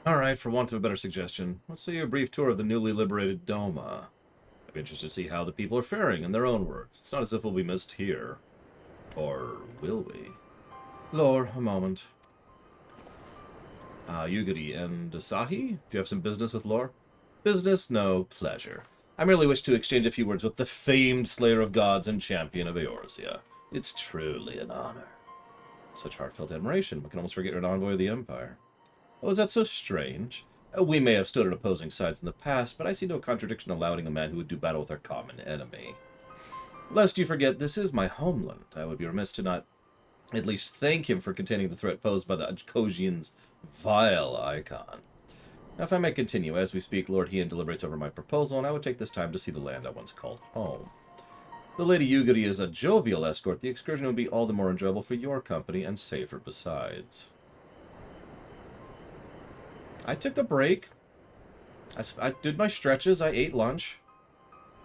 Alright, for want of a better suggestion, let's say a brief tour of the newly liberated Doma. I'd be interested to see how the people are faring, in their own words. It's not as if we'll be missed here. Or will we? Lore, a moment. Yugiri and Asahi? Do you have some business with Lore? Business? No, pleasure. I merely wish to exchange a few words with the famed Slayer of Gods and Champion of Eorzea. It's truly an honor. Such heartfelt admiration, one can almost forget you're an envoy of the Empire. Oh, is that so strange? We may have stood at opposing sides in the past, but I see no contradiction in allowing a man who would do battle with our common enemy. Lest you forget, this is my homeland. I would be remiss to not at least thank him for containing the threat posed by the Kojian's vile icon. Now, if I may continue, as we speak, Lord Hien deliberates over my proposal, and I would take this time to see the land I once called home. The Lady Yugiri is a jovial escort. The excursion would be all the more enjoyable for your company, and safer besides. I took a break. I did my stretches. I ate lunch.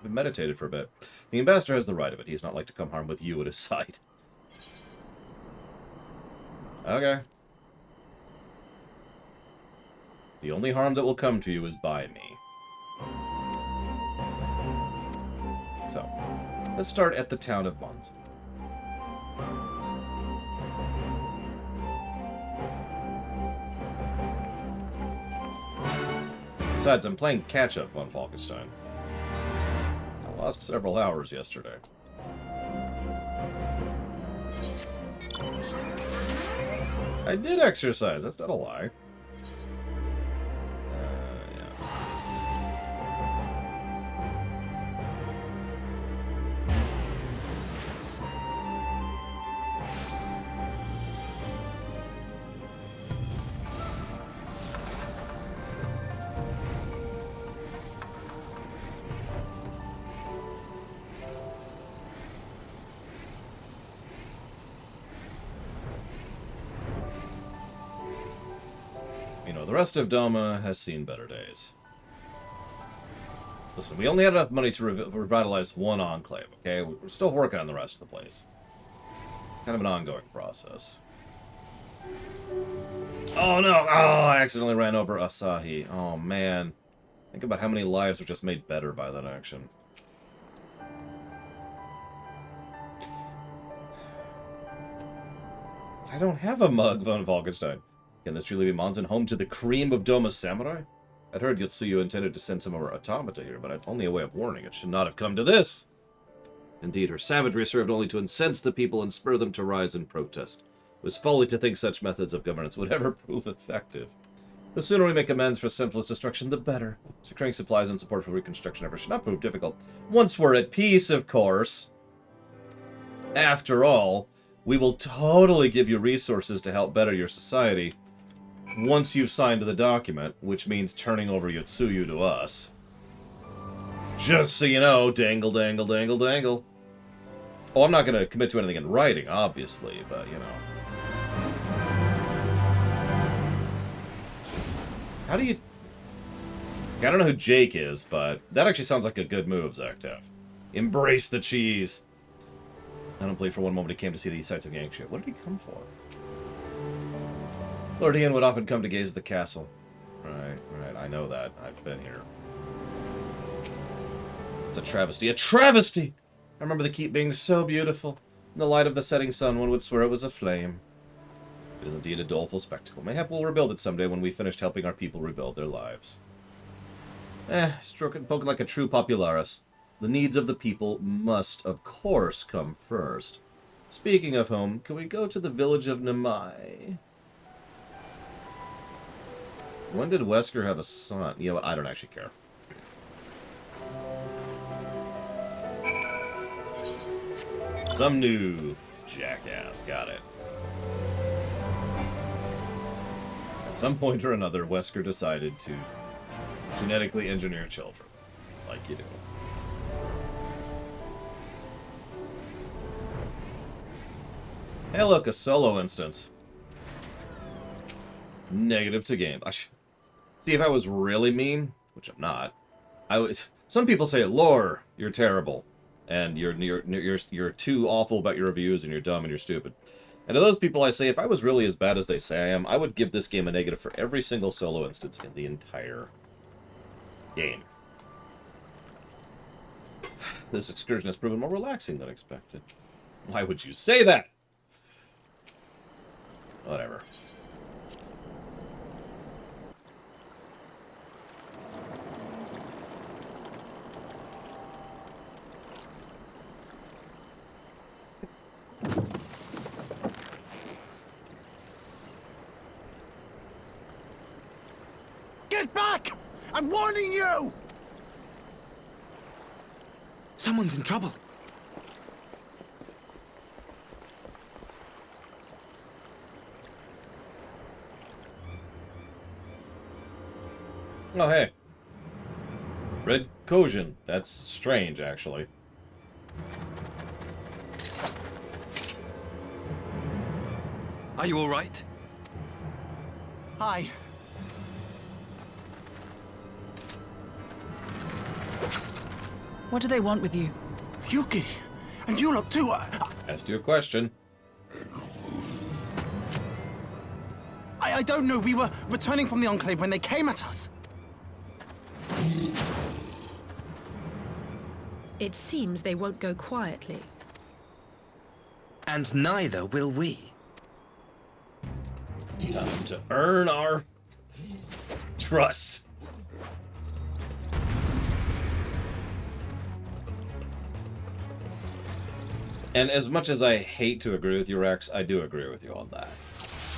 I meditated for a bit. The ambassador has the right of it. He is not like to come harm with you at his side. Okay. The only harm that will come to you is by me. So, let's start at the town of Mons. Besides, I'm playing catch-up on Falkenstein. I lost several hours yesterday. I did exercise, that's not a lie. You know, the rest of Doma has seen better days. Listen, we only had enough money to revitalize one enclave, okay? We're still working on the rest of the place. It's kind of an ongoing process. Oh no! Oh, I accidentally ran over Asahi. Oh man. Think about how many lives were just made better by that action. I don't have a mug, von Falkenstein. Can this truly be Monzen, home to the cream of Doma's samurai? I'd heard Yotsuyu intended to send some of her automata here, but only a way of warning. It should not have come to this. Indeed, her savagery served only to incense the people and spur them to rise in protest. It was folly to think such methods of governance would ever prove effective. The sooner we make amends for senseless destruction, the better. Securing supplies and support for reconstruction efforts should not prove difficult. Once we're at peace, of course. After all, we will totally give you resources to help better your society once you've signed the document, which means turning over Yotsuyu to us. Just so you know, dangle, dangle, dangle, dangle. Oh, I'm not going to commit to anything in writing, obviously, but, you know. How do you... I don't know who Jake is, but that actually sounds like a good move, Zaktev. Embrace the cheese. I don't believe for one moment he came to see these sights of gang shit. What did he come for? Lord Ian would often come to gaze at the castle. Right, I know that. I've been here. It's a travesty. A travesty! I remember the keep being so beautiful. In the light of the setting sun, one would swear it was aflame. It is indeed a doleful spectacle. Mayhap we'll rebuild it someday when we've finished helping our people rebuild their lives. Stroking, poking like a true popularis. The needs of the people must, of course, come first. Speaking of home, can we go to the village of Namai? When did Wesker have a son? You know what? I don't actually care. Some new jackass. Got it. At some point or another, Wesker decided to genetically engineer children. Like you do. Hey look, a solo instance. Negative to game. See, if I was really mean, which I'm not, I would. Some people say, "Lore, you're terrible, and you're too awful about your reviews, and you're dumb and you're stupid." And to those people I say, if I was really as bad as they say I am, I would give this game a negative for every single solo instance in the entire game. This excursion has proven more relaxing than expected. Why would you say that? Whatever. Get back! I'm warning you! Someone's in trouble. Oh, hey. Red Kojin. That's strange, actually. Are you all right? Hi. What do they want with you? Yuki, and you lot too. Asked you a question. I don't know. We were returning from the Enclave when they came at us. It seems they won't go quietly. And neither will we. Time to earn our trust. And as much as I hate to agree with you, Rex, I do agree with you on that.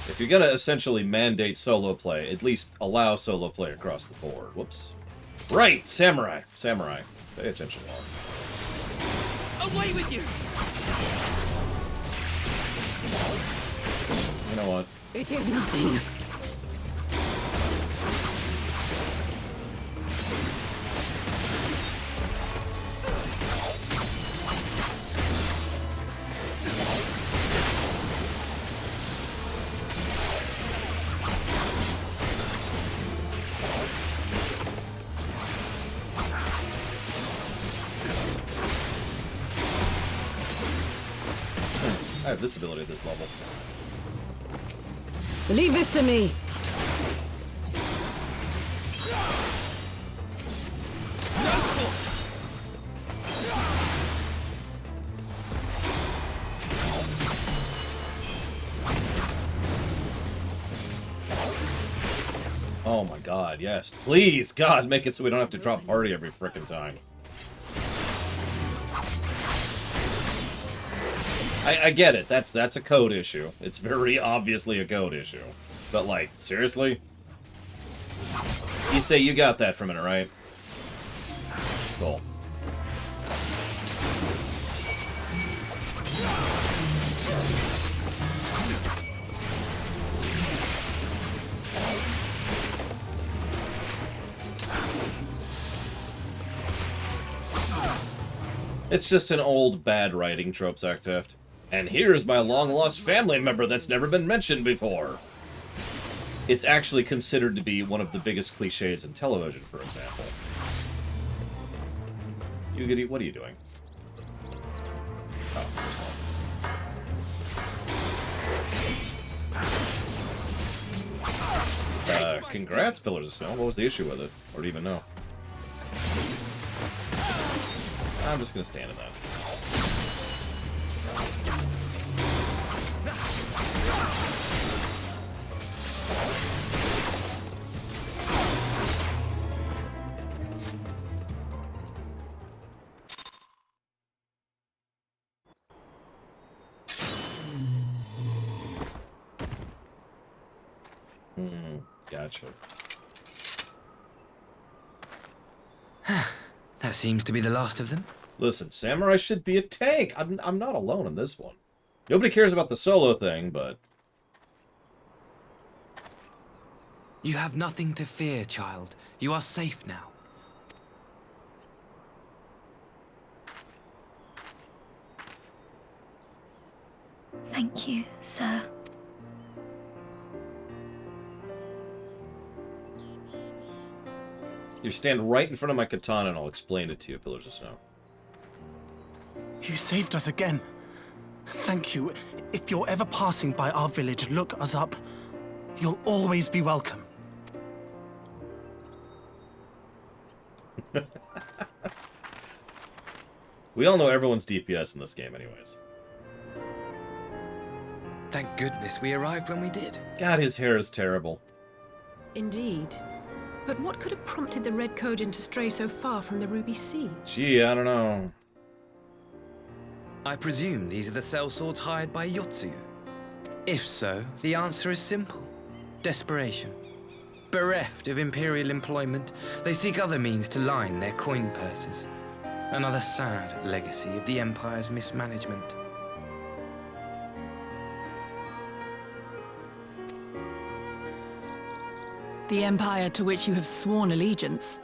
If you're going to essentially mandate solo play, at least allow solo play across the board. Whoops. Right! Samurai! Samurai. Pay attention, Laura. Away with you! You know what? It is nothing. I have this ability at this level. Leave this to me. Oh my god, yes. Please, God, make it so we don't have to drop party every frickin' time. I get it. That's a code issue. It's very obviously a code issue. But, like, seriously? You say you got that for a minute, right? Cool. It's just an old bad writing trope, Zacteft. And here's my long-lost family member that's never been mentioned before. It's actually considered to be one of the biggest cliches in television, for example. Yugiri, what are you doing? Oh. Congrats, Pillars of Snow. What was the issue with it? Or do you even know? I'm just gonna stand in that. Gotcha. That seems to be the last of them. Listen, Samurai should be a tank. I'm not alone in this one. Nobody cares about the solo thing, but... You have nothing to fear, child. You are safe now. Thank you, sir. You stand right in front of my katana and I'll explain it to you, Pillars of Snow. You saved us again. Thank you. If you're ever passing by our village, look us up. You'll always be welcome. We all know everyone's DPS in this game anyways. Thank goodness we arrived when we did. God, his hair is terrible. Indeed. But what could have prompted the Red Kojin to stray so far from the Ruby Sea? Gee, I don't know. I presume these are the sellswords hired by Yotsu. If so, the answer is simple. Desperation. Bereft of imperial employment, they seek other means to line their coin purses. Another sad legacy of the Empire's mismanagement. The empire to which you have sworn allegiance.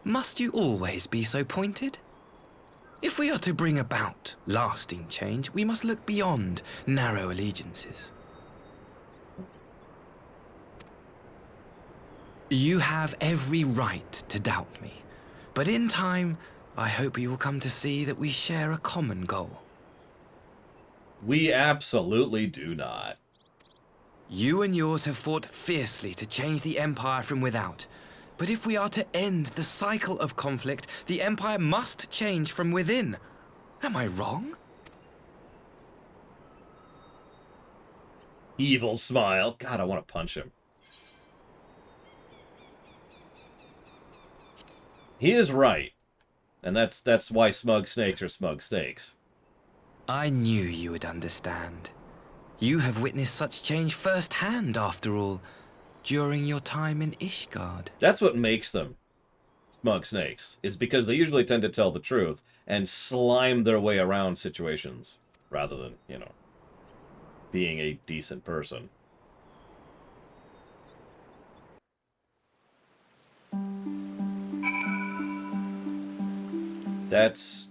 Must you always be so pointed? If we are to bring about lasting change, we must look beyond narrow allegiances. You have every right to doubt me, but in time, I hope you will come to see that we share a common goal. We absolutely do not. You and yours have fought fiercely to change the Empire from without. But if we are to end the cycle of conflict, the Empire must change from within. Am I wrong? Evil smile. God, I want to punch him. He is right. And that's why smug snakes are smug snakes. I knew you would understand. You have witnessed such change firsthand, after all, during your time in Ishgard. That's what makes them smug snakes, is because they usually tend to tell the truth and slime their way around situations, rather than, you know, being a decent person. That's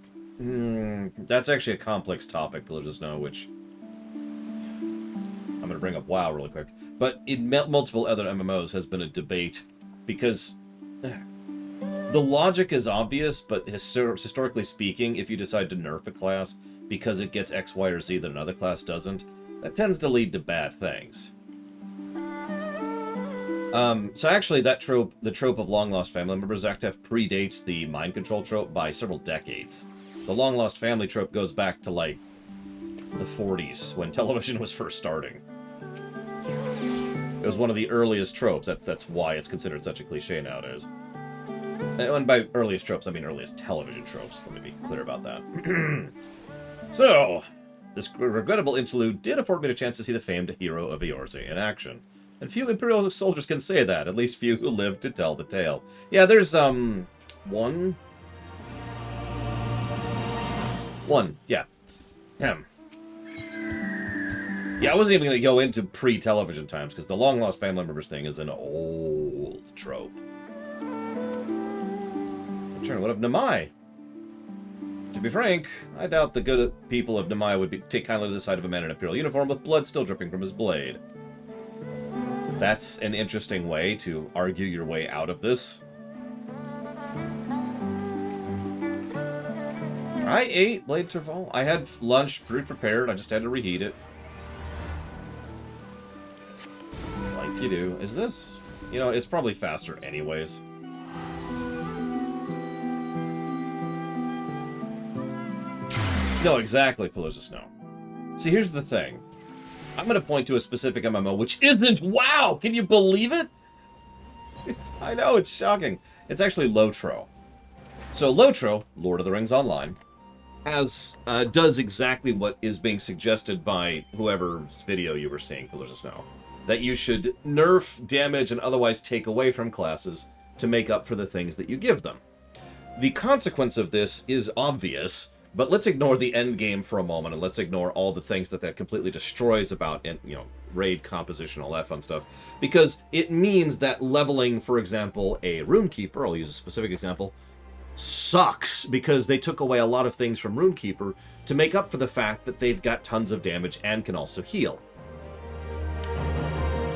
actually a complex topic, we'll just know, which I'm going to bring up WoW really quick. But in multiple other MMOs has been a debate, because the logic is obvious, but historically speaking, if you decide to nerf a class because it gets X, Y, or Z that another class doesn't, that tends to lead to bad things. So actually, that trope, the trope of long-lost family members, XIV predates the mind control trope by several decades. The long-lost family trope goes back to, like, the 40s, when television was first starting. It was one of the earliest tropes. That's why it's considered such a cliche nowadays. And by earliest tropes, I mean earliest television tropes. Let me be clear about that. So, this regrettable interlude did afford me a chance to see the famed hero of Eorze in action. And few Imperial soldiers can say that, at least few who lived to tell the tale. Yeah, there's, one, yeah. Yeah, I wasn't even going to go into pre-television times, because the long-lost family members thing is an old trope. What of Namai? To be frank, I doubt the good people of Namai would take kindly to the sight of a man in Imperial uniform with blood still dripping from his blade. That's an interesting way to argue your way out of this. I ate Blade Terval. I had lunch pre-prepared. I just had to reheat it. Like you do. Is this? You know, it's probably faster anyways. No, exactly, Pillars of Snow. See, here's the thing. I'm going to point to a specific MMO, which isn't WoW! Can you believe it? I know, it's shocking. It's actually Lotro. So Lotro, Lord of the Rings Online, does exactly what is being suggested by whoever's video you were seeing, Pillars of Snow. That you should nerf, damage, and otherwise take away from classes to make up for the things that you give them. The consequence of this is obvious, but let's ignore the end game for a moment, and let's ignore all the things that completely destroys about, you know, raid composition, all that fun stuff. Because it means that leveling, for example, a Runekeeper, I'll use a specific example, sucks because they took away a lot of things from Runekeeper to make up for the fact that they've got tons of damage and can also heal.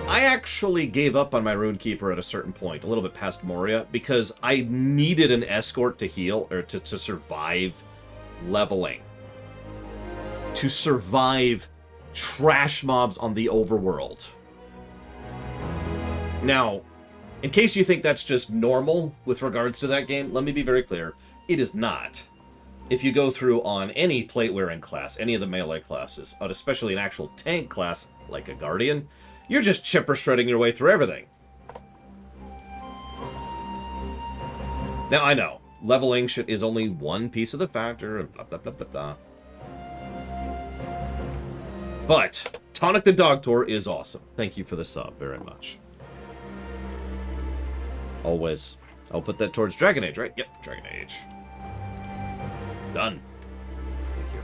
I actually gave up on my Runekeeper at a certain point, a little bit past Moria, because I needed an escort to heal, or to survive leveling to survive trash mobs on the overworld. Now, in case you think that's just normal with regards to that game, let me be very clear. It is not. If you go through on any plate-wearing class, any of the melee classes, but especially an actual tank class like a Guardian, you're just chipper shredding your way through everything. Now, I know, leveling is only one piece of the factor, and blah, blah, blah, blah, blah. But Tonic the Dog Tour is awesome. Thank you for the sub very much. Always. I'll put that towards Dragon Age, right? Yep, Dragon Age. Done. Thank you.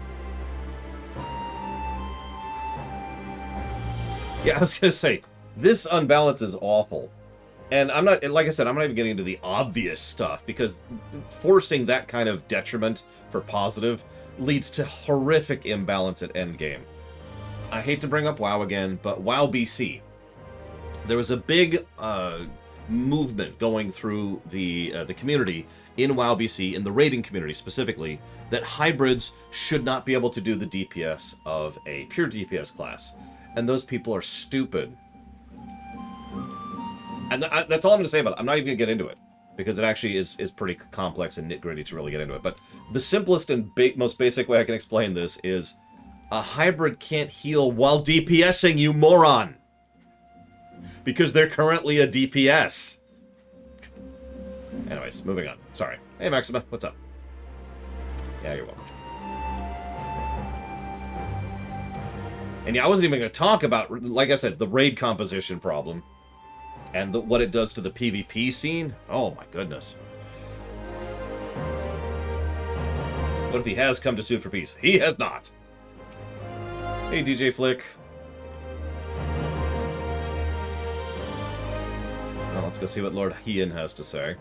Yeah, I was going to say, this unbalance is awful. And I'm not, like I said, I'm not even getting into the obvious stuff, because forcing that kind of detriment for positive leads to horrific imbalance at endgame. I hate to bring up WoW again, but WoW BC. There was a big movement going through the community in WoW BC, in the raiding community specifically, that hybrids should not be able to do the DPS of a pure DPS class. And those people are stupid. And that's all I'm going to say about it. I'm not even going to get into it, because it actually is pretty complex and nit-gritty to really get into it. But the simplest and most basic way I can explain this is a hybrid can't heal while DPSing, you moron! Because they're currently a DPS. Anyways, moving on. Sorry. Hey, Maxima, what's up? Yeah, you're welcome. And yeah, I wasn't even going to talk about, like I said, the raid composition problem. And what it does to the PvP scene. Oh my goodness. What if he has come to sue for peace? He has not. Hey, DJ Flick. Well, let's go see what Lord Hien has to say.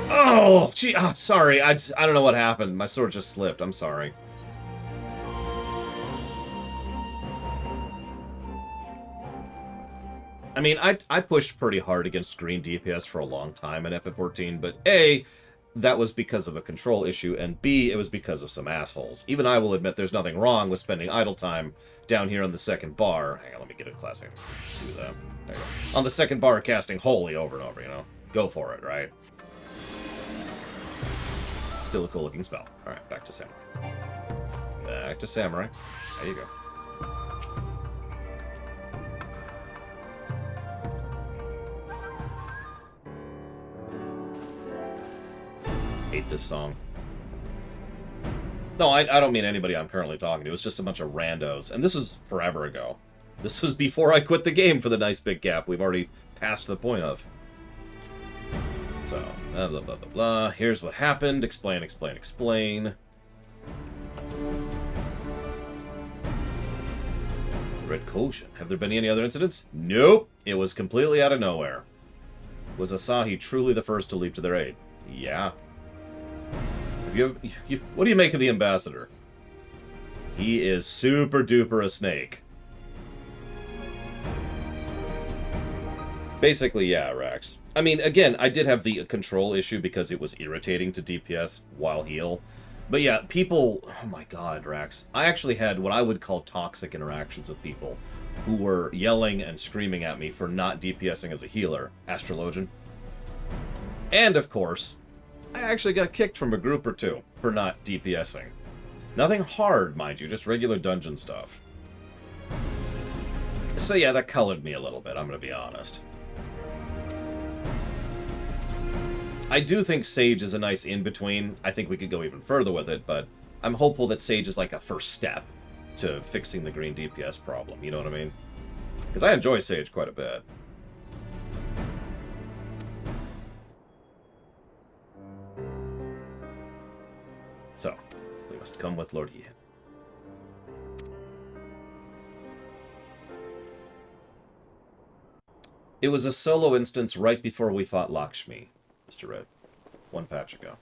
Oh, gee, sorry. I don't know what happened. My sword just slipped. I'm sorry. I mean, I pushed pretty hard against green DPS for a long time in FF14, but A, that was because of a control issue, and B, it was because of some assholes. Even I will admit there's nothing wrong with spending idle time down here on the second bar. Hang on, let me get a class. I can do that. There you go. On the second bar, casting Holy over and over, you know? Go for it, right? Still a cool-looking spell. Alright, back to Samurai. Back to Samurai. There you go. Hate this song. No, I don't mean anybody I'm currently talking to. It's just a bunch of randos. And this was forever ago. This was before I quit the game for the nice big gap we've already passed the point of. So, blah, blah, blah, blah, blah. Here's what happened. Explain, explain, explain. Red Quotient. Have there been any other incidents? Nope. It was completely out of nowhere. Was Asahi truly the first to leap to their aid? Yeah. What do you make of the ambassador? He is super duper a snake. Basically, yeah, Rax. I mean, again, I did have the control issue because it was irritating to DPS while heal. But yeah, people... Oh my god, Rax. I actually had what I would call toxic interactions with people who were yelling and screaming at me for not DPSing as a healer. Astrologian. And, of course, I actually got kicked from a group or two for not DPSing. Nothing hard, mind you, just regular dungeon stuff. So yeah, that colored me a little bit, I'm gonna be honest. I do think Sage is a nice in-between. I think we could go even further with it, but I'm hopeful that Sage is like a first step to fixing the green DPS problem, you know what I mean? Because I enjoy Sage quite a bit. So, we must come with Lord Hien. It was a solo instance right before we fought Lakshmi, Mr. Red. One patch ago.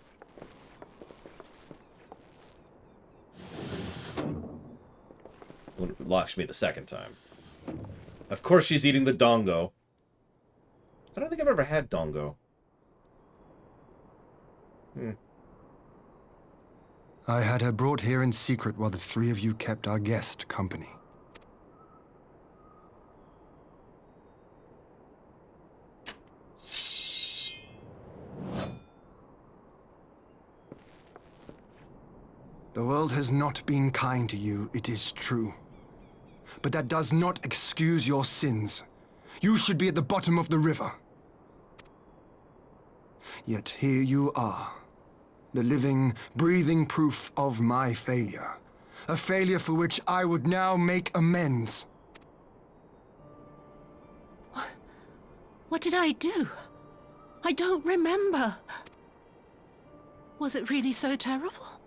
Lakshmi the second time. Of course she's eating the dongo. I don't think I've ever had dongo. I had her brought here in secret while the three of you kept our guest company. The world has not been kind to you, it is true. But that does not excuse your sins. You should be at the bottom of the river. Yet here you are, the living, breathing proof of my failure. A failure for which I would now make amends. What did I do? I don't remember. Was it really so terrible?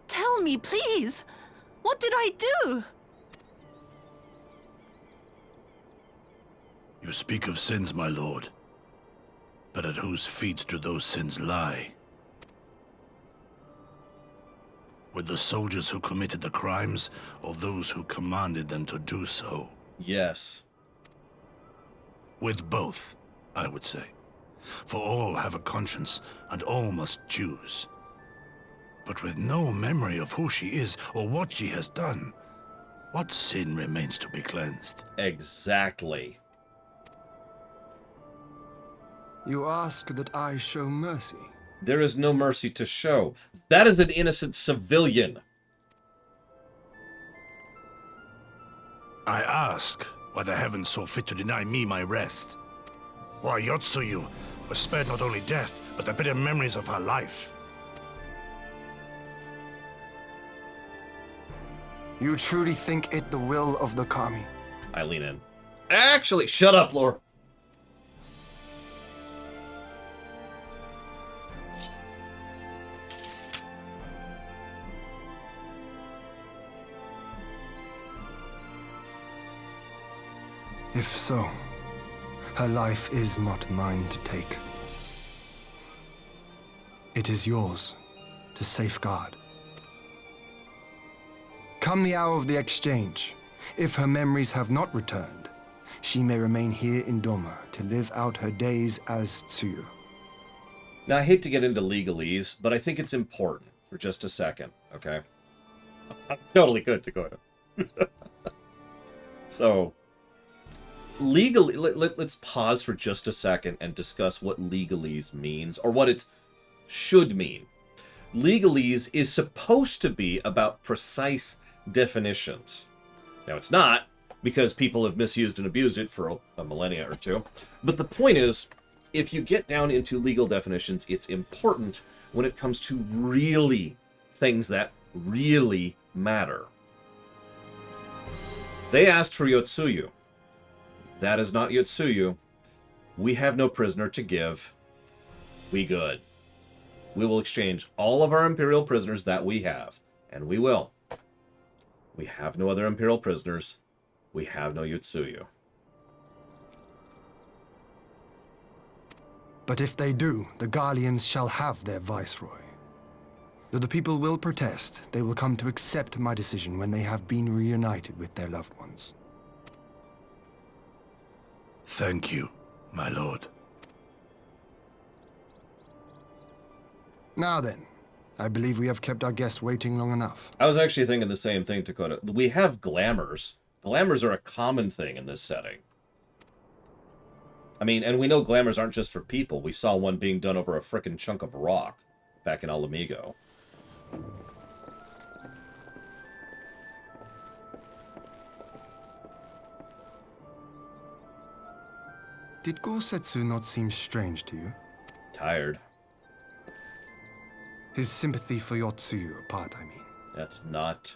Tell me, please! What did I do? You speak of sins, my lord. But at whose feet do those sins lie? With the soldiers who committed the crimes, or those who commanded them to do so? Yes. With both, I would say. For all have a conscience, and all must choose. But with no memory of who she is, or what she has done, what sin remains to be cleansed? Exactly. You ask that I show mercy. There is no mercy to show. That is an innocent civilian. I ask why the heavens saw fit to deny me my rest. Why Yotsuyu was spared not only death, but the bitter memories of her life. You truly think it the will of the Kami? I lean in. Actually, shut up, Lore. If so, her life is not mine to take. It is yours to safeguard. Come the hour of the exchange, if her memories have not returned, she may remain here in Doma to live out her days as Tsuyu. Now, I hate to get into legalese, but I think it's important for just a second, okay? I'm totally good, Dakota. So, legally, let's pause for just a second and discuss what legalese means, or what it should mean. Legalese is supposed to be about precise definitions. Now, it's not, because people have misused and abused it for a millennia or two. But the point is, if you get down into legal definitions, it's important when it comes to really things that really matter. They asked for Yotsuyu. That is not Yotsuyu. We have no prisoner to give. We good. We will exchange all of our Imperial prisoners that we have. And we will. We have no other Imperial prisoners. We have no Yotsuyu. But if they do, the Garleans shall have their viceroy. Though the people will protest, they will come to accept my decision when they have been reunited with their loved ones. Thank you, my lord. Now then, I believe we have kept our guest waiting long enough. I was actually thinking the same thing, Dakota. We have glamours. Glamours are a common thing in this setting. I mean, and we know glamours aren't just for people. We saw one being done over a frickin' chunk of rock back in Alamigo. Did Gorsetsu not seem strange to you? Tired. His sympathy for Yotsuyu apart, I mean. That's not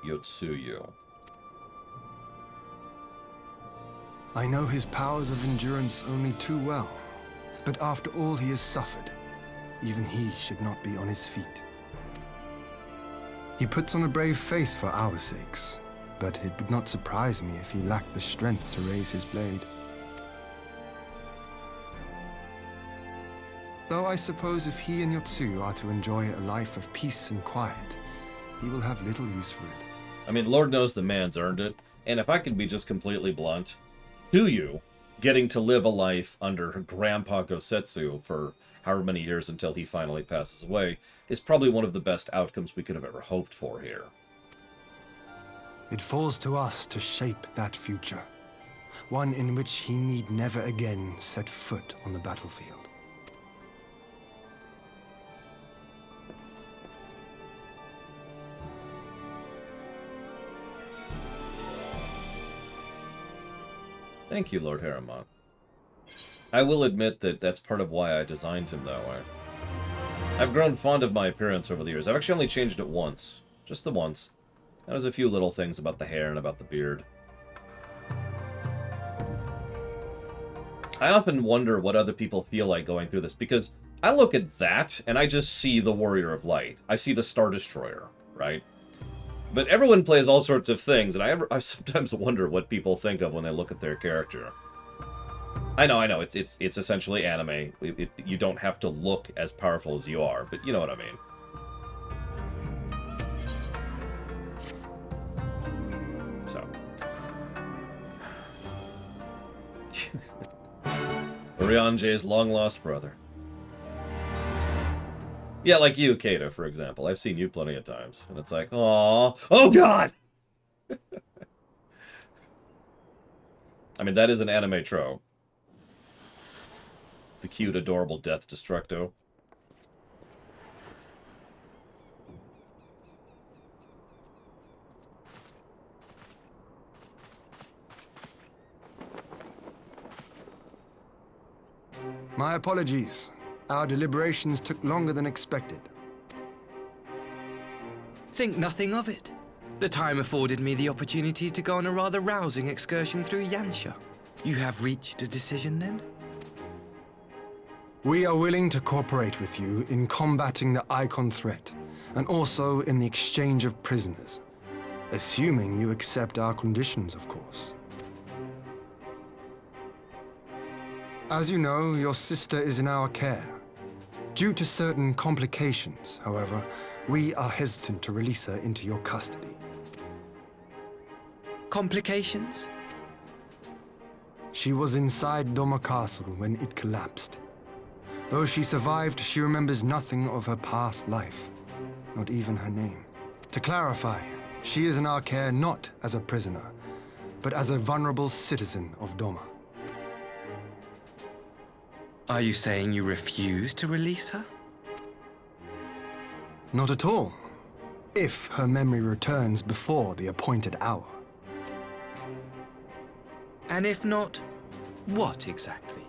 Yotsuyu. I know his powers of endurance only too well, but after all he has suffered, even he should not be on his feet. He puts on a brave face for our sakes, but it would not surprise me if he lacked the strength to raise his blade. Though I suppose if he and Yotsuyu are to enjoy a life of peace and quiet, he will have little use for it. I mean, Lord knows the man's earned it, and if I can be just completely blunt, Tsuyu getting to live a life under her grandpa Gosetsu for however many years until he finally passes away is probably one of the best outcomes we could have ever hoped for here. It falls to us to shape that future, one in which he need never again set foot on the battlefield. Thank you, Lord Harriman. I will admit that that's part of why I designed him that way. I've grown fond of my appearance over the years. I've actually only changed it once. Just the once. And there's a few little things about the hair and about the beard. I often wonder what other people feel like going through this, because I look at that and I just see the Warrior of Light. I see the Star Destroyer, right? But everyone plays all sorts of things, and I sometimes wonder what people think of when they look at their character. I know, it's essentially anime. You don't have to look as powerful as you are, but you know what I mean. So. Uriange's long-lost brother. Yeah, like you, Kato, for example. I've seen you plenty of times, and it's like, aww. Oh, God! I mean, that is an anime trope. The cute, adorable Death Destructo. My apologies. Our deliberations took longer than expected. Think nothing of it. The time afforded me the opportunity to go on a rather rousing excursion through Yansha. You have reached a decision, then? We are willing to cooperate with you in combating the Icon threat, and also in the exchange of prisoners. Assuming you accept our conditions, of course. As you know, your sister is in our care. Due to certain complications, however, we are hesitant to release her into your custody. Complications? She was inside Doma Castle when it collapsed. Though she survived, she remembers nothing of her past life, not even her name. To clarify, she is in our care not as a prisoner, but as a vulnerable citizen of Doma. Are you saying you refuse to release her? Not at all. If her memory returns before the appointed hour. And if not, what exactly?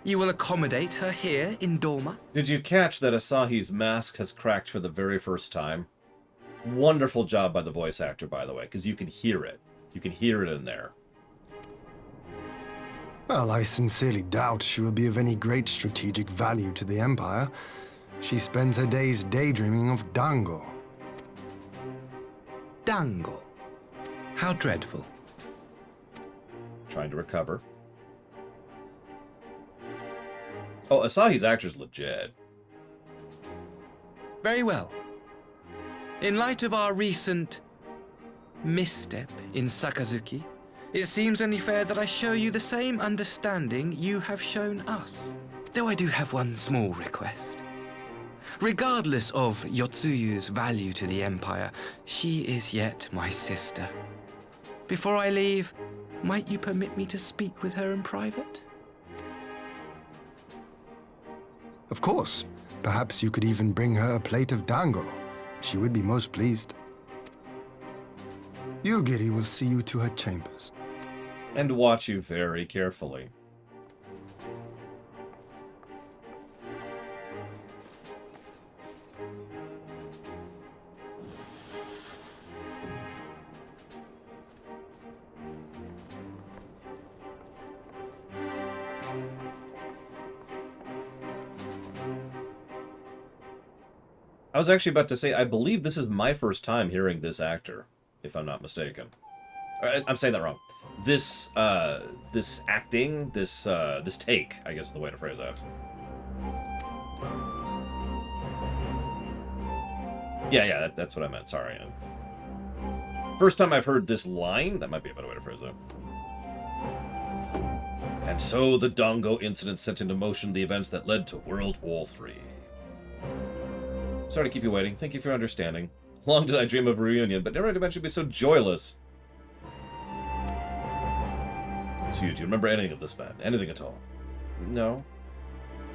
You will accommodate her here in Doma? Did you catch that Asahi's mask has cracked for the very first time? Wonderful job by the voice actor, by the way, because you can hear it. You can hear it in there. Well, I sincerely doubt she will be of any great strategic value to the Empire. She spends her days daydreaming of Dango. Dango? How dreadful. Trying to recover. Oh, Asahi's actor's legit. Very well. In light of our recent misstep in Sakazuki, it seems only fair that I show you the same understanding you have shown us. Though I do have one small request. Regardless of Yotsuyu's value to the Empire, she is yet my sister. Before I leave, might you permit me to speak with her in private? Of course. Perhaps you could even bring her a plate of dango. She would be most pleased. Yugiri will see you to her chambers. And watch you very carefully. I was actually about to say, I believe this is my first time hearing this actor, if I'm not mistaken. I'm saying that wrong. This acting, this take, I guess is the way to phrase that. Yeah, that's what I meant. Sorry. First time I've heard this line. That might be a better way to phrase it. And so the Dongo incident set into motion the events that led to World War III. Sorry to keep you waiting. Thank you for your understanding. Long did I dream of a reunion, but never had imagined it'd be so joyless. It's you. Do you remember anything of this man? Anything at all? No.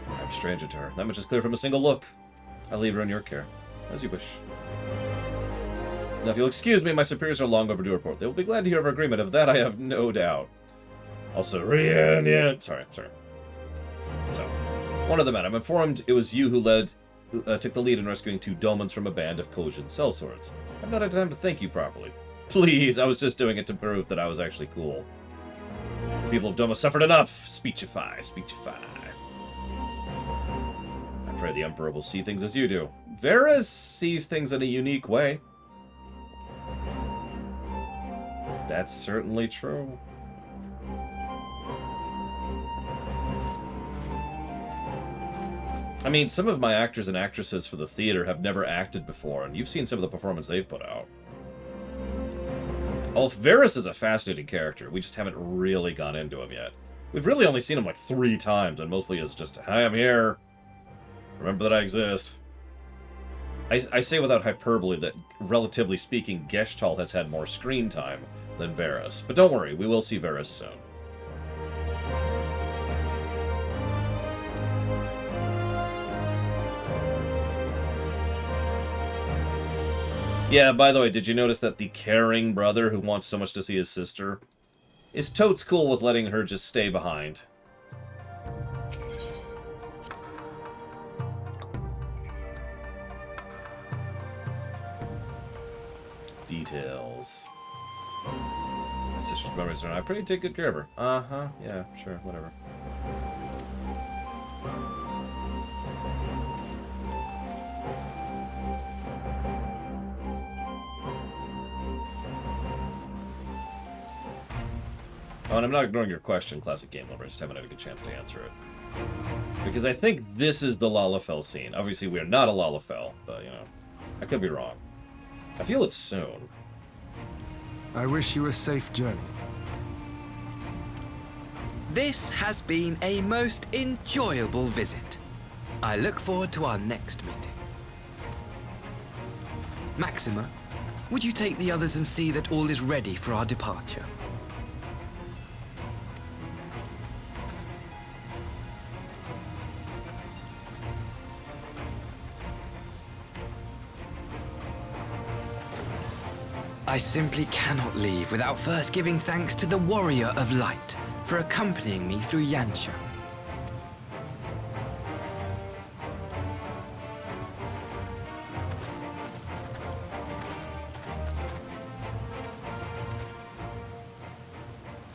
I'm a stranger to her. That much is clear from a single look. I'll leave her in your care. As you wish. Now, if you'll excuse me, my superiors are long overdue report. They will be glad to hear of our agreement. Of that, I have no doubt. Also, reunion. Sorry. So, one of the men. I'm informed it was you who took the lead in rescuing 2 dolmens from a band of Kojin sellswords. I've not had time to thank you properly. Please, I was just doing it to prove that I was actually cool. The people of Doma suffered enough. Speechify. I pray the Emperor will see things as you do. Varys sees things in a unique way. That's certainly true. I mean, some of my actors and actresses for the theater have never acted before, and you've seen some of the performance they've put out. Varys is a fascinating character. We just haven't really gone into him yet. We've really only seen him like 3 times, and mostly as just, hi, I'm here. Remember that I exist. I say without hyperbole that, relatively speaking, Geshtal has had more screen time than Varys. But don't worry, we will see Varys soon. Yeah, by the way, did you notice that the caring brother who wants so much to see his sister is totes cool with letting her just stay behind? Details. My sister's memories are I pretty take good care of her. Uh-huh, yeah, sure, whatever. Oh, and I'm not ignoring your question, Classic Game Lover. I just haven't had a good chance to answer it. Because I think this is the Lalafell scene. Obviously, we are not a Lalafell, but, you know, I could be wrong. I feel it's soon. I wish you a safe journey. This has been a most enjoyable visit. I look forward to our next meeting. Maxima, would you take the others and see that all is ready for our departure? I simply cannot leave without first giving thanks to the Warrior of Light for accompanying me through Yansha.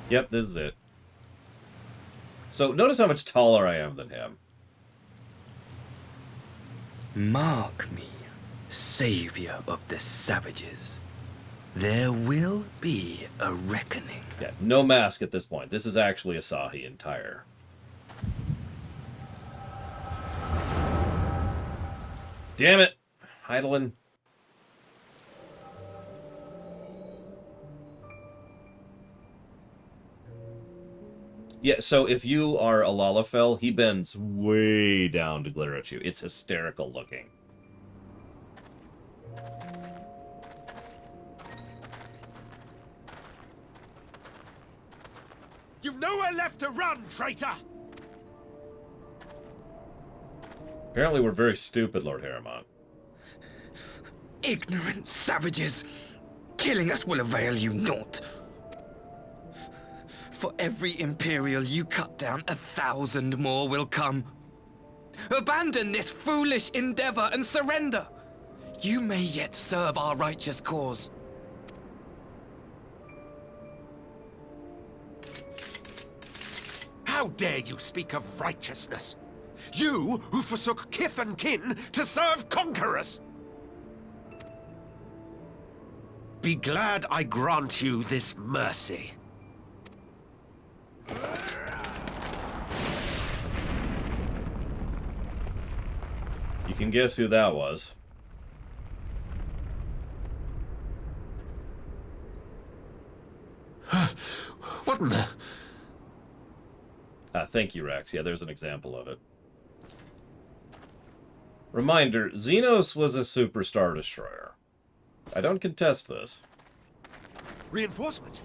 Yep, this is it. So, notice how much taller I am than him. Mark me, savior of the savages. There will be a reckoning. Yeah, no mask at this point. This is actually Asahi entire. Damn it! Heidelin. Yeah, so if you are a Lalafell, he bends way down to glare at you. It's hysterical looking. You've nowhere left to run, traitor! Apparently we're very stupid, Lord Harriman. Ignorant savages! Killing us will avail you naught. For every Imperial you cut down, 1,000 more will come. Abandon this foolish endeavor and surrender. You may yet serve our righteous cause. How dare you speak of righteousness? You who forsook kith and kin to serve conquerors! Be glad I grant you this mercy. You can guess who that was. What in the... Ah, thank you, Rex. Yeah, there's an example of it. Reminder, Xenos was a super Star Destroyer. I don't contest this. Reinforcements?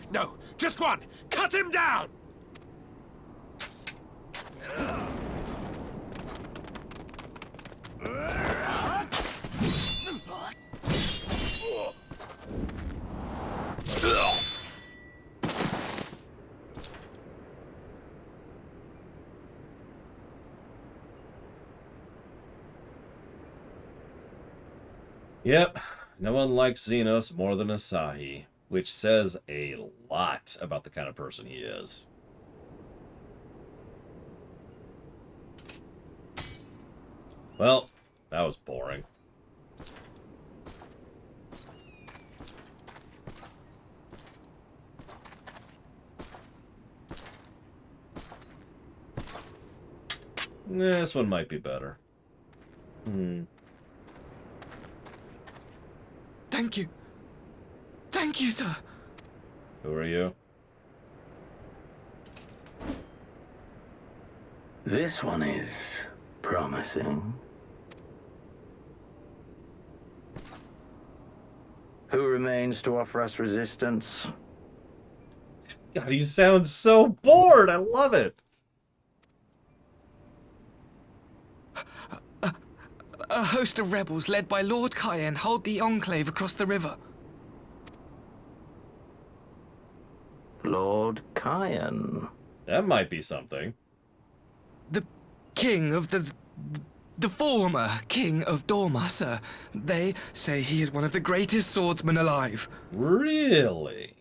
No, just one! Cut him down! Yep, no one likes Xenos more than Asahi, which says a lot about the kind of person he is. Well, that was boring. This one might be better. Thank you. Thank you, sir. Who are you? This one is promising. Who remains to offer us resistance? God, he sounds so bored. I love it. A host of rebels led by Lord Cayenne hold the Enclave across the river. Lord Cayenne. That might be something. The king of the former king of Dorma, sir. They say he is one of the greatest swordsmen alive. Really?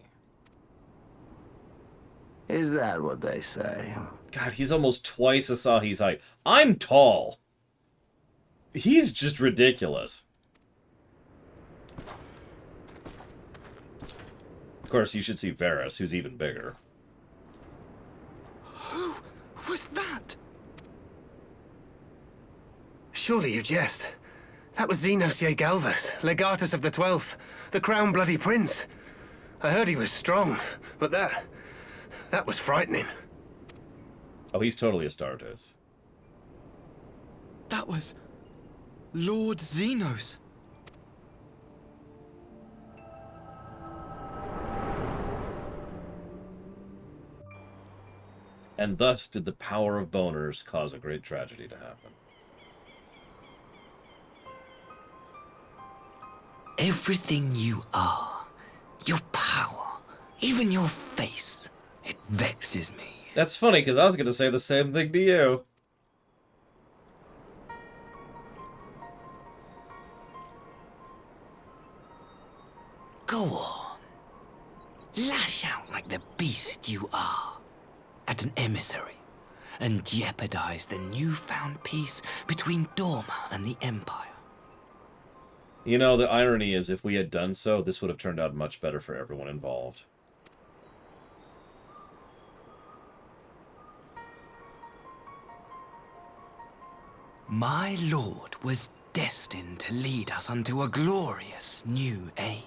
Is that what they say? God, he's almost twice Asahi's height. I'm tall. He's just ridiculous. Of course, you should see Varys, who's even bigger. Who was that? Surely you jest. That was Xenos Galvus, legatus of the 12th, the Crown Bloody Prince. I heard he was strong, but that was frightening. Oh, he's totally Astartes. That was Lord Xenos. And thus did the power of boners cause a great tragedy to happen. Everything you are, your power, even your face, it vexes me. That's funny, because I was going to say the same thing to you. Go on. Lash out like the beast you are at an emissary and jeopardize the newfound peace between Dorma and the Empire. You know, the irony is if we had done so, this would have turned out much better for everyone involved. My lord was destined to lead us unto a glorious new age.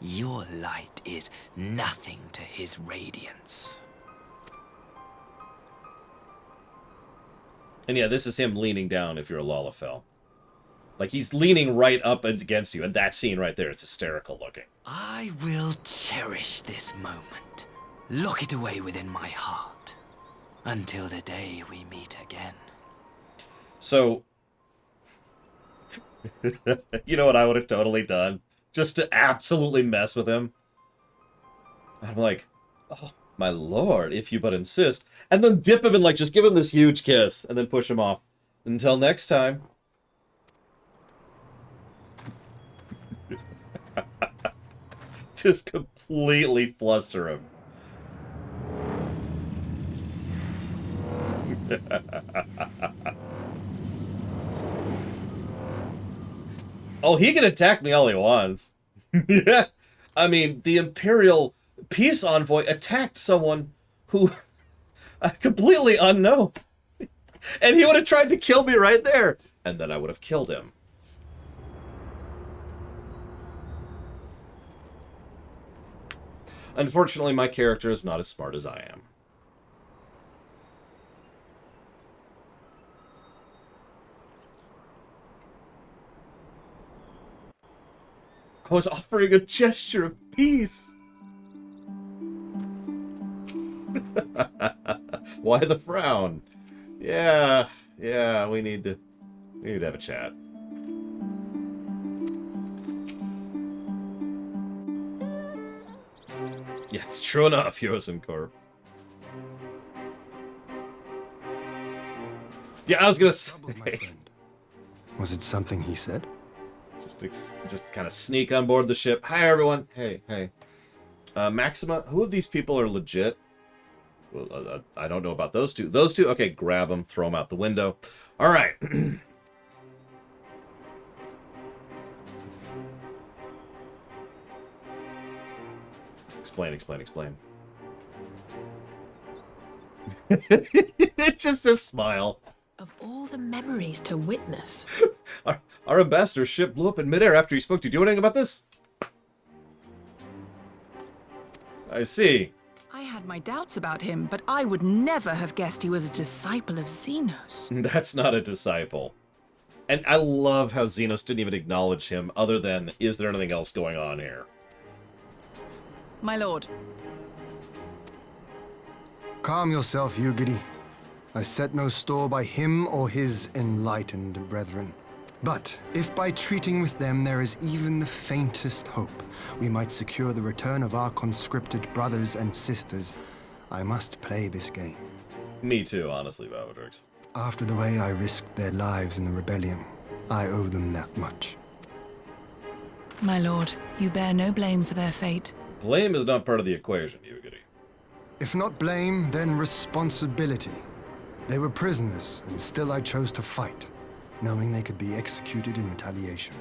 Your light is nothing to his radiance. And yeah, this is him leaning down if you're a Lalafell. Like, he's leaning right up against you, and that scene right there, it's hysterical looking. I will cherish this moment. Lock it away within my heart. Until the day we meet again. So, you know what I would have totally done? Just to absolutely mess with him? I'm like, oh, my lord, if you but insist. And then dip him and, like, just give him this huge kiss, and then push him off. Until next time. Just completely fluster him. Oh, he can attack me all he wants. Yeah. I mean, the Imperial peace envoy attacked someone who... completely unknown. And he would have tried to kill me right there. And then I would have killed him. Unfortunately, my character is not as smart as I am. I was offering a gesture of peace. Why the frown? Yeah, we need to have a chat. Yeah, it's true enough, Yosin Corp. Yeah, I was gonna say. Was it something he said? Just kind of sneak on board the ship. Hi, everyone. Hey. Maxima, who of these people are legit? Well, I don't know about those two. Those two? Okay, grab them, throw them out the window. All right. Explain. It's just a smile. Of all the memories to witness. Our ambassador's ship blew up in midair after he spoke to you. Do you know anything about this? I see. I had my doubts about him, but I would never have guessed he was a disciple of Xenos. That's not a disciple. And I love how Xenos didn't even acknowledge him, other than, is there anything else going on here? My lord. Calm yourself, Ugidi. I set no store by him or his enlightened brethren. But if by treating with them there is even the faintest hope, we might secure the return of our conscripted brothers and sisters, I must play this game. Me too, honestly, Valvedrix. After the way I risked their lives in the rebellion, I owe them that much. My lord, you bear no blame for their fate. Blame is not part of the equation, Ugidi. If not blame, then responsibility. They were prisoners, and still I chose to fight, knowing they could be executed in retaliation.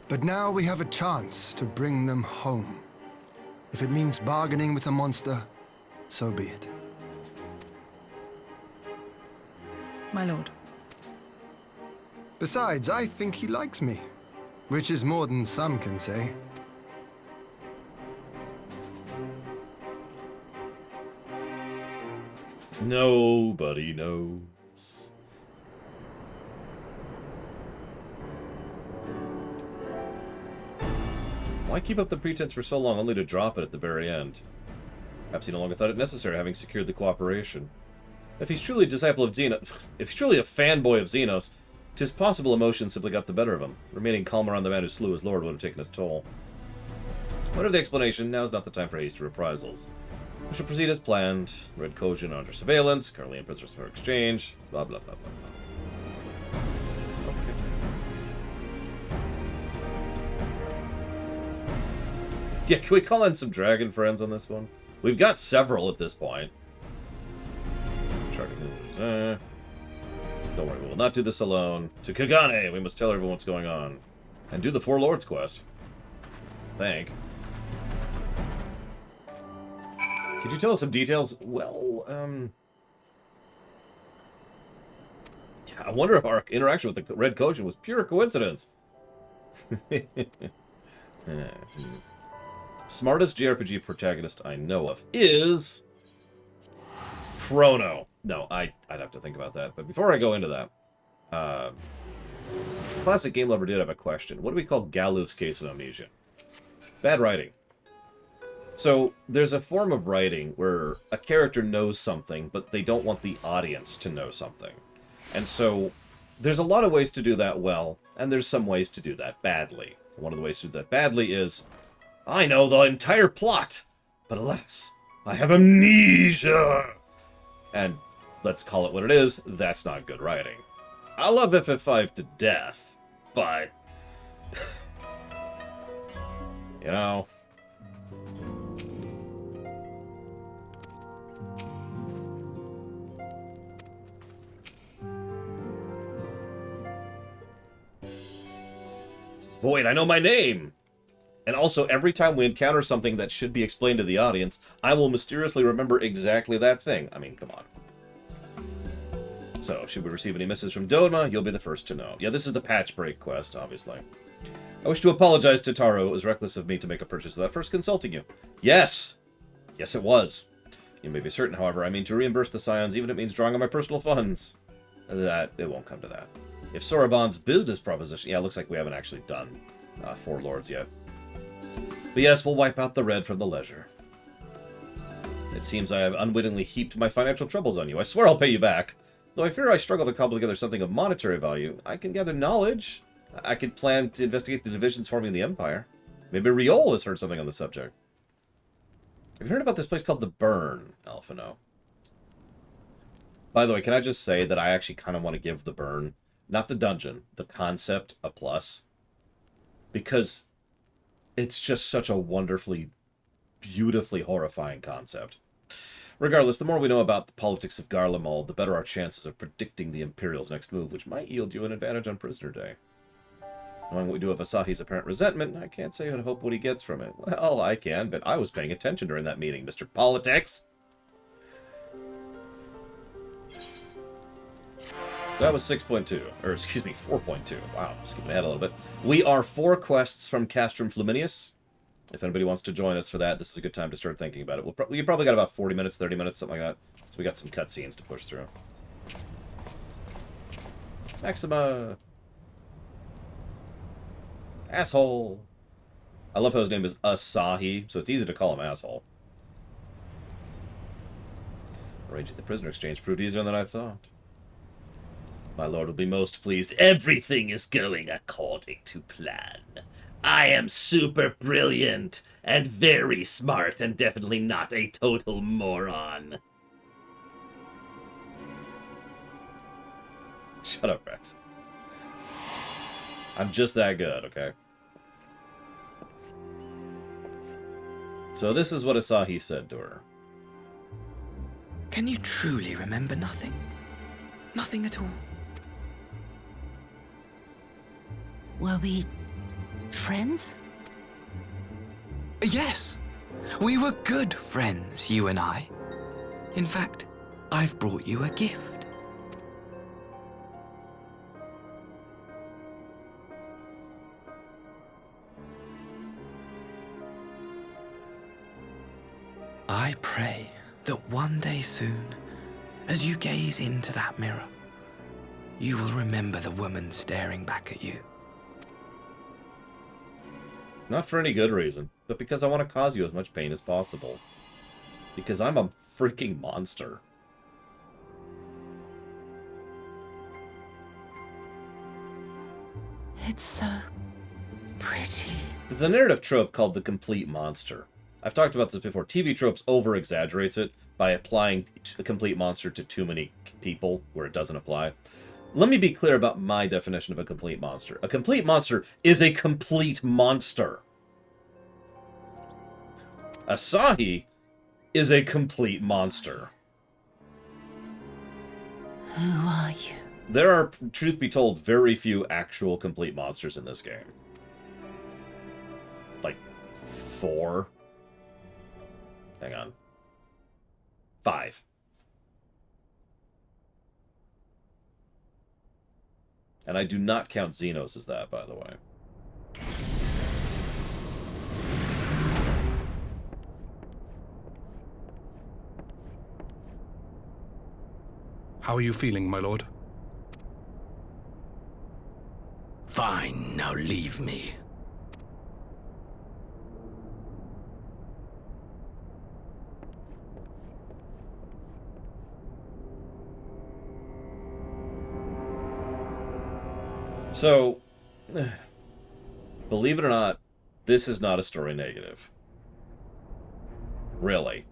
But now we have a chance to bring them home. If it means bargaining with a monster, so be it. My lord. Besides, I think he likes me, which is more than some can say. Nobody knows. Why keep up the pretense for so long only to drop it at the very end? Perhaps he no longer thought it necessary, having secured the cooperation. If he's truly a disciple of Xenos, if he's truly a fanboy of Xenos, 'tis possible emotion simply got the better of him. Remaining calm around the man who slew his lord would have taken his toll. Whatever the explanation, now is not the time for hasty reprisals. We shall proceed as planned. Red Kojin under surveillance, currently in prisoners for exchange, blah blah blah blah blah. Okay. Yeah, can we call in some dragon friends on this one? We've got several at this point. Don't worry, we will not do this alone. To Kagane, we must tell everyone what's going on. And do the Four Lords quest. Thank. Could you tell us some details? Well, I wonder if our interaction with the Red Kojin was pure coincidence. Smartest JRPG protagonist I know of is Chrono. No, I'd have to think about that. But before I go into that, Classic Game Lover did have a question. What do we call Galuf's case of amnesia? Bad writing. So, there's a form of writing where a character knows something, but they don't want the audience to know something. And so, there's a lot of ways to do that well, and there's some ways to do that badly. One of the ways to do that badly is, I know the entire plot, but alas, I have amnesia! And let's call it what it is, that's not good writing. I love FF5 to death, but... you know... But wait, I know my name! And also, every time we encounter something that should be explained to the audience, I will mysteriously remember exactly that thing. I mean, come on. So, should we receive any messages from Doma, you'll be the first to know. Yeah, this is the patch break quest, obviously. I wish to apologize to Taro. It was reckless of me to make a purchase without first consulting you. Yes! Yes, it was. You may be certain, however, I mean to reimburse the Scions, even if it means drawing on my personal funds. That, it won't come to that. If Soraban's business proposition... Yeah, it looks like we haven't actually done Four Lords yet. But yes, we'll wipe out the red from the leisure. It seems I have unwittingly heaped my financial troubles on you. I swear I'll pay you back. Though I fear I struggle to cobble together something of monetary value, I can gather knowledge. I could plan to investigate the divisions forming the Empire. Maybe Riol has heard something on the subject. Have you heard about this place called the Burn, Alphino? By the way, can I just say that I actually kind of want to give the Burn, not the dungeon, the concept, a plus? Because it's just such a wonderfully, beautifully horrifying concept. Regardless, the more we know about the politics of Garlemald, the better our chances of predicting the Imperial's next move, which might yield you an advantage on Prisoner Day. Knowing what we do of Asahi's apparent resentment, I can't say I'd hope what he gets from it. Well, I can, but I was paying attention during that meeting, Mr. Politics. So that was 6.2, or excuse me, 4.2. Wow, skipping ahead a little bit. We are 4 quests from Castrum Flaminius. If anybody wants to join us for that, this is a good time to start thinking about it. You probably got about 40 minutes, 30 minutes, something like that. So we got some cutscenes to push through. Maxima! Asshole! I love how his name is Asahi, so it's easy to call him asshole. Arranging the prisoner exchange proved easier than I thought. My lord will be most pleased. Everything is going according to plan. I am super brilliant and very smart and definitely not a total moron. Shut up, Rex. I'm just that good, okay? So this is what Asahi said to her. Can you truly remember nothing? Nothing at all? Were we friends? Yes. We were good friends, you and I. In fact, I've brought you a gift. I pray that one day soon, as you gaze into that mirror, you will remember the woman staring back at you. Not for any good reason, but because I want to cause you as much pain as possible. Because I'm a freaking monster. It's so pretty. There's a narrative trope called the complete monster. I've talked about this before. TV tropes over-exaggerates it by applying a complete monster to too many people where it doesn't apply. Let me be clear about my definition of a complete monster. A complete monster is a complete monster. Asahi is a complete monster. Who are you? There are, truth be told, very few actual complete monsters in this game. Like, 4? Hang on. 5. And I do not count Xenos as that, by the way. How are you feeling, my lord? Fine, now leave me. So, believe it or not, this is not a story negative. Really.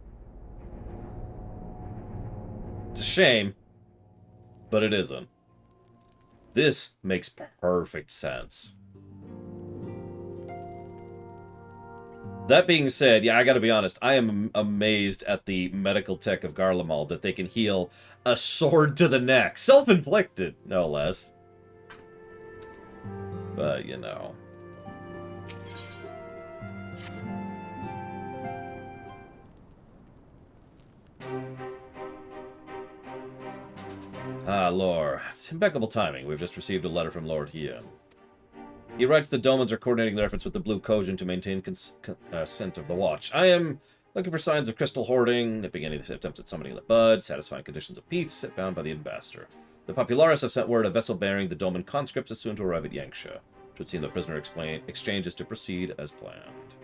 It's a shame, but it isn't. This makes perfect sense. That being said, yeah, I gotta be honest, I am amazed at the medical tech of Garlemald that they can heal a sword to the neck. Self-inflicted, no less. But, you know. Ah, Lore. Impeccable timing. We've just received a letter from Lord Hien. He writes the Domans are coordinating their efforts with the Blue Kojin to maintain consent of the Watch. I am looking for signs of crystal hoarding, nipping any attempts at summoning the bud, satisfying conditions of peace, set bound by the ambassador. The Popularis have sent word a vessel bearing the Doman conscripts is soon to arrive at Yangsha. It would seem the prisoner exchange is to proceed as planned.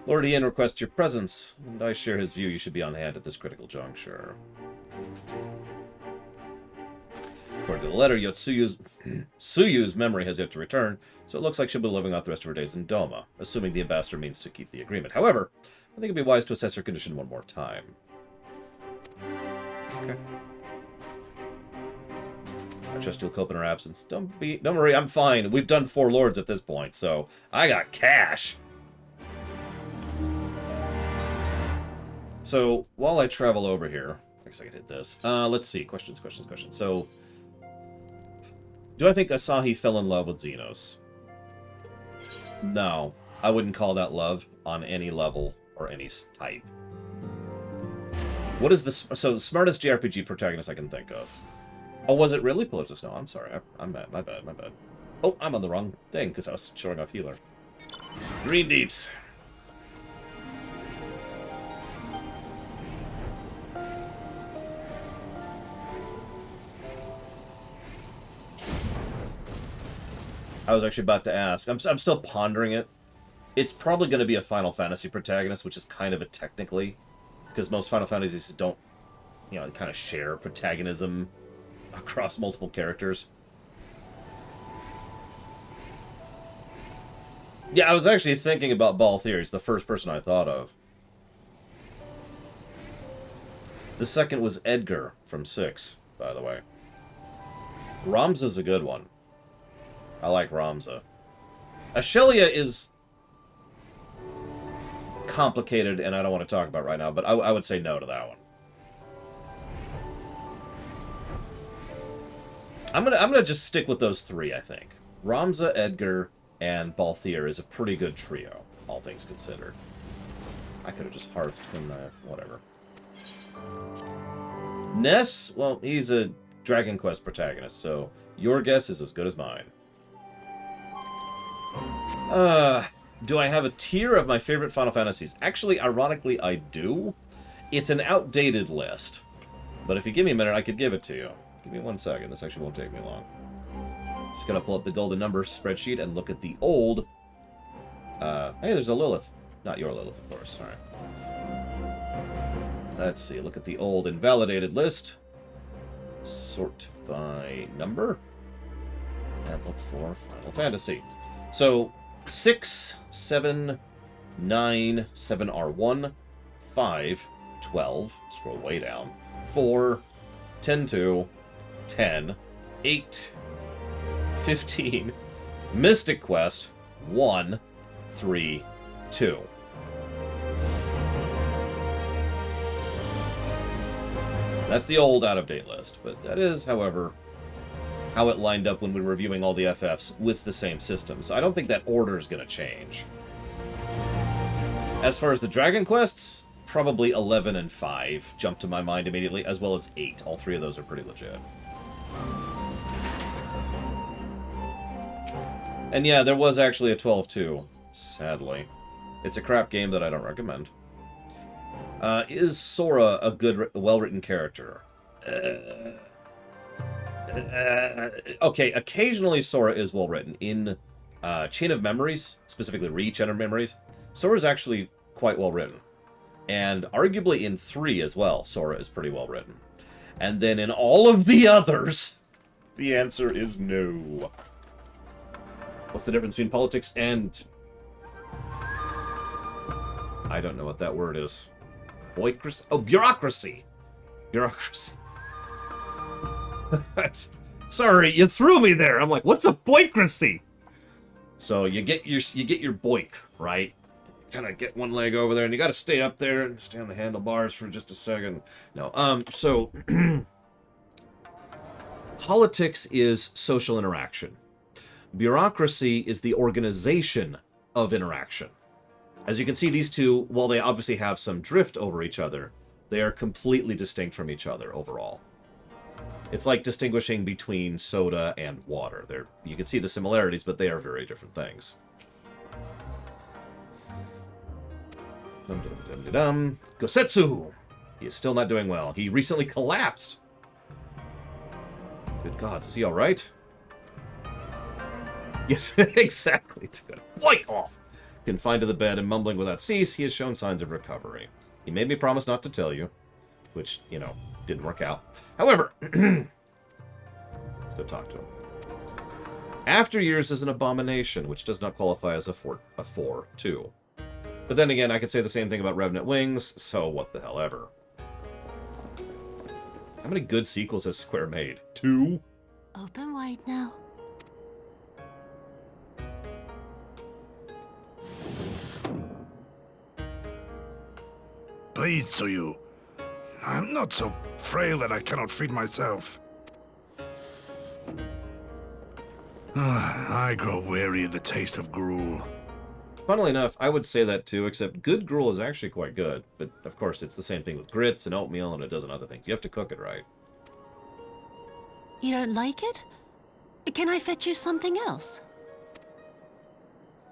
Lord Ian requests your presence, and I share his view you should be on hand at this critical juncture. According to the letter, Suyu's memory has yet to return, so it looks like she'll be living out the rest of her days in Doma, assuming the ambassador means to keep the agreement. However, I think it'd be wise to assess her condition one more time. Okay. I trust you'll cope in her absence. Don't worry, I'm fine. We've done 4 lords at this point, so I got cash. So, while I travel over here, I guess I could hit this. Let's see. Questions. So, do I think Asahi fell in love with Xenos? No. I wouldn't call that love on any level or any type. What is the smartest JRPG protagonist I can think of? Oh, was it really Polyptus? No, I'm sorry. I'm bad. My bad. Oh, I'm on the wrong thing because I was showing off healer. Green Deeps. I was actually about to ask. I'm still pondering it. It's probably going to be a Final Fantasy protagonist, which is kind of a technically, because most Final Fantasies don't, kind of share protagonism across multiple characters. Yeah, I was actually thinking about Balthier. He's the first person I thought of. The second was Edgar from 6, by the way. Ramza's a good one. I like Ramza. Ashelia is complicated, and I don't want to talk about right now, but I would say no to that one. I'm gonna just stick with those 3, I think. Ramza, Edgar, and Balthier is a pretty good trio, all things considered. I could have just hearthed him, whatever. Ness, well, he's a Dragon Quest protagonist, so your guess is as good as mine. Do I have a tier of my favorite Final Fantasies? Actually, ironically, I do. It's an outdated list. But if you give me a minute, I could give it to you. Give me 1 second. This actually won't take me long. Just gonna pull up the golden numbers spreadsheet and look at the old... hey, there's a Lilith. Not your Lilith, of course. Alright. Let's see. Look at the old invalidated list. Sort by number. And look for Final Fantasy. So, 6, 7, 9, 7R1, 5, 12, scroll way down, 4, 10, 2, 10, 8, 15, Mystic Quest, 1, 3, 2. That's the old out-of-date list, but that is, however, how it lined up when we were reviewing all the FFs with the same system. So I don't think that order is going to change. As far as the Dragon Quests, probably 11 and 5 jump to my mind immediately, as well as 8. All 3 of those are pretty legit. And yeah, there was actually a 12-2, sadly. It's a crap game that I don't recommend. Is Sora a good, well-written character? Okay, occasionally Sora is well-written. In Chain of Memories, specifically Chain of Memories, Sora is actually quite well-written. And arguably in 3 as well, Sora is pretty well-written. And then in all of the others, the answer is no. What's the difference between politics and... I don't know what that word is. Bureaucracy? Oh, bureaucracy! Bureaucracy. Sorry, you threw me there. I'm like, what's a boicracy? So you get your boik, right? Kind of get one leg over there, and you got to stay up there and stay on the handlebars for just a second. No, so politics is social interaction. Bureaucracy is the organization of interaction. As you can see, these two, while they obviously have some drift over each other, they are completely distinct from each other overall. It's like distinguishing between soda and water. You can see the similarities, but they are very different things. Gosetsu! He is still not doing well. He recently collapsed. Good gods, is he alright? Yes, exactly. Boik off! Confined to the bed and mumbling without cease, he has shown signs of recovery. He made me promise not to tell you, which, you know, didn't work out. However, let's go talk to him. After years is an abomination, which does not qualify as a 4-2. But then again, I could say the same thing about Revenant Wings, so what the hell ever. How many good sequels has Square made? 2? Open wide now. Please, Tsuyu. I'm not so frail that I cannot feed myself. I grow weary of the taste of gruel. Funnily enough, I would say that too, except good gruel is actually quite good. But, of course, it's the same thing with grits and oatmeal and a dozen other things. You have to cook it right. You don't like it? Can I fetch you something else?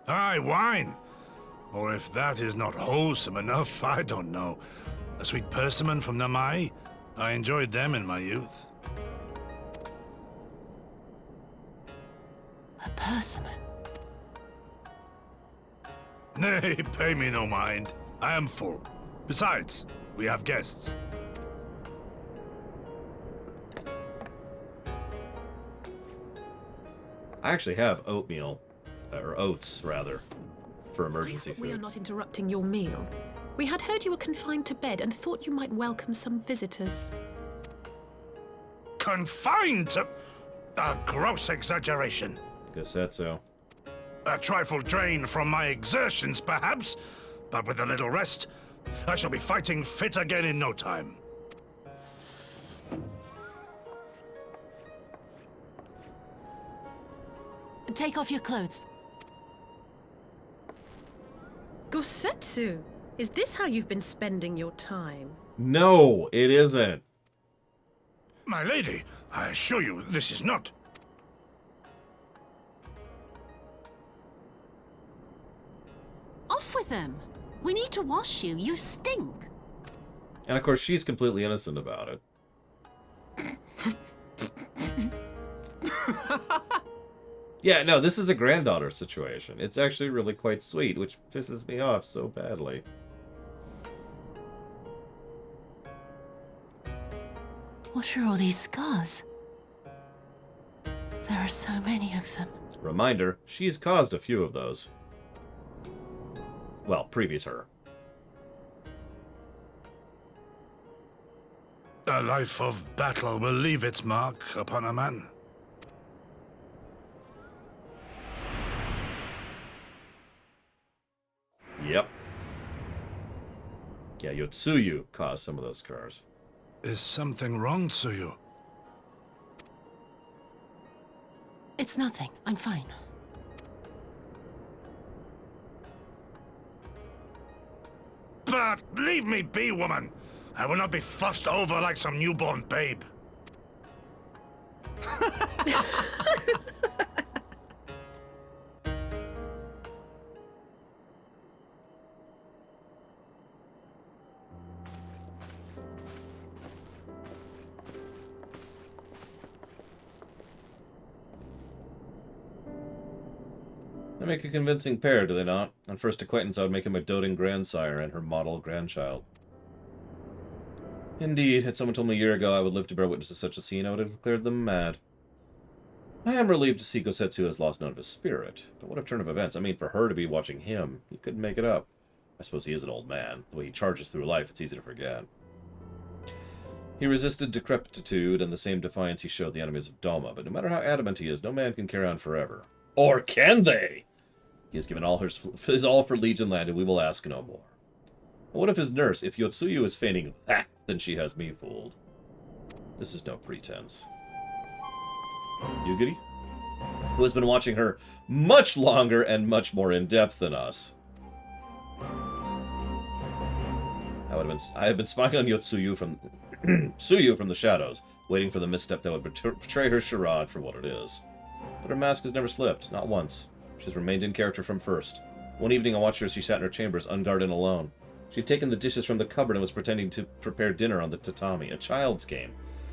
Aye, wine. Or if that is not wholesome enough, I don't know. A sweet persimmon from Namai? I enjoyed them in my youth. A persimmon? Nay, pay me no mind. I am full. Besides, we have guests. I actually have oatmeal, or oats, rather, for emergency We are food. not interrupting your meal. We had heard you were confined to bed and thought you might welcome some visitors. Confined to... a gross exaggeration. Guess that's so. A trifle drained from my exertions, perhaps, but with a little rest, I shall be fighting fit again in no time. Take off your clothes. Gosetsu, is this how you've been spending your time? No, it isn't. My lady, I assure you, this is not... Off with them. We need to wash you. You stink. And of course, she's completely innocent about it. Yeah, no, this is a granddaughter situation. It's actually really quite sweet, which pisses me off so badly. What are all these scars? There are so many of them. Reminder, she's caused a few of those. Well, previous her. A life of battle will leave its mark upon a man. Yep. Yeah, Yotsuyu caused some of those scars. Is something wrong, Tsuyu? It's nothing. I'm fine. But leave me be, woman. I will not be fussed over like some newborn babe. They make a convincing pair, do they not? On first acquaintance, I would make him a doting grandsire and her model grandchild. Indeed, had someone told me a year ago I would live to bear witness to such a scene, I would have declared them mad. I am relieved to see Gosetsu has lost none of his spirit. But what a turn of events. I mean, for her to be watching him, he couldn't make it up. I suppose he is an old man. The way he charges through life, it's easy to forget. He resisted decrepitude and the same defiance he showed the enemies of Doma, but no matter how adamant he is, no man can carry on forever. Or can they? He has given all his all for Legion Land, and we will ask no more. But what if his nurse, if Yotsuyu is feigning that, then she has me fooled. This is no pretense. Yugiri, who has been watching her much longer and much more in depth than us. I have been spying on Yotsuyu from Tsuyu from the shadows, waiting for the misstep that would betray her charade for what it is. But her mask has never slipped, not once. She's remained in character from first. One evening I watched her as she sat in her chambers, unguarded and alone. She had taken the dishes from the cupboard and was pretending to prepare dinner on the tatami, a child's game.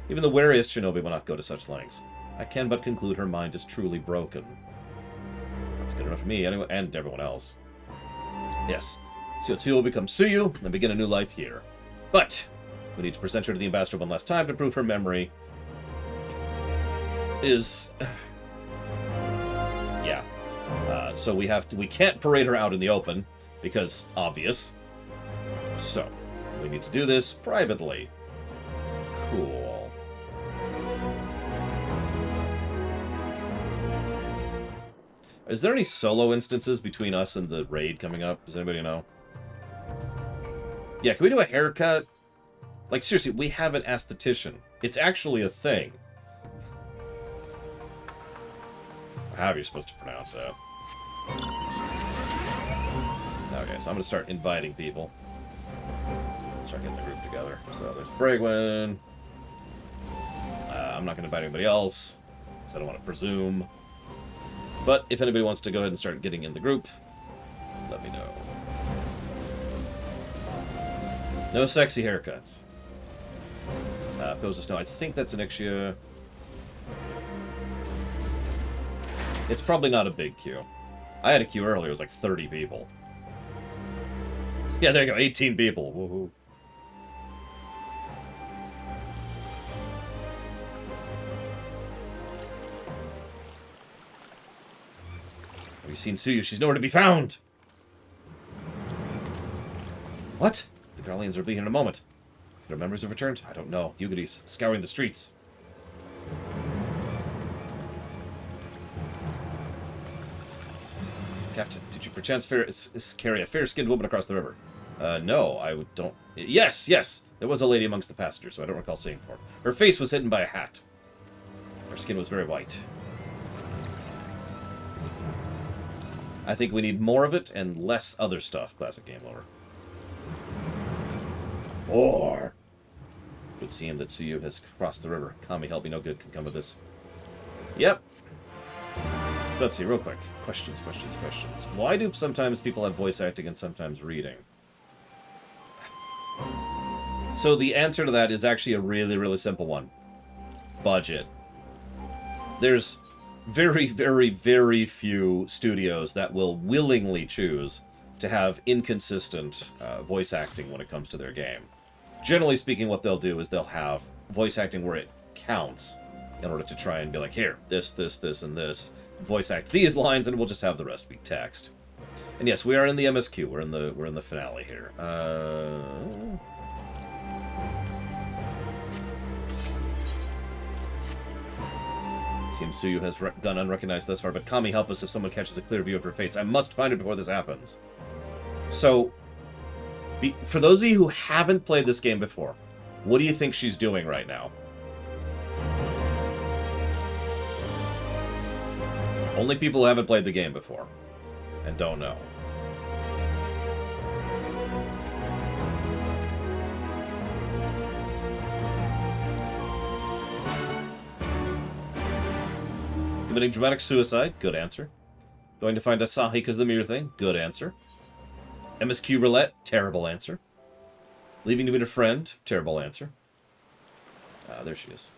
Even the wariest shinobi will not go to such lengths. I can but conclude her mind is truly broken. That's good enough for me, anyway, and everyone else. Yes. Yotsuyu will become Suyu and begin a new life here. But we need to present her to the ambassador one last time to prove her memory is... yeah. So we can't parade her out in the open, because obvious. So, we need to do this privately. Cool. Is there any solo instances between us and the raid coming up? Does anybody know? Yeah, can we do a haircut? Like, seriously, we have an esthetician. It's actually a thing. However you're supposed to pronounce that. Okay, so I'm going to start inviting people. Start getting the group together. So there's Bragwin. I'm not going to invite anybody else, because I don't want to presume. But if anybody wants to go ahead and start getting in the group, let me know. No sexy haircuts. Goes to Snow. I think that's an Ixia. It's probably not a big queue. I had a queue earlier. It was like 30 people. Yeah, there you go. 18 people. Woohoo. Have you seen Suyu? She's nowhere to be found! What? The Garleans will be here in a moment. Their members have returned? I don't know. Yuguri's scouring the streets. Captain, did you perchance carry a fair-skinned woman across the river? No, I don't... Yes, yes! There was a lady amongst the passengers, so I don't recall seeing her. Her face was hidden by a hat. Her skin was very white. I think we need more of it and less other stuff, Classic Game Lover. Or it would seem that Suyu has crossed the river. Kami, help me, no good can come of this. Yep. Let's see, real quick. Questions. Why do sometimes people have voice acting and sometimes reading? So the answer to that is actually a really, really simple one. Budget. There's very, very, very few studios that will willingly choose to have inconsistent voice acting when it comes to their game. Generally speaking, what they'll do is they'll have voice acting where it counts in order to try and be like, here, this, and this. Voice act these lines, and we'll just have the rest be text. And yes, we are in the MSQ. We're in the finale here. Seems Suyu has gone unrecognized thus far, but Kami, help us if someone catches a clear view of her face. I must find her before this happens. So, for those of you who haven't played this game before, what do you think she's doing right now? Only people who haven't played the game before and don't know. Committing dramatic suicide? Good answer. Going to find Asahi because of the mirror thing? Good answer. MSQ roulette? Terrible answer. Leaving to meet a friend? Terrible answer. There she is.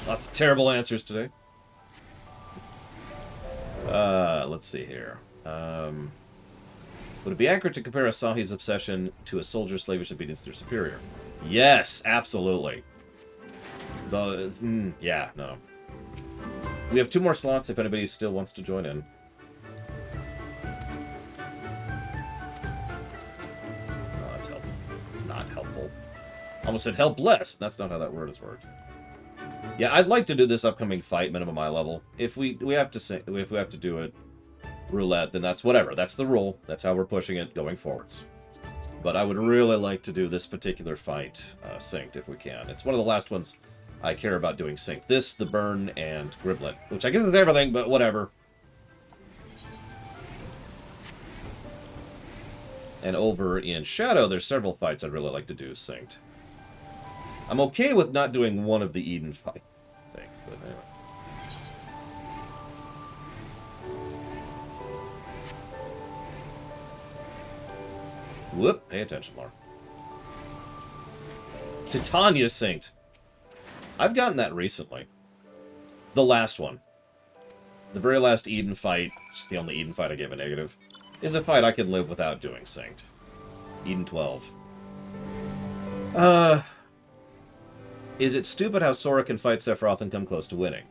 Lots of terrible answers today. Let's see here. Would it be accurate to compare Asahi's obsession to a soldier's slavish obedience to their superior? Yes, absolutely. Yeah, no. We have 2 more slots if anybody still wants to join in. Oh, that's helpful. Not helpful. Almost said helpless. That's not how that word is worked. Yeah, I'd like to do this upcoming fight minimum eye level. If we have to do it roulette, then that's whatever. That's the rule. That's how we're pushing it going forwards. But I would really like to do this particular fight synced if we can. It's one of the last ones I care about doing synced. This, the burn, and Griblet, which I guess is everything, but whatever. And over in Shadow, there's several fights I'd really like to do synced. I'm okay with not doing one of the Eden fight thing, but anyway. Whoop, pay attention, Laura. Titania synced. I've gotten that recently. The last one. the very last Eden fight, just the only Eden fight I gave a negative, is a fight I can live without doing synced. Eden 12. Is it stupid how Sora can fight Sephiroth and come close to winning?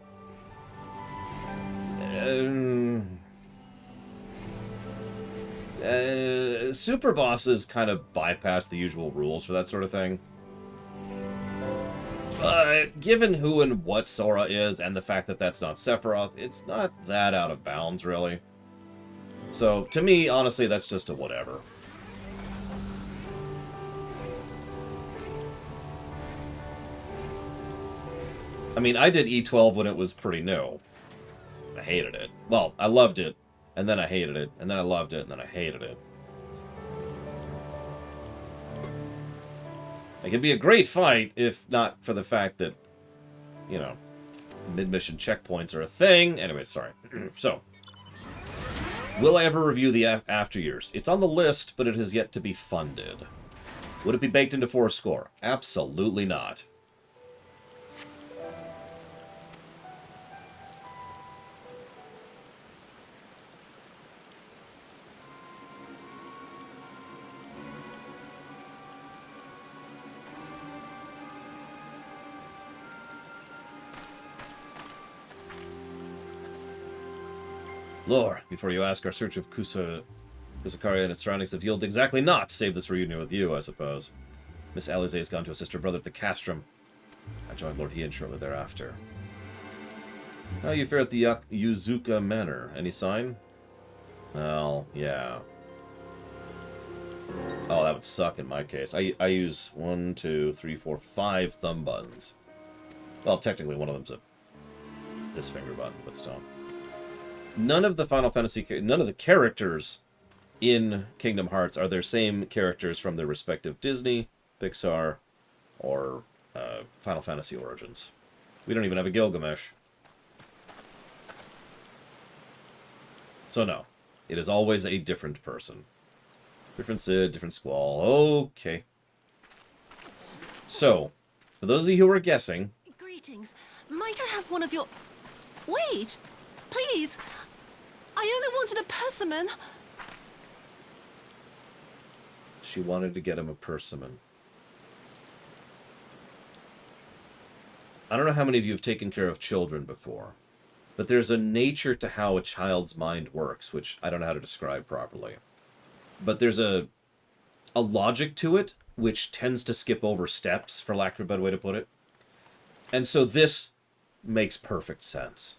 Super bosses kind of bypass the usual rules for that sort of thing. But given who and what Sora is, and the fact that that's not Sephiroth, it's not that out of bounds, really. So, to me, honestly, that's just a whatever. I mean, I did E12 when it was pretty new. I hated it. Well, I loved it, and then I hated it, and then I loved it, and then I hated it. It could be a great fight, if not for the fact that, you know, mid-mission checkpoints are a thing. Anyway, sorry. So, will I ever review the After Years? It's on the list, but it has yet to be funded. Would it be baked into 4 score? Absolutely not. Lore, before you ask, our search of Kusakaria and its surroundings have yielded exactly naught, save this reunion with you, I suppose. Miss Alize has gone to assist her brother at the castrum. I joined Lord Hien shortly thereafter. How you fare at the Yuzuka Manor? Any sign? Well, yeah. Oh, that would suck in my case. I use 1, 2, 3, 4, 5 thumb buttons. Well, technically one of them's this finger button, but still. None of the Final Fantasy, none of the characters in Kingdom Hearts are their same characters from their respective Disney, Pixar, or Final Fantasy origins. We don't even have a Gilgamesh. So no, it is always a different person. Different Cid, different Squall. Okay. So, for those of you who are guessing... Greetings. Might I have one of your... Wait! Please! I only wanted a persimmon. She wanted to get him a persimmon. I don't know how many of you have taken care of children before, but there's a nature to how a child's mind works, which I don't know how to describe properly. But there's a logic to it, which tends to skip over steps, for lack of a better way to put it. And so this makes perfect sense.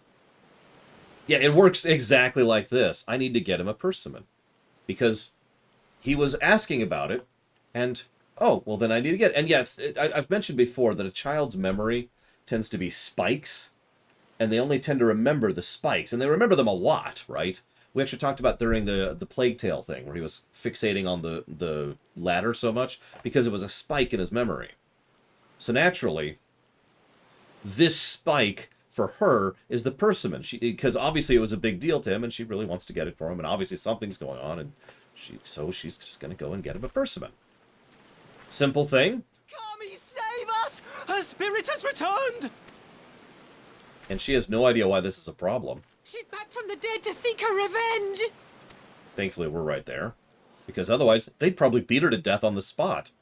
Yeah, it works exactly like this. I need to get him a persimmon. Because he was asking about it, and, oh, well then I need to get it. And yeah, I've mentioned before that a child's memory tends to be spikes, and they only tend to remember the spikes. And they remember them a lot, right? We actually talked about during the Plague Tale thing, where he was fixating on the ladder so much, because it was a spike in his memory. So naturally, this spike... for her is the persimmon, because obviously it was a big deal to him, and she really wants to get it for him, and obviously something's going on, and so she's just going to go and get him a persimmon. Simple thing. Kami, save us! Her spirit has returned! And she has no idea why this is a problem. She's back from the dead to seek her revenge! Thankfully, we're right there, because otherwise they'd probably beat her to death on the spot.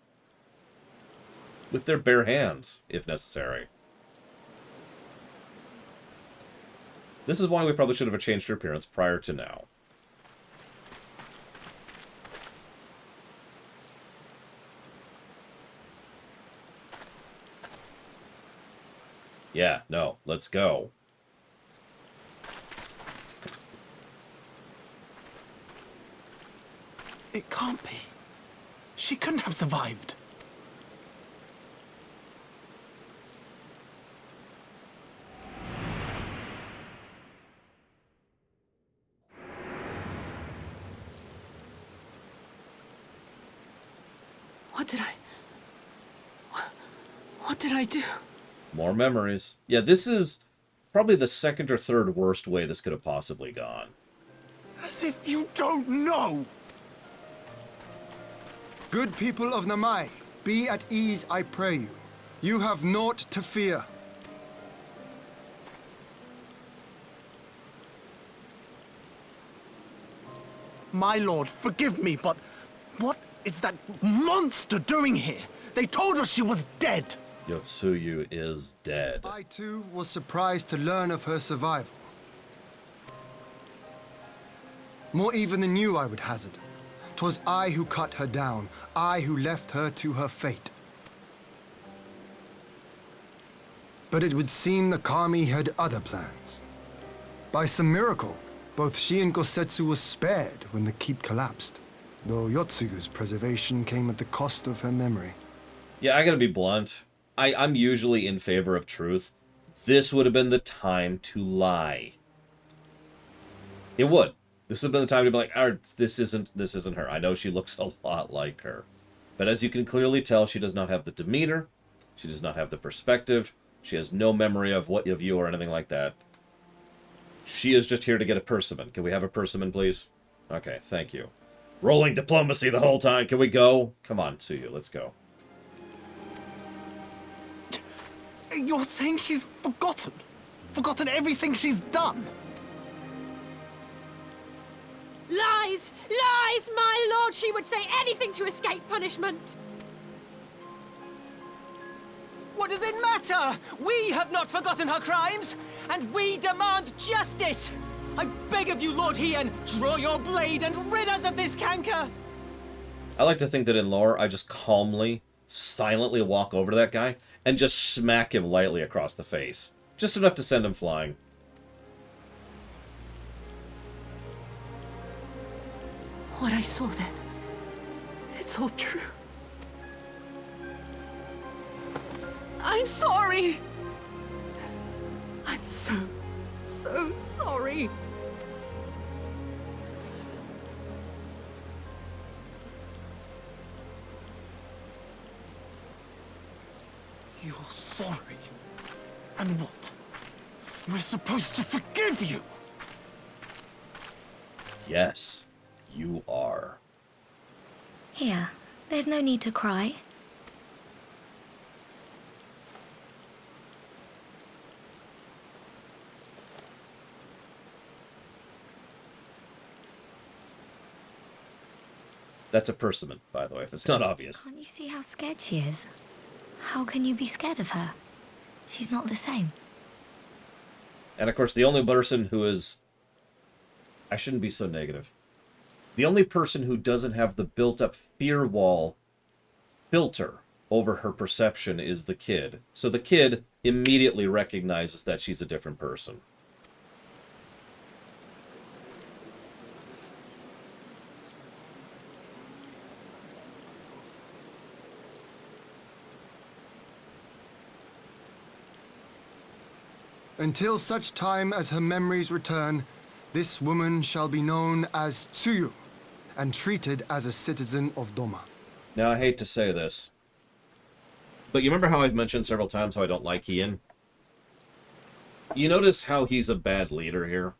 With their bare hands, if necessary. This is why we probably should have changed her appearance prior to now. Yeah, no, let's go. It can't be. She couldn't have survived. What did I do? More memories. Yeah, this is probably the second or third worst way this could have possibly gone. As if you don't know! Good people of Namai, be at ease, I pray you. You have naught to fear. My lord, forgive me, but what is that monster doing here? They told us she was dead. Yotsuyu is dead. I too was surprised to learn of her survival. More even than you, I would hazard. 'Twas I who cut her down, I who left her to her fate. But it would seem the Kami had other plans. By some miracle, both she and Gosetsu were spared when the keep collapsed, though Yotsuyu's preservation came at the cost of her memory. Yeah, I gotta be blunt. I'm usually in favor of truth. This would have been the time to lie. It would. This would have been the time to be like, this isn't her. I know she looks a lot like her. But as you can clearly tell, she does not have the demeanor. She does not have the perspective. She has no memory of you or anything like that. She is just here to get a persimmon. Can we have a persimmon, please? Okay, thank you. Rolling diplomacy the whole time. Can we go? Come on, Tsuyu, let's go. You're saying she's forgotten? Forgotten everything she's done? Lies! Lies, my lord! She would say anything to escape punishment! What does it matter? We have not forgotten her crimes, and we demand justice! I beg of you, Lord Hien, draw your blade and rid us of this canker! I like to think that in lore, I just calmly, silently walk over to that guy and just smack him lightly across the face. Just enough to send him flying. What I saw then, it's all true. I'm sorry. I'm so sorry. You're sorry? And what? We're supposed to forgive you? Yes, you are. Here, there's no need to cry. That's a persimmon, by the way, if it's not obvious. Can't you see how scared she is? How can you be scared of her? She's not the same. And of course, the only person who is... I shouldn't be so negative. The only person who doesn't have the built-up fear wall filter over her perception is the kid. So the kid immediately recognizes that she's a different person. Until such time as her memories return, this woman shall be known as Tsuyu, and treated as a citizen of Doma. Now, I hate to say this, but you remember how I've mentioned several times how I don't like Hien? You notice how he's a bad leader here?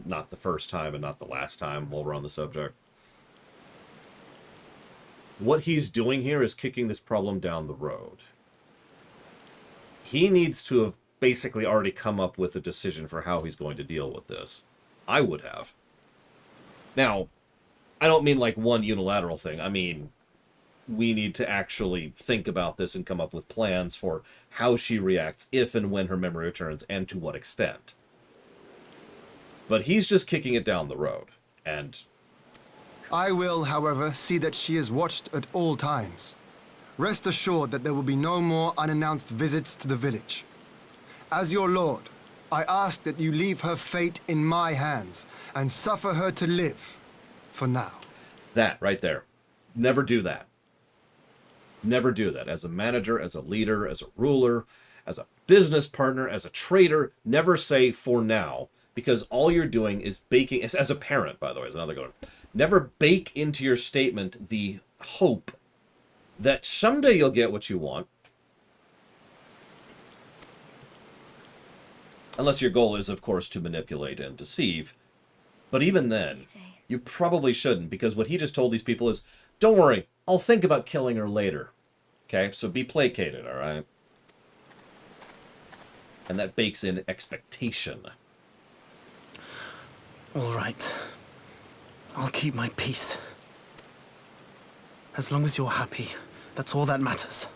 Not the first time and not the last time while we're on the subject. What he's doing here is kicking this problem down the road. He needs to have basically already come up with a decision for how he's going to deal with this. I would have. Now, I don't mean like one unilateral thing. I mean, we need to actually think about this and come up with plans for how she reacts if and when her memory returns and to what extent. But he's just kicking it down the road, and... I will, however, see that she is watched at all times. Rest assured that there will be no more unannounced visits to the village. As your lord, I ask that you leave her fate in my hands and suffer her to live, for now. That, right there. Never do that. Never do that. As a manager, as a leader, as a ruler, as a business partner, as a trader, never say for now, because all you're doing is baking, as a parent, by the way, is another good one. Never bake into your statement the hope that someday you'll get what you want. Unless your goal is, of course, to manipulate and deceive. But even then, you probably shouldn't, because what he just told these people is, don't worry, I'll think about killing her later. Okay, so be placated, alright? And that bakes in expectation. All right. I'll keep my peace. As long as you're happy, that's all that matters.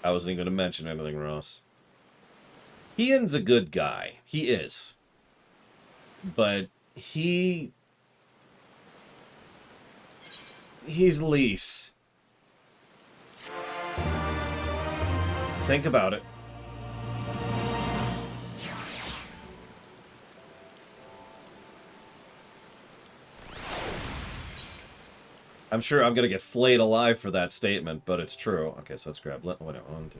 I wasn't even going to mention anything, Ross. Ian's a good guy. He is. But he's Lys. Think about it. I'm sure I'm gonna get flayed alive for that statement, but it's true. Okay, so let's grab one, two.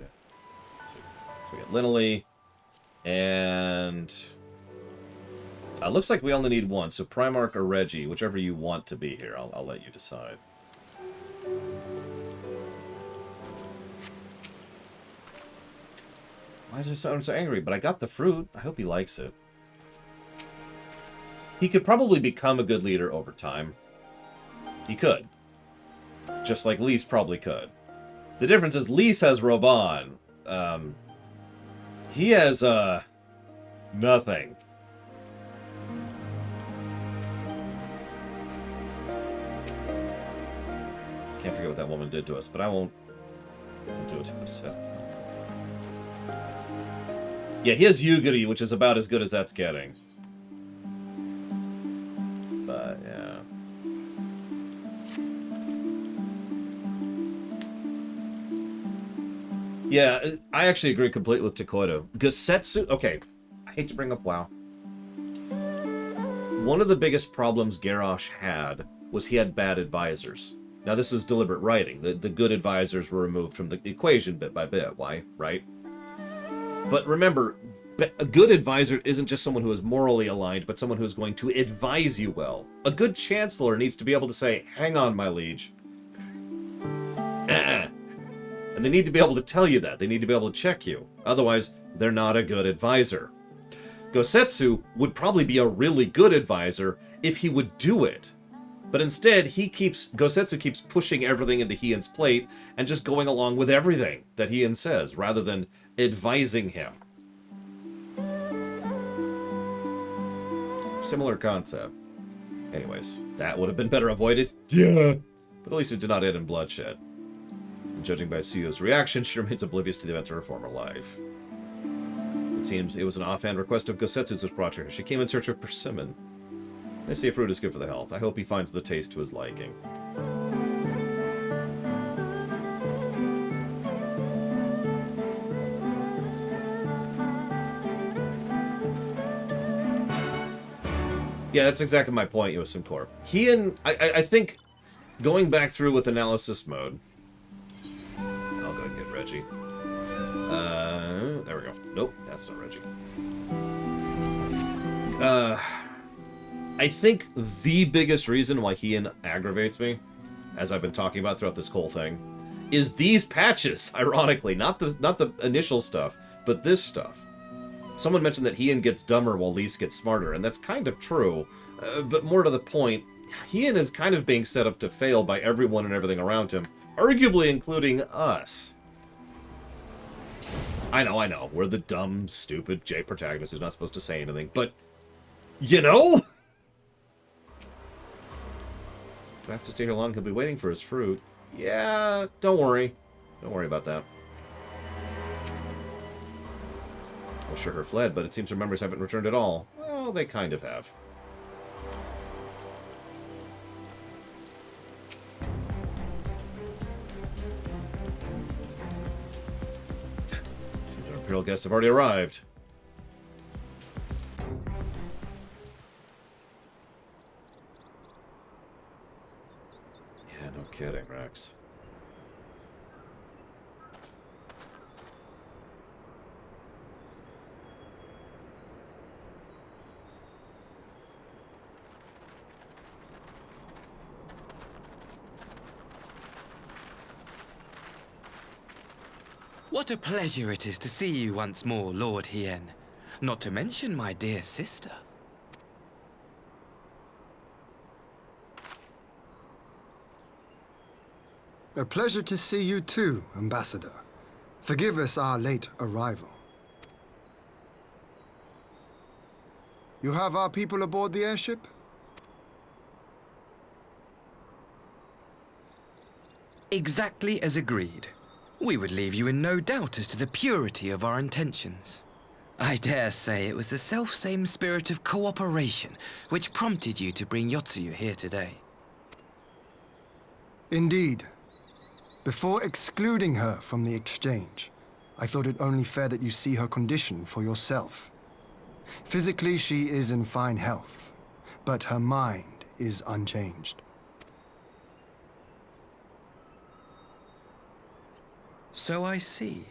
So we got Linley, and looks like we only need one. So Primarch or Reggie, whichever you want to be here, I'll let you decide. Why is he so angry? But I got the fruit. I hope he likes it. He could probably become a good leader over time. He could. Just like Lys probably could. The difference is Lys has Roban. He has, nothing. Can't forget what that woman did to us, but I won't do it to upset. Yeah, he has Yugiri, which is about as good as that's getting. But, yeah. Yeah, I actually agree completely with Takoto. Gosetsu... Okay, I hate to bring up WoW. One of the biggest problems Garrosh had was he had bad advisors. Now, this is deliberate writing. The good advisors were removed from the equation bit by bit. Why? Right? But remember, a good advisor isn't just someone who is morally aligned, but someone who is going to advise you well. A good chancellor needs to be able to say, hang on, my liege. And they need to be able to tell you that. They need to be able to check you. Otherwise, they're not a good advisor. Gosetsu would probably be a really good advisor if he would do it. But instead, Gosetsu keeps pushing everything into Heian's plate and just going along with everything that Heian says, rather than advising him. Similar concept. Anyways, that would have been better avoided. Yeah. But at least it did not end in bloodshed. And judging by Suyo's reaction, she remains oblivious to the events of her former life. It seems it was an offhand request of Gosetsu's was brought to her. She came in search of persimmon. They say fruit is good for the health. I hope he finds the taste to his liking. Yeah, that's exactly my point, Yosim Corp. I think, going back through with analysis mode... I'll go and get Reggie. There we go. Nope, that's not Reggie. I think the biggest reason why Heian aggravates me, as I've been talking about throughout this whole thing, is these patches, ironically. Not the initial stuff, but this stuff. Someone mentioned that Heian gets dumber while Lys gets smarter, and that's kind of true. But more to the point, Heian is kind of being set up to fail by everyone and everything around him, arguably including us. I know, we're the dumb, stupid J protagonist who's not supposed to say anything, but, you know? Do I have to stay here long? He'll be waiting for his fruit. Yeah, don't worry. Don't worry about that. Well, sure, her fled, but it seems her members haven't returned at all. Well, they kind of have. Seems our imperial guests have already arrived. Yeah, no kidding, Rex. What a pleasure it is to see you once more, Lord Heian. Not to mention my dear sister. A pleasure to see you too, Ambassador. Forgive us our late arrival. You have our people aboard the airship? Exactly as agreed. We would leave you in no doubt as to the purity of our intentions. I dare say it was the selfsame spirit of cooperation which prompted you to bring Yotsuyu here today. Indeed. Before excluding her from the exchange, I thought it only fair that you see her condition for yourself. Physically, she is in fine health, but her mind is unchanged. So I see.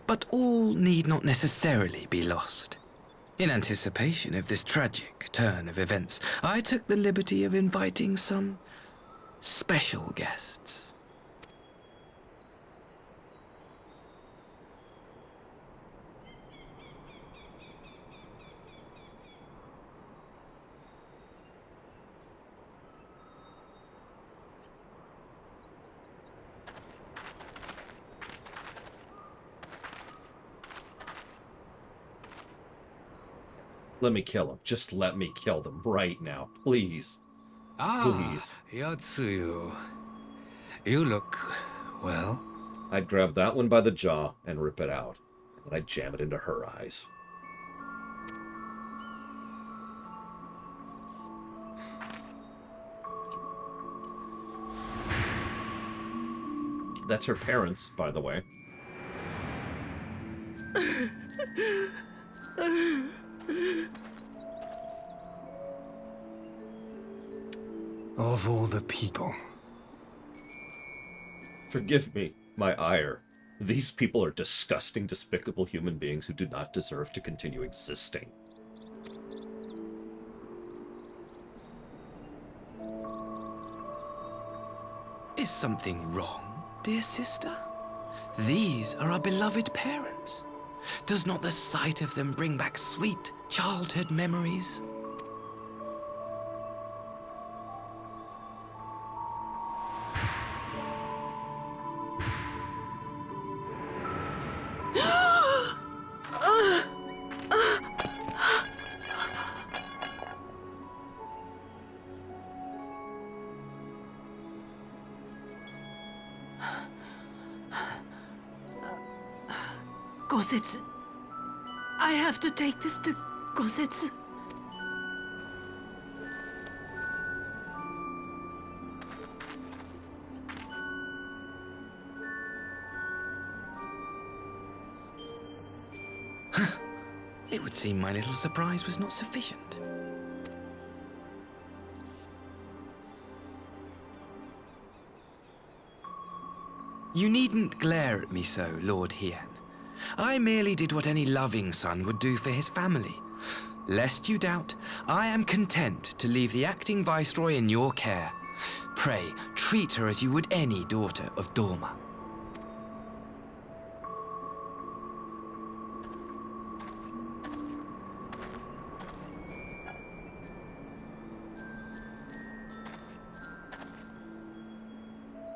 But all need not necessarily be lost. In anticipation of this tragic turn of events, I took the liberty of inviting some special guests. Let me kill him. Just let me kill them right now. Please. Please. Yotsuyu. You look, well. I'd grab that one by the jaw and rip it out. And then I'd jam it into her eyes. That's her parents, by the way. Of all the people. Forgive me, my ire. These people are disgusting, despicable human beings who do not deserve to continue existing. Is something wrong, dear sister? These are our beloved parents. Does not the sight of them bring back sweet childhood memories? Gosetsu. I have to take this to Gosetsu. It would seem my little surprise was not sufficient. You needn't glare at me so, Lord Hien. I merely did what any loving son would do for his family. Lest you doubt, I am content to leave the acting viceroy in your care. Pray, treat her as you would any daughter of Dorma.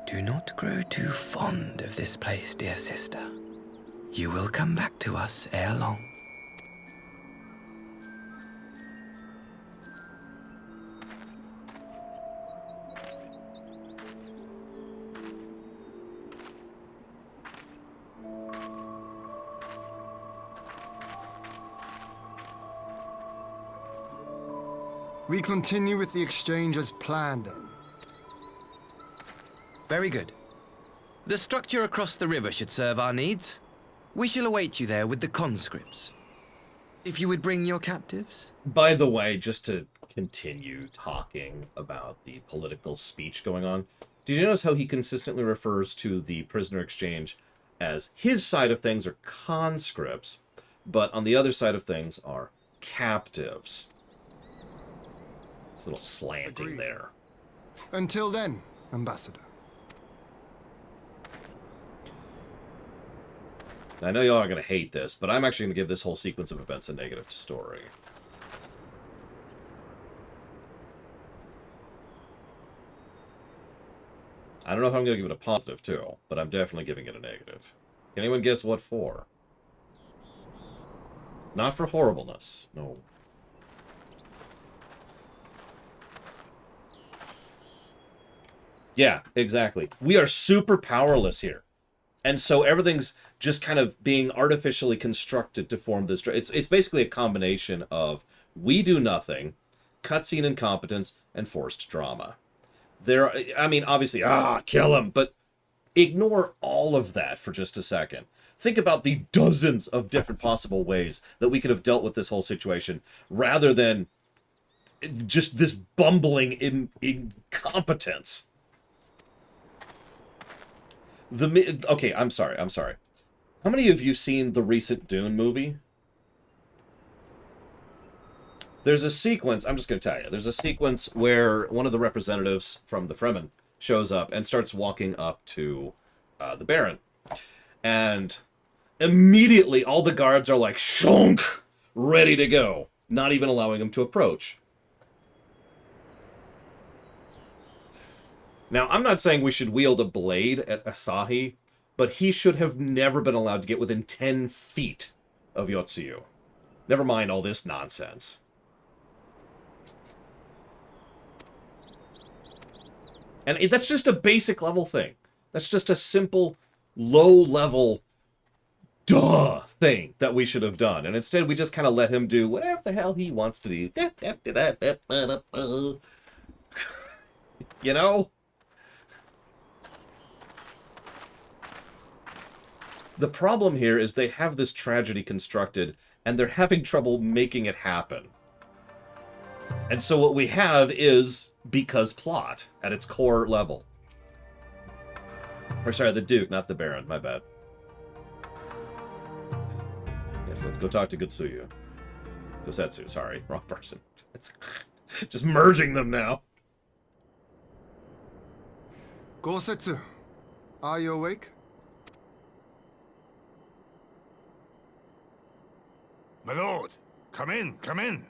Do not grow too fond of this place, dear sister. You will come back to us ere long. We continue with the exchange as planned, then. Very good. The structure across the river should serve our needs. We shall await you there with the conscripts. If you would bring your captives. By the way, just to continue talking about the political speech going on, did you notice how he consistently refers to the prisoner exchange as his side of things are conscripts, but on the other side of things are captives? It's a little slanting Agreed. there. Until then, Ambassador. I know y'all are going to hate this, but I'm actually going to give this whole sequence of events a negative to story. I don't know if I'm going to give it a positive, too, but I'm definitely giving it a negative. Can anyone guess what for? Not for horribleness, no. Yeah, exactly. We are super powerless here. And so everything's just kind of being artificially constructed to form this... It's basically a combination of we do nothing, cutscene incompetence, and forced drama. I mean, obviously, kill him, but ignore all of that for just a second. Think about the dozens of different possible ways that we could have dealt with this whole situation, rather than just this bumbling incompetence. Okay, I'm sorry. How many of you seen the recent Dune movie? There's a sequence, I'm just going to tell you, there's a sequence where one of the representatives from the Fremen shows up and starts walking up to the Baron. And immediately all the guards are like, shunk, ready to go, not even allowing him to approach. Now, I'm not saying we should wield a blade at Asahi, but he should have never been allowed to get within 10 feet of Yotsuyu. Never mind all this nonsense. And that's just a basic level thing. That's just a simple, low-level, duh thing that we should have done. And instead, we just kind of let him do whatever the hell he wants to do. You know? The problem here is they have this tragedy constructed, and they're having trouble making it happen. And so what we have is because plot at its core level. Or sorry, the Duke, not the Baron, my bad. Yes, let's go talk to Gotsuyu. Gosetsu, sorry, wrong person. It's just merging them now. Gosetsu, are you awake? My lord, come in, come in.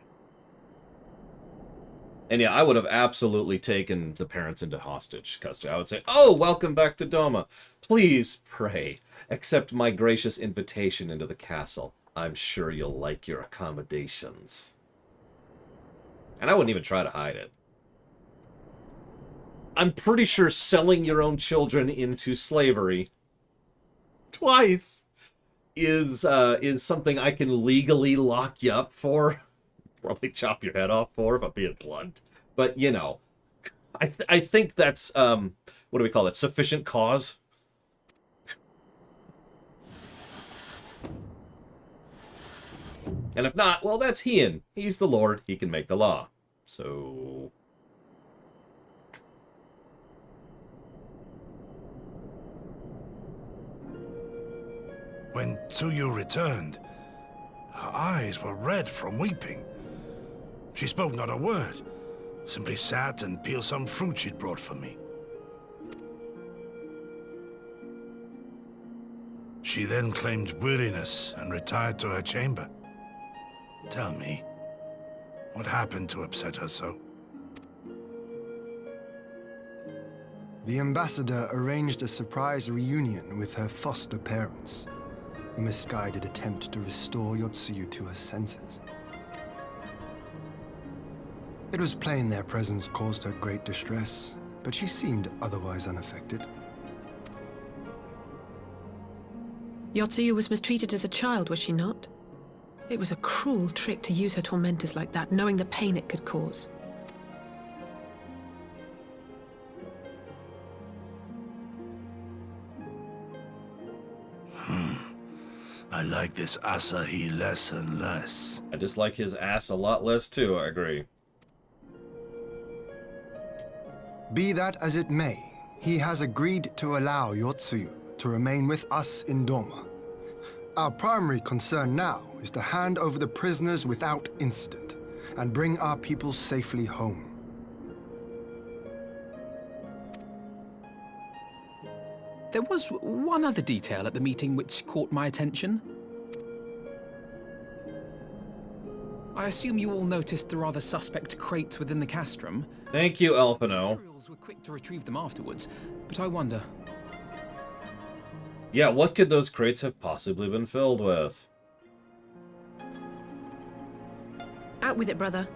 And yeah, I would have absolutely taken the parents into hostage custody. I would say, oh, welcome back to Doma. Please pray, accept my gracious invitation into the castle. I'm sure you'll like your accommodations. And I wouldn't even try to hide it. I'm pretty sure selling your own children into slavery twice is something I can legally lock you up for. Probably chop your head off for, if I'm being blunt. But, you know, I think that's, what do we call it, sufficient cause? And if not, well, that's Hien. He's the Lord. He can make the law. So... When Tsuyu returned, her eyes were red from weeping. She spoke not a word, simply sat and peeled some fruit she'd brought for me. She then claimed weariness and retired to her chamber. Tell me, what happened to upset her so? The ambassador arranged a surprise reunion with her foster parents. A misguided attempt to restore Yotsuyu to her senses. It was plain their presence caused her great distress, but she seemed otherwise unaffected. Yotsuyu was mistreated as a child, was she not? It was a cruel trick to use her tormentors like that, knowing the pain it could cause. I like this Asahi less and less. I dislike his ass a lot less, too, I agree. Be that as it may, he has agreed to allow Yotsuyu to remain with us in Doma. Our primary concern now is to hand over the prisoners without incident and bring our people safely home. There was one other detail at the meeting which caught my attention. I assume you all noticed the rather suspect crates within the castrum. Thank you, Elfino. Imperials were quick to retrieve them afterwards, but I wonder. Yeah, what could those crates have possibly been filled with? Out with it, brother.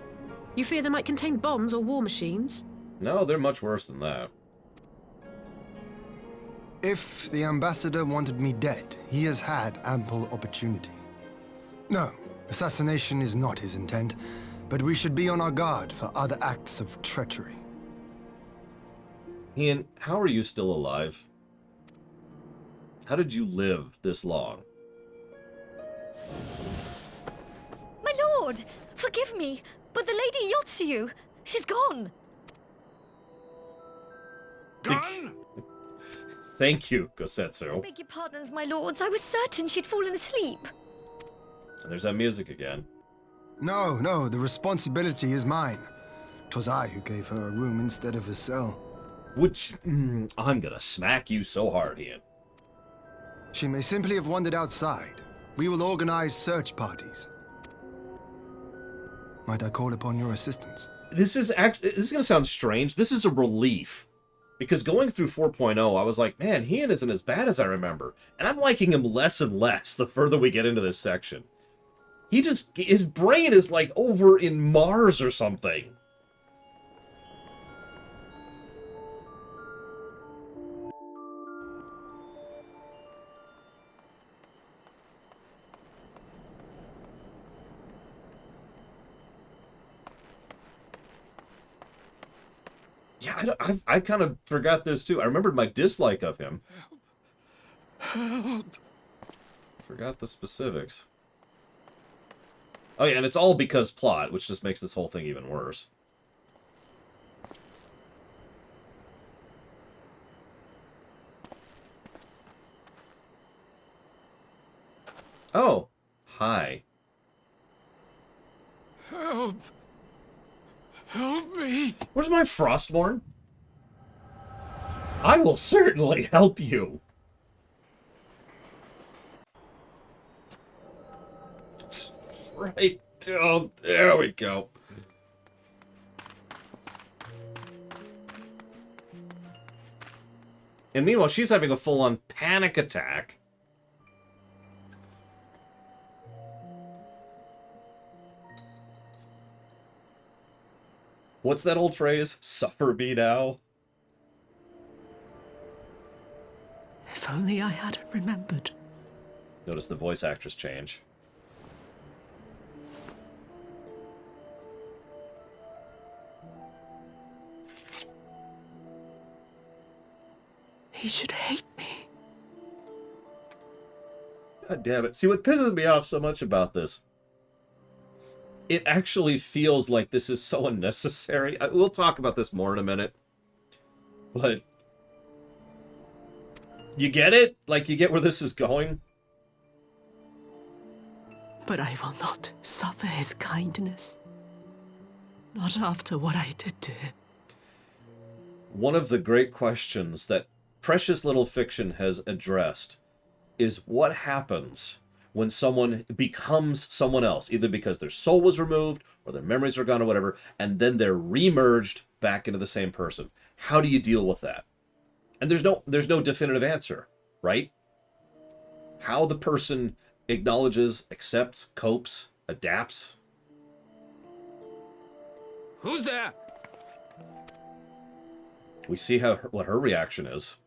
You fear they might contain bombs or war machines? No, they're much worse than that. If the ambassador wanted me dead, he has had ample opportunity. No, assassination is not his intent, but we should be on our guard for other acts of treachery. Ian, how are you still alive? How did you live this long? My lord! Forgive me, but the Lady Yotsuyu, she's gone! Gone? Thank you, Gosetsu. Beg your pardons, my lords. I was certain she'd fallen asleep. And there's that music again. No, the responsibility is mine. 'Twas I who gave her a room instead of a cell. Which, I'm gonna smack you so hard, Ian. She may simply have wandered outside. We will organize search parties. Might I call upon your assistance? This is gonna sound strange. This is a relief. Because going through 4.0, I was like, man, Ian isn't as bad as I remember. And I'm liking him less and less the further we get into this section. His brain is like over in Mars or something. Yeah, I kind of forgot this too. I remembered my dislike of him. Help. Forgot the specifics. Oh yeah, and it's all because plot, which just makes this whole thing even worse. Oh, hi. Help. Help me. Where's my Frostborn? I will certainly help you. Right down. There we go. And meanwhile, she's having a full-on panic attack. What's that old phrase? Suffer me now? If only I hadn't remembered. Notice the voice actress change. He should hate me. God damn it. See, what pisses me off so much about this, it actually feels like this is so unnecessary. We'll talk about this more in a minute. But you get it? Like, you get where this is going? But I will not suffer his kindness. Not after what I did to him. One of the great questions that precious little fiction has addressed is what happens when someone becomes someone else, either because their soul was removed or their memories are gone or whatever, and then they're remerged back into the same person. How do you deal with that? And there's no definitive answer, right? How the person acknowledges, accepts, copes, adapts. Who's there? We see what her reaction is.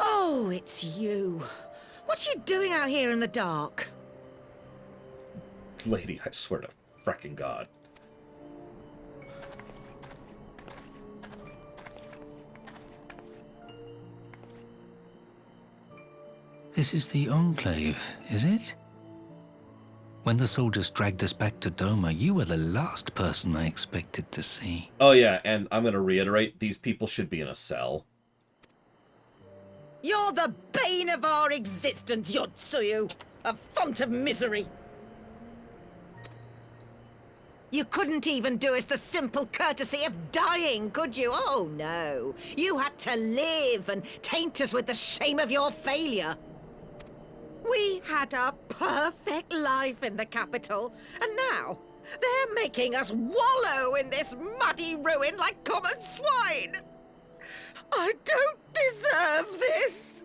Oh, it's you. What are you doing out here in the dark? Lady, I swear to frickin' God. This is the Enclave, is it? When the soldiers dragged us back to Doma, you were the last person I expected to see. Oh yeah, and I'm gonna reiterate, these people should be in a cell. You're the bane of our existence, Yotsuyu. A font of misery. You couldn't even do us the simple courtesy of dying, could you? Oh, no. You had to live and taint us with the shame of your failure. We had a perfect life in the capital, and now They're making us wallow in this muddy ruin like common swine! I don't deserve this!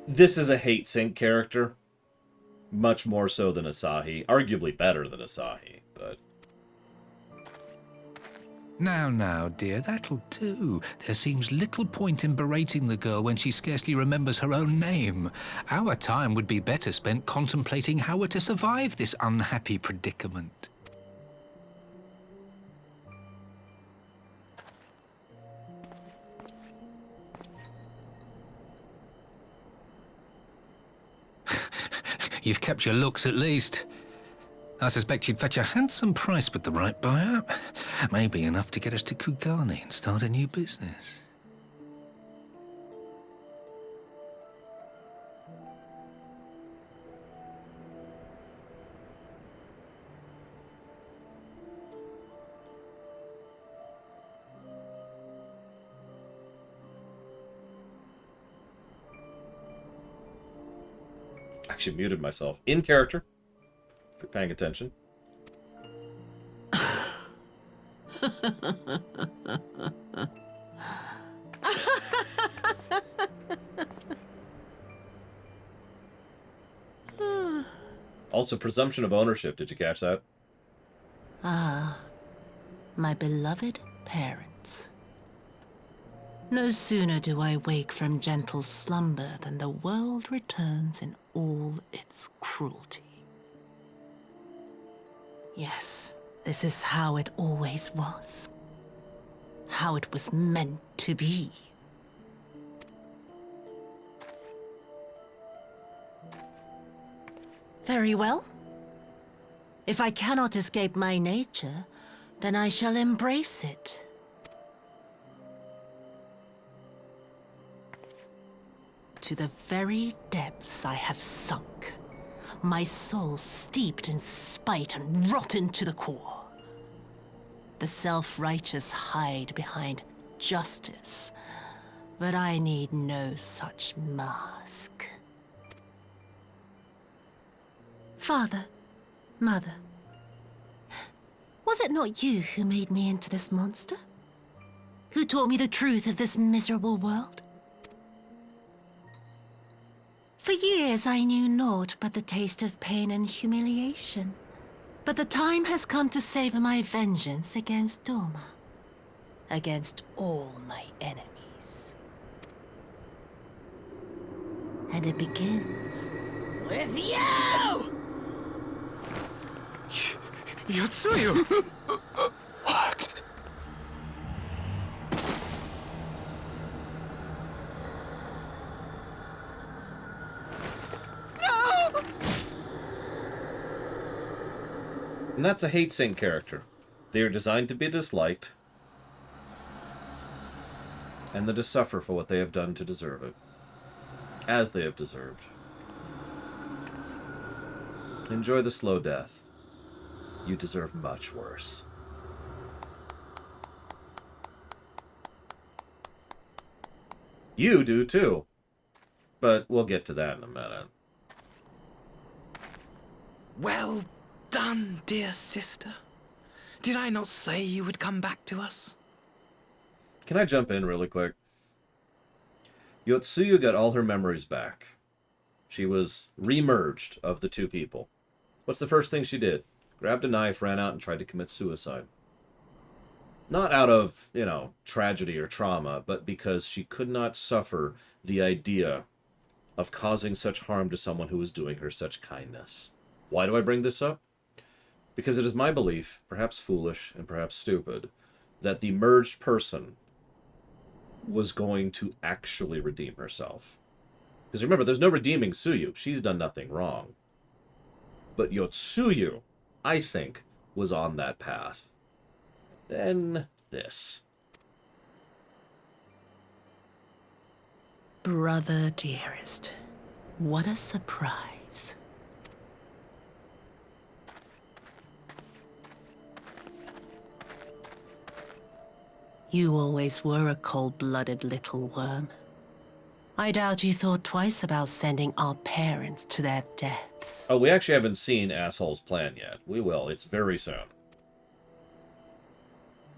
This is a hate sync character. Much more so than Asahi. Arguably better than Asahi, but... Now, dear, that'll do. There seems little point in berating the girl when she scarcely remembers her own name. Our time would be better spent contemplating how we're to survive this unhappy predicament. You've kept your looks, at least. I suspect you'd fetch a handsome price with the right buyer. Maybe enough to get us to Kugane and start a new business. Actually muted myself. In character. If you're paying attention. Also, presumption of ownership. Did you catch that? Ah, my beloved parents. No sooner do I wake from gentle slumber than the world returns in all its cruelty. Yes, this is how it always was. How it was meant to be. Very well. If I cannot escape my nature, then I shall embrace it. To the very depths I have sunk, my soul steeped in spite and rotten to the core. The self-righteous hide behind justice, but I need no such mask. Father, Mother, was it not you who made me into this monster? Who taught me the truth of this miserable world? For years I knew naught but the taste of pain and humiliation. But the time has come to savor my vengeance against Doma. Against all my enemies. And it begins... with you! Yotsuyu! What? No! And that's a hate sync character. They are designed to be disliked, and then to suffer for what they have done to deserve it. As they have deserved. Enjoy the slow death. You deserve much worse. You do too. But we'll get to that in a minute. Well done, dear sister. Did I not say you would come back to us? Can I jump in really quick? Yotsuyu got all her memories back. She was re-merged of the two people. What's the first thing she did? Grabbed a knife, ran out, and tried to commit suicide. Not out of, tragedy or trauma, but because she could not suffer the idea of causing such harm to someone who was doing her such kindness. Why do I bring this up? Because it is my belief, perhaps foolish and perhaps stupid, that the merged person was going to actually redeem herself. Because remember, there's no redeeming Tsuyu. She's done nothing wrong. But Yotsuyu, I think, was on that path. Then this. Brother dearest, what a surprise. You always were a cold-blooded little worm, I doubt you thought twice about sending our parents to their deaths. Oh, we actually haven't seen Asshole's plan yet. We will. It's very soon.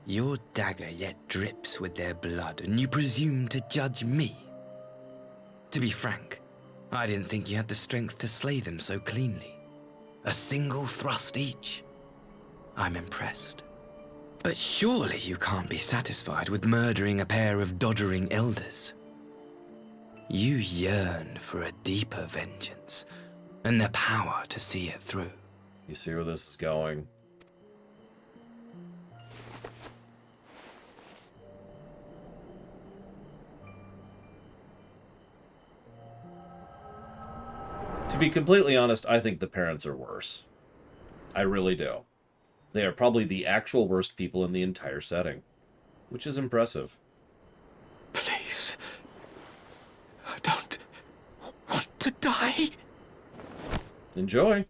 Your dagger yet drips with their blood, and you presume to judge me? To be frank, I didn't think you had the strength to slay them so cleanly. A single thrust each. I'm impressed. But surely you can't be satisfied with murdering a pair of doddering elders. You yearn for a deeper vengeance, and the power to see it through. You see where this is going? To be completely honest, I think the parents are worse. I really do. They are probably the actual worst people in the entire setting, which is impressive. Please. I don't want to die. Enjoy.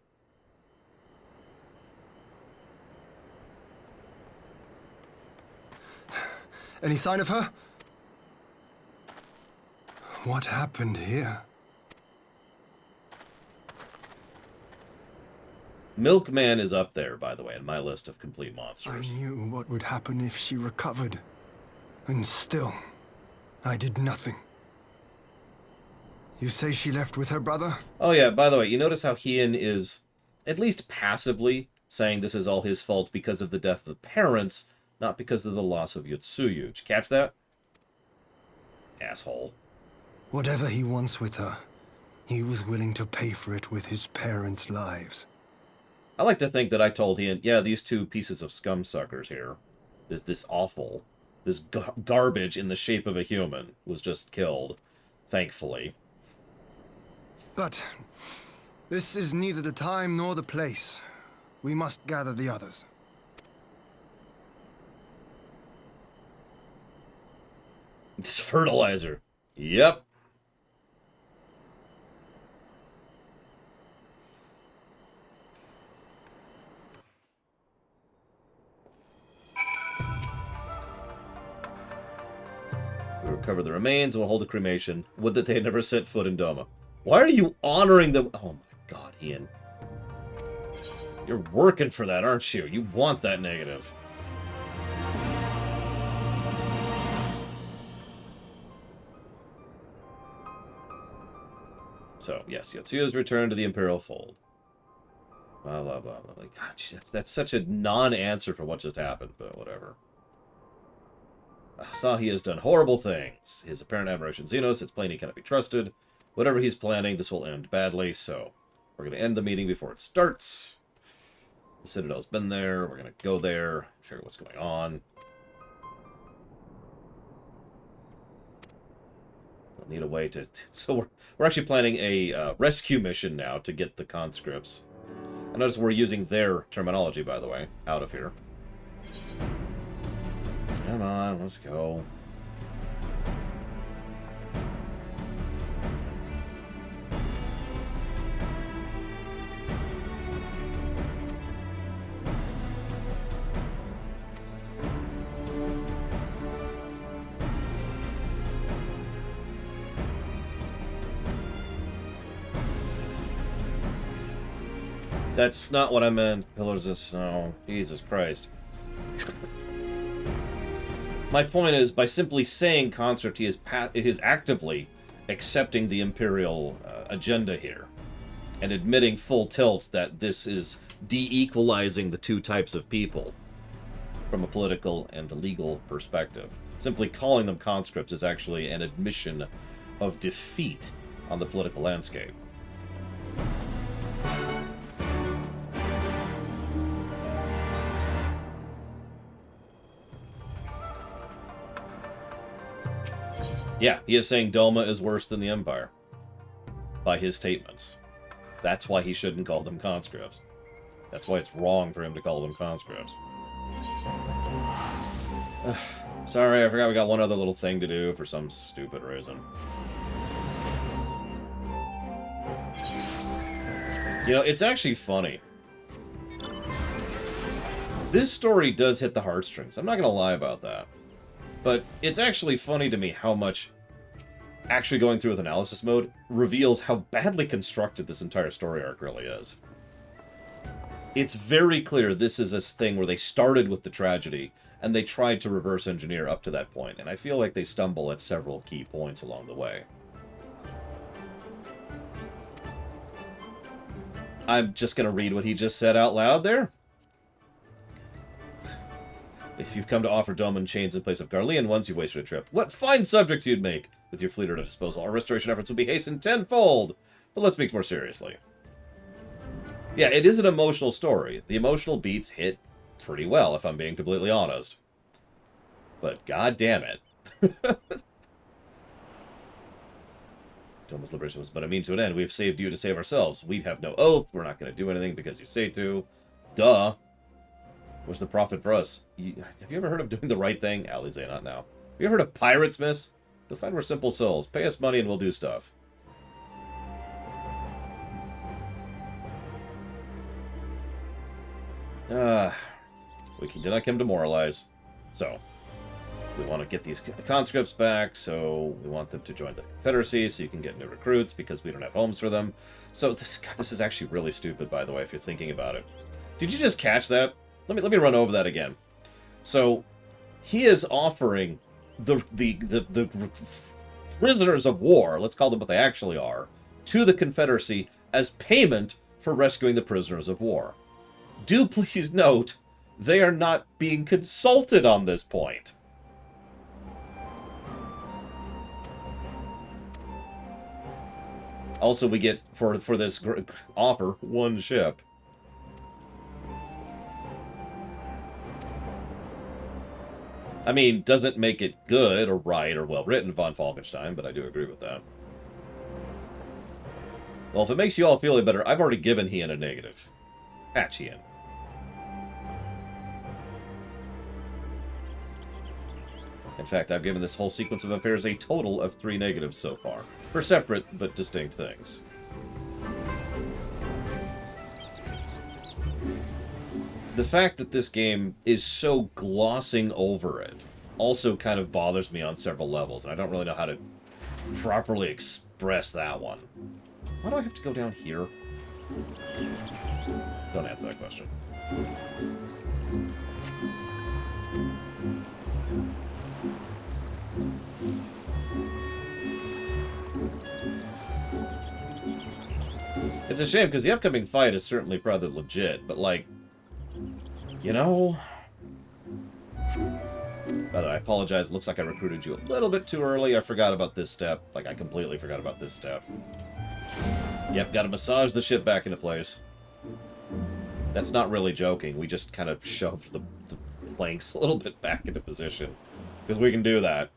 Any sign of her? What happened here? Milkman is up there, by the way, in my list of complete monsters. I knew what would happen if she recovered. And still, I did nothing. You say she left with her brother? Oh yeah, by the way, you notice how Hien is, at least passively, saying this is all his fault because of the death of the parents, not because of the loss of Yotsuyu. Did you catch that? Asshole. Whatever he wants with her, he was willing to pay for it with his parents' lives. I like to think that I told Hien, yeah, these two pieces of scum suckers here, this awful, this garbage in the shape of a human was just killed, thankfully. But this is neither the time nor the place. We must gather the others. This fertilizer. Yep. We recover the remains and we'll hold a cremation. Would that they had never set foot in Doma. Why are you honoring them? Oh my god, Hien. You're working for that, aren't you? You want that negative. So, yes, Yotsuyu's returned to the Imperial fold. Blah, blah, blah, blah. Like, God, that's such a non-answer for what just happened, but whatever. Asahi has done horrible things. His apparent admiration Xenos, it's plain he cannot be trusted. Whatever he's planning, this will end badly, so we're going to end the meeting before it starts. The Citadel's been there. We're going to go there, figure out what's going on. We'll need a way to... So we're actually planning a rescue mission now to get the conscripts. I notice we're using their terminology, by the way, out of here. Come on, let's go. That's not what I meant. Pillars of Snow. Jesus Christ. My point is, by simply saying conscript, he is actively accepting the Imperial agenda here. And admitting full tilt that this is de-equalizing the two types of people from a political and legal perspective. Simply calling them conscripts is actually an admission of defeat on the political landscape. Yeah, he is saying Doma is worse than the Empire. By his statements. That's why he shouldn't call them conscripts. That's why it's wrong for him to call them conscripts. Sorry, I forgot we got one other little thing to do for some stupid reason. You know, it's actually funny. This story does hit the heartstrings. I'm not gonna lie about that. But it's actually funny to me how much actually going through with analysis mode reveals how badly constructed this entire story arc really is. It's very clear this is a thing where they started with the tragedy, and they tried to reverse engineer up to that point, and I feel like they stumble at several key points along the way. I'm just going to read what he just said out loud there. If you've come to offer Doman chains in place of Garlean ones, you've wasted a trip. What fine subjects you'd make! With your fleet at disposal, our restoration efforts will be hastened tenfold! But let's speak more seriously. Yeah, it is an emotional story. The emotional beats hit pretty well, if I'm being completely honest. But god damn it. Doma's liberation was but a means to an end. We have saved you to save ourselves. We have no oath. We're not going to do anything because you say to. Duh. What's the profit for us? Have you ever heard of doing the right thing? Alize, not now. Have you ever heard of pirates, miss? You'll find we're simple souls. Pay us money and we'll do stuff. We did not come to moralize. So, we want to get these conscripts back, so we want them to join the Confederacy so you can get new recruits because we don't have homes for them. So, this is actually really stupid, by the way, if you're thinking about it. Did you just catch that? Let me run over that again. So, he is offering the prisoners of war, let's call them what they actually are, to the Confederacy as payment for rescuing the prisoners of war. Do please note, they are not being consulted on this point. Also, we get, for this offer, one ship. I mean, doesn't make it good or right or well-written, von Falkenstein, but I do agree with that. Well, if it makes you all feel any better, I've already given Hien a negative. Patch Hien. In fact, I've given this whole sequence of affairs a total of 3 negatives so far, for separate but distinct things. The fact that this game is so glossing over it also kind of bothers me on several levels, and I don't really know how to properly express that one. Why do I have to go down here? Don't answer that question. It's a shame, because the upcoming fight is certainly rather legit, but, like, you know... By the way, I apologize. It looks like I recruited you a little bit too early. I forgot about this step. Like, I completely forgot about this step. Yep, gotta massage the ship back into place. That's not really joking. We just kind of shoved the planks a little bit back into position. Because we can do that.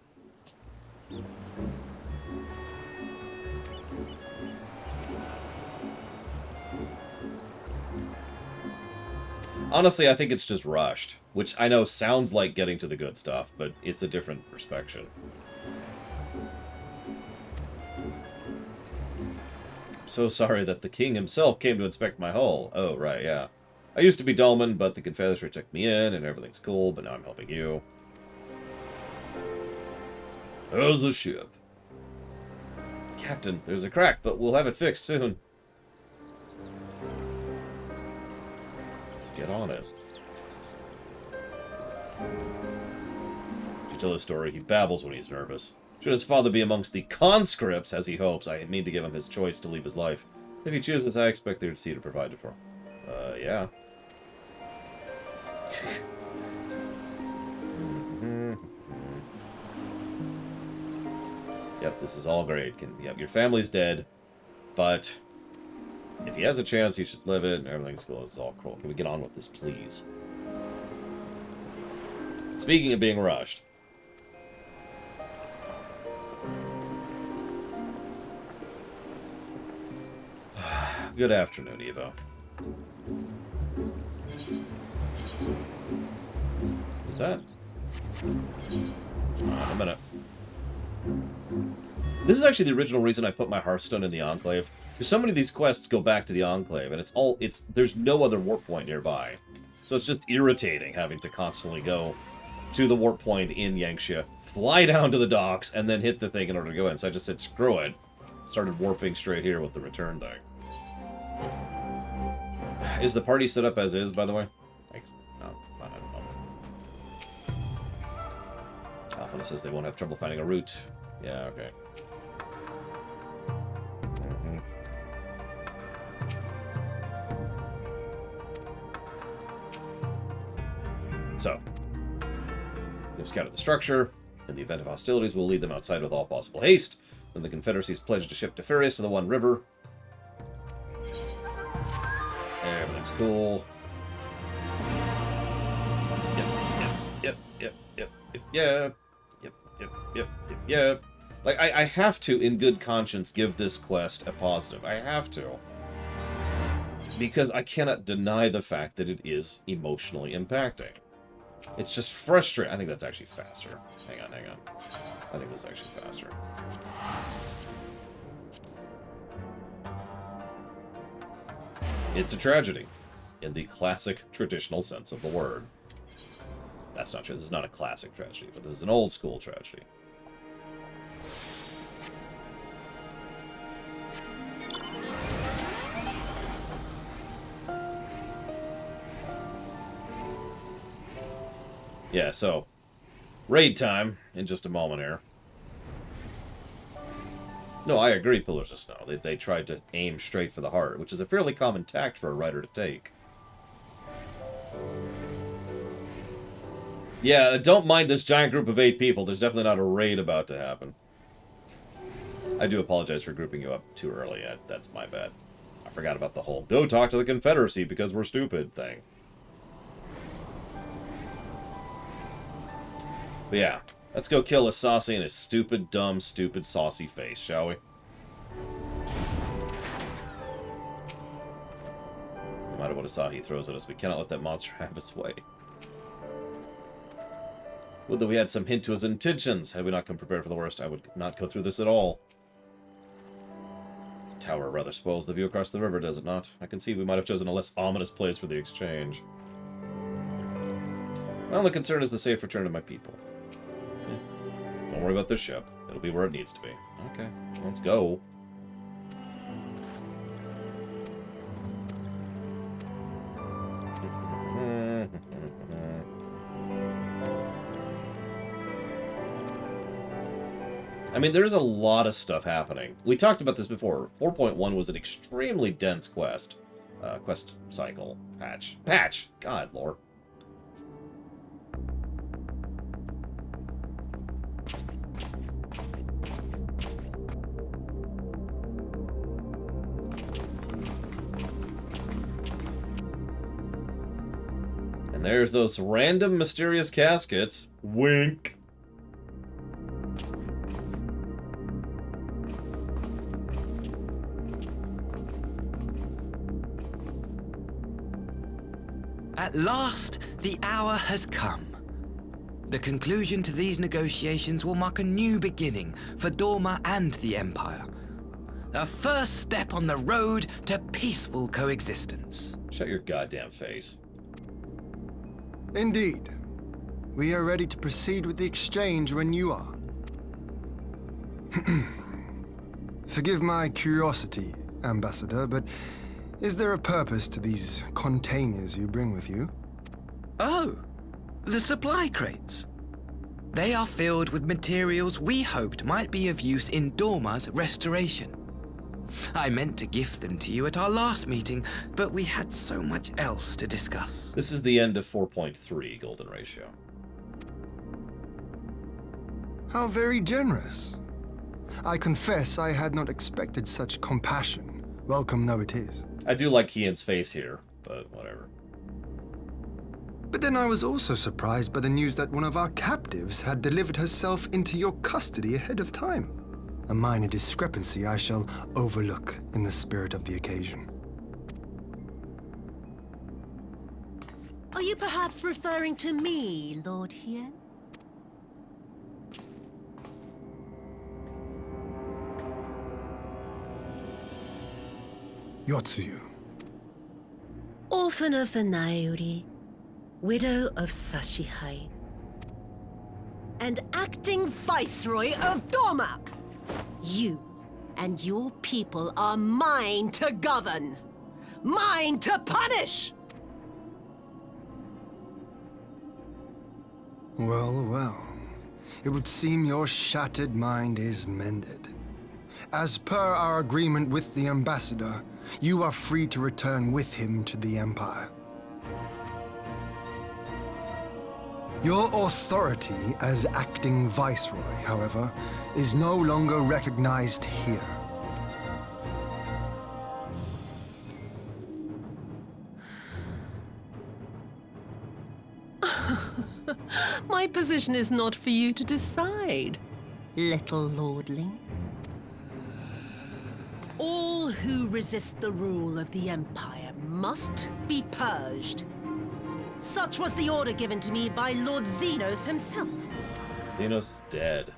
Honestly, I think it's just rushed, which I know sounds like getting to the good stuff, but it's a different perspective. So sorry that the king himself came to inspect my hull. Oh, right, yeah. I used to be Dolman, but the Confederacy took me in, and everything's cool, but now I'm helping you. How's the ship? Captain, there's a crack, but we'll have it fixed soon. Get on it. Jesus. You tell his story, he babbles when he's nervous. Should his father be amongst the conscripts, as he hopes, I mean to give him his choice to leave his life. If he chooses, I expect there to see to provide it for him. Yeah. Yep, this is all great. Yep, your family's dead, but if he has a chance, he should live it, and everything's cool. It's all cool. Can we get on with this, please? Speaking of being rushed. Good afternoon, Evo. Is that? A minute. This is actually the original reason I put my Hearthstone in the Enclave. Because so many of these quests go back to the Enclave, and there's no other warp point nearby. So it's just irritating having to constantly go to the warp point in Yangxia, fly down to the docks, and then hit the thing in order to go in. So I just said, screw it. Started warping straight here with the return thing. Is the party set up as is, by the way? No, not at the moment. Alpha says they won't have trouble finding a route. Yeah, okay. So, we've scouted the structure. In the event of hostilities, we'll lead them outside with all possible haste. Then the Confederacy's pledged to ship Defarius to the One River. Everything's cool. Yep. Like, I have to, in good conscience, give this quest a positive. I have to. Because I cannot deny the fact that it is emotionally impacting. It's just frustrating. I think that's actually faster. Hang on. I think this is actually faster. It's a tragedy, in the classic traditional sense of the word. That's not true. This is not a classic tragedy, but this is an old school tragedy. Yeah, so, raid time in just a moment here. No, I agree, Pillars of Snow. They tried to aim straight for the heart, which is a fairly common tact for a writer to take. Yeah, don't mind this giant group of 8 people. There's definitely not a raid about to happen. I do apologize for grouping you up too early. That's my bad. I forgot about the whole go talk to the Confederacy because we're stupid thing. But yeah, let's go kill Asasi in his stupid, dumb, stupid, saucy face, shall we? No matter what Asahi throws at us, we cannot let that monster have his way. Would that we had some hint to his intentions. Had we not come prepared for the worst, I would not go through this at all. The tower rather spoils the view across the river, does it not? I can see we might have chosen a less ominous place for the exchange. My only concern is the safe return of my people. Don't worry about this ship. It'll be where it needs to be. Okay, let's go. I mean, there's a lot of stuff happening. We talked about this before. 4.1 was an extremely dense quest. Quest cycle. Patch! God, Lord. And there's those random mysterious caskets. Wink. At last, the hour has come. The conclusion to these negotiations will mark a new beginning for Dorma and the Empire. A first step on the road to peaceful coexistence. Shut your goddamn face. Indeed. We are ready to proceed with the exchange when you are. Forgive my curiosity, Ambassador, but is there a purpose to these containers you bring with you? Oh, the supply crates. They are filled with materials we hoped might be of use in Dorma's restoration. I meant to gift them to you at our last meeting, but we had so much else to discuss. This is the end of 4.3 Golden Ratio. How very generous. I confess I had not expected such compassion. Welcome though it is. I do like Kian's face here, but whatever. But then I was also surprised by the news that one of our captives had delivered herself into your custody ahead of time. A minor discrepancy I shall overlook in the spirit of the occasion. Are you perhaps referring to me, Lord Hien? Yotsuyu. Orphan of the Nairi, widow of Sashihai. and acting Viceroy of Doma. You and your people are mine to govern, mine to punish. Well, well. It would seem your shattered mind is mended. As per our agreement with the ambassador, you are free to return with him to the Empire. Your authority as acting Viceroy, however, is no longer recognized here. My position is not for you to decide, little lordling. All who resist the rule of the Empire must be purged. Such was the order given to me by Lord Xenos himself. Xenos is dead.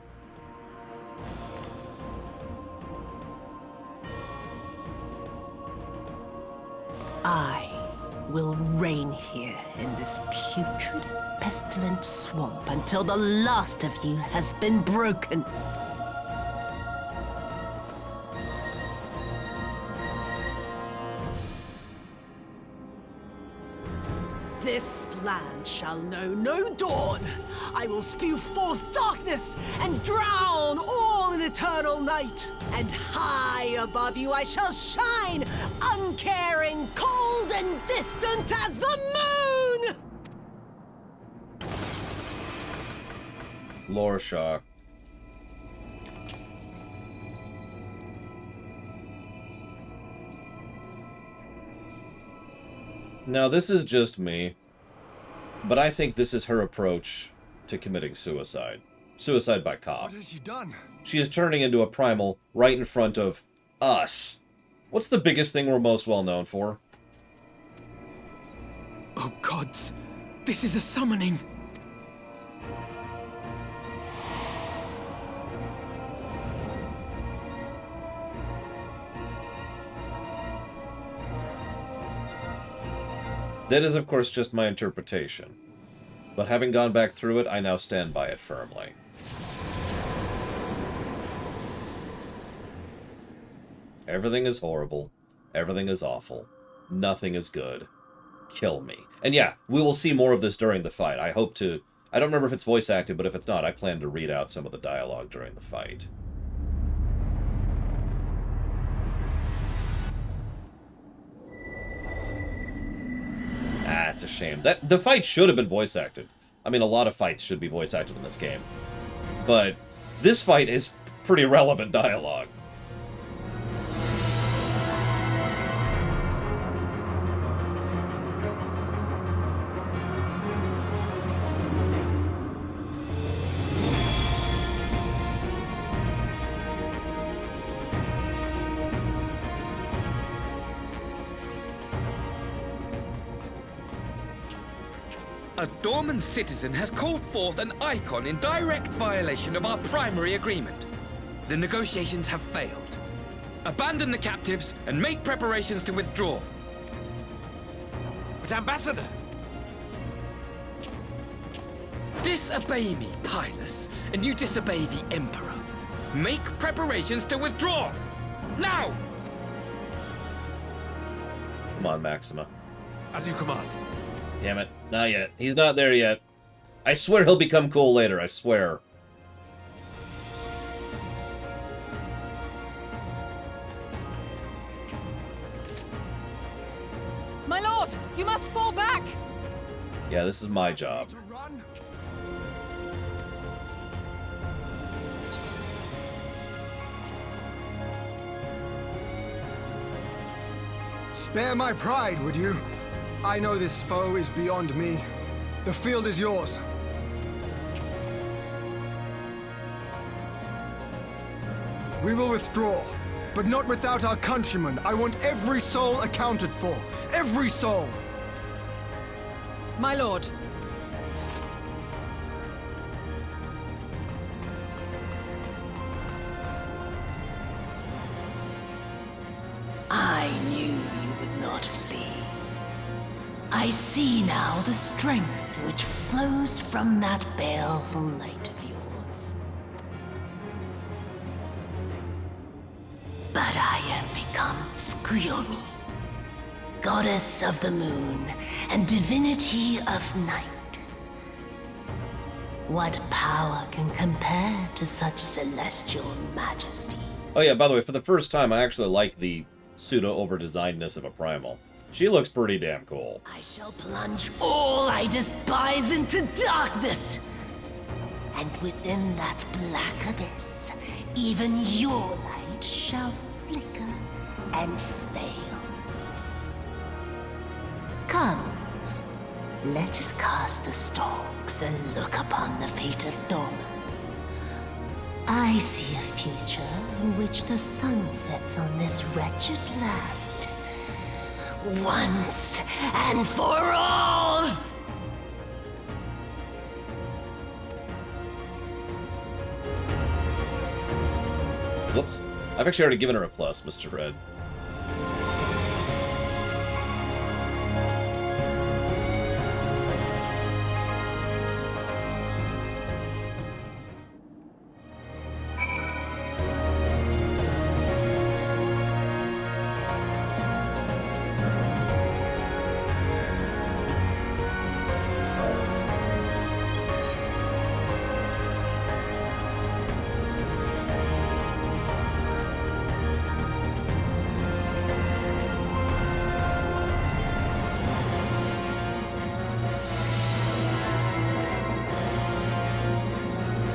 I will reign here in this putrid, pestilent swamp until the last of you has been broken. This land shall know no dawn. I will spew forth darkness and drown all in eternal night. And high above you I shall shine, uncaring, cold and distant as the moon! Lorshaw. Now, this is just me, but I think this is her approach to committing suicide. Suicide by cop. What has she done? She is turning into a primal right in front of us. What's the biggest thing we're most well known for? Oh gods, this is a summoning. That is, of course, just my interpretation. But having gone back through it, I now stand by it firmly. Everything is horrible. Everything is awful. Nothing is good. Kill me. And yeah, we will see more of this during the fight. I hope to... I don't remember if it's voice acted, but if it's not, I plan to read out some of the dialogue during the fight. Ah, it's a shame. The fight should have been voice acted. I mean, a lot of fights should be voice acted in this game. But this fight is pretty relevant dialogue. A Dorman citizen has called forth an icon in direct violation of our primary agreement. The negotiations have failed. Abandon the captives and make preparations to withdraw. But Ambassador! Disobey me, Pilus, and you disobey the Emperor. Make preparations to withdraw! Now! Come on, Maxima. As you command. Damn it. Not yet. He's not there yet. I swear he'll become cool later. I swear. My lord, you must fall back! Yeah, this is my job. Spare my pride, would you? I know this foe is beyond me. The field is yours. We will withdraw, but not without our countrymen. I want every soul accounted for. Every soul! My lord. I knew you would not flee. I see now the strength which flows from that baleful light of yours. But I have become Tsukuyomi, goddess of the moon and divinity of night. What power can compare to such celestial majesty? Oh yeah, by the way, for the first time, I actually like the pseudo-over-designedness of a primal. She looks pretty damn cool. I shall plunge all I despise into darkness. And within that black abyss, even your light shall flicker and fail. Come, let us cast the stalks and look upon the fate of Doma. I see a future in which the sun sets on this wretched land. Once and for all! Whoops. I've actually already given her a plus, Mr. Red.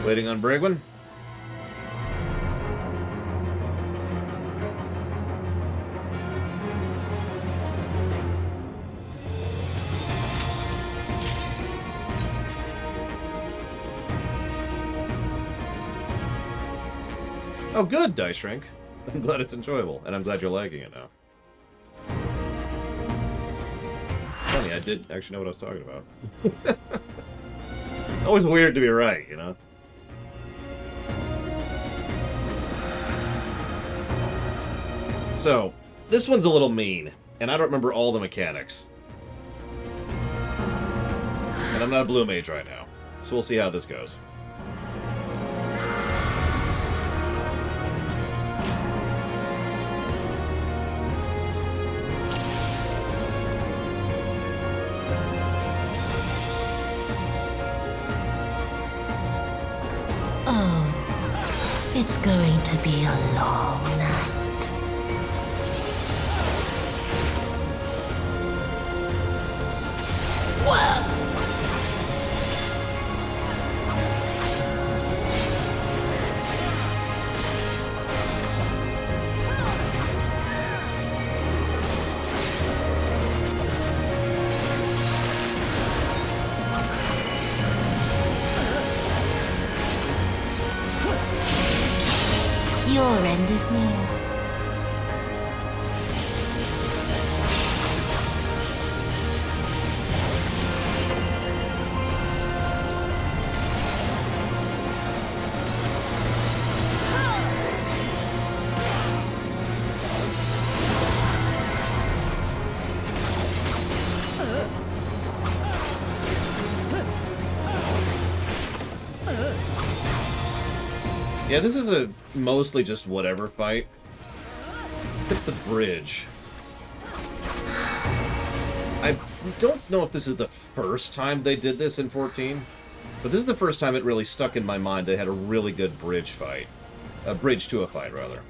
Waiting on Brigwin. Oh, good, Dice Shrink. I'm glad it's enjoyable, and I'm glad you're liking it now. Funny, I did actually know what I was talking about. Always weird to be right, you know? So, this one's a little mean, and I don't remember all the mechanics. And I'm not a blue mage right now, so we'll see how this goes. Oh, it's going to be a long night. Whoa! Your end is near. Yeah, this is a mostly just whatever fight. Hit the bridge. I don't know if this is the first time they did this in 14, but this is the first time it really stuck in my mind they had a really good bridge fight. A bridge to a fight, rather.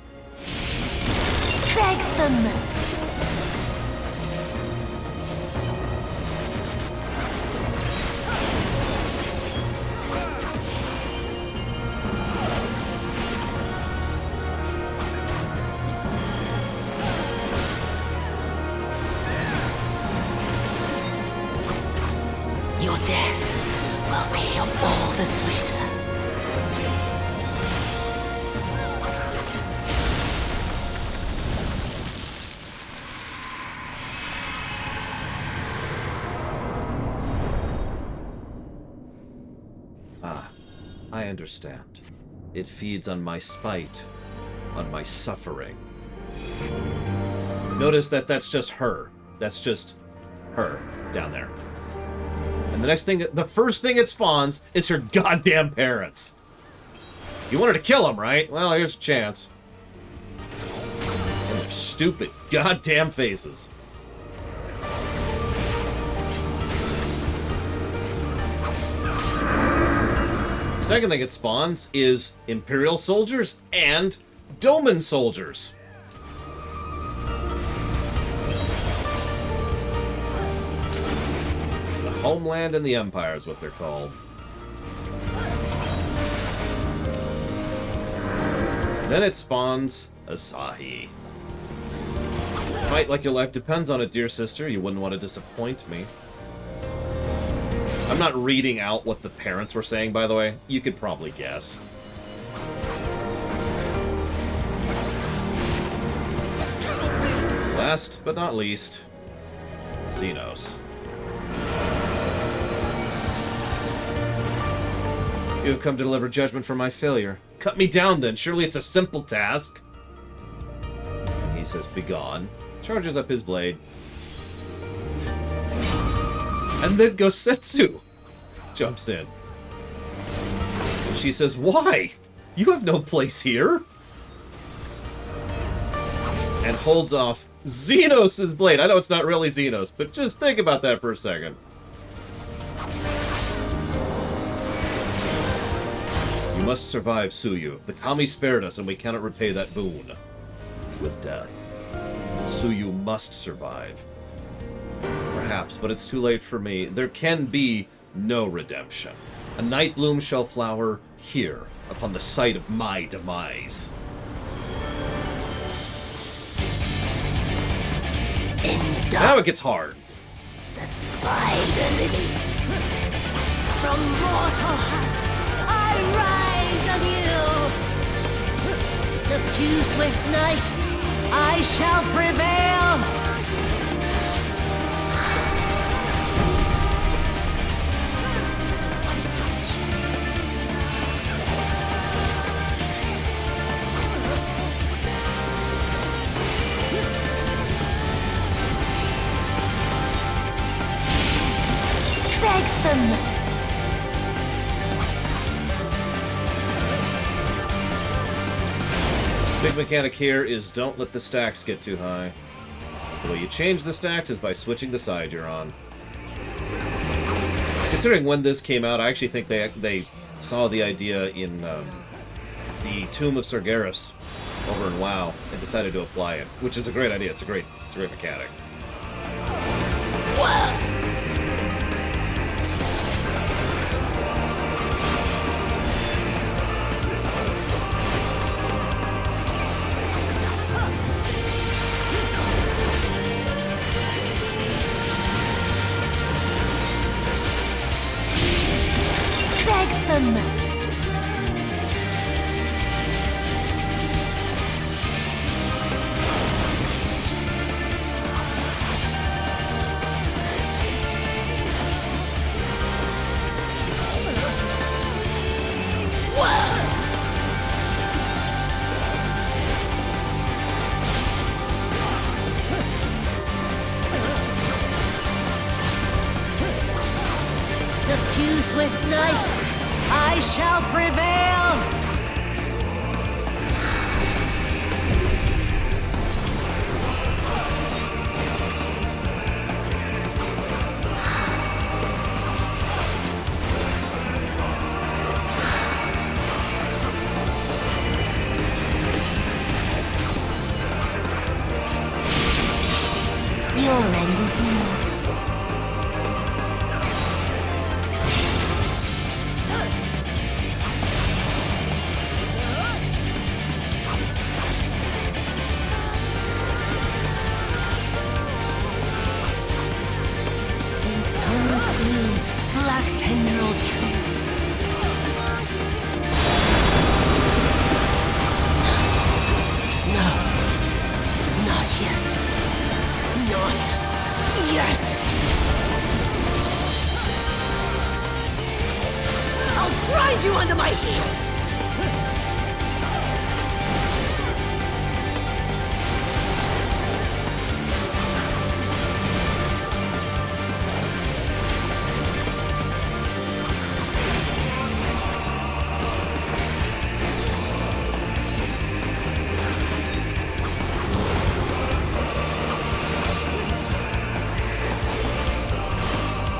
Beg them! Your death will be all the sweeter. Ah, I understand. It feeds on my spite, on my suffering. Notice that that's just her. That's just her down there. And the next thing, the first thing it spawns is her goddamn parents. You wanted to kill them, right? Well, here's a chance. stupid goddamn faces. Second thing it spawns is Imperial soldiers and Doman soldiers. The Homeland and the Empire is what they're called. Then it spawns Asahi. Fight like your life depends on it, dear sister. You wouldn't want to disappoint me. I'm not reading out what the parents were saying, by the way. You could probably guess. Last but not least, Xenos. You have come to deliver judgment for my failure. Cut me down, then. Surely it's a simple task. He says, begone. Charges up his blade. And then Gosetsu jumps in. And she says, why? You have no place here. And holds off Xenos' blade. I know it's not really Xenos, but just think about that for a second. You must survive, Suyu. The Kami spared us, and we cannot repay that boon with death. Suyu must survive. Perhaps, but it's too late for me. There can be no redemption. A night bloom shall flower here, upon the site of my demise. And now it gets hard. The spider lily. From mortal husk, I rise anew. The few swift night, I shall prevail. Big mechanic here is don't let the stacks get too high. The way you change the stacks is by switching the side you're on. Considering when this came out, I actually think they saw the idea in the Tomb of Sargeras over in WoW and decided to apply it, which is a great idea. It's a great mechanic. Diffuse with night, I shall prevail! Your end is near. Black tendrils trail. No, not yet. Not yet. I'll grind you under my heel.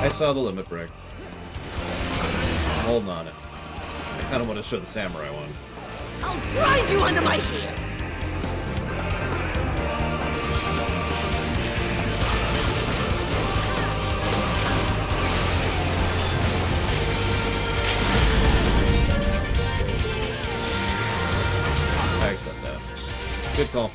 I saw the limit break. I'm holding on it. I kind of want to show the samurai one. I'll grind you under my heel! I accept that. Good call.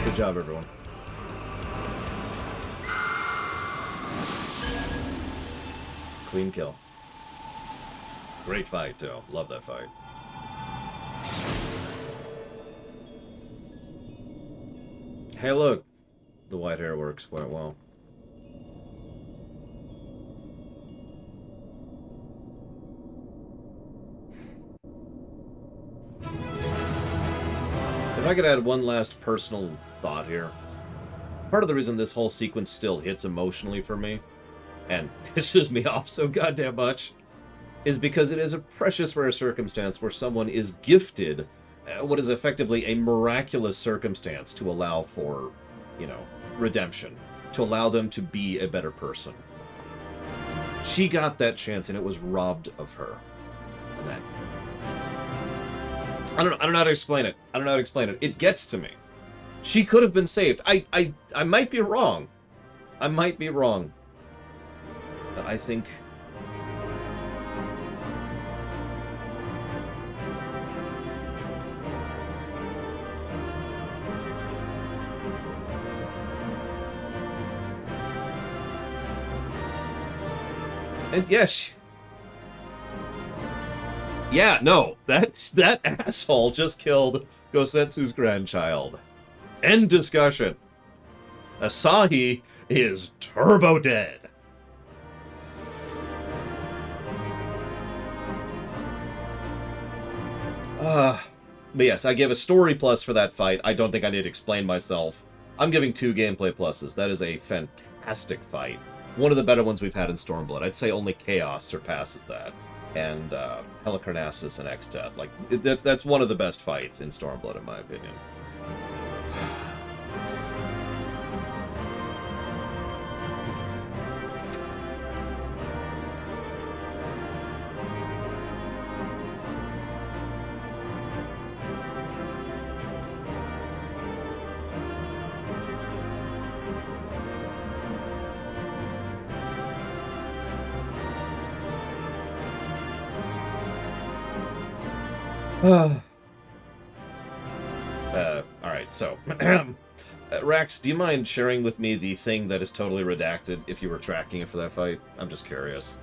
Good job, everyone. Clean kill. Great fight, too. Love that fight. Hey, look. The white hair works quite well. If I could add one last personal thought here. Part of the reason this whole sequence still hits emotionally for me, and pisses me off so goddamn much, is because it is a precious rare circumstance where someone is gifted what is effectively a miraculous circumstance to allow for, you know, redemption. To allow them to be a better person. She got that chance and it was robbed of her. And that... I don't know how to explain it. I don't know how to explain it. It gets to me. She could have been saved. I might be wrong. I might be wrong. But I think... And yes. Yeah, no. That asshole just killed Gosetsu's grandchild. End discussion. Asahi is turbo dead. But yes, I give a story plus for that fight. I don't think I need to explain myself. I'm giving 2 gameplay pluses. That is a fantastic fight. One of the better ones we've had in Stormblood. I'd say only Chaos surpasses that. And Helicarnassus and X-Death. Like, that's one of the best fights in Stormblood, in my opinion. Alright, so... Rax, do you mind sharing with me the thing that is totally redacted if you were tracking it for that fight? I'm just curious.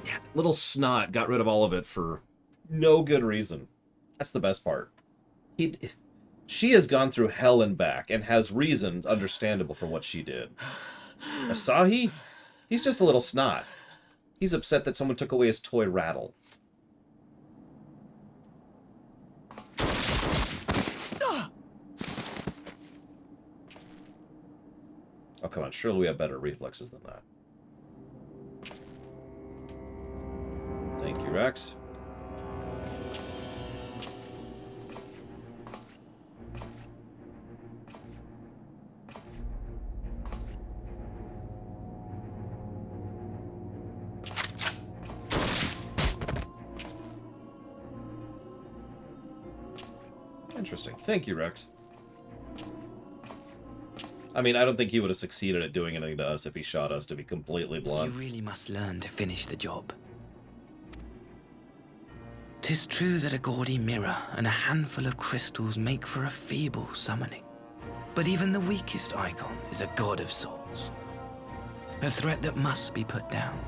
Yeah, little snot got rid of all of it for no good reason. That's the best part. She has gone through hell and back and has reasons understandable for what she did. Asahi? He's just a little snot. He's upset that someone took away his toy rattle. Oh, come on. Surely we have better reflexes than that. Thank you, Rex. Interesting. Thank you, Rex. I mean, I don't think he would have succeeded at doing anything to us if he shot us, to be completely blunt. You really must learn to finish the job. 'Tis true that a gaudy mirror and a handful of crystals make for a feeble summoning. But even the weakest icon is a god of sorts. A threat that must be put down.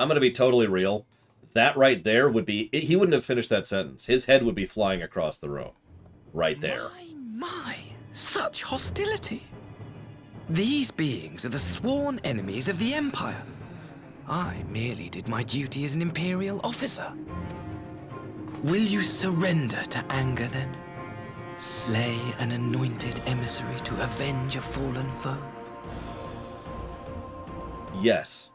I'm going to be totally real. That right there would be... He wouldn't have finished that sentence. His head would be flying across the room. Right there. My, such hostility. These beings are the sworn enemies of the Empire. I merely did my duty as an Imperial officer. Will you surrender to anger, then? Slay an anointed emissary to avenge a fallen foe? Yes.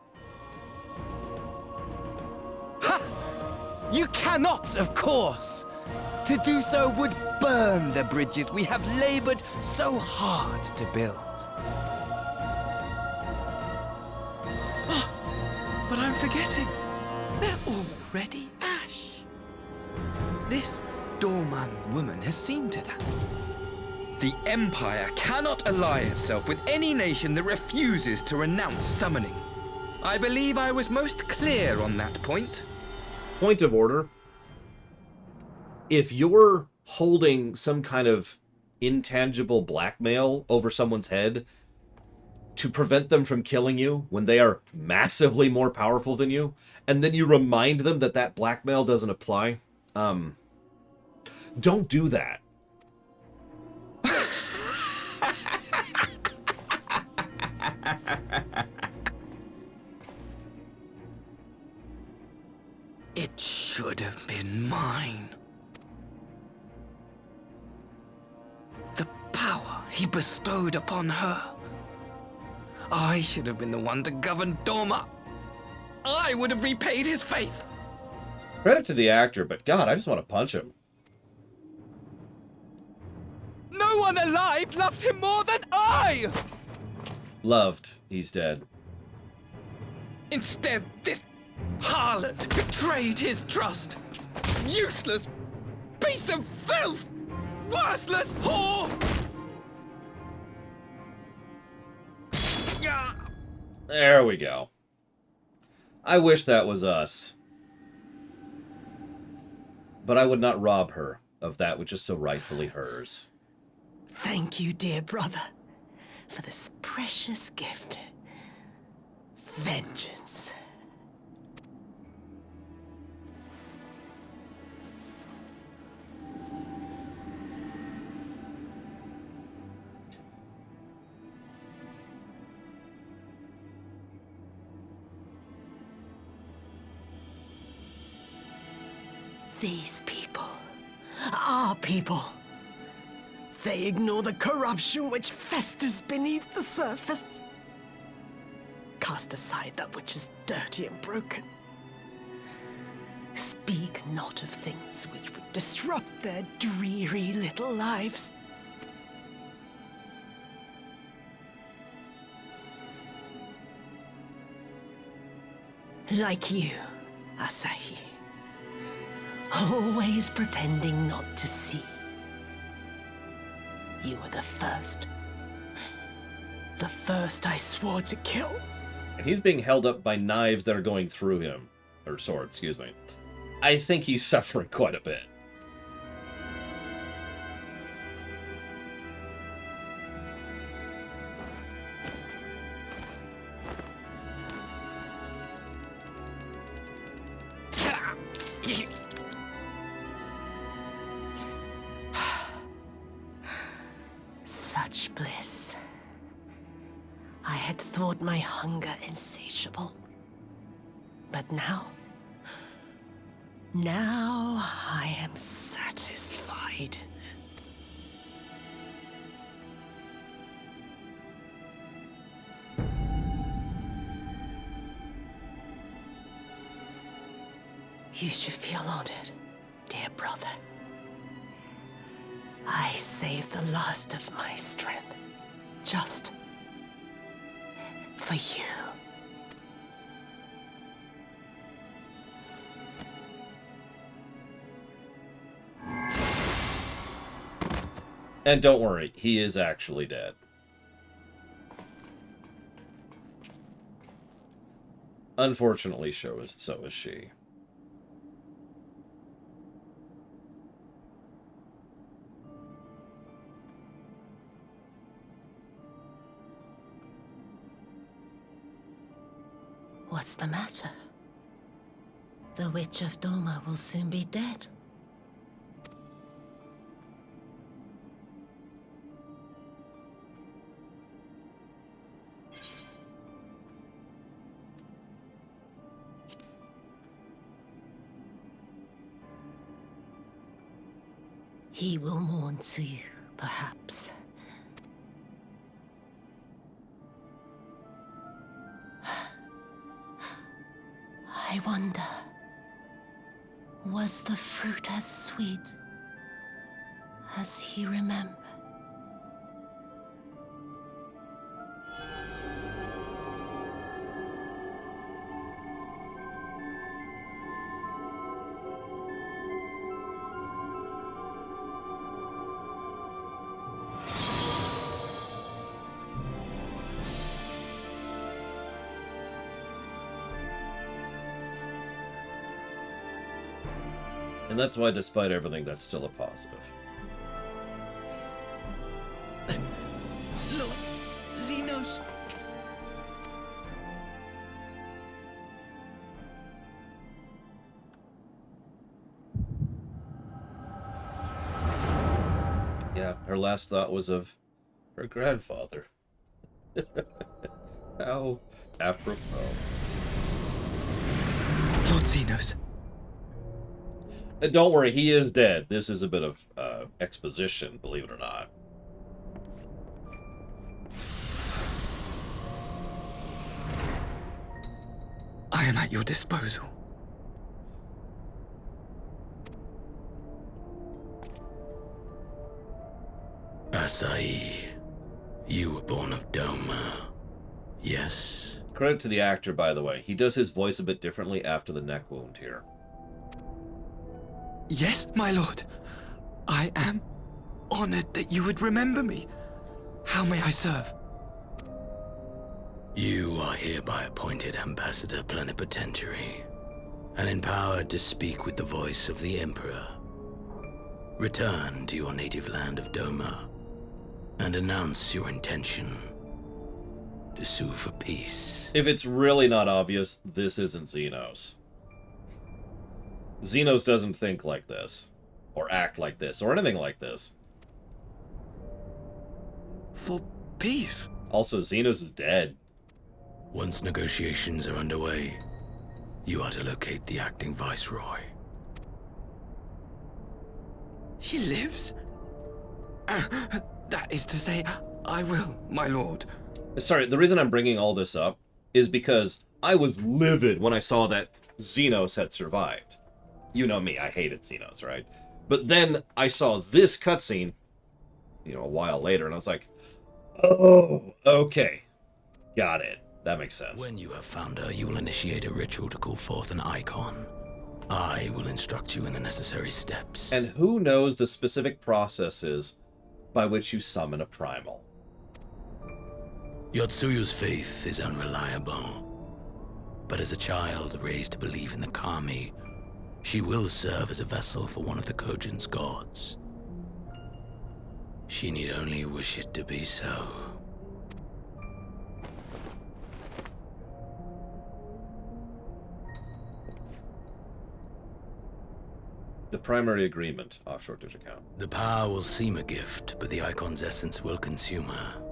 Ha! You cannot, of course! To do so would burn the bridges we have labored so hard to build. Oh, but I'm forgetting. They're already ash. This Dorman woman has seen to that. The Empire cannot ally itself with any nation that refuses to renounce summoning. I believe I was most clear on that point. Point of order. If you're holding some kind of intangible blackmail over someone's head to prevent them from killing you when they are massively more powerful than you, and then you remind them that that blackmail doesn't apply, don't do that. It should have been mine. The power he bestowed upon her. I should have been the one to govern Dorma. I would have repaid his faith. Credit to the actor, but God, I just want to punch him. No one alive loves him more than I! Loved. He's dead. Instead, this harlot betrayed his trust. Useless piece of filth! Worthless whore! There we go. I wish that was us. But I would not rob her of that which is so rightfully hers. Thank you, dear brother, for this precious gift. Vengeance. These people, our people, they ignore the corruption which festers beneath the surface. Cast aside that which is dirty and broken. Speak not of things which would disrupt their dreary little lives. Like you, Asahi. Always pretending not to see. You were the first. The first I swore to kill. And he's being held up by knives that are going through him. Or sword, excuse me. I think he's suffering quite a bit. Such bliss. I had thought my hunger insatiable. But now I am satisfied. You should feel honored, dear brother. I saved the last of my strength, just for you. And don't worry, he is actually dead. Unfortunately, so is she. What's the matter? The Witch of Doma will soon be dead. He will mourn too, perhaps. I wonder, was the fruit as sweet as he remembered? And that's why, despite everything, that's still a positive. Lord Xenos. Yeah, her last thought was of her grandfather. How apropos. Lord Xenos. And don't worry, he is dead. This is a bit of exposition, believe it or not. I am at your disposal. Asai, you were born of Doma, yes? Credit to the actor, by the way. He does his voice a bit differently after the neck wound here. Yes, my lord. I am honored that you would remember me. How may I serve? You are hereby appointed Ambassador Plenipotentiary, and empowered to speak with the voice of the Emperor. Return to your native land of Doma, and announce your intention to sue for peace. If it's really not obvious, this isn't Xenos. Xenos doesn't think like this, or act like this, or anything like this. For peace? Also, Xenos is dead. Once negotiations are underway, you are to locate the acting viceroy. She lives? That is to say, I will, my lord. Sorry, the reason I'm bringing all this up is because I was livid when I saw that Xenos had survived. You know me, I hated Xenos, right? But then I saw this cutscene, a while later, and I was like, oh, okay. Got it. That makes sense. When you have found her, you will initiate a ritual to call forth an icon. I will instruct you in the necessary steps. And who knows the specific processes by which you summon a primal? Yotsuyu's faith is unreliable. But as a child raised to believe in the Kami, she will serve as a vessel for one of the Kojin's gods. She need only wish it to be so. The primary agreement, offshore Twitch account. The power will seem a gift, but the icon's essence will consume her.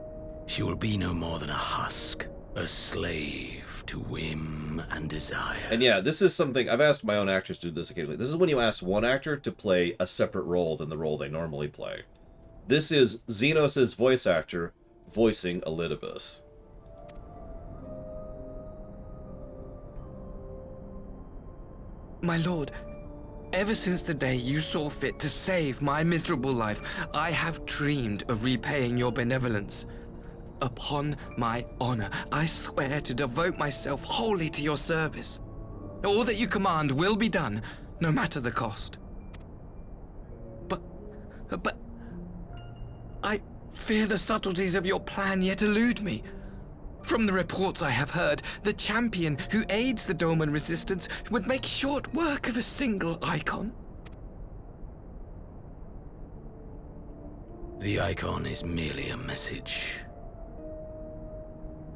She will be no more than a husk, a slave to whim and desire. And yeah, this is something, I've asked my own actors to do this occasionally. This is when you ask one actor to play a separate role than the role they normally play. This is Xenos' voice actor voicing Elidibus. My lord, ever since the day you saw fit to save my miserable life, I have dreamed of repaying your benevolence. Upon my honor, I swear to devote myself wholly to your service. All that you command will be done, no matter the cost. But I fear the subtleties of your plan yet elude me. From the reports I have heard, the champion who aids the Doman resistance would make short work of a single icon. The icon is merely a message.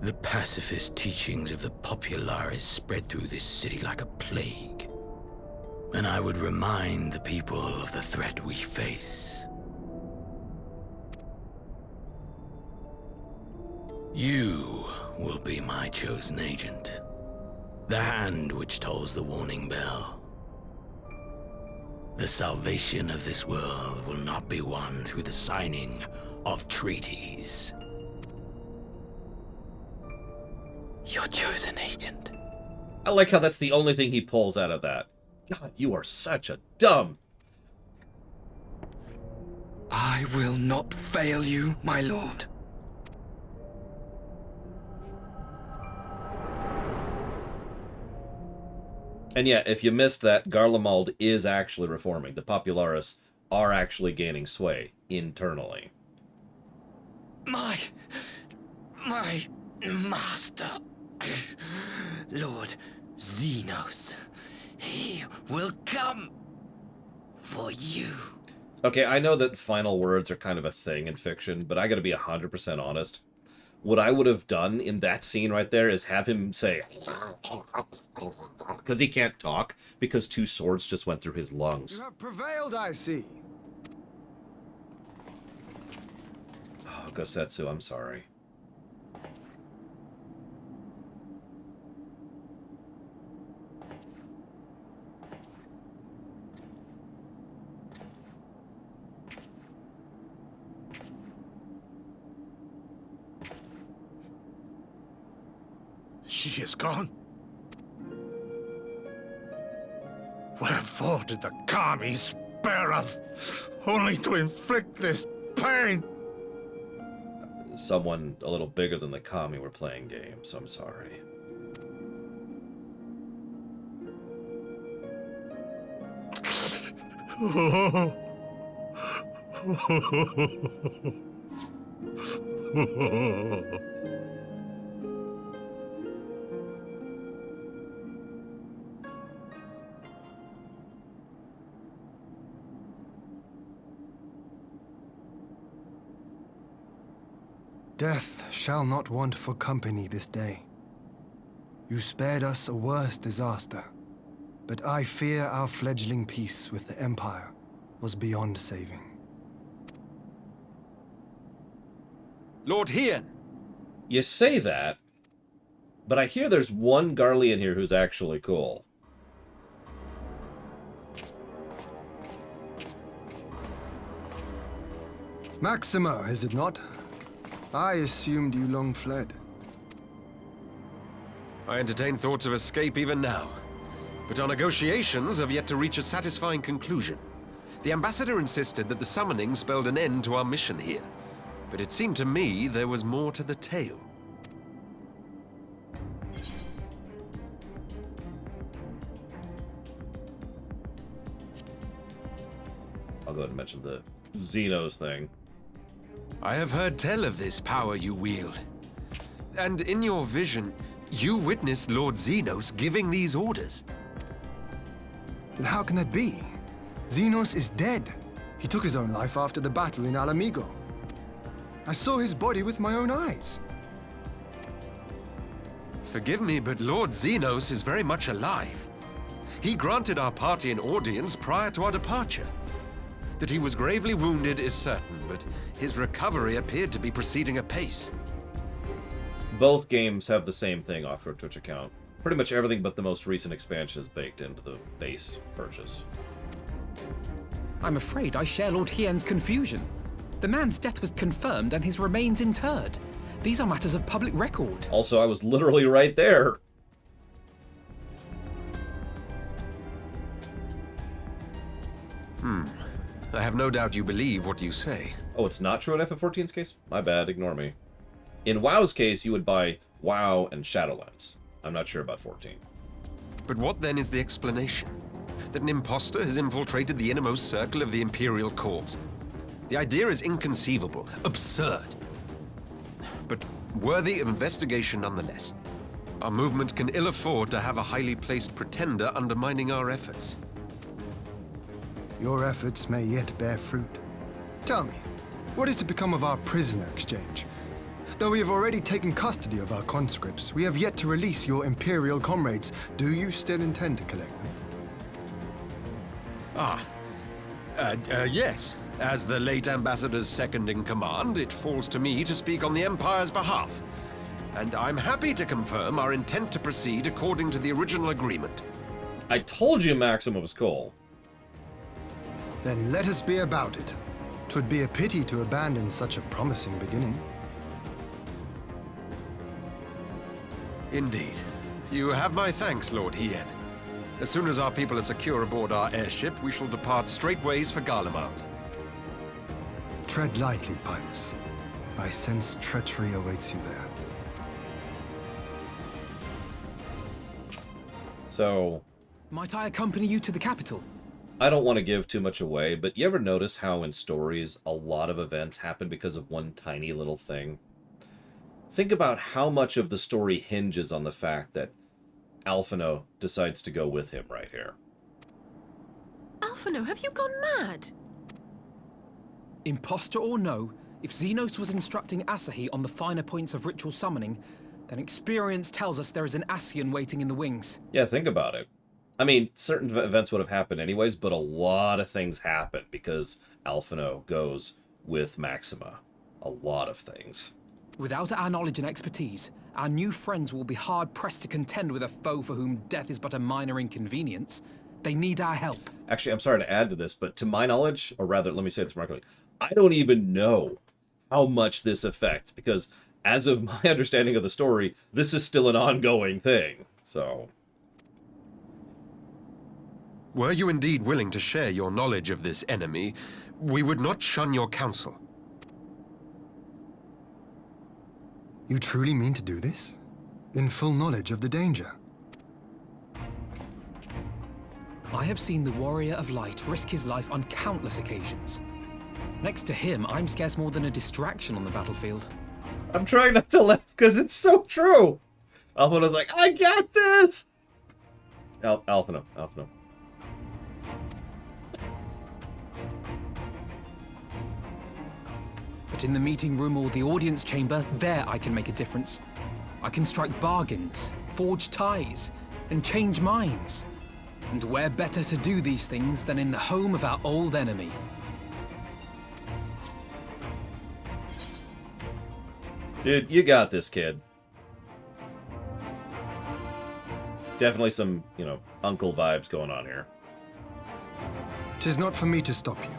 The pacifist teachings of the Populares spread through this city like a plague. And I would remind the people of the threat we face. You will be my chosen agent. The hand which tolls the warning bell. The salvation of this world will not be won through the signing of treaties. Your chosen agent. I like how that's the only thing he pulls out of that. God, you are such a dumb... I will not fail you, my lord. And yeah, if you missed that, Garlemald is actually reforming. The Populares are actually gaining sway internally. My master, Lord Xenos, he will come for you. Okay, I know that final words are kind of a thing in fiction, but I gotta be 100% honest. What I would have done in that scene right there is have him say... Because he can't talk, because 2 swords just went through his lungs. You have prevailed, I see. Oh, Gosetsu, I'm sorry. She is gone. Wherefore did the Kami spare us, only to inflict this pain? Someone a little bigger than the Kami were playing games, I'm sorry. Death shall not want for company this day. You spared us a worse disaster, but I fear our fledgling peace with the Empire was beyond saving. Lord Hien! You say that, but I hear there's one Garlean here who's actually cool. Maxima, is it not? I assumed you long fled. I entertain thoughts of escape even now. But our negotiations have yet to reach a satisfying conclusion. The ambassador insisted that the summoning spelled an end to our mission here. But it seemed to me there was more to the tale. I'll go ahead and mention the Xenos thing. I have heard tell of this power you wield. And in your vision, you witnessed Lord Xenos giving these orders. But how can that be? Xenos is dead. He took his own life after the battle in Alamigo. I saw his body with my own eyes. Forgive me, but Lord Xenos is very much alive. He granted our party an audience prior to our departure. That he was gravely wounded is certain, but his recovery appeared to be proceeding apace. Both games have the same thing off your Twitch account. Pretty much everything but the most recent expansion is baked into the base purchase. I'm afraid I share Lord Hien's confusion. The man's death was confirmed and his remains interred. These are matters of public record. Also, I was literally right there. I have no doubt you believe what you say. Oh, it's not true in FF14's case? My bad, ignore me. In WoW's case, you would buy WoW and Shadowlands. I'm not sure about 14. But what then is the explanation? That an imposter has infiltrated the innermost circle of the Imperial Court? The idea is inconceivable, absurd. But worthy of investigation nonetheless. Our movement can ill afford to have a highly placed pretender undermining our efforts. Your efforts may yet bear fruit. Tell me, what is to become of our prisoner exchange? Though we have already taken custody of our conscripts, we have yet to release your Imperial comrades. Do you still intend to collect them? Yes. As the late ambassador's second in command, it falls to me to speak on the Empire's behalf. And I'm happy to confirm our intent to proceed according to the original agreement. I told you Maxima was cool. Then let us be about it. 'Twould be a pity to abandon such a promising beginning. Indeed. You have my thanks, Lord Hien. As soon as our people are secure aboard our airship, we shall depart straightways for Garlemald. Tread lightly, Pilus. I sense treachery awaits you there. So... Might I accompany you to the capital? I don't want to give too much away, but you ever notice how in stories a lot of events happen because of one tiny little thing? Think about how much of the story hinges on the fact that Alphino decides to go with him right here. Alphino, have you gone mad? Imposter or no, if Xenos was instructing Asahi on the finer points of ritual summoning, then experience tells us there is an Ascian waiting in the wings. Yeah, think about it. I mean, certain events would have happened anyways, but a lot of things happen because Alphino goes with Maxima. A lot of things. Without our knowledge and expertise, our new friends will be hard-pressed to contend with a foe for whom death is but a minor inconvenience. They need our help. Actually, I'm sorry to add to this, but to my knowledge, or rather, let me say this more correctly, I don't even know how much this affects, because as of my understanding of the story, this is still an ongoing thing, so... Were you indeed willing to share your knowledge of this enemy, we would not shun your counsel. You truly mean to do this? In full knowledge of the danger? I have seen the Warrior of Light risk his life on countless occasions. Next to him, I'm scarce more than a distraction on the battlefield. I'm trying not to laugh because it's so true. Alphino's like, I got this! Alphino. But in the meeting room or the audience chamber, there I can make a difference. I can strike bargains, forge ties, and change minds. And where better to do these things than in the home of our old enemy? Dude, you got this, kid. Definitely some, uncle vibes going on here. 'Tis not for me to stop you.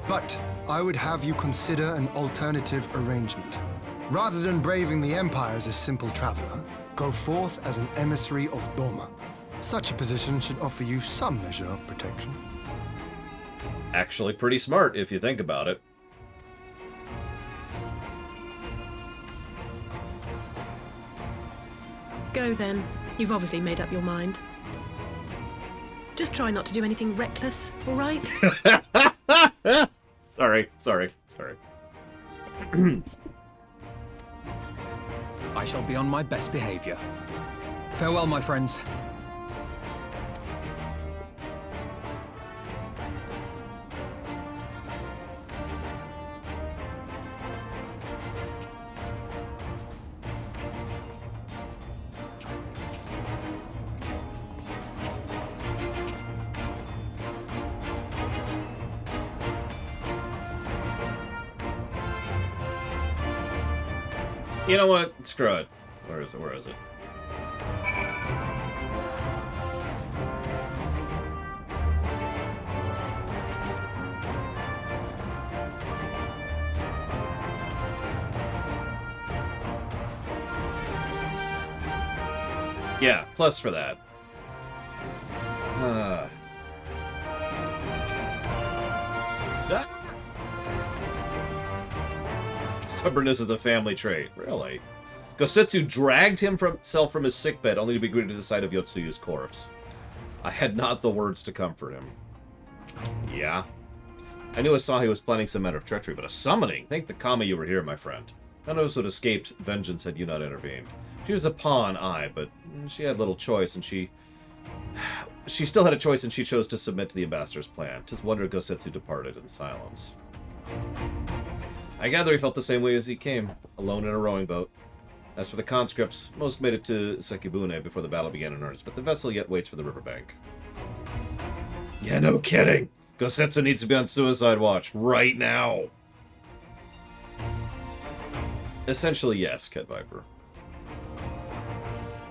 But I would have you consider an alternative arrangement. Rather than braving the Empire as a simple traveler, go forth as an emissary of Doma. Such a position should offer you some measure of protection. Actually pretty smart, if you think about it. Go then. You've obviously made up your mind. Just try not to do anything reckless, all right? Sorry. I shall be on my best behavior. Farewell, my friends. You know what? Screw it. Where is it? Yeah, plus for that. Stubbornness is a family trait. Really? Gosetsu dragged himself from his sickbed only to be greeted to the sight of Yotsuyu's corpse. I had not the words to comfort him. Yeah. I knew Asahi was planning some matter of treachery, but a summoning? Thank the Kami you were here, my friend. None of us would have escaped vengeance had you not intervened. She was a pawn, aye, but she had little choice, and she still had a choice, and she chose to submit to the ambassador's plan. 'Tis wonder Gosetsu departed in silence. I gather he felt the same way as he came, alone in a rowing boat. As for the conscripts, most made it to Sekibune before the battle began in earnest, but the vessel yet waits for the riverbank. Yeah, no kidding. Gosetsu needs to be on suicide watch right now. Essentially, yes, Cat Viper.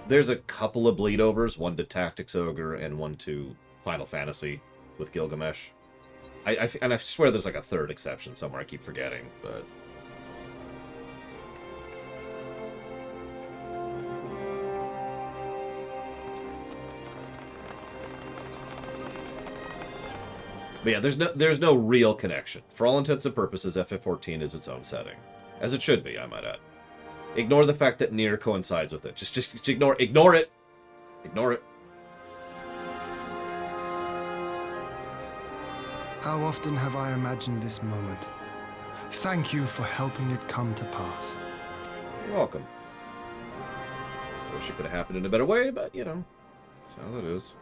There's a couple of bleed overs, one to Tactics Ogre and one to Final Fantasy with Gilgamesh. And I swear there's like a third exception somewhere, I keep forgetting, but... But yeah, there's no real connection. For all intents and purposes, FF14 is its own setting. As it should be, I might add. Ignore the fact that Nier coincides with it. Just ignore it. Ignore it! Ignore it. How often have I imagined this moment? Thank you for helping it come to pass. You're welcome. Wish it could have happened in a better way, but, you know, that's how it is.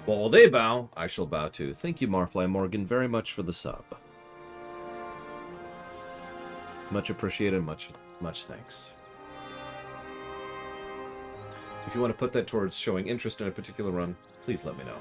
While they bow, I shall bow too. Thank you, Marfly Morgan, very much for the sub. Much appreciated, much thanks. If you want to put that towards showing interest in a particular run, please let me know.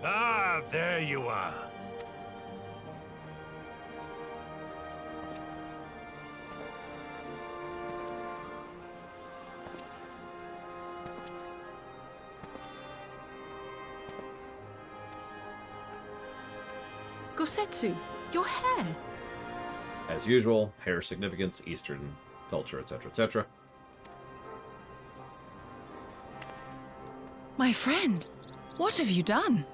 Ah, there you are. Gosetsu, your hair. As usual, hair significance, Eastern culture, etc., etc. My friend, what have you done?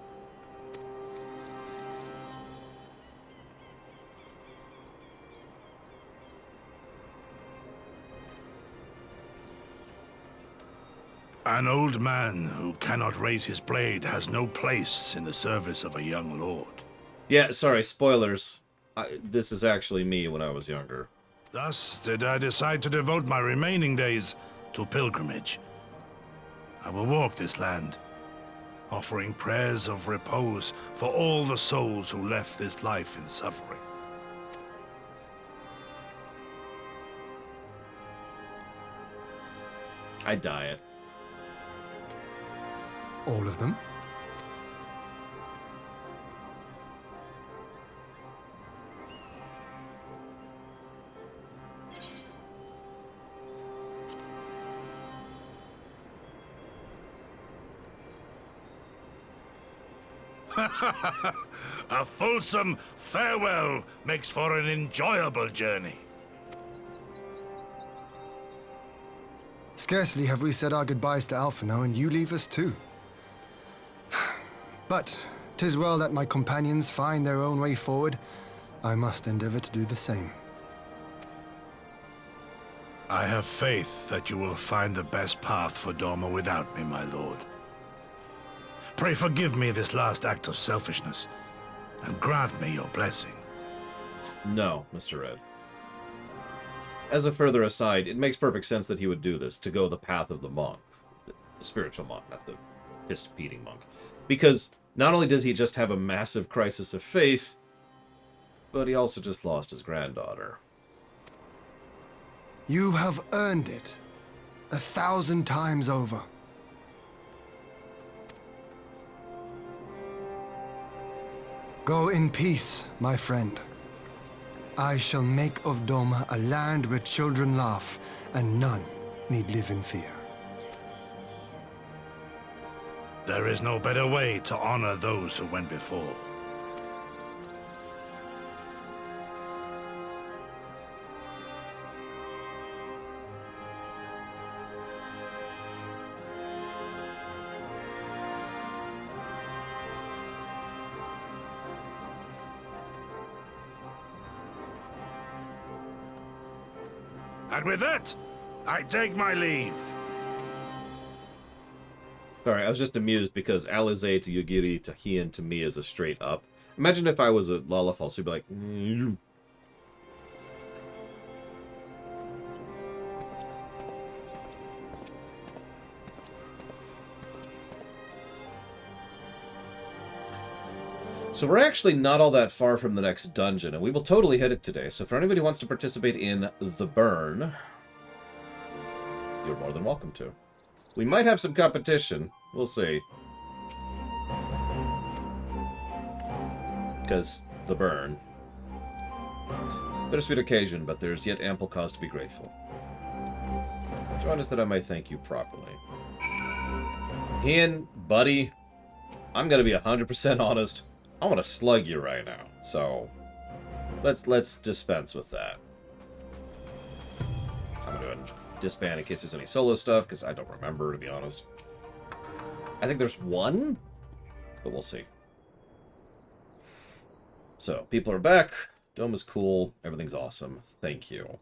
An old man who cannot raise his blade has no place in the service of a young lord. Yeah, sorry, spoilers. This is actually me when I was younger. Thus did I decide to devote my remaining days to pilgrimage. I will walk this land, offering prayers of repose for all the souls who left this life in suffering. I diet. All of them? A fulsome farewell makes for an enjoyable journey. Scarcely have we said our goodbyes to Alphino, and you leave us too. But 'tis well that my companions find their own way forward. I must endeavor to do the same. I have faith that you will find the best path for Doma without me, my lord. Pray forgive me this last act of selfishness, and grant me your blessing. No, Mr. Red. As a further aside, it makes perfect sense that he would do this, to go the path of the monk. The spiritual monk, not the fist-beating monk. Because not only does he just have a massive crisis of faith, but he also just lost his granddaughter. You have earned it 1,000 times over. Go in peace, my friend. I shall make of Doma a land where children laugh and none need live in fear. There is no better way to honor those who went before. And with that, I take my leave. Sorry, I was just amused because Alize to Yugiri to Hien to me is a straight up. Imagine if I was a Lalafal, she'd be like... So we're actually not all that far from the next dungeon, and we will totally hit it today. So if anybody wants to participate in the burn, you're more than welcome to. We might have some competition. We'll see. Because the burn. Bittersweet occasion, but there's yet ample cause to be grateful. Join us that I may thank you properly. Hien, buddy, I'm gonna be 100% honest. I want to slug you right now, so let's dispense with that. I'm doing disband in case there's any solo stuff, because I don't remember, to be honest. I think there's one, but we'll see. So, people are back. Dome is cool. Everything's awesome. Thank you.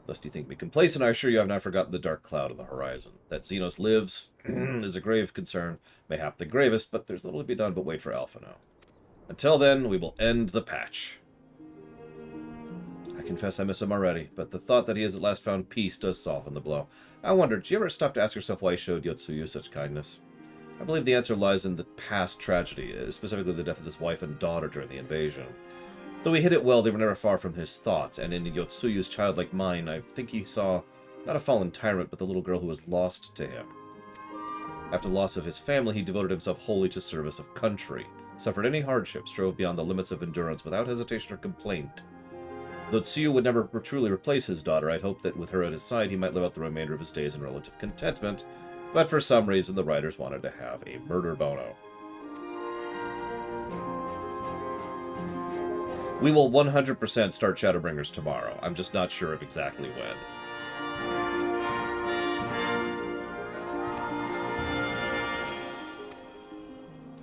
Lest you think me complacent, I assure you I've not forgotten the dark cloud on the horizon. That Xenos lives is a grave concern, mayhap the gravest, but there's little to be done but wait for Alpha now. Until then, we will end the patch. I confess I miss him already, but the thought that he has at last found peace does soften the blow. I wonder, did you ever stop to ask yourself why he showed Yotsuyu such kindness? I believe the answer lies in the past tragedy, specifically the death of his wife and daughter during the invasion. Though he hid it well, they were never far from his thoughts, and in Yotsuyu's childlike mind, I think he saw not a fallen tyrant, but the little girl who was lost to him. After the loss of his family, he devoted himself wholly to service of country, suffered any hardship, strove beyond the limits of endurance without hesitation or complaint. Though Tsuyu would never truly replace his daughter, I'd hoped that with her at his side, he might live out the remainder of his days in relative contentment, but for some reason the writers wanted to have a murder bono. We will 100% start Shadowbringers tomorrow. I'm just not sure of exactly when.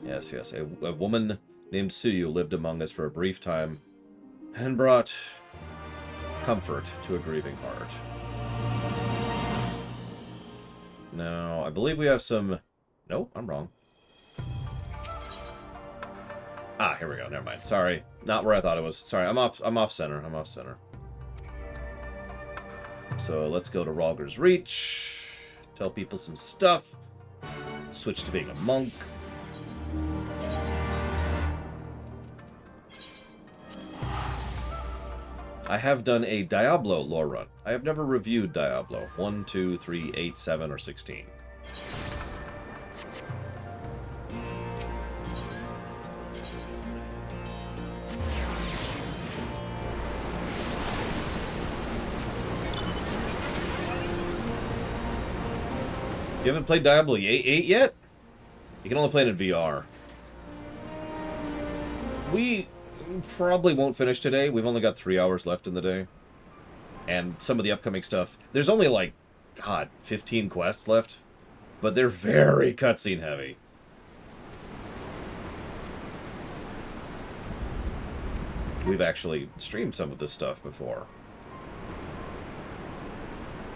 Yes, yes. A woman named Tsuyu lived among us for a brief time and brought comfort to a grieving heart. Now, I believe we have some... Nope, I'm wrong. Ah, here we go. Never mind. Sorry. Not where I thought it was. Sorry, I'm off center. I'm off center. So let's go to Ralger's Reach. Tell people some stuff. Switch to being a monk. I have done a Diablo lore run. I have never reviewed Diablo. 1, 2, 3, 8, 7, or 16. You haven't played Diablo 8 yet? You can only play it in VR. We probably won't finish today. We've only got 3 hours left in the day. And some of the upcoming stuff... There's only like, God, 15 quests left. But they're very cutscene heavy. We've actually streamed some of this stuff before.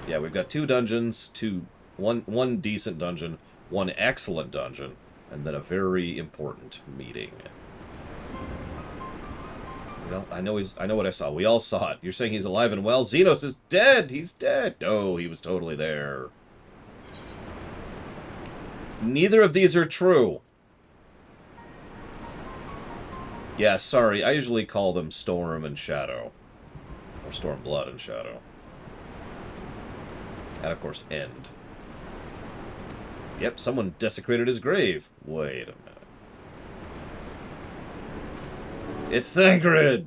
Yeah, we've got 2 dungeons, one decent dungeon, 1 excellent dungeon, and then a very important meeting. Well, I know what I saw. We all saw it. You're saying he's alive and well? Xenos is dead! He's dead! No, he was totally there. Neither of these are true. Yeah, sorry. I usually call them Storm and Shadow. Or Stormblood and Shadow. And, of course, End. Yep, someone desecrated his grave. Wait a minute. It's Thancred!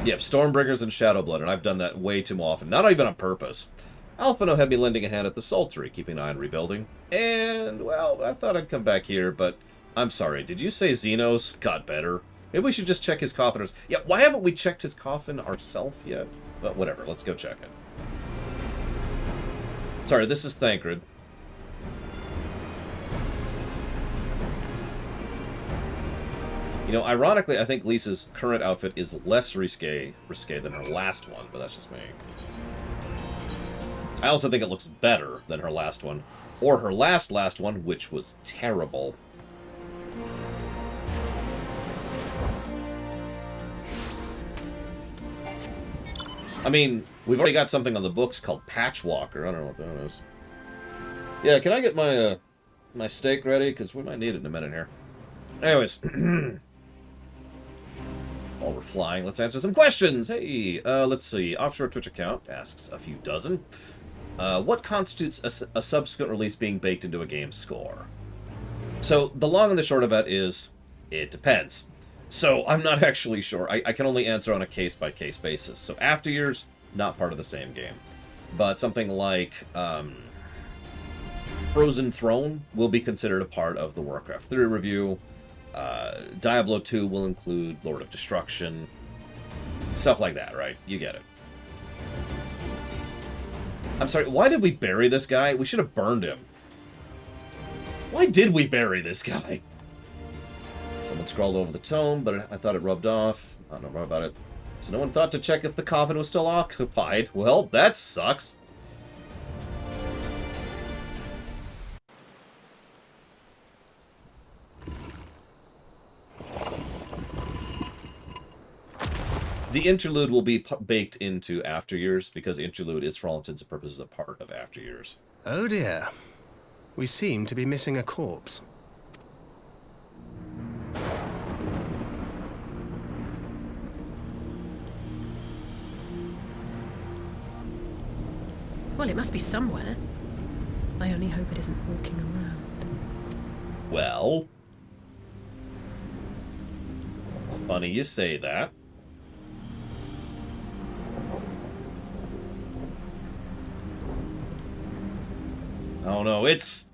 Yep, Stormbringers and Shadowblood, and I've done that way too often. Not even on purpose. Alphino had me lending a hand at the Saltery, keeping an eye on rebuilding. And, well, I thought I'd come back here, but I'm sorry. Did you say Xenos got better? Maybe we should just check his coffin. Yeah, why haven't we checked his coffin ourselves yet? But whatever, let's go check it. Sorry, this is Thancred. You know, ironically, I think Lisa's current outfit is less risque than her last one, but that's just me. I also think it looks better than her last one. Or her last one, which was terrible. I mean, we've already got something on the books called Patchwalker. I don't know what that is. Yeah, can I get my my steak ready? Because we might need it in a minute here. Anyways. While we're flying, let's answer some questions. Hey, let's see. Offshore Twitch account asks a few dozen. What constitutes a subsequent release being baked into a game's score? So, the long and the short of that is, it depends. So, I'm not actually sure. I can only answer on a case-by-case basis. So, After Years, not part of the same game. But something like Frozen Throne will be considered a part of the Warcraft 3 review. Diablo 2 will include Lord of Destruction. Stuff like that, right? You get it. I'm sorry, why did we bury this guy? We should have burned him. Why did we bury this guy? Someone scrawled over the tome, but I thought it rubbed off. I don't know more about it. So no one thought to check if the coffin was still occupied. Well, that sucks. The interlude will be baked into After Years, because interlude is, for all intents and purposes, a part of After Years. Oh dear. We seem to be missing a corpse. Well, it must be somewhere. I only hope it isn't walking around. Well... funny you say that. Oh no, it's...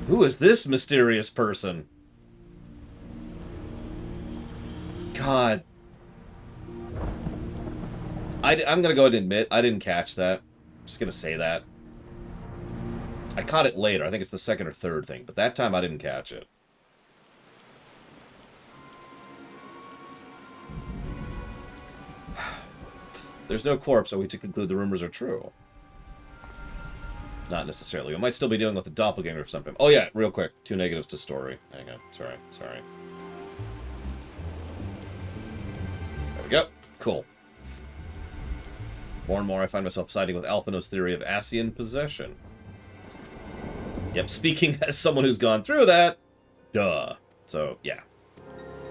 who is this mysterious person? God. I'm gonna go ahead and admit, I didn't catch that. I'm just gonna say that. I caught it later. I think it's the second or third thing, but that time I didn't catch it. There's no corpse, are we to conclude the rumors are true? Not necessarily. We might still be dealing with a doppelganger or something. Oh yeah, real quick. 2 negatives to story. Hang on. Sorry. There we go. Cool. More and more I find myself siding with Alphino's theory of Ascian possession. Yep, speaking as someone who's gone through that, duh. So, yeah.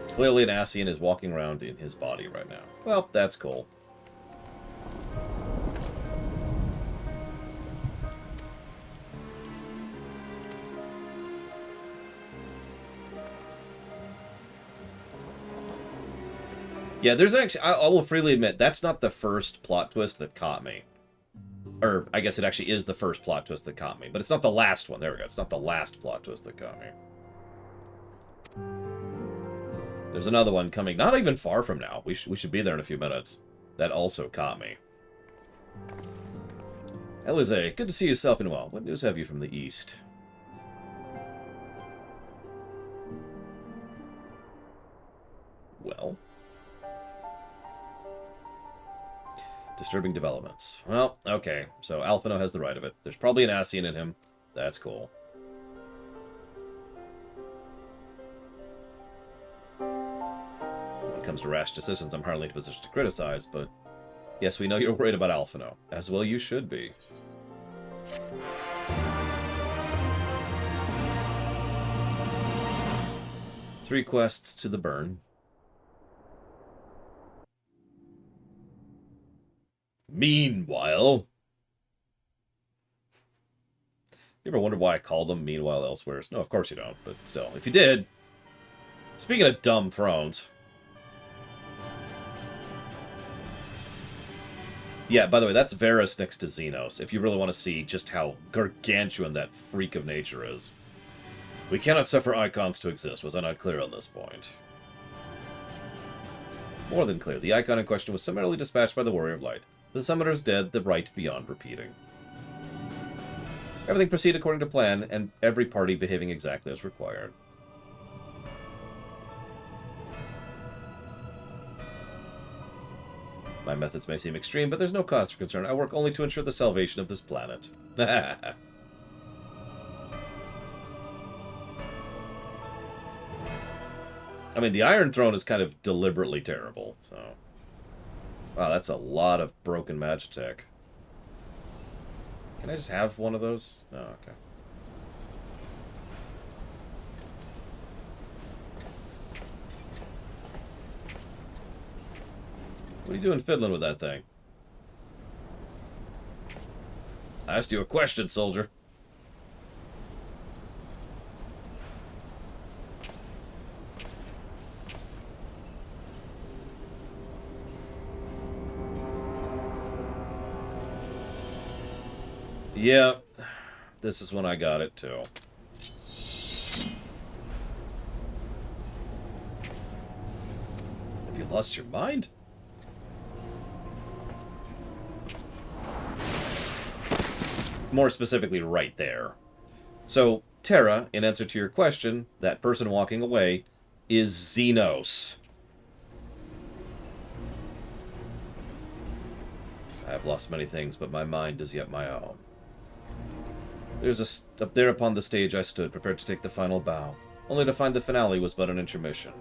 Clearly an Ascian is walking around in his body right now. Well, that's cool. Yeah, there's actually, I will freely admit, that's not the first plot twist that caught me. Or, I guess it actually is the first plot twist that caught me. But it's not the last one. There we go. It's not the last plot twist that caught me. There's another one coming not even far from now. We should be there in a few minutes. That also caught me. Elize, good to see you safe and well. What news have you from the east? Well... disturbing developments. Well, okay. So Alphino has the right of it. There's probably an Ascian in him. That's cool. When it comes to rash decisions, I'm hardly in a position to criticize, but yes, we know you're worried about Alphino. As well you should be. Three quests to the burn. Meanwhile... you ever wondered why I call them Meanwhile Elsewhere? No, of course you don't, but still. If you did... speaking of dumb thrones... Yeah, by the way, that's Varys next to Xenos, if you really want to see just how gargantuan that freak of nature is. We cannot suffer icons to exist. Was I not clear on this point? More than clear. The icon in question was summarily dispatched by the Warrior of Light. The summoner is dead, the right beyond repeating. Everything proceeded according to plan, and every party behaving exactly as required. My methods may seem extreme, but there's no cause for concern. I work only to ensure the salvation of this planet. I mean, the Iron Throne is kind of deliberately terrible, so... Wow, that's a lot of broken Magitech. Can I just have one of those? Oh, okay. What are you doing fiddling with that thing? I asked you a question, soldier. Yeah, this is when I got it, too. Have you lost your mind? More specifically, right there. So, Terra, in answer to your question, that person walking away, is Xenos. I have lost many things, but my mind is yet my own. Up there upon the stage I stood, prepared to take the final bow, only to find the finale was but an intermission.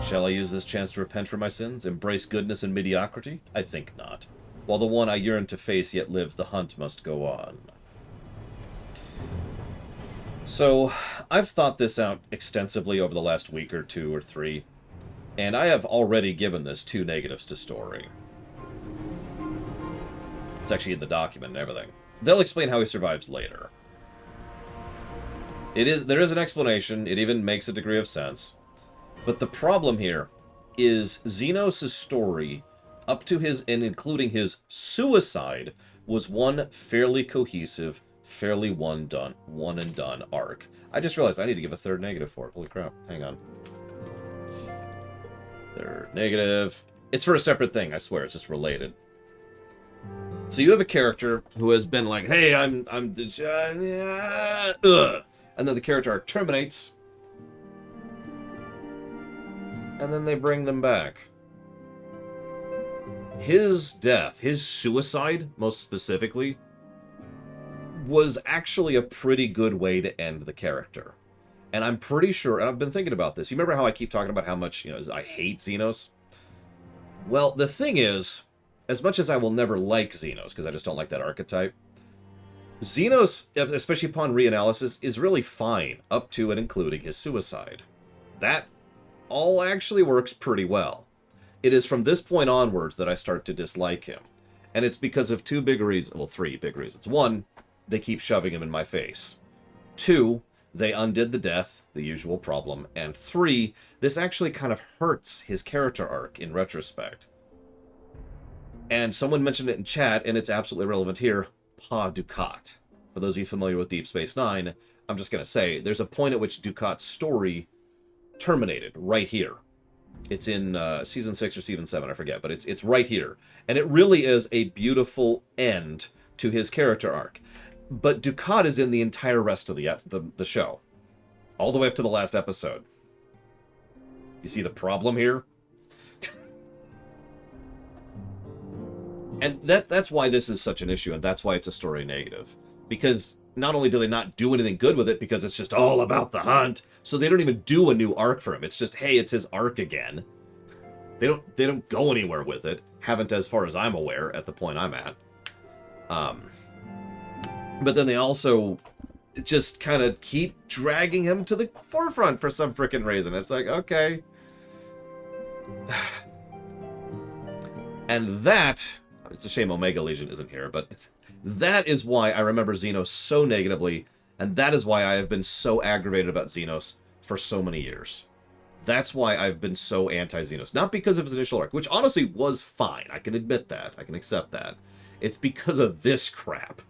Shall I use this chance to repent for my sins, embrace goodness and mediocrity? I think not. While the one I yearn to face yet lives, the hunt must go on. So, I've thought this out extensively over the last week or two or three, and I have already given this 2 negatives to story. It's actually in the document and everything. They'll explain how he survives later. There is an explanation, it even makes a degree of sense. But the problem here is Xenos' story, up to his and including his suicide, was one fairly cohesive, fairly one and done arc. I just realized I need to give a 3rd negative for it. Holy crap. Hang on. 3rd negative. It's for a separate thing, I swear. It's just related. So you have a character who has been like, hey, I'm the... And then the character arc terminates. And then they bring them back. His death, his suicide, most specifically, was actually a pretty good way to end the character. And I'm pretty sure, and I've been thinking about this, you remember how I keep talking about how much, I hate Xenos? Well, the thing is, as much as I will never like Xenos, because I just don't like that archetype, Xenos, especially upon reanalysis, is really fine, up to and including his suicide. That all actually works pretty well. It is from this point onwards that I start to dislike him. And it's because of 2 big reasons, well, 3 big reasons. 1, they keep shoving him in my face. 2, they undid the death, the usual problem. And 3, this actually kind of hurts his character arc in retrospect. And someone mentioned it in chat, and it's absolutely relevant here, Pa Dukat. For those of you familiar with Deep Space Nine, I'm just going to say, there's a point at which Dukat's story terminated, right here. It's in Season 6 or Season 7, I forget, but it's right here. And it really is a beautiful end to his character arc. But Dukat is in the entire rest of the show. All the way up to the last episode. You see the problem here? And that's why this is such an issue, and that's why it's a story negative. Because not only do they not do anything good with it, because it's just all about the hunt, so they don't even do a new arc for him. It's just, hey, it's his arc again. They don't go anywhere with it. Haven't, as far as I'm aware, at the point I'm at. But then they also just kind of keep dragging him to the forefront for some frickin' reason. It's like, okay. And that, it's a shame Omega Legion isn't here, but that is why I remember Xenos so negatively, and that is why I have been so aggravated about Xenos for so many years. That's why I've been so anti-Xenos. Not because of his initial arc, which honestly was fine. I can admit that. I can accept that. It's because of this crap.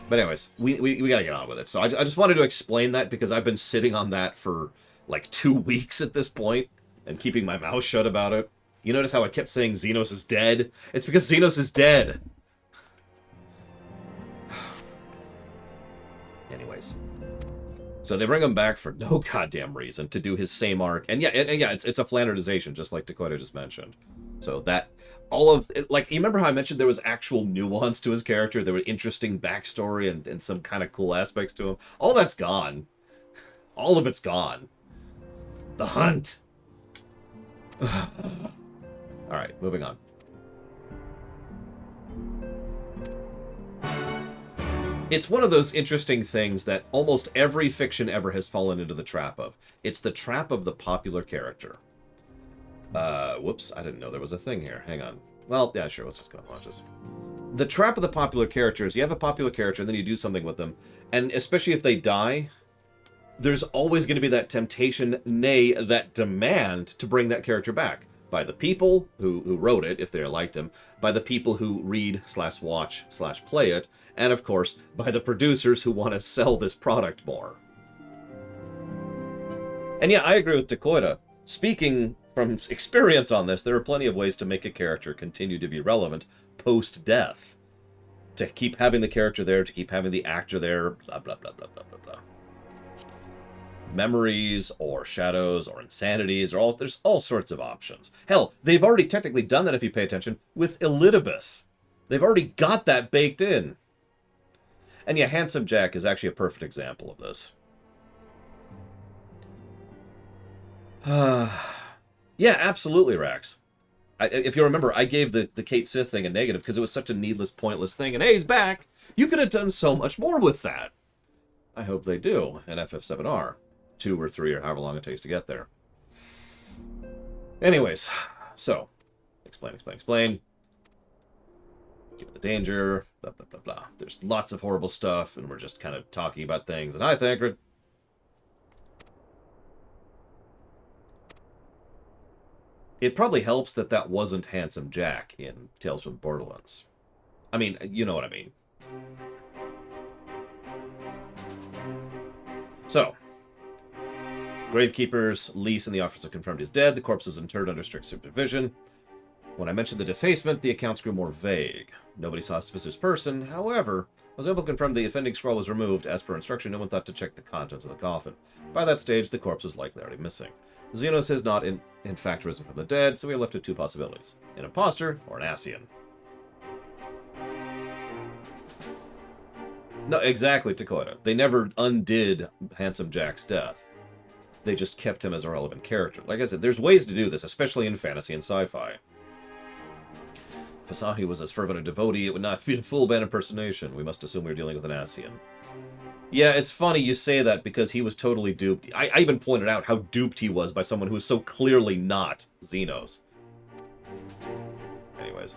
But anyways, we gotta get on with it. So I just wanted to explain that because I've been sitting on that for like 2 weeks at this point and keeping my mouth shut about it. You notice how I kept saying Xenos is dead? It's because Xenos is dead. Anyways. So they bring him back for no goddamn reason to do his same arc. And yeah, it's a Flanderization, just like Dakota just mentioned. So that, all of, like, you remember how I mentioned there was actual nuance to his character? There was interesting backstory and some kind of cool aspects to him. All that's gone. All of it's gone. The hunt. Alright, moving on. It's one of those interesting things that almost every fiction ever has fallen into the trap of. It's the trap of the popular character. Whoops, I didn't know there was a thing here. Hang on. Well, yeah, sure, let's just go and watch this. The trap of the popular character is you have a popular character and then you do something with them, and especially if they die, there's always going to be that temptation, nay, that demand to bring that character back. By the people who wrote it, if they liked him, by the people who read / watch / play it, and of course, by the producers who want to sell this product more. And yeah, I agree with Dakota. Speaking from experience on this, there are plenty of ways to make a character continue to be relevant post-death. To keep having the character there, to keep having the actor there, blah, blah, blah, blah, blah, blah, blah. Memories, or shadows, or insanities, or there's all sorts of options. Hell, they've already technically done that, if you pay attention, with Elidibus. They've already got that baked in. And yeah, Handsome Jack is actually a perfect example of this. Yeah, absolutely, Rax. If you remember, I gave the Kate Sith thing a negative because it was such a needless, pointless thing, and hey, he's back! You could have done so much more with that. I hope they do in FF7R. 2 or 3 or however long it takes to get there. Anyways, so, explain. Give the danger, blah, blah, blah, blah. There's lots of horrible stuff, and we're just kind of talking about things. And hi, Thancred. It probably helps that that wasn't Handsome Jack in Tales from the Borderlands. I mean, you know what I mean. So, Gravekeeper's lease and the officer confirmed he's dead. The corpse was interred under strict supervision. When I mentioned the defacement, the accounts grew more vague. Nobody saw a suspicious person. However, I was able to confirm the offending scroll was removed. As per instruction, no one thought to check the contents of the coffin. By that stage, the corpse was likely already missing. Xenos has not, in fact, risen from the dead, so we are left with 2 possibilities. An imposter or an Ascian. No, exactly, Dakota. They never undid Handsome Jack's death. They just kept him as a relevant character. Like I said, there's ways to do this, especially in fantasy and sci-fi. If Asahi was as fervent a devotee, it would not be a full band impersonation. We must assume we're dealing with an Ascian. Yeah, it's funny you say that because he was totally duped. I even pointed out how duped he was by someone who was so clearly not Xenos. Anyways.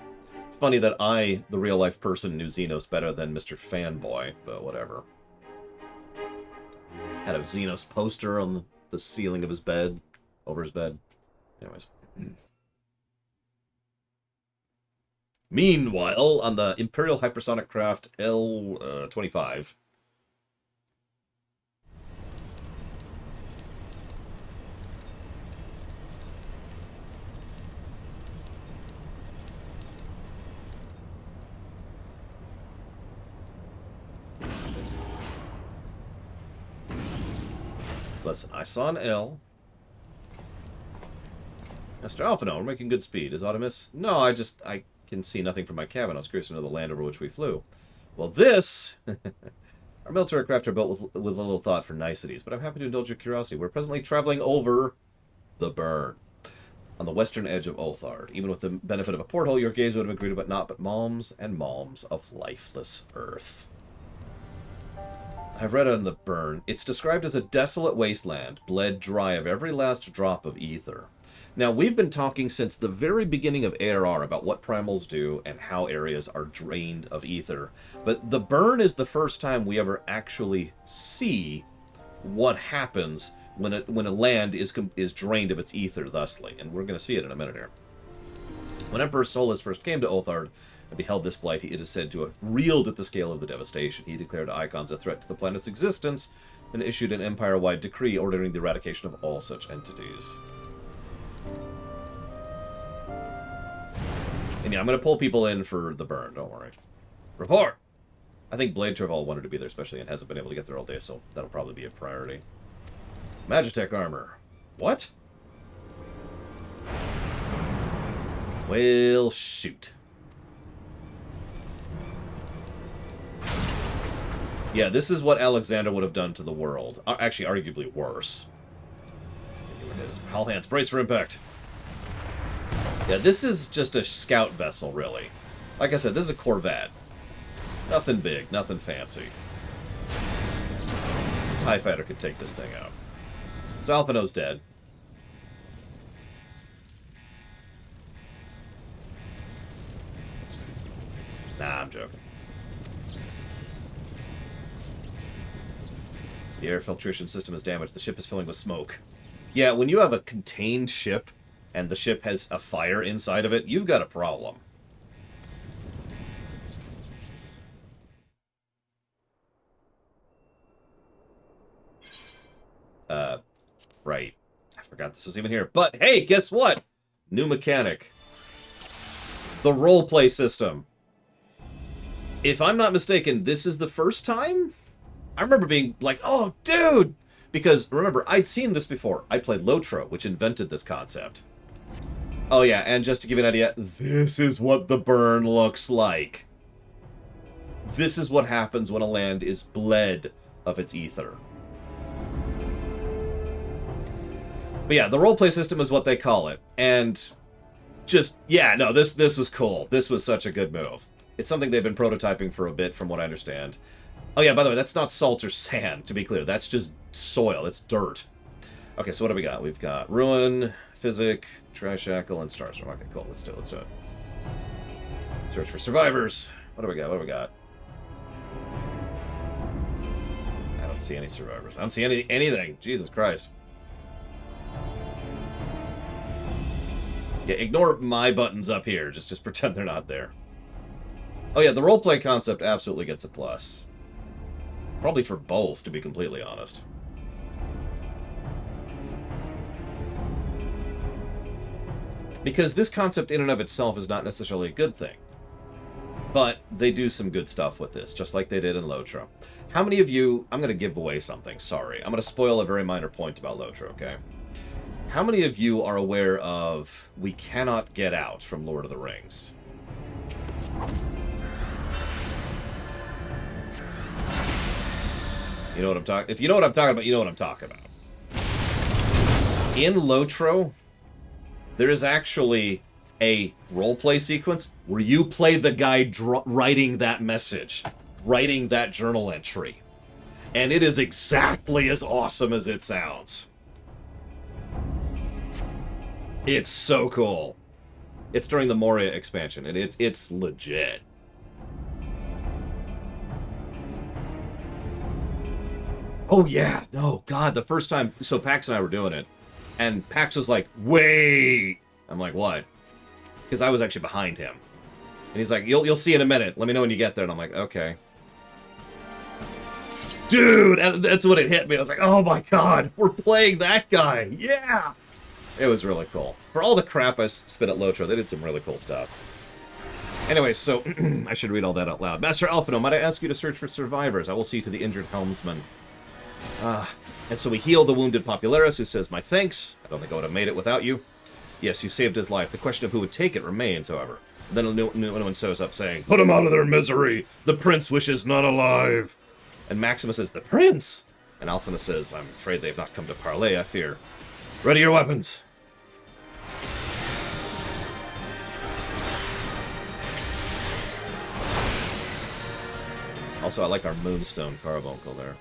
Funny that I, the real-life person, knew Xenos better than Mr. Fanboy, but whatever. Had a Xenos poster on the ceiling of his bed, over his bed. Anyways. Meanwhile, on the Imperial Hypersonic Craft L-25... Listen, I saw an L. Mr. Alphano, we're making good speed. Is Audimus? No, I can see nothing from my cabin. I was curious to know the land over which we flew. Well, this... Our military aircraft are built with a little thought for niceties, but I'm happy to indulge your curiosity. We're presently traveling over the Burn, on the western edge of Ulthard. Even with the benefit of a porthole, your gaze would have been greeted but not but malms and malms of lifeless earth. I've read on the Burn. It's described as a desolate wasteland, bled dry of every last drop of ether. Now, we've been talking since the very beginning of ARR about what primals do and how areas are drained of ether. But the Burn is the first time we ever actually see what happens when a land is drained of its ether thusly, and we're going to see it in a minute here. When Emperor Solus first came to Othard and beheld this blight, it is said to have reeled at the scale of the devastation. He declared icons a threat to the planet's existence and issued an empire-wide decree ordering the eradication of all such entities. And yeah, I'm going to pull people in for the burn, don't worry. Report! I think Blade Travel wanted to be there especially and hasn't been able to get there all day, so that'll probably be a priority. Magitech armor. What? Well, shoot. Yeah, this is what Alexander would have done to the world. Actually, arguably worse. Here it is. All hands, brace for impact. Yeah, this is just a scout vessel, really. Like I said, this is a Corvette. Nothing big, nothing fancy. TIE Fighter could take this thing out. So Alphino's dead. Nah, I'm joking. The air filtration system is damaged. The ship is filling with smoke. Yeah, when you have a contained ship and the ship has a fire inside of it, you've got a problem. Right. I forgot this was even here. But hey, guess what? New mechanic. The roleplay system. If I'm not mistaken, this is the first time? I remember being like, oh, dude! Because, remember, I'd seen this before. I played Lotro, which invented this concept. Oh yeah, and just to give you an idea, this is what the burn looks like. This is what happens when a land is bled of its ether. But yeah, the roleplay system is what they call it. And just, yeah, no, this was cool. This was such a good move. It's something they've been prototyping for a bit, from what I understand. Oh yeah, by the way, that's not salt or sand, to be clear. That's just soil. It's dirt. Okay, so what do we got? We've got Ruin, Physic, Tri-Shackle, and Starstorm. Okay, cool. Let's do it. Let's do it. Search for survivors. What do we got? What do we got? I don't see any survivors. I don't see anything. Jesus Christ. Yeah, ignore my buttons up here. Just pretend they're not there. Oh yeah, the roleplay concept absolutely gets a plus. Probably for both, to be completely honest. Because this concept in and of itself is not necessarily a good thing. But they do some good stuff with this, just like they did in Lotro. How many of you... I'm going to give away something, sorry. I'm going to spoil a very minor point about Lotro, okay? How many of you are aware of We Cannot Get Out from Lord of the Rings? You know what I'm talking... If you know what I'm talking about, you know what I'm talking about. In Lotro, there is actually a roleplay sequence where you play the guy writing that message, writing that journal entry. And it is exactly as awesome as it sounds. It's so cool. It's during the Moria expansion, and it's legit. Oh yeah, no, God, the first time, so Pax and I were doing it, and Pax was like, wait! I'm like, what? Because I was actually behind him. And he's like, you'll see in a minute, let me know when you get there, and I'm like, okay. Dude, that's when it hit me, I was like, oh my God, we're playing that guy, yeah! It was really cool. For all the crap I spit at Lotro, they did some really cool stuff. Anyway, so, I should read all that out loud. Master Alphino, might I ask you to search for survivors? I will see to the injured helmsman. And so we heal the wounded Popularis, who says, my thanks. I don't think I would have made it without you. Yes, you saved his life. The question of who would take it remains, however. And then a new one shows up saying, put him out of their misery. The prince wishes none alive. And Maximus says, the prince? And Alphino says, I'm afraid they've not come to parley, I fear. Ready your weapons. Also, I like our Moonstone Carbuncle there.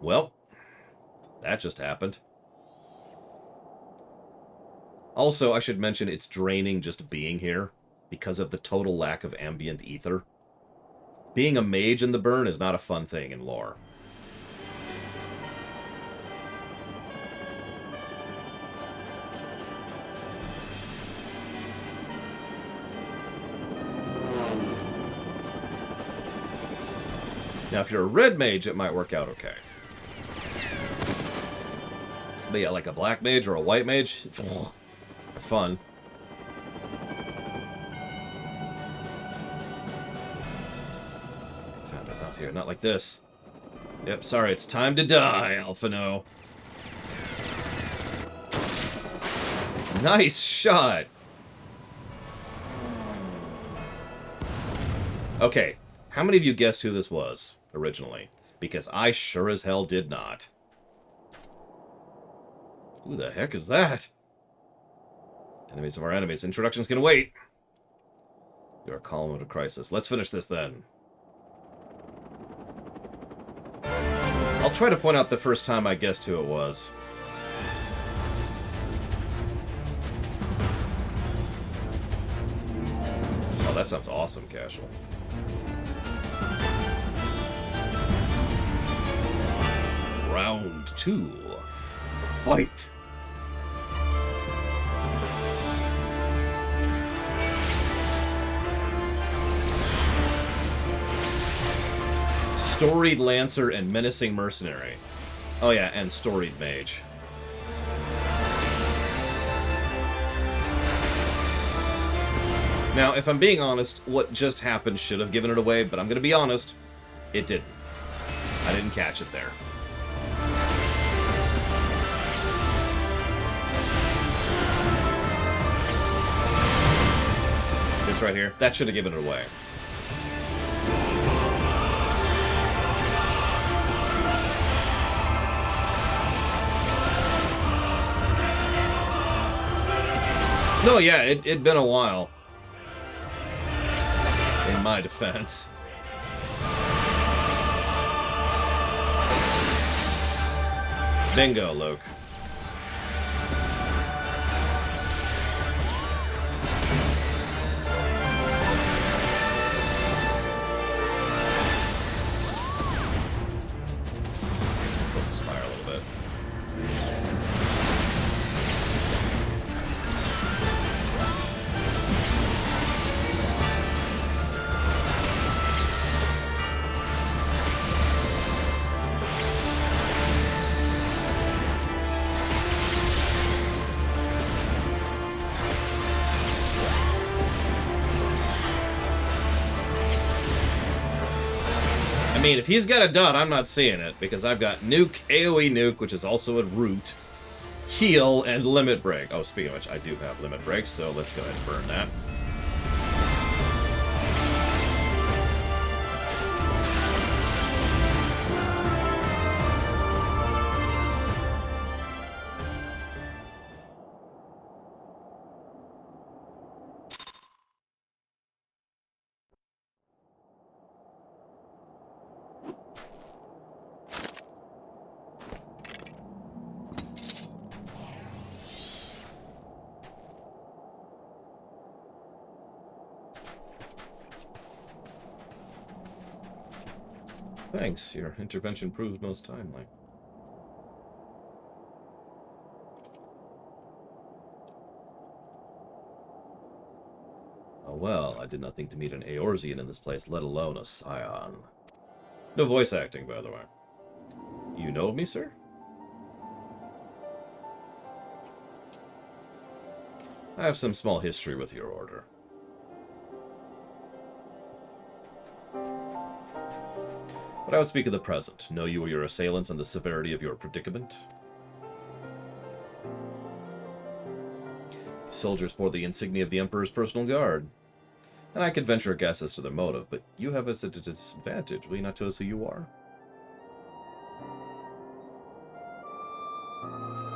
Well, that just happened. Also, I should mention it's draining just being here because of the total lack of ambient ether. Being a mage in the burn is not a fun thing in lore. Now, if you're a red mage, it might work out okay. But yeah, like a black mage or a white mage, fun. Found it, not here, not like this. Yep, sorry, it's time to die, Alphino. Nice shot! Okay, how many of you guessed who this was originally? Because I sure as hell did not. Who the heck is that? Enemies of our enemies. Introduction's gonna wait. You're a column of a crisis. Let's finish this then. I'll try to point out the first time I guessed who it was. Oh, that sounds awesome, Casual. Round 2. Fight! Storied Lancer and Menacing Mercenary. Oh yeah, and Storied Mage. Now, if I'm being honest, what just happened should have given it away, but I'm gonna be honest, it didn't. I didn't catch it there. This right here, that should have given it away. No, yeah, it'd been a while. In my defense. Bingo, Luke. Focus fire a little bit. I mean, if he's got a dot, I'm not seeing it, because I've got Nuke, AoE Nuke, which is also a root, Heal, and Limit Break. Oh, speaking of which, I do have Limit Break, so let's go ahead and burn that. Thanks, your intervention proved most timely. Oh well, I did not think to meet an Eorzean in this place, let alone a Scion. No voice acting, by the way. You know me, sir? I have some small history with your order. But I would speak of the present. Know you or your assailants and the severity of your predicament? The soldiers bore the insignia of the Emperor's personal guard. And I could venture a guess as to their motive, but you have us at a disadvantage. Will you not tell us who you are?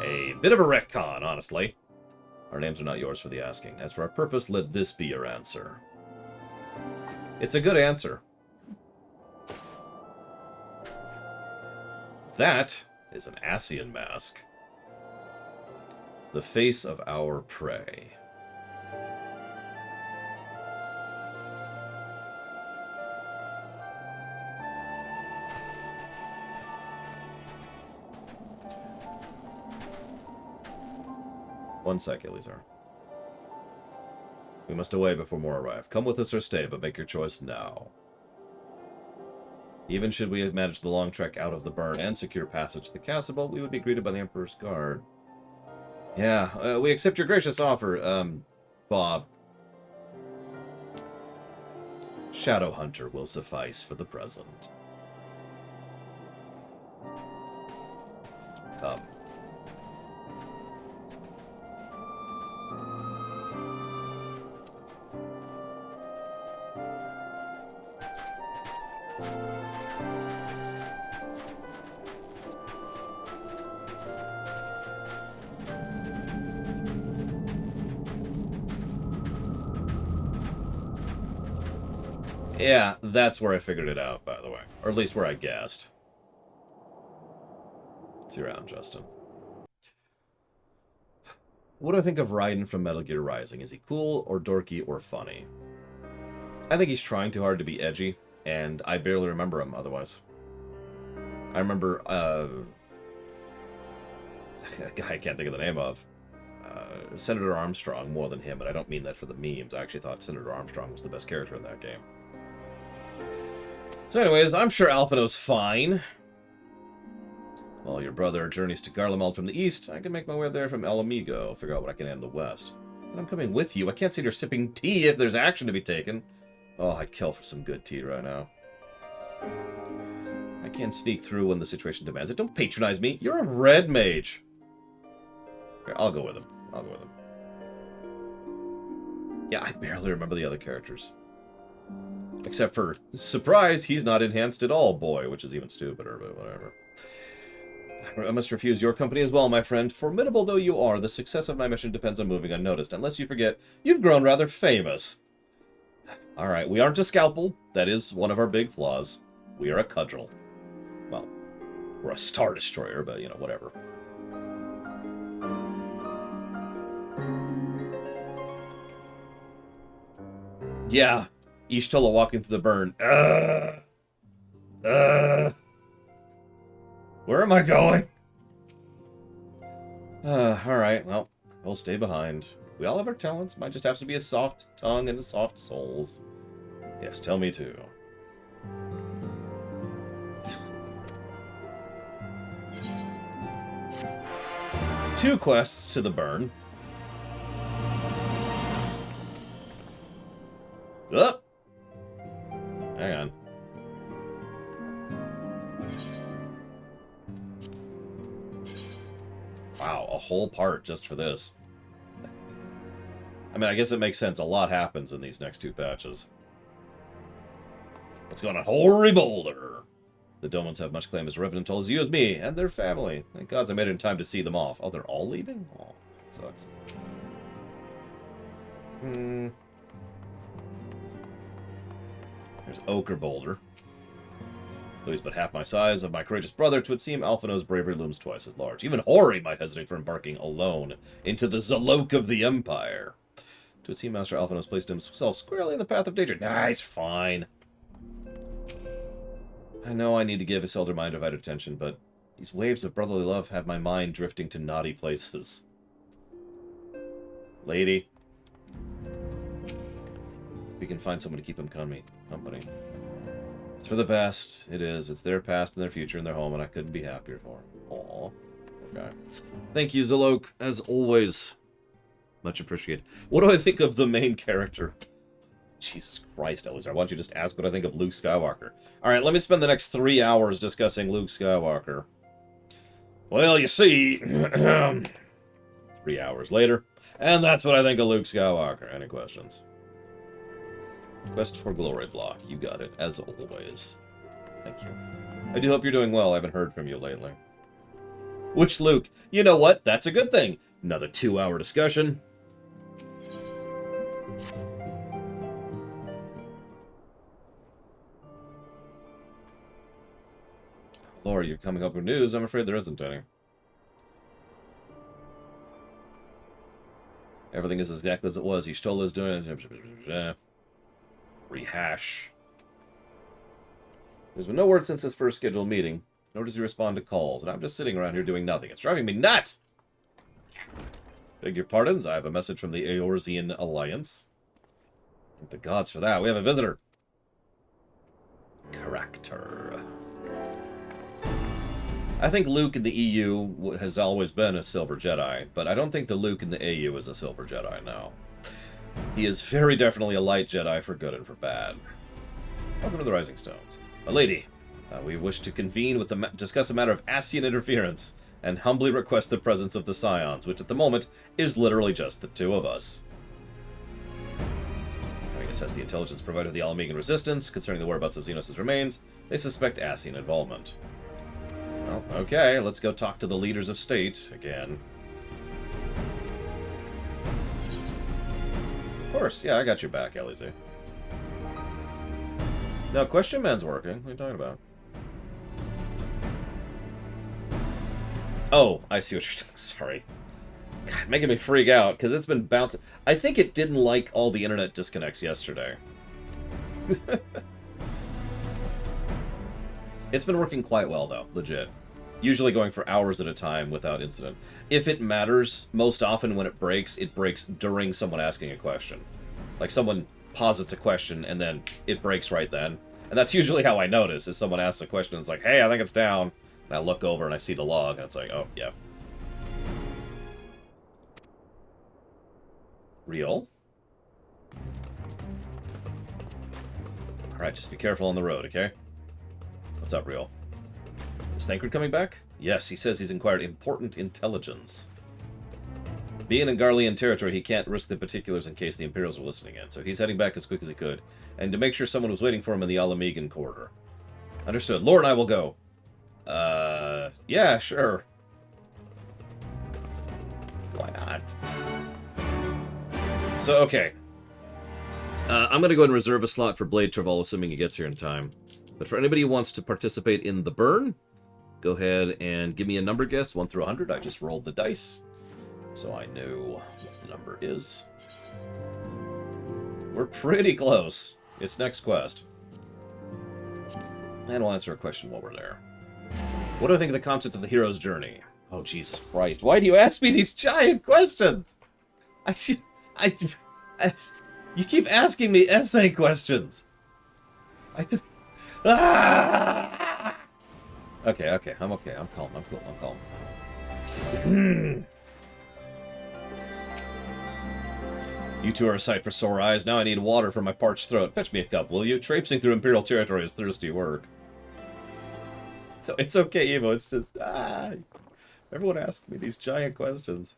A bit of a retcon, honestly. Our names are not yours for the asking. As for our purpose, let this be your answer. It's a good answer. That is an Ascian mask. The face of our prey. 1 sec, Elizar. We must away before more arrive. Come with us or stay, but make your choice now. Even should we manage the long trek out of the burn and secure passage to the castle, we would be greeted by the Emperor's guard. Yeah, we accept your gracious offer, Bob. Shadowhunter will suffice for the present. Come. Yeah, that's where I figured it out, by the way. Or at least where I guessed. See you around, Justin. What do I think of Raiden from Metal Gear Rising? Is he cool, or dorky, or funny? I think he's trying too hard to be edgy, and I barely remember him otherwise. I remember, a guy I can't think of the name of. Senator Armstrong more than him, but I don't mean that for the memes. I actually thought Senator Armstrong was the best character in that game. So anyways, I'm sure Alphino's fine. While your brother journeys to Garlemald from the east, I can make my way there from El Amigo, figure out what I can in the west. But I'm coming with you. I can't sit here sipping tea if there's action to be taken. Oh, I'd kill for some good tea right now. I can't sneak through when the situation demands it. Don't patronize me. You're a red mage. Okay, I'll go with him. I'll go with him. Yeah, I barely remember the other characters. Except for, surprise, he's not enhanced at all, boy, which is even stupider, but whatever. I must refuse your company as well, my friend. Formidable though you are, the success of my mission depends on moving unnoticed. Unless you forget, you've grown rather famous. Alright, we aren't a scalpel. That is one of our big flaws. We are a cudgel. Well, we're a Star Destroyer, but, you know, whatever. Yeah, Ishtola walking through the burn. Where am I going? Alright, well, we'll stay behind. We all have our talents. Mine just happens to be a soft tongue and a soft souls. Yes, tell me too. Two quests to the burn. Up. Hang on. Wow, a whole part just for this. I mean, I guess it makes sense. A lot happens in these next two patches. What's going on? Hoary Boulder! The Domans have much claim as Revenant as you as me, and their family. Thank gods I made it in time to see them off. Oh, they're all leaving? Oh, that sucks. There's Ochre Boulder. Though he's but half my size of my courageous brother, 'twould seem Alphino's bravery looms twice as large. Even Hori might hesitate for embarking alone into the Zalok of the Empire. 'Twould seem Master Alphino's placed himself squarely in the path of danger. Nah, he's fine. I know I need to give his elder mind divided attention, but these waves of brotherly love have my mind drifting to naughty places. Lady. We can find someone to keep him company. It's for the best. It is. It's their past and their future and their home, and I couldn't be happier for them. Aww. Okay. Thank you, Zalok, as always. Much appreciated. What do I think of the main character? Jesus Christ, Elizar. Why don't you just ask what I think of Luke Skywalker? Alright, let me spend the next 3 hours discussing Luke Skywalker. Well, you see... 3 hours later. And that's what I think of Luke Skywalker. Any questions? Quest for Glory Block. You got it, as always. Thank you. I do hope you're doing well. I haven't heard from you lately. Which Luke? You know what? That's a good thing. Another 2-hour discussion. Laura, you're coming up with news. I'm afraid there isn't any. Everything is exactly as it was. Ishtola's doing it. Rehash. There's been no word since his first scheduled meeting, nor does he respond to calls, and I'm just sitting around here doing nothing. It's driving me nuts! Beg your pardons, I have a message from the Eorzean Alliance. Thank the gods for that. We have a visitor. Character. I think Luke in the EU has always been a Silver Jedi, but I don't think the Luke in the AU is a Silver Jedi now. He is very definitely a light Jedi for good and for bad. Welcome to the Rising Stones. A lady, we wish to convene with discuss a matter of Ascian interference, and humbly request the presence of the Scions, which at the moment is literally just the two of us. Having assessed the intelligence provided by the Alamegan Resistance concerning the whereabouts of Xenos' remains, they suspect Ascian involvement. Well, okay, let's go talk to the leaders of state again. Of course, yeah, I got your back, Elise. No, Question Man's working. What are you talking about? Oh, I see what you're doing. Sorry. God, making me freak out, because it's been bouncing. I think it didn't like all the internet disconnects yesterday. It's been working quite well, though. Legit. Usually going for hours at a time without incident. If it matters, most often when it breaks during someone asking a question. Like someone posits a question, and then it breaks right then. And that's usually how I notice, is someone asks a question and it's like, hey, I think it's down. And I look over and I see the log, and it's like, oh, yeah. Real. Alright, just be careful on the road, okay? What's up, Real? Is Thancred coming back? Yes, he says he's inquired important intelligence. Being in Garlean territory, he can't risk the particulars in case the Imperials are listening in, so he's heading back as quick as he could, and to make sure someone was waiting for him in the Alamegan corridor. Understood. Lord and I will go. Yeah, sure. Why not? So, okay. I'm going to go ahead and reserve a slot for Blade Travel, assuming he gets here in time. But for anybody who wants to participate in the burn, go ahead and give me a number guess, 1 through 100. I just rolled the dice, so I know what the number is. We're pretty close. It's next quest. And we'll answer a question while we're there. What do I think of the concept of the hero's journey? Oh, Jesus Christ. Why do you ask me these giant questions? You keep asking me essay questions. Ah! Okay, I'm okay. I'm calm. I'm cool. I'm calm. You two are a sight for sore eyes. Now I need water for my parched throat. Fetch me a cup, will you? Traipsing through Imperial territory is thirsty work. So it's okay, Evo. It's just everyone asks me these giant questions.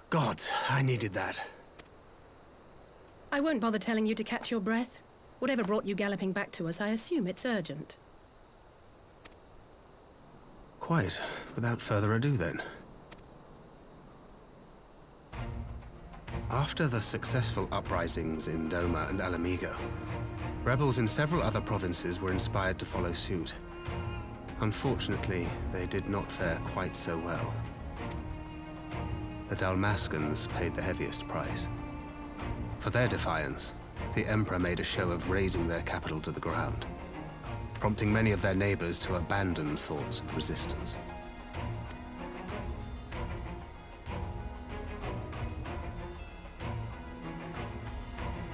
God, I needed that. I won't bother telling you to catch your breath. Whatever brought you galloping back to us, I assume it's urgent. Quite. Without further ado, then. After the successful uprisings in Doma and Alamigo, rebels in several other provinces were inspired to follow suit. Unfortunately, they did not fare quite so well. The Dalmascans paid the heaviest price. For their defiance, the Emperor made a show of razing their capital to the ground, prompting many of their neighbors to abandon thoughts of resistance.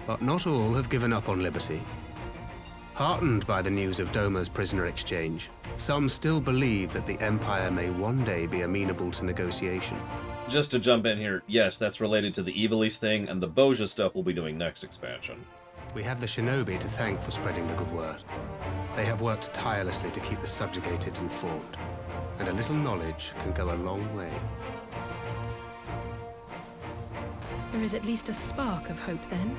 But not all have given up on liberty. Heartened by the news of Doma's prisoner exchange, some still believe that the Empire may one day be amenable to negotiation. Just to jump in here, yes, that's related to the Evilise thing, and the Boja stuff we'll be doing next expansion. We have the Shinobi to thank for spreading the good word. They have worked tirelessly to keep the subjugated informed, and a little knowledge can go a long way. There is at least a spark of hope, then.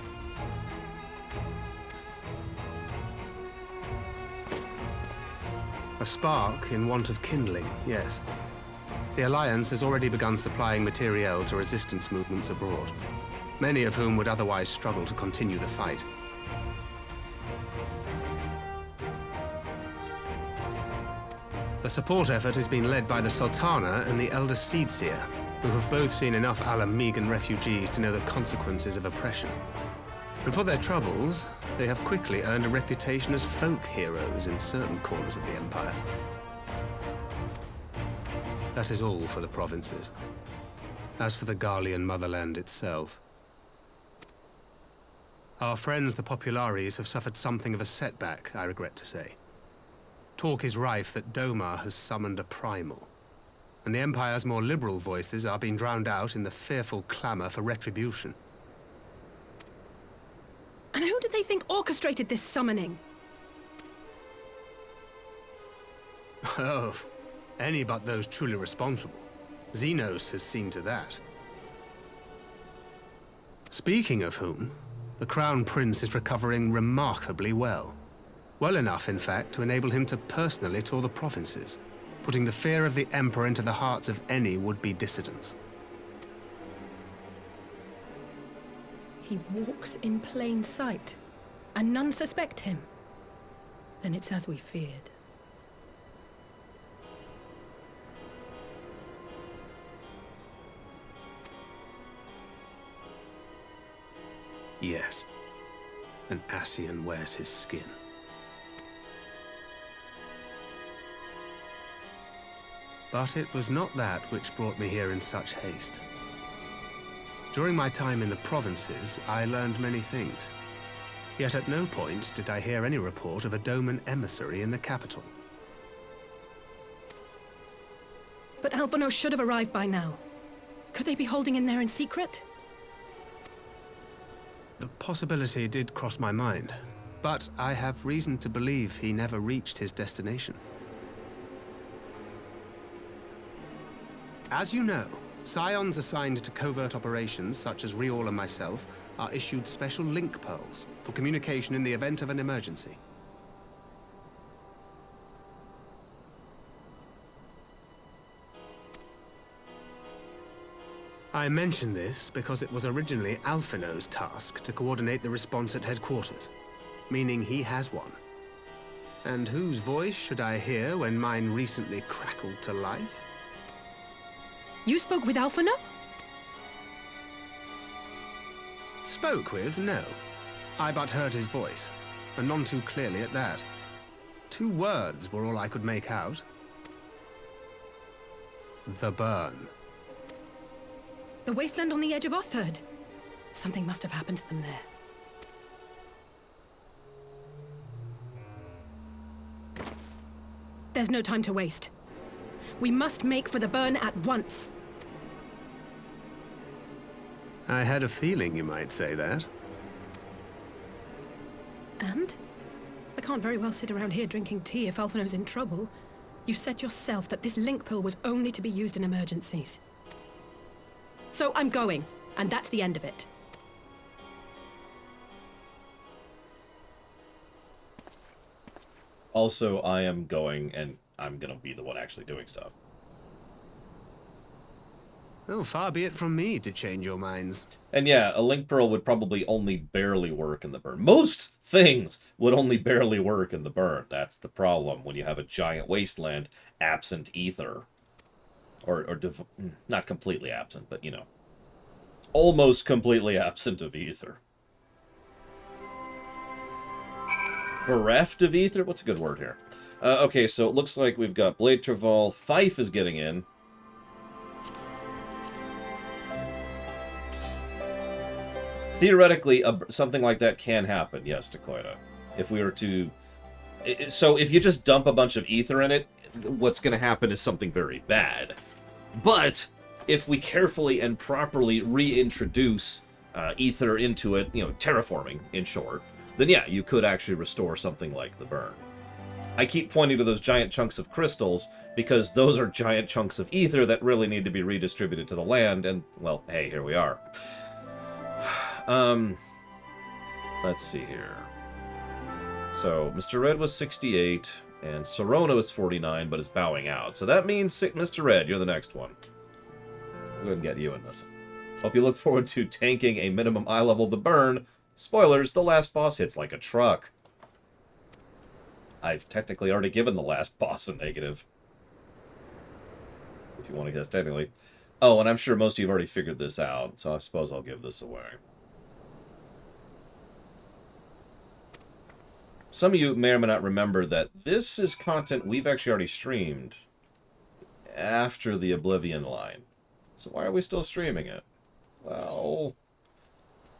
A spark in want of kindling, yes. The Alliance has already begun supplying materiel to resistance movements abroad, many of whom would otherwise struggle to continue the fight. The support effort has been led by the Sultana and the Elder Seedseer, who have both seen enough Alamegan refugees to know the consequences of oppression. And for their troubles, they have quickly earned a reputation as folk heroes in certain corners of the Empire. That is all for the provinces. As for the Garlean motherland itself, our friends the Populares have suffered something of a setback, I regret to say. Talk is rife that Doma has summoned a primal, and the Empire's more liberal voices are being drowned out in the fearful clamor for retribution. And who do they think orchestrated this summoning? Oh, any but those truly responsible. Xenos has seen to that. Speaking of whom, the Crown Prince is recovering remarkably well. Well enough, in fact, to enable him to personally tour the provinces, putting the fear of the Emperor into the hearts of any would-be dissidents. He walks in plain sight, and none suspect him. Then it's as we feared. Yes, an Ascian wears his skin. But it was not that which brought me here in such haste. During my time in the provinces, I learned many things. Yet at no point did I hear any report of a Doman emissary in the capital. But Alphonse should have arrived by now. Could they be holding him there in secret? The possibility did cross my mind, but I have reason to believe he never reached his destination. As you know, Scions assigned to covert operations, such as Riol and myself, are issued special link pearls for communication in the event of an emergency. I mention this because it was originally Alphino's task to coordinate the response at headquarters, meaning he has one. And whose voice should I hear when mine recently crackled to life? You spoke with Alphino? Spoke with, no. I but heard his voice, and none too clearly at that. 2 words were all I could make out. The burn. The wasteland on the edge of Otherd. Something must have happened to them there. There's no time to waste. We must make for the burn at once. I had a feeling you might say that. And? I can't very well sit around here drinking tea if Alphino's in trouble. You said yourself that this link pill was only to be used in emergencies. So I'm going, and that's the end of it. Also, I am going, and I'm gonna be the one actually doing stuff. Oh, far be it from me to change your minds. And yeah, a link pearl would probably only barely work in the burn. Most things would only barely work in the burn. That's the problem when you have a giant wasteland absent ether. Or not completely absent, but, you know, almost completely absent of ether. Bereft of ether? What's a good word here? Okay, so it looks like we've got Blade Traval. Fife is getting in. Theoretically, something like that can happen, yes, Dakota. If we were to... So if you just dump a bunch of ether in it, what's going to happen is something very bad. But if we carefully and properly reintroduce ether into it, you know, terraforming, in short, then yeah, you could actually restore something like the burn. I keep pointing to those giant chunks of crystals because those are giant chunks of ether that really need to be redistributed to the land, and, well, hey, here we are. Let's see here. So, Mr. Red was 68, and Sorona was 49, but is bowing out. So that means, Mr. Red, you're the next one. We'll go ahead and get you in this. Hope you look forward to tanking a minimum eye level the burn. Spoilers, the last boss hits like a truck. I've technically already given the last boss a negative. If you want to guess technically. Oh, and I'm sure most of you have already figured this out, so I suppose I'll give this away. Some of you may or may not remember that this is content we've actually already streamed after the Oblivion line. So why are we still streaming it? Well,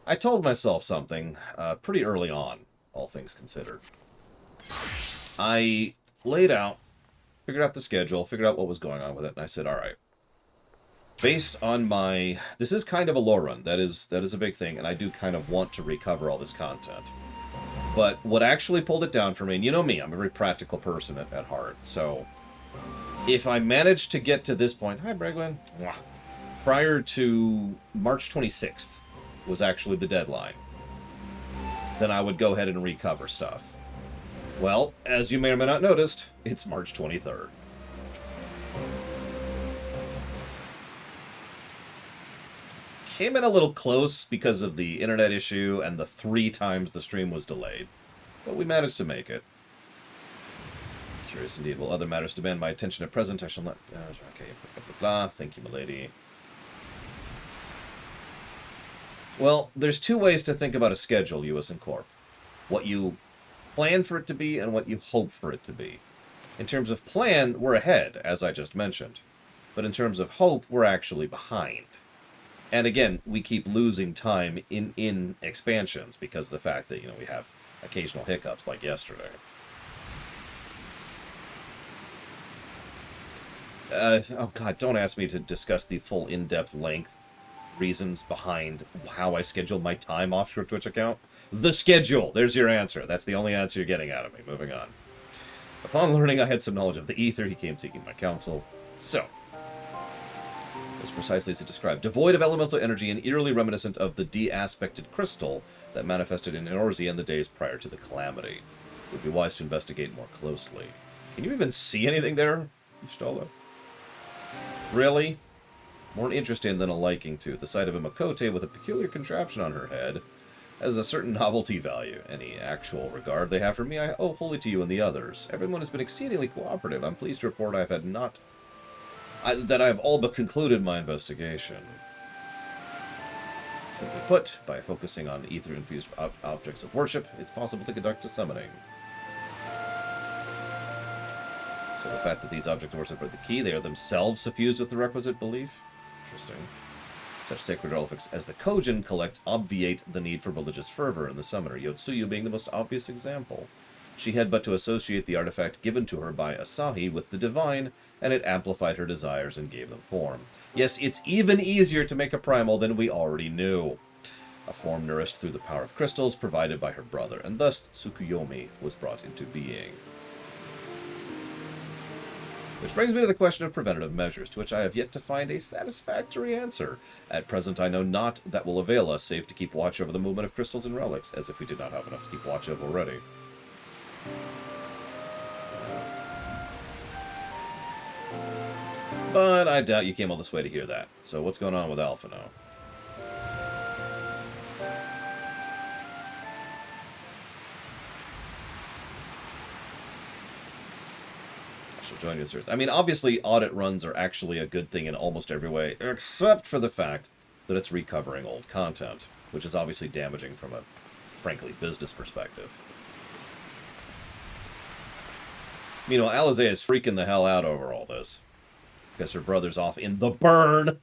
I told myself something pretty early on, all things considered. I laid out, figured out the schedule, figured out what was going on with it, and I said, all right, based on my... This is kind of a lore run. That is a big thing, and I do kind of want to recover all this content. But what actually pulled it down for me, and you know me, I'm a very practical person at heart, so if I manage to get to this point... Hi, Bregwin. Prior to March 26th was actually the deadline, then I would go ahead and recover stuff. Well, as you may or may not noticed, it's March 23rd. Came in a little close because of the internet issue and the 3 times the stream was delayed, but we managed to make it. Curious indeed. Will other matters demand my attention at present? I shall not... okay, blah, blah, blah. Thank you, milady. Well, there's 2 ways to think about a schedule, US and Corp. What you plan for it to be and what you hope for it to be. In terms of plan, we're ahead, as I just mentioned. But in terms of hope, we're actually behind. And again, we keep losing time in expansions because of the fact that, you know, we have occasional hiccups like yesterday. Oh god, don't ask me to discuss the full in-depth length reasons behind how I schedule my time off your Twitch account. The schedule! There's your answer. That's the only answer you're getting out of me. Moving on. Upon learning I had some knowledge of the ether, he came seeking my counsel. So, as precisely as it described, devoid of elemental energy and eerily reminiscent of the de-aspected crystal that manifested in Eorzea in the days prior to the calamity. It would be wise to investigate more closely. Can you even see anything there, Ishtala? Really? More interesting than a liking to. The sight of a Makote with a peculiar contraption on her head has a certain novelty value. Any actual regard they have for me, I owe wholly to you and the others. Everyone has been exceedingly cooperative. I'm pleased to report that I have all but concluded my investigation. Simply put, by focusing on ether-infused objects of worship, it's possible to conduct a summoning. So the fact that these objects of worship are the key, they are themselves suffused with the requisite belief? Interesting. Such sacred artifacts as the Kojin collect obviate the need for religious fervor in the summoner, Yotsuyu being the most obvious example. She had but to associate the artifact given to her by Asahi with the divine, and it amplified her desires and gave them form. Yes, it's even easier to make a primal than we already knew. A form nourished through the power of crystals provided by her brother, and thus Tsukuyomi was brought into being. Which brings me to the question of preventative measures, to which I have yet to find a satisfactory answer. At present, I know not that will avail us, save to keep watch over the movement of crystals and relics, as if we did not have enough to keep watch of already. But I doubt you came all this way to hear that. So what's going on with Alpha now? Join you, sirs. I mean, obviously, audit runs are actually a good thing in almost every way, except for the fact that it's recovering old content, which is obviously damaging from a, frankly, business perspective. Meanwhile, Alizé is freaking the hell out over all this, because her brother's off in the burn!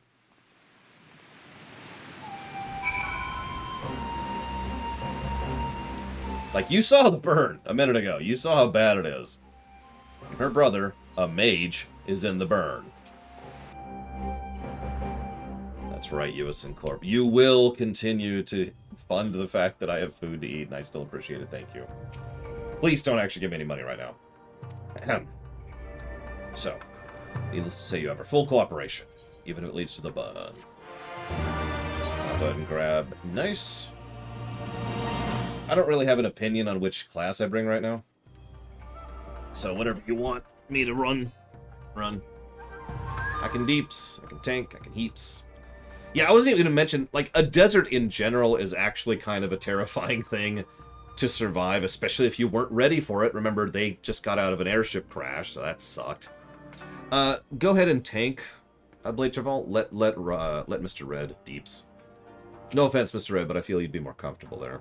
Like, you saw the burn a minute ago. You saw how bad it is. And her brother, a mage, is in the burn. That's right, US and Corp. You will continue to fund the fact that I have food to eat, and I still appreciate it. Thank you. Please don't actually give me any money right now. Ahem. So, needless to say, you have our full cooperation, even if it leads to the bun. I'll go ahead and grab nice. I don't really have an opinion on which class I bring right now. So whatever you want me to run. I can deeps, I can tank, I can heaps. Yeah, I wasn't even going to mention, like, a desert in general is actually kind of a terrifying thing to survive, especially if you weren't ready for it. Remember, they just got out of an airship crash, so that sucked. Go ahead and tank, Blade Traval. Let Mr. Red deeps. No offense, Mr. Red, but I feel you'd be more comfortable there.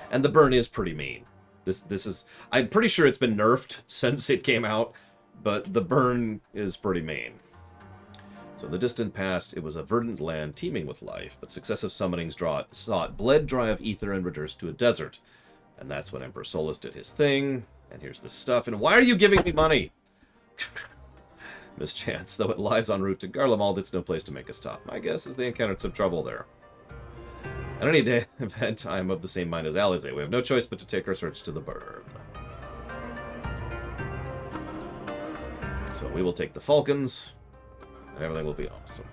And the burn is pretty mean. This is... I'm pretty sure it's been nerfed since it came out, but the burn is pretty mean. So So in the distant past, it was a verdant land teeming with life, but successive summonings saw it bled dry of ether and reduced to a desert. And that's when Emperor Solus did his thing. And here's this stuff. And why are you giving me money? Mischance, though it lies en route to Garlemald, it's no place to make a stop. My guess is they encountered some trouble there. On any day event, I am of the same mind as Alize. We have no choice but to take our search to the burn. So we will take the Falcons, and everything will be awesome.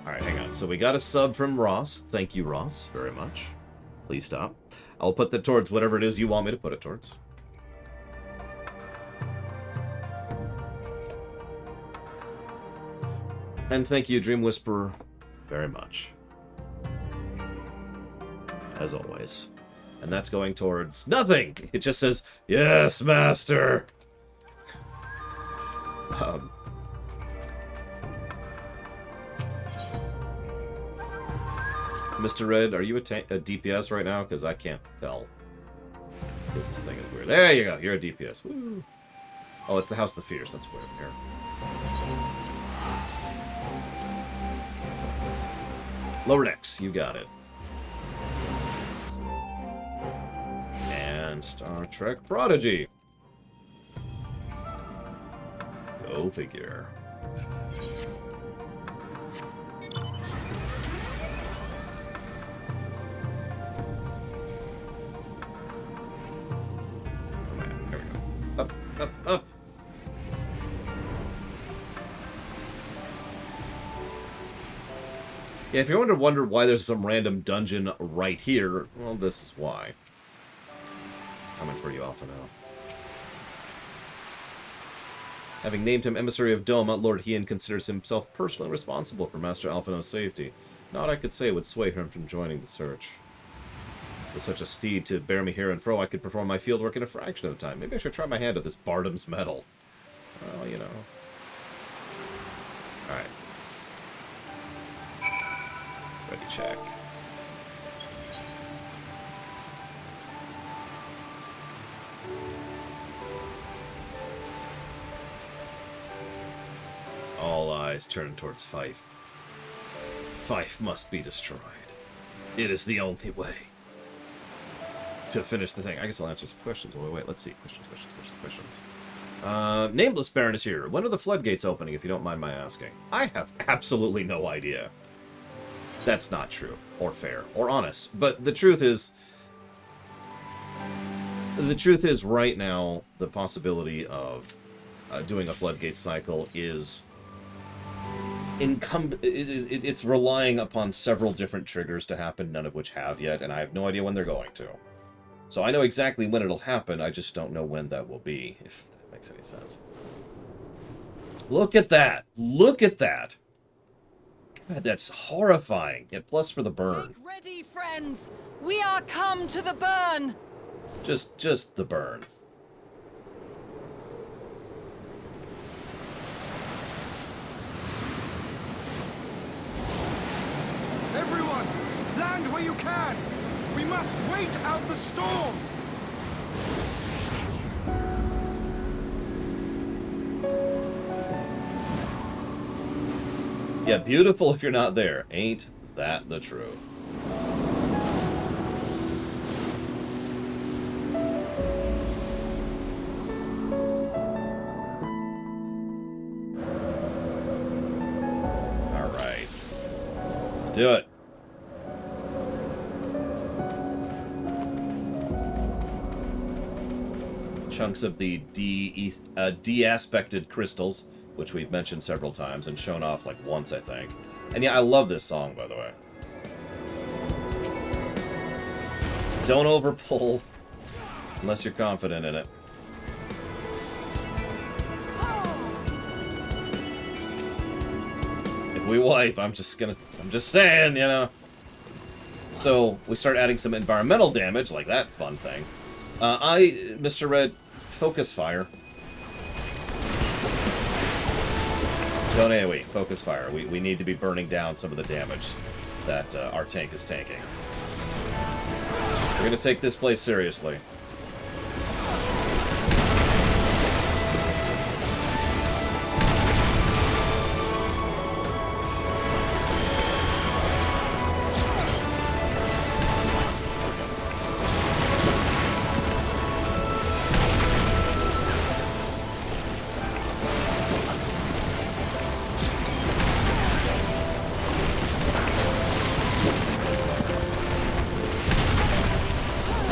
Alright, hang on. So we got a sub from Ross. Thank you, Ross, very much. Please stop. I'll put that towards whatever it is you want me to put it towards. And thank you, Dream Whisperer, very much. As always. And that's going towards nothing! It just says, yes, master! Mr. Red, are you a DPS right now? Because I can't tell. Because this thing is weird. There you go, you're a DPS. Woo. Oh, it's the House of the Fierce. That's weird. Here. Lower decks, you got it. And Star Trek Prodigy. Go figure. There we go. Up, up, up. Yeah, if you wonder why there's some random dungeon right here, well, this is why. Coming for you, Alpha now. Having named him Emissary of Doma, Lord Hien considers himself personally responsible for Master Alphino's safety. Naught I could say would sway him from joining the search. With such a steed to bear me here and fro, I could perform my fieldwork in a fraction of the time. Maybe I should try my hand at this Bardam's Medal. Well, you know. Alright. Ready, check. All eyes turn towards Fife. Fife must be destroyed. It is the only way to finish the thing. I guess I'll answer some questions. Wait, let's see. Questions. Nameless Baron is here. When are the floodgates opening, if you don't mind my asking? I have absolutely no idea. That's not true, or fair, or honest. But the truth is right now, the possibility of doing a floodgate cycle is it's relying upon several different triggers to happen, none of which have yet, and I have no idea when they're going to. So I know exactly when it'll happen, I just don't know when that will be, if that makes any sense. Look at that! Look at that! God, that's horrifying. Yeah, plus for the burn. Make ready, friends! We are come to the burn! Just the burn. Everyone, land where you can! We must wait out the storm! Yeah, beautiful if you're not there. Ain't that the truth? Alright. Let's do it. Chunks of the de-aspected crystals, which we've mentioned several times and shown off like once, I think. And yeah, I love this song, by the way. Don't overpull unless you're confident in it. If we wipe, I'm just saying, you know. So we start adding some environmental damage, like that fun thing. Mr. Red, focus fire. Don't AoE, focus fire. We need to be burning down some of the damage that our tank is tanking. We're going to take this place seriously.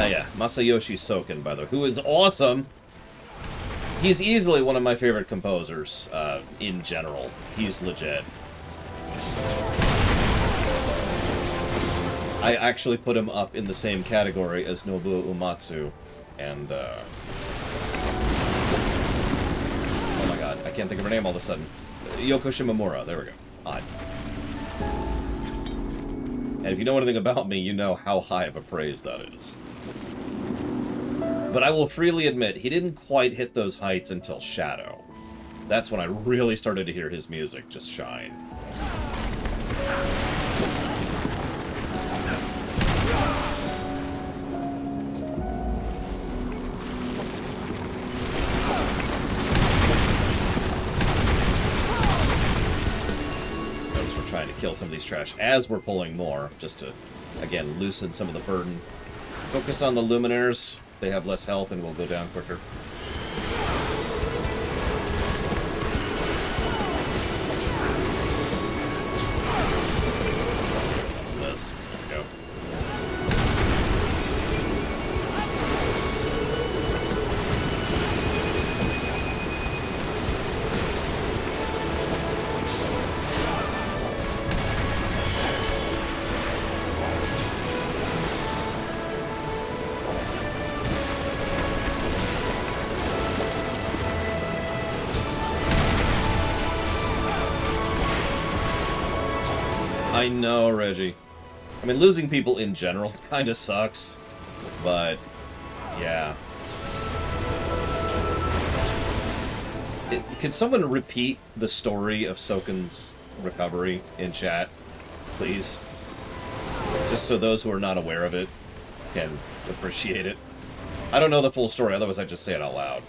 Yeah, Masayoshi Soken, by the way, who is awesome. He's easily one of my favorite composers, in general. He's legit. I actually put him up in the same category as Nobuo Uematsu, and, oh my god, I can't think of her name all of a sudden. Yoko Shimomura, there we go. Odd. And if you know anything about me, you know how high of a praise that is. But I will freely admit, he didn't quite hit those heights until Shadow. That's when I really started to hear his music just shine. Notice we're trying to kill some of these trash as we're pulling more, just to, again, loosen some of the burden. Focus on the Luminaires. They have less health and will go down quicker. List. There we go. I know, Reggie. I mean, losing people in general kind of sucks, but yeah. Can someone repeat the story of Soken's recovery in chat, please? Just so those who are not aware of it can appreciate it. I don't know the full story, otherwise I'd just say it out loud.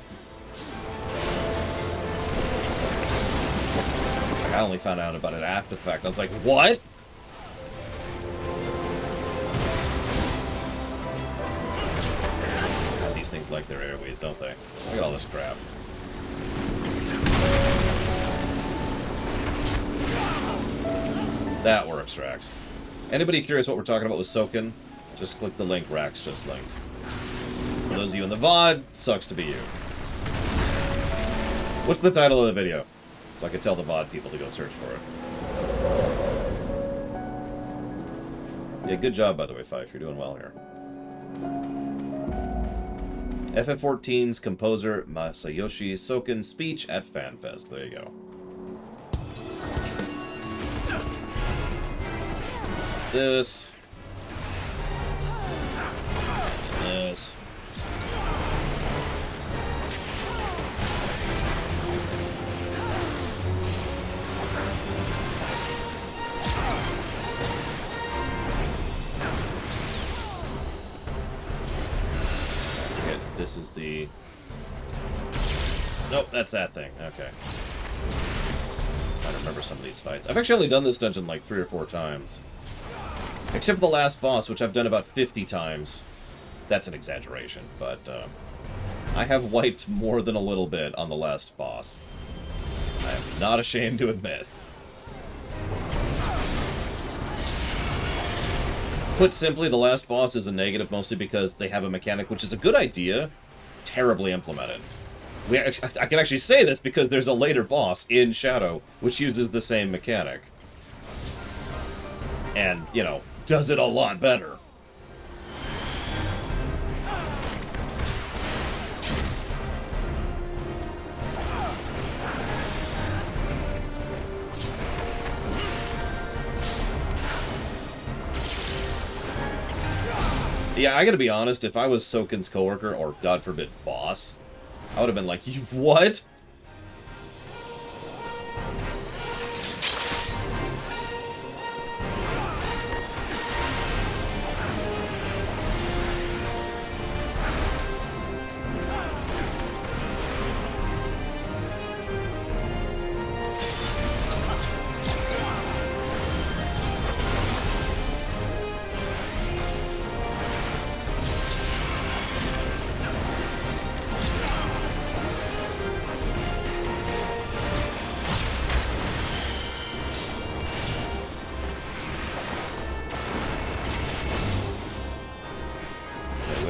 Like, I only found out about it after the fact. I was like, what? These things like their airways, don't they? Look at all this crap. That works, Rax. Anybody curious what we're talking about with Soken? Just click the link Rax just linked. For those of you in the VOD, sucks to be you. What's the title of the video? So I can tell the VOD people to go search for it. Yeah, good job, by the way, Fife. You're doing well here. FF14's composer Masayoshi Soken speech at FanFest. There you go. This. This. This is the... Nope, that's that thing. Okay. I remember some of these fights. I've actually only done this dungeon like 3 or 4 times. Except for the last boss, which I've done about 50 times. That's an exaggeration, but I have wiped more than a little bit on the last boss. I am not ashamed to admit. Put simply, the last boss is a negative mostly because they have a mechanic, which is a good idea, terribly implemented. I can actually say this because there's a later boss in Shadow which uses the same mechanic. And, you know, does it a lot better. Yeah, I gotta be honest, if I was Soken's coworker, or God forbid, boss, I would have been like, you what?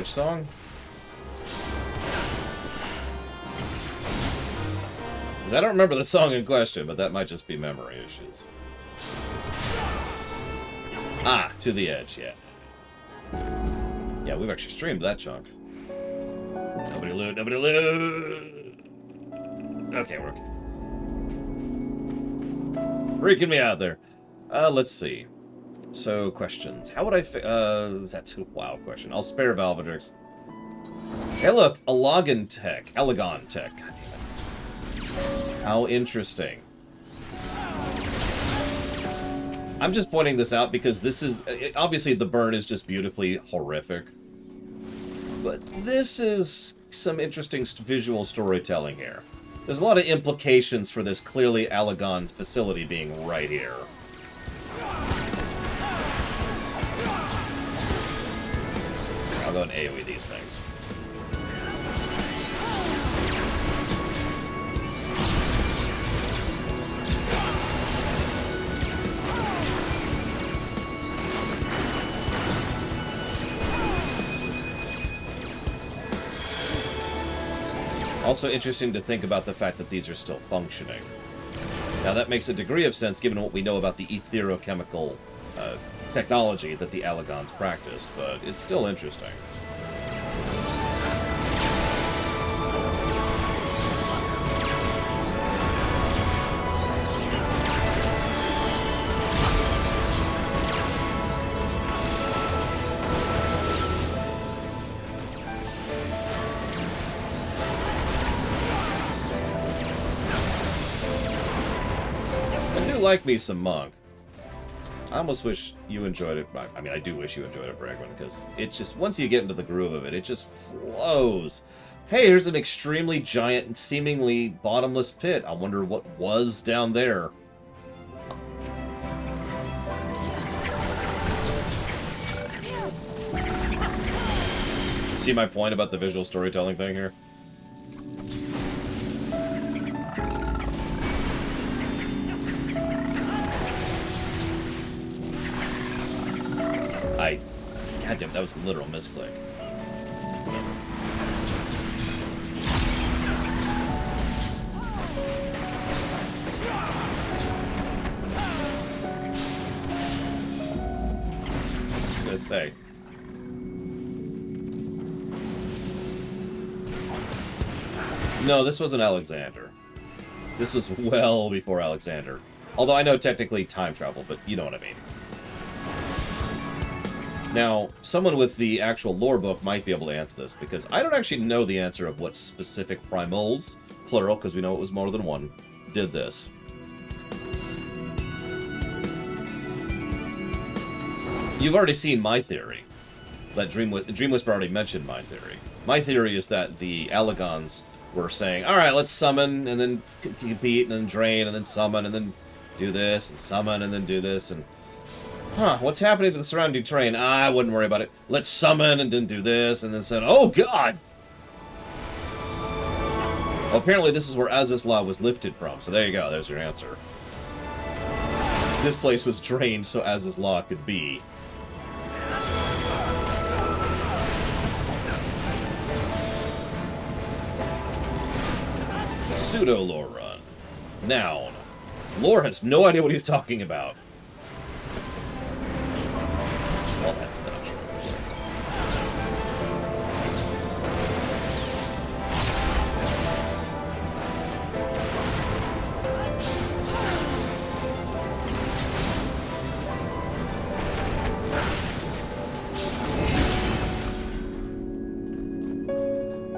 which song? Because I don't remember the song in question, but that might just be memory issues. Ah, To the Edge, yeah. Yeah, we've actually streamed that chunk. Nobody loot, nobody loot! Okay, we're okay. Freaking me out there. Let's see. So, questions. How would I that's a wow question. I'll spare Valvedrix. Hey, look, Elegant Tech. God damn it. How interesting. I'm just pointing this out because this is... obviously, the burn is just beautifully horrific. But this is some interesting visual storytelling here. There's a lot of implications for this clearly Allegon's facility being right here. I'll go and AoE these things. Also interesting to think about the fact that these are still functioning. Now that makes a degree of sense given what we know about the etherochemical technology that the Allegons practiced, but it's still interesting. Like me some Monk. I almost wish you enjoyed it. I mean, I do wish you enjoyed it, Bregman, because it's just, once you get into the groove of it, it just flows. Hey, here's an extremely giant and seemingly bottomless pit. I wonder what was down there. See my point about the visual storytelling thing here? Goddamn, that was a literal misclick. I was gonna say. No, this wasn't Alexander. This was well before Alexander. Although I know technically time travel, but you know what I mean. Now, someone with the actual lore book might be able to answer this, because I don't actually know the answer of what specific primals, plural, because we know it was more than one, did this. You've already seen my theory. That Dream Whisper already mentioned my theory. My theory is that the Allegons were saying, alright, let's summon, and then compete, and then drain, and then summon, and then do this, and summon, and then do this, and... Huh, what's happening to the surrounding terrain? I wouldn't worry about it. Let's summon and then do this, and then said, oh god! Well, apparently this is where Azizla was lifted from, so there you go, there's your answer. This place was drained so Azizla could be. Pseudo-lore run. Noun. Lore has no idea what he's talking about. Well, that's not true.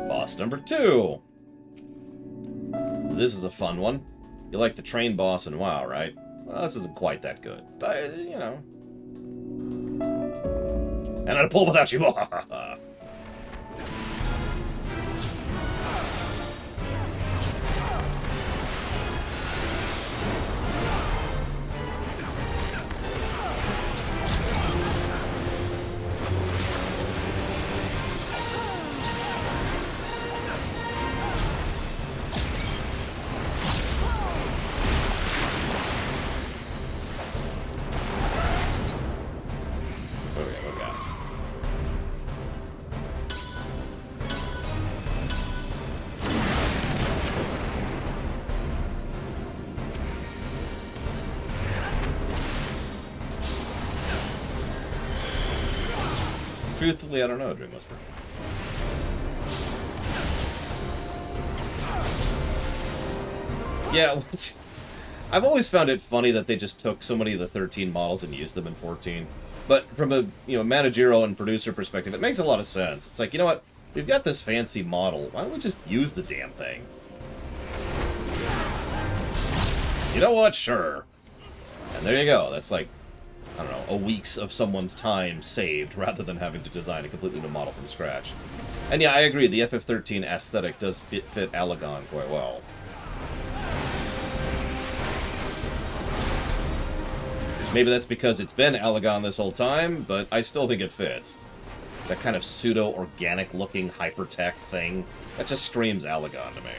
Boss number 2. This is a fun one. You like the train boss in WoW, right? Well, this isn't quite that good, but, you know. And I'd pull without you. Truthfully, I don't know, Dream Whisper. Yeah, I've always found it funny that they just took so many of the 13 models and used them in 14. But from a managerial and producer perspective, it makes a lot of sense. It's like, you know what? We've got this fancy model. Why don't we just use the damn thing? You know what? Sure. And there you go. That's like, I don't know, a week's of someone's time saved rather than having to design a completely new model from scratch. And yeah, I agree. The FF13 aesthetic does fit Alagon quite well. Maybe that's because it's been Alagon this whole time, but I still think it fits. That kind of pseudo-organic-looking hyper-tech thing, that just screams Alagon to me.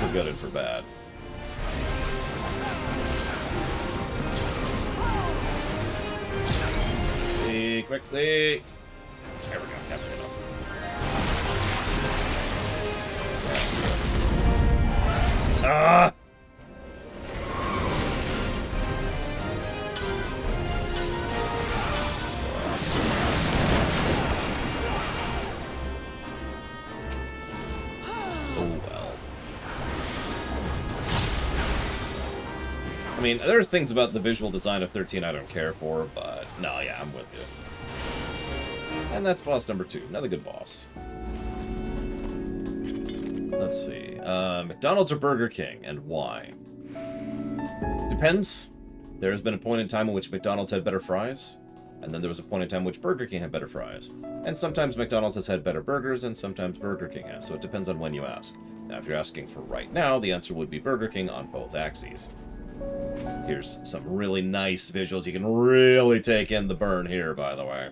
For good and for bad. Quickly! There we go, capture it off. Ah! I mean, there are things about the visual design of 13 I don't care for, but no, yeah, I'm with you. And that's boss number 2. Another good boss. Let's see. McDonald's or Burger King, and why? Depends. There has been a point in time in which McDonald's had better fries, and then there was a point in time in which Burger King had better fries. And sometimes McDonald's has had better burgers, and sometimes Burger King has, so it depends on when you ask. Now, if you're asking for right now, the answer would be Burger King on both axes. Here's some really nice visuals. You can really take in the burn here, by the way.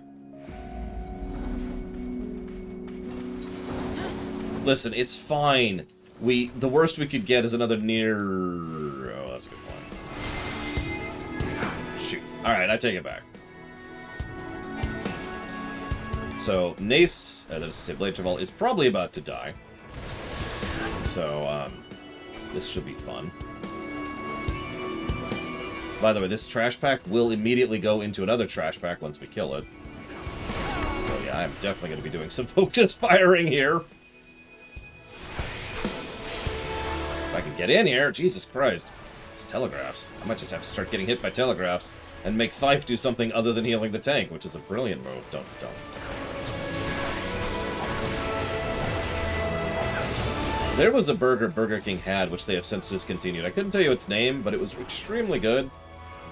Listen, it's fine. The worst we could get is another near... Oh, that's a good one. Shoot. Alright, I take it back. So, Nace, that is to say Blade Travel, is probably about to die. So, this should be fun. By the way, this trash pack will immediately go into another trash pack once we kill it. So yeah, I'm definitely going to be doing some focus firing here. If I can get in here, Jesus Christ. It's telegraphs. I might just have to start getting hit by telegraphs and make Fife do something other than healing the tank, which is a brilliant move. Don't. There was a burger Burger King had, which they have since discontinued. I couldn't tell you its name, but it was extremely good.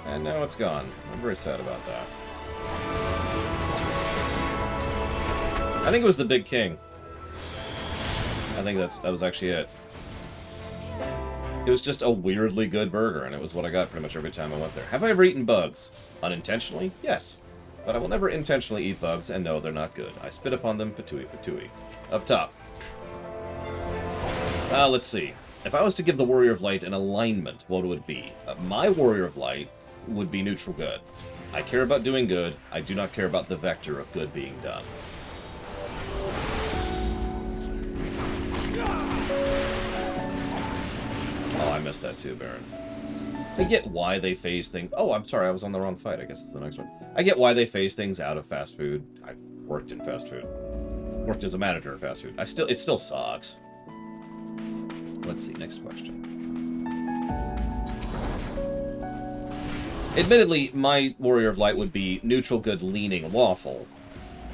And now it's gone. I'm very sad about that. I think it was the Big King. I think that was actually it. It was just a weirdly good burger, and it was what I got pretty much every time I went there. Have I ever eaten bugs? Unintentionally? Yes. But I will never intentionally eat bugs, and no, they're not good. I spit upon them, patooey, patooey. Up top. Let's see. If I was to give the Warrior of Light an alignment, what would it be? My Warrior of Light would be neutral good. I care about doing good. I do not care about the vector of good being done. Oh, I missed that too, Baron. I get why they phase things... Oh, I'm sorry, I was on the wrong fight. I guess it's the next one. I get why they phase things out of fast food. I've worked in fast food. Worked as a manager of fast food. It still sucks. Let's see, next question. Admittedly, my Warrior of Light would be neutral good leaning lawful,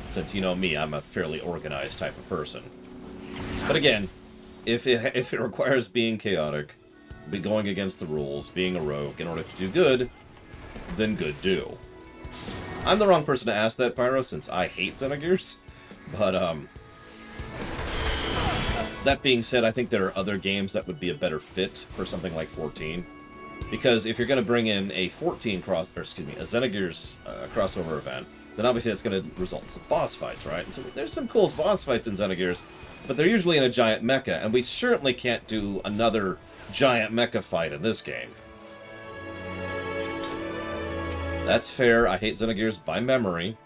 since you know me, I'm a fairly organized type of person. But again, if it requires being chaotic, be going against the rules, being a rogue in order to do good, then good do. I'm the wrong person to ask that, Pyro, since I hate Xenogears, but that being said, I think there are other games that would be a better fit for something like 14. Because if you're going to bring in a 14 Xenogears crossover event, then obviously that's going to result in some boss fights, right? And so there's some cool boss fights in Xenogears, but they're usually in a giant mecha, and we certainly can't do another giant mecha fight in this game. That's fair. I hate Xenogears by memory.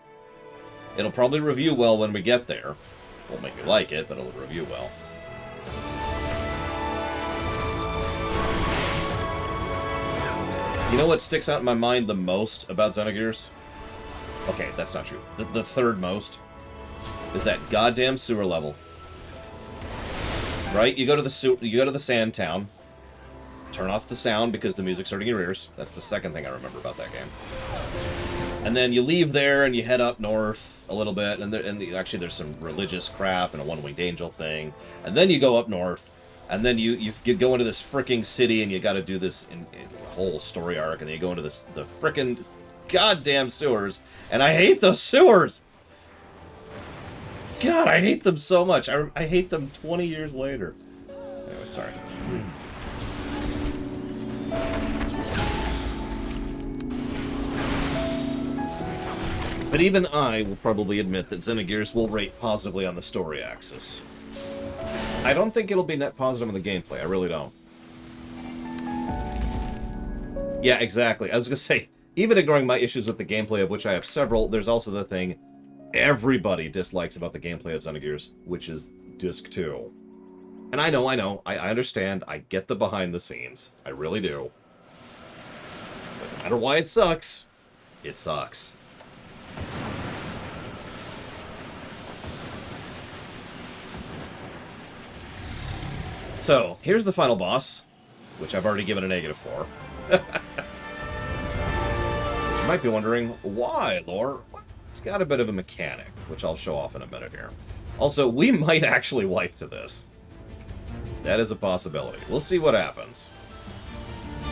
It'll probably review well when we get there. Won't make me like it, but it'll review well. You know what sticks out in my mind the most about Xenogears? Okay, that's not true. The third most is that goddamn sewer level. Right? You go to the sand town. Turn off the sound because the music's hurting your ears. That's the second thing I remember about that game. And then you leave there and you head up north a little bit, and actually there's some religious crap and a one-winged angel thing. And then you go up north, and then you go into this fricking city, and you got to do this in whole story arc, and then you go into the frickin' goddamn sewers, and I hate those sewers. God, I hate them so much. I hate them 20 years later. Anyway, sorry. But even I will probably admit that Xenogears will rate positively on the story axis. I don't think it'll be net positive on the gameplay. I really don't. Yeah, exactly. I was going to say, even ignoring my issues with the gameplay, of which I have several, there's also the thing everybody dislikes about the gameplay of Xenogears, which is Disc 2. And I know, I understand, I get the behind the scenes. I really do. But no matter why it sucks, it sucks. So, here's the final boss, which I've already given a negative for. Which you might be wondering, why, Lore? It's got a bit of a mechanic, which I'll show off in a minute here. Also, we might actually wipe to this. That is a possibility. We'll see what happens.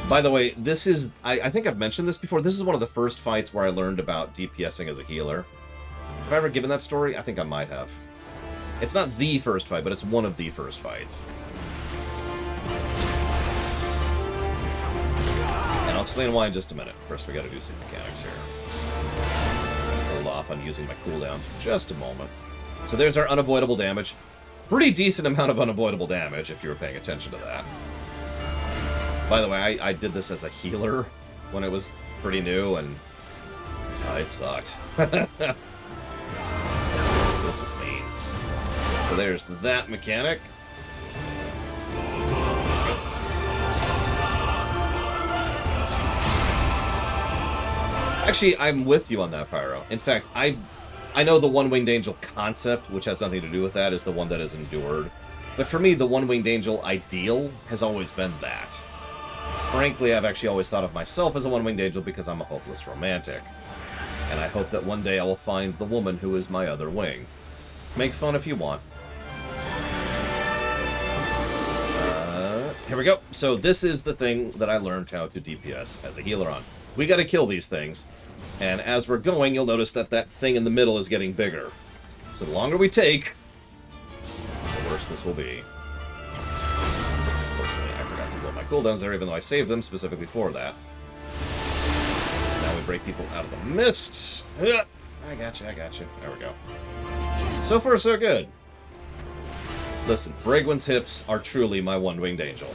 By the way, this is... I think I've mentioned this before. This is one of the first fights where I learned about DPSing as a healer. Have I ever given that story? I think I might have. It's not the first fight, but it's one of the first fights. And I'll explain why in just a minute. First, we gotta do some mechanics here. Hold off on using my cooldowns for just a moment. So there's our unavoidable damage. Pretty decent amount of unavoidable damage, if you were paying attention to that. By the way, I did this as a healer when it was pretty new, and it sucked. This is mean. So there's that mechanic. Actually, I'm with you on that, Pyro. In fact, I know the one-winged angel concept, which has nothing to do with that, is the one that is endured. But for me, the one-winged angel ideal has always been that. Frankly, I've actually always thought of myself as a one-winged angel because I'm a hopeless romantic. And I hope that one day I will find the woman who is my other wing. Make fun if you want. Here we go. So this is the thing that I learned how to DPS as a healer on. We gotta kill these things. And as we're going, you'll notice that that thing in the middle is getting bigger. So the longer we take, the worse this will be. Unfortunately, I forgot to blow my cooldowns there, even though I saved them specifically for that. Now we break people out of the mist. I gotcha. There we go. So far, so good. Listen, Bragwin's hips are truly my one-winged angel.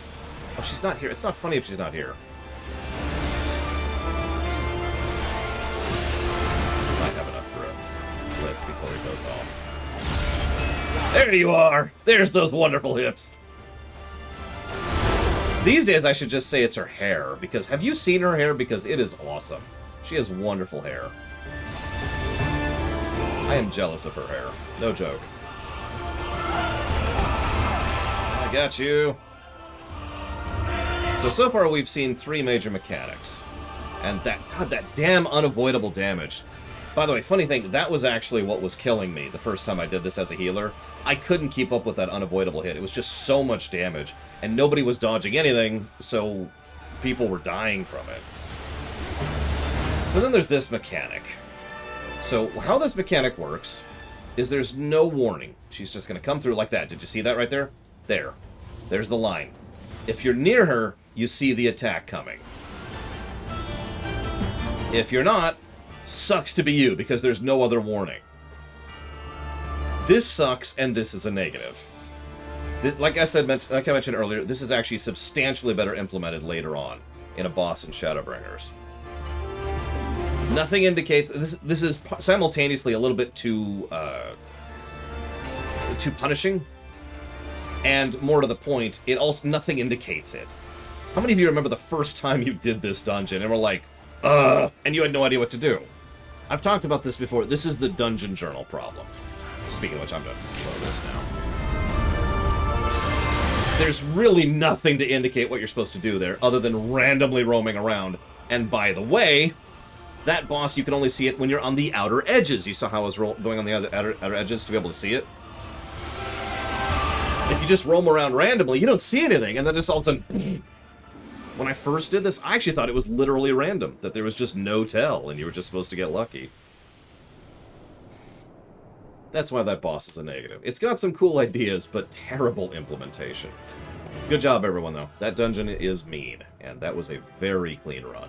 Oh, she's not here. It's not funny if she's not here. Might have enough for a blitz before he goes off. There you are! There's those wonderful hips! These days I should just say it's her hair, because have you seen her hair? Because it is awesome. She has wonderful hair. I am jealous of her hair. No joke. I got you. So far we've seen 3 major mechanics. And that damn unavoidable damage. By the way, funny thing, that was actually what was killing me the first time I did this as a healer. I couldn't keep up with that unavoidable hit. It was just so much damage. And nobody was dodging anything, so people were dying from it. So then there's this mechanic. So how this mechanic works is there's no warning. She's just going to come through like that. Did you see that right there? There. There's the line. If you're near her, you see the attack coming. If you're not, sucks to be you, because there's no other warning. This sucks, and this is a negative. This, like I mentioned earlier, this is actually substantially better implemented later on in a boss in Shadowbringers. Nothing indicates... This is simultaneously a little bit too punishing, and more to the point, it also nothing indicates it. How many of you remember the first time you did this dungeon and were like, and you had no idea what to do? I've talked about this before. This is the dungeon journal problem. Speaking of which, I'm going to throw this now. There's really nothing to indicate what you're supposed to do there, other than randomly roaming around. And by the way, that boss, you can only see it when you're on the outer edges. You saw how I was going on the outer edges to be able to see it? If you just roam around randomly, you don't see anything, and then just all of a sudden... When I first did this, I actually thought it was literally random, that there was just no tell, and you were just supposed to get lucky. That's why that boss is a negative. It's got some cool ideas, but terrible implementation. Good job, everyone, though. That dungeon is mean, and that was a very clean run.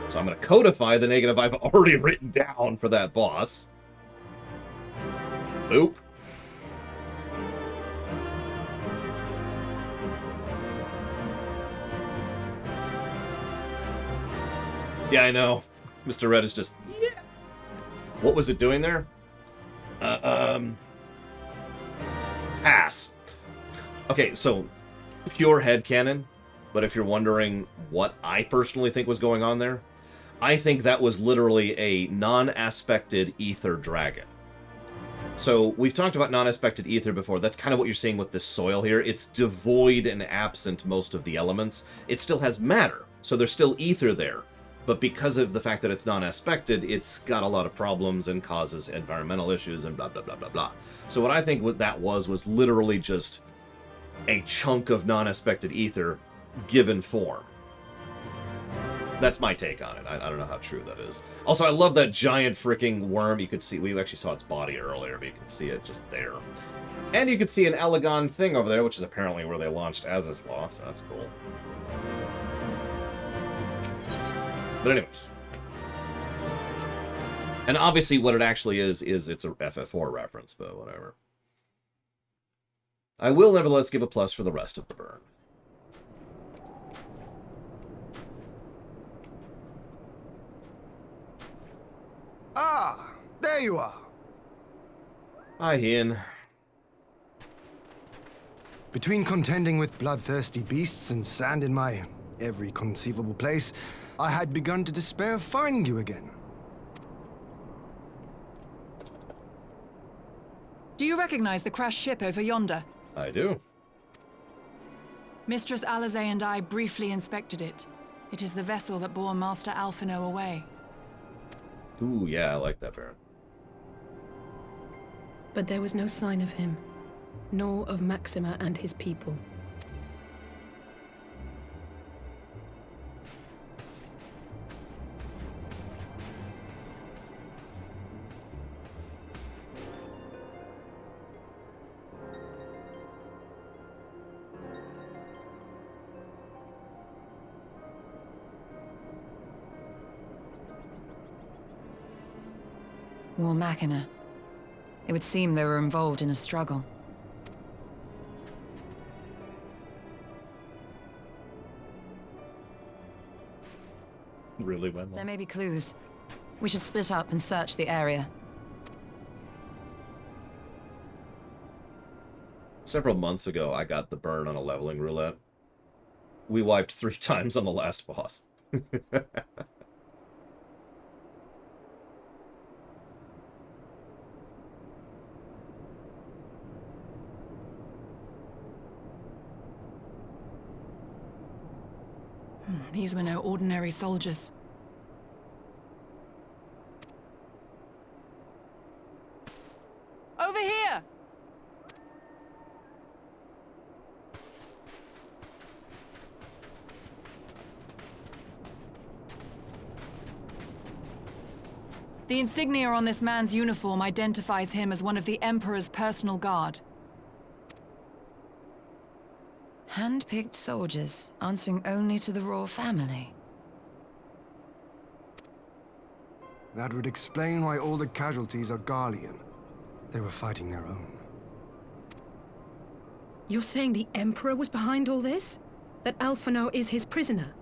So I'm going to codify the negative I've already written down for that boss. Boop. Yeah, I know. Mr. Red is just... Yeah. What was it doing there? Pass. Okay, so pure headcanon, but if you're wondering what I personally think was going on there, I think that was literally a non-aspected ether dragon. So we've talked about non-aspected ether before. That's kind of what you're seeing with this soil here. It's devoid and absent most of the elements. It still has matter, so there's still ether there. But because of the fact that it's non-aspected, it's got a lot of problems and causes environmental issues and blah, blah, blah, blah, blah. So what I think what that was literally just a chunk of non-aspected ether given form. That's my take on it. I don't know how true that is. Also, I love that giant freaking worm. You could see, we actually saw its body earlier, but you can see it just there. And you can see an Elegon thing over there, which is apparently where they launched Az's Law, so that's cool. But anyways. And obviously what it actually is it's a FF4 reference, but whatever. I will nevertheless give a plus for the rest of the burn. Ah, there you are. Hi, Ian. Between contending with bloodthirsty beasts and sand in my every conceivable place, I had begun to despair of finding you again. Do you recognize the crashed ship over yonder? I do. Mistress Alizé and I briefly inspected it. It is the vessel that bore Master Alphino away. Ooh, yeah, I like that, Baron. But there was no sign of him, nor of Maxima and his people. War Machina. It would seem they were involved in a struggle. Really went There may be clues. We should split up and search the area. Several months ago, I got the burn on a leveling roulette. We wiped 3 times on the last boss. These were no ordinary soldiers. Over here! The insignia on this man's uniform identifies him as one of the Emperor's personal guard. Hand-picked soldiers, answering only to the royal family. That would explain why all the casualties are Garlean. They were fighting their own. You're saying the Emperor was behind all this? That Alphino is his prisoner?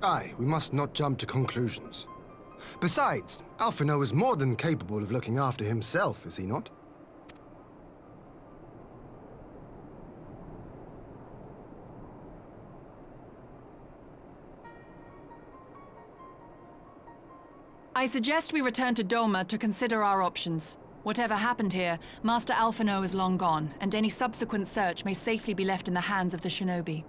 Aye, we must not jump to conclusions. Besides, Alphino is more than capable of looking after himself, is he not? I suggest we return to Doma to consider our options. Whatever happened here, Master Alphino is long gone, and any subsequent search may safely be left in the hands of the shinobi.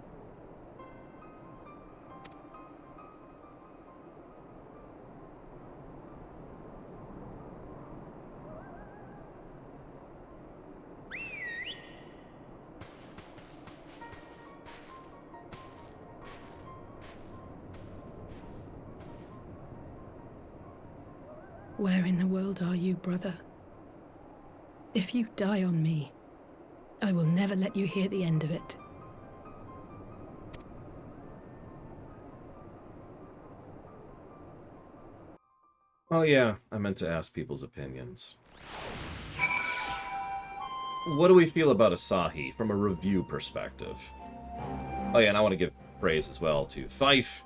Where in the world are you, brother? If you die on me, I will never let you hear the end of it. Oh yeah, I meant to ask people's opinions. What do we feel about Asahi from a review perspective? Oh yeah, and I want to give praise as well to Fife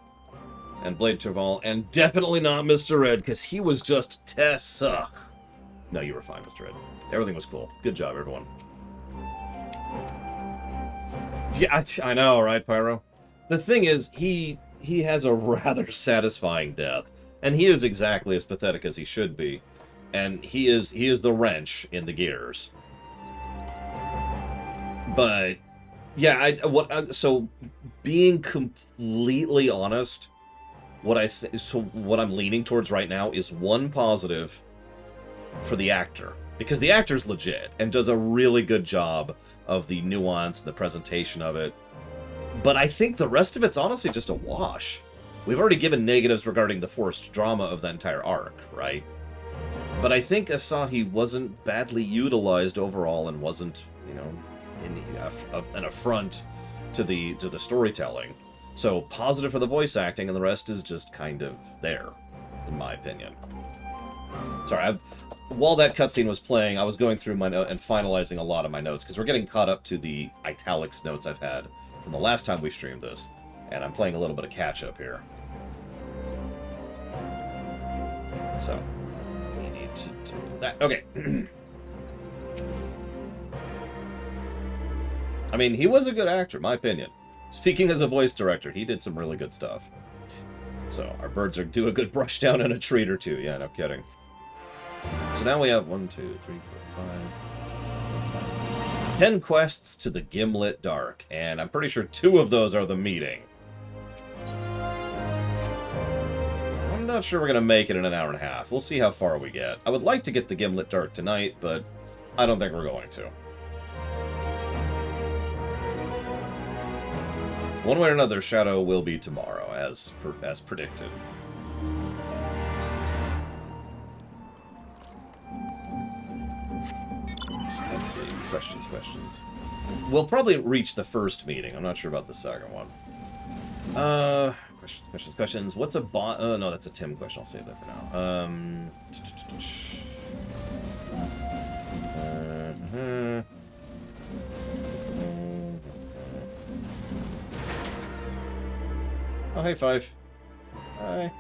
and Blade Terval, and definitely not Mr. Red, because he was just Tessa. No, you were fine, Mr. Red. Everything was cool. Good job, everyone. Yeah, I know, right, Pyro? The thing is, he has a rather satisfying death, and he is exactly as pathetic as he should be, and he is the wrench in the gears. But yeah, so being completely honest, what I'm leaning towards right now is one positive for the actor, because the actor's legit and does a really good job of the nuance and the presentation of it. But I think the rest of it's honestly just a wash. We've already given negatives regarding the forced drama of the entire arc, right? But I think Asahi wasn't badly utilized overall and wasn't, you know, an affront to the storytelling. So positive for the voice acting, and the rest is just kind of there, in my opinion. Sorry, while that cutscene was playing, I was going through my note and finalizing a lot of my notes, because we're getting caught up to the italics notes I've had from the last time we streamed this, and I'm playing a little bit of catch-up here. So, we need to do that. Okay. I mean, he was a good actor, in my opinion. Speaking as a voice director, he did some really good stuff. So, our birds do a good brush down and a treat or two. Yeah, no kidding. So now we have 1, 2, 3, 4, 5, 6, 7, 8, 10 quests to the Gimlet Dark, and I'm pretty sure 2 of those are the meeting. I'm not sure we're going to make it in an hour and a half. We'll see how far we get. I would like to get the Gimlet Dark tonight, but I don't think we're going to. One way or another, Shadow will be tomorrow, as predicted. Let's see. Questions. We'll probably reach the first meeting. I'm not sure about the second one. Questions. What's a bot? Oh, no, that's a Tim question. I'll save that for now. Oh, hey, Five. Hi.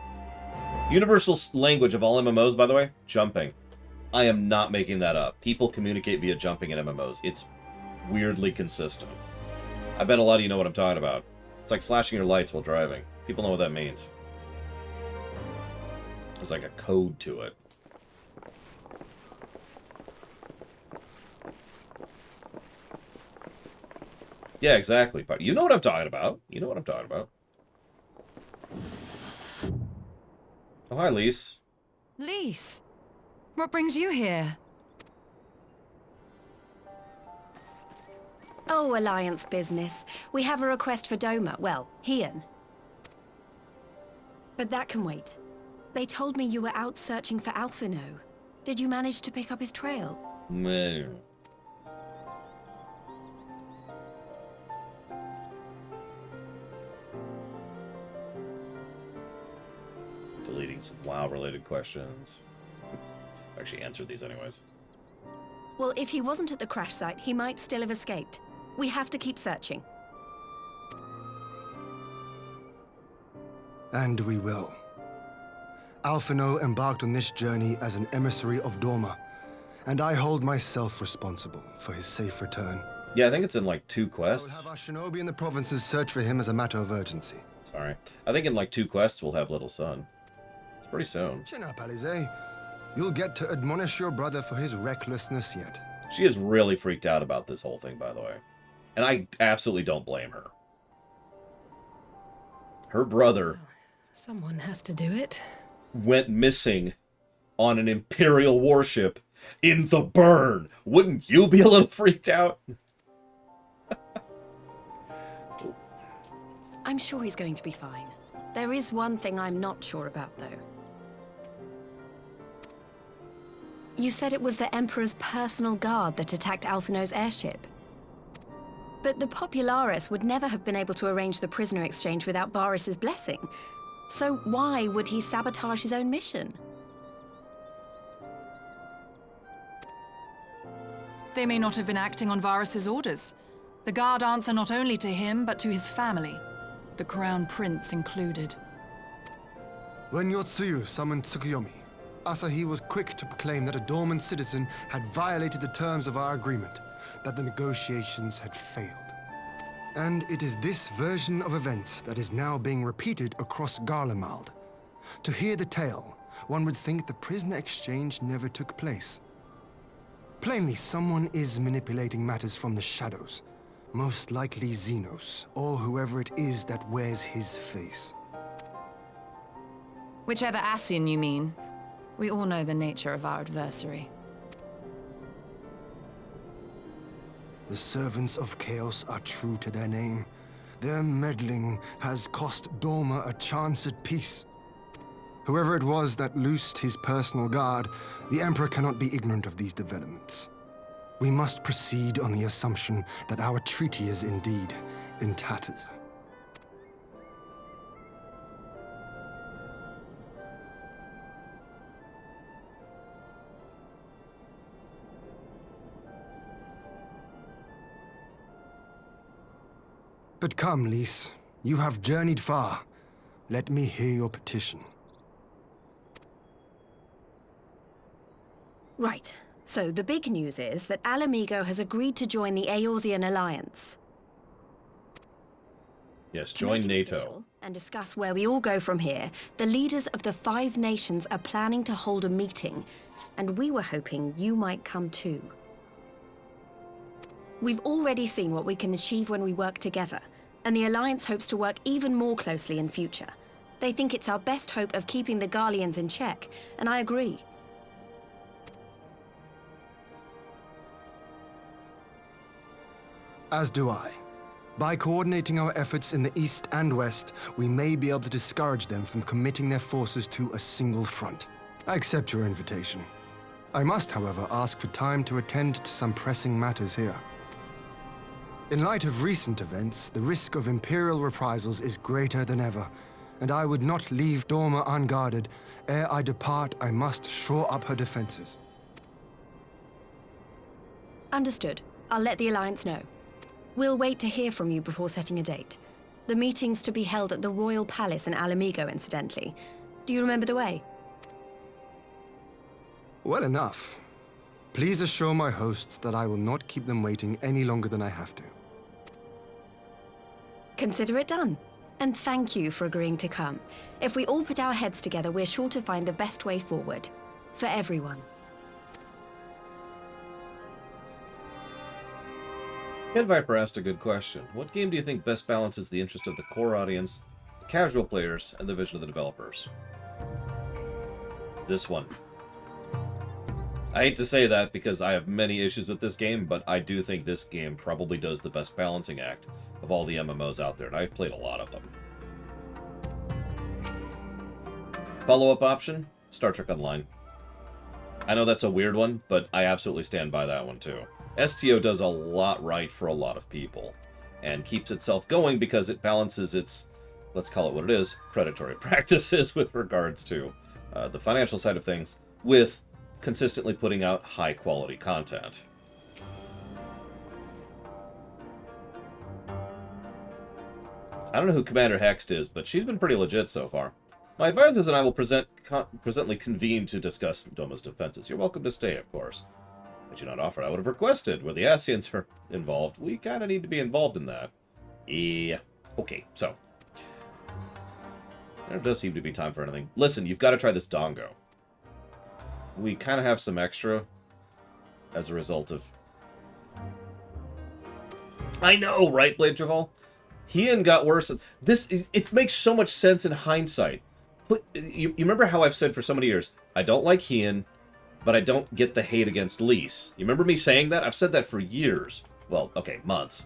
Universal language of all MMOs, by the way, jumping. I am not making that up. People communicate via jumping in MMOs. It's weirdly consistent. I bet a lot of you know what I'm talking about. It's like flashing your lights while driving. People know what that means. There's like a code to it. Yeah, exactly. You know what I'm talking about. You know what I'm talking about. Oh, hi, Lise. Lise, what brings you here? Oh, Alliance business. We have a request for Doma. Well, Hien. But that can wait. They told me you were out searching for Alphino. Did you manage to pick up his trail? Meh. Deleting some WoW-related questions. I actually answered these anyways. Well, if he wasn't at the crash site, he might still have escaped. We have to keep searching. And we will. Alphino embarked on this journey as an emissary of Dorma, and I hold myself responsible for his safe return. Yeah, I think it's in like 2 quests. I will have our shinobi in the provinces search for him as a matter of urgency. Sorry. I think in like 2 quests we'll have Little Sun. It's pretty soon. Chin up, Alize. You'll get to admonish your brother for his recklessness yet. She is really freaked out about this whole thing, by the way. And I absolutely don't blame her. Her brother... Someone has to do it. ...went missing on an Imperial warship in the burn. Wouldn't you be a little freaked out? I'm sure he's going to be fine. There is one thing I'm not sure about, though. You said it was the Emperor's personal guard that attacked Alphino's airship. But the Popularis would never have been able to arrange the prisoner exchange without Varys' blessing. So why would he sabotage his own mission? They may not have been acting on Varys' orders. The guard answer not only to him, but to his family. The Crown Prince included. When Yotsuyu summoned Tsukuyomi, Asahi was quick to proclaim that a Dorman citizen had violated the terms of our agreement, that the negotiations had failed. And it is this version of events that is now being repeated across Garlemald. To hear the tale, one would think the prisoner exchange never took place. Plainly, someone is manipulating matters from the shadows. Most likely Xenos, or whoever it is that wears his face. Whichever Ascian you mean. We all know the nature of our adversary. The servants of chaos are true to their name. Their meddling has cost Dorma a chance at peace. Whoever it was that loosed his personal guard, the Emperor cannot be ignorant of these developments. We must proceed on the assumption that our treaty is indeed in tatters. But come, Lys. You have journeyed far. Let me hear your petition. Right. So the big news is that Alamigo has agreed to join the Eorzean Alliance. Yes, To join make it NATO. official and discuss where we all go from here, the leaders of the 5 nations are planning to hold a meeting, and we were hoping you might come too. We've already seen what we can achieve when we work together, and the Alliance hopes to work even more closely in future. They think it's our best hope of keeping the Garleans in check, and I agree. As do I. By coordinating our efforts in the east and west, we may be able to discourage them from committing their forces to a single front. I accept your invitation. I must, however, ask for time to attend to some pressing matters here. In light of recent events, the risk of Imperial reprisals is greater than ever, and I would not leave Dorma unguarded. Ere I depart, I must shore up her defenses. Understood. I'll let the Alliance know. We'll wait to hear from you before setting a date. The meeting's to be held at the Royal Palace in Alamigo, incidentally. Do you remember the way? Well enough. Please assure my hosts that I will not keep them waiting any longer than I have to. Consider it done. And thank you for agreeing to come. If we all put our heads together, we're sure to find the best way forward. For everyone. Ken Viper asked a good question. What game do you think best balances the interest of the core audience, the casual players, and the vision of the developers? This one. I hate to say that because I have many issues with this game, but I do think this game probably does the best balancing act of all the MMOs out there, and I've played a lot of them. Follow-up option? Star Trek Online. I know that's a weird one, but I absolutely stand by that one too. STO does a lot right for a lot of people, and keeps itself going because it balances its, let's call it what it is, predatory practices with regards to the financial side of things, with consistently putting out high-quality content. I don't know who Commander Hext is, but she's been pretty legit so far. My advisors and I will presently convene to discuss Doma's defenses. You're welcome to stay, of course. Had you not offered, I would have requested. Where the Asians are involved, we kind of need to be involved in that. Yeah. Okay, so. There does seem to be time for anything. Listen, you've got to try this dongo. We kind of have some extra as a result of... I know, right, Blade Travel? Hien got worse. It makes so much sense in hindsight. You remember how I've said for so many years, I don't like Hien, but I don't get the hate against Lise. You remember me saying that? I've said that for years. Well, okay, months.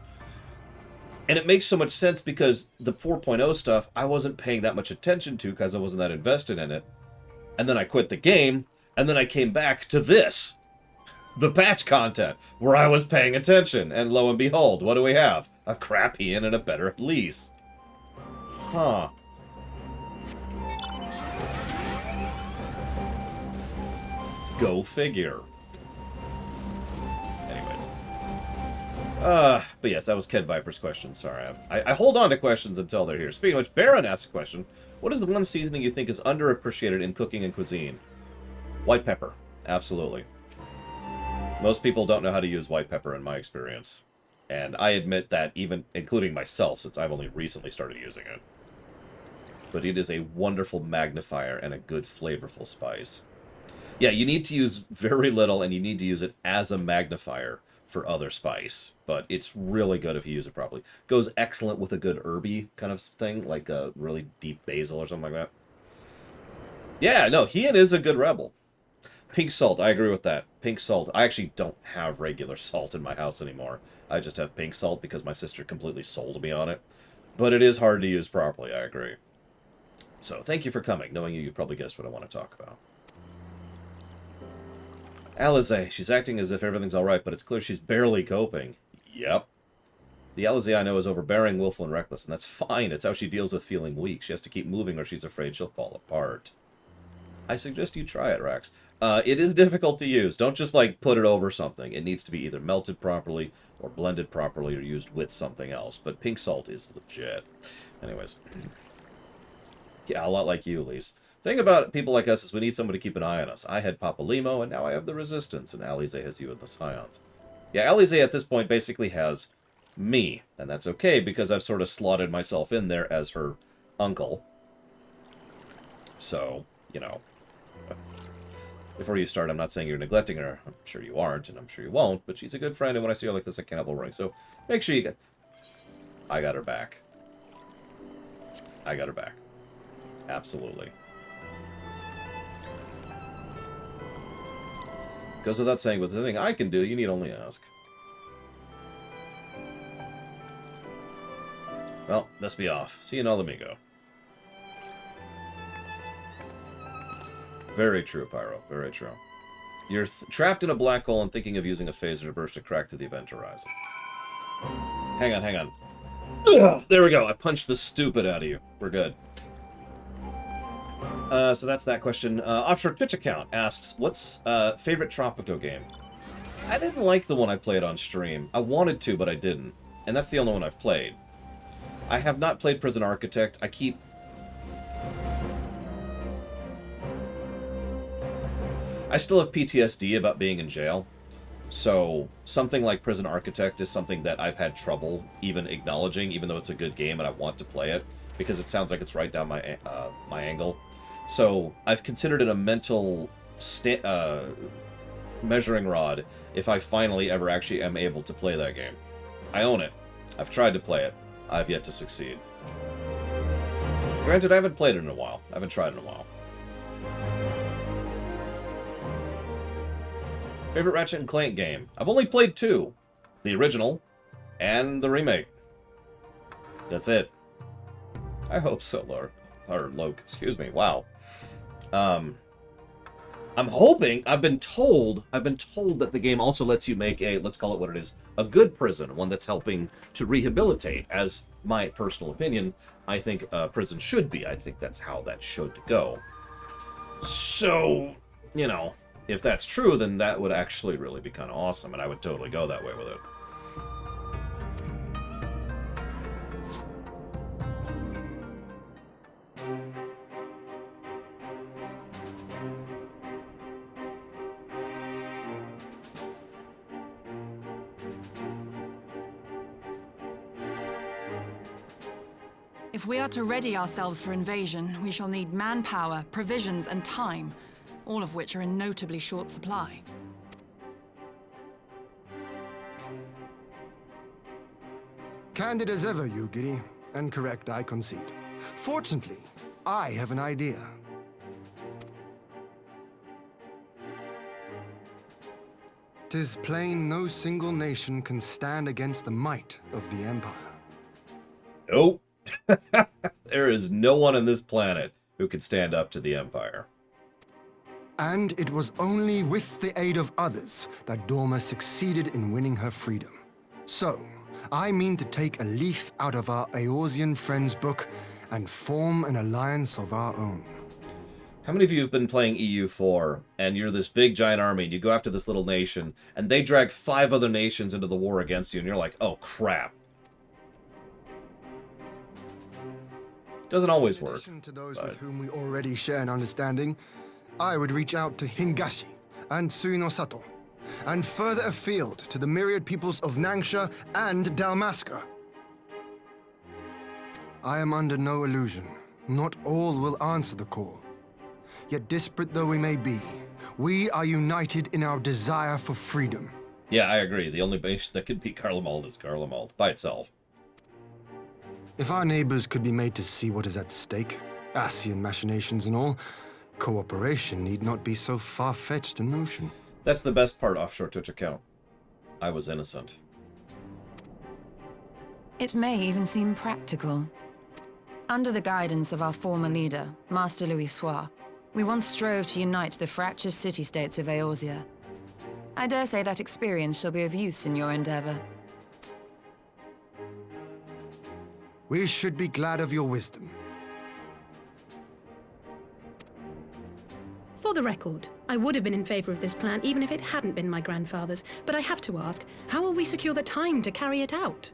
And it makes so much sense because the 4.0 stuff, I wasn't paying that much attention to because I wasn't that invested in it. And then I quit the game, and then I came back to this. The patch content, where I was paying attention. And lo and behold, what do we have? A crap Hien and a better Lise. Huh. Go figure. Anyways. But yes, that was Ken Viper's question. Sorry. I hold on to questions until they're here. Speaking of which, Baron asks a question. What is the one seasoning you think is underappreciated in cooking and cuisine? White pepper. Absolutely. Most people don't know how to use white pepper in my experience. And I admit that even including myself, since I've only recently started using it. But it is a wonderful magnifier and a good flavorful spice. Yeah, you need to use very little, and you need to use it as a magnifier for other spice. But it's really good if you use it properly. Goes excellent with a good herby kind of thing, like a really deep basil or something like that. Yeah, no, Hien is a good rebel. Pink salt, I agree with that. Pink salt. I actually don't have regular salt in my house anymore. I just have pink salt because my sister completely sold me on it. But it is hard to use properly, I agree. So, thank you for coming. Knowing you, you've probably guessed what I want to talk about. Alize, she's acting as if everything's alright, but it's clear she's barely coping. Yep. The Alize I know is overbearing, willful, and reckless, and that's fine. It's how she deals with feeling weak. She has to keep moving or she's afraid she'll fall apart. I suggest you try it, Rax. It is difficult to use. Don't just, like, put it over something. It needs to be either melted properly or blended properly or used with something else. But pink salt is legit. Anyways. Yeah, a lot like you, Lise. Thing about people like us is we need someone to keep an eye on us. I had Papa Limo, and now I have the Resistance, and Alize has you and the Scions. Yeah, Alize at this point basically has me, and that's okay because I've sort of slotted myself in there as her uncle. So, you know. Before you start, I'm not saying you're neglecting her. I'm sure you aren't, and I'm sure you won't, but she's a good friend, and when I see her like this, I can't help but worry. So, make sure you get... I got her back. I got her back. Absolutely. Goes without saying, with anything I can do, you need only ask. Well, let's be off. See you in Alamigo. Very true, Pyro. Very true. You're trapped in a black hole and thinking of using a phaser to burst a crack through the event horizon. Hang on, hang on. Ugh, there we go. I punched the stupid out of you. We're good. So that's that question. Offshore Twitch account asks, what's favorite Tropico game? I didn't like the one I played on stream. I wanted to, but I didn't. And that's the only one I've played. I have not played Prison Architect. I still have PTSD about being in jail. So something like Prison Architect is something that I've had trouble even acknowledging, even though it's a good game and I want to play it, because it sounds like it's right down my my angle. So I've considered it a mental measuring rod if I finally ever actually am able to play that game. I own it. I've tried to play it. I've yet to succeed. Granted, I haven't played it in a while. I haven't tried in a while. Favorite Ratchet & Clank game? I've only played 2. The original and the remake. That's it. I hope so, Lord. Or Loke, excuse me. Wow. I'm hoping, I've been told that the game also lets you make a, let's call it what it is, a good prison, one that's helping to rehabilitate. As my personal opinion, I think a prison should be. I think that's how that should go. So, you know, if that's true, then that would actually really be kind of awesome, and I would totally go that way with it. If we are to ready ourselves for invasion, we shall need manpower, provisions, and time, all of which are in notably short supply. Candid as ever, Yugiri, and correct, I concede. Fortunately, I have an idea. "'Tis plain no single nation can stand against the might of the Empire." Nope. There is no one on this planet who could stand up to the Empire. And it was only with the aid of others that Dorma succeeded in winning her freedom. So, I mean to take a leaf out of our Eorzean friends' book and form an alliance of our own. How many of you have been playing EU4, and you're this big giant army, and you go after this little nation, and they drag 5 other nations into the war against you, and you're like, oh crap. Doesn't always work. In addition to those with whom we already share an understanding, I would reach out to Hingashi and Suinosato, and further afield to the myriad peoples of Nangsha and Dalmasca. I am under no illusion. Not all will answer the call. Yet disparate though we may be, we are united in our desire for freedom. Yeah, I agree. The only nation that could beat Garlemald is Garlemald, by itself. If our neighbors could be made to see what is at stake, Ascian machinations and all, cooperation need not be so far-fetched a notion. That's the best part, offshore Twitch account. I was innocent. It may even seem practical. Under the guidance of our former leader, Master Louis Soir, we once strove to unite the fractious city-states of Eorzea. I dare say that experience shall be of use in your endeavor. We should be glad of your wisdom. For the record, I would have been in favor of this plan even if it hadn't been my grandfather's, but I have to ask, how will we secure the time to carry it out?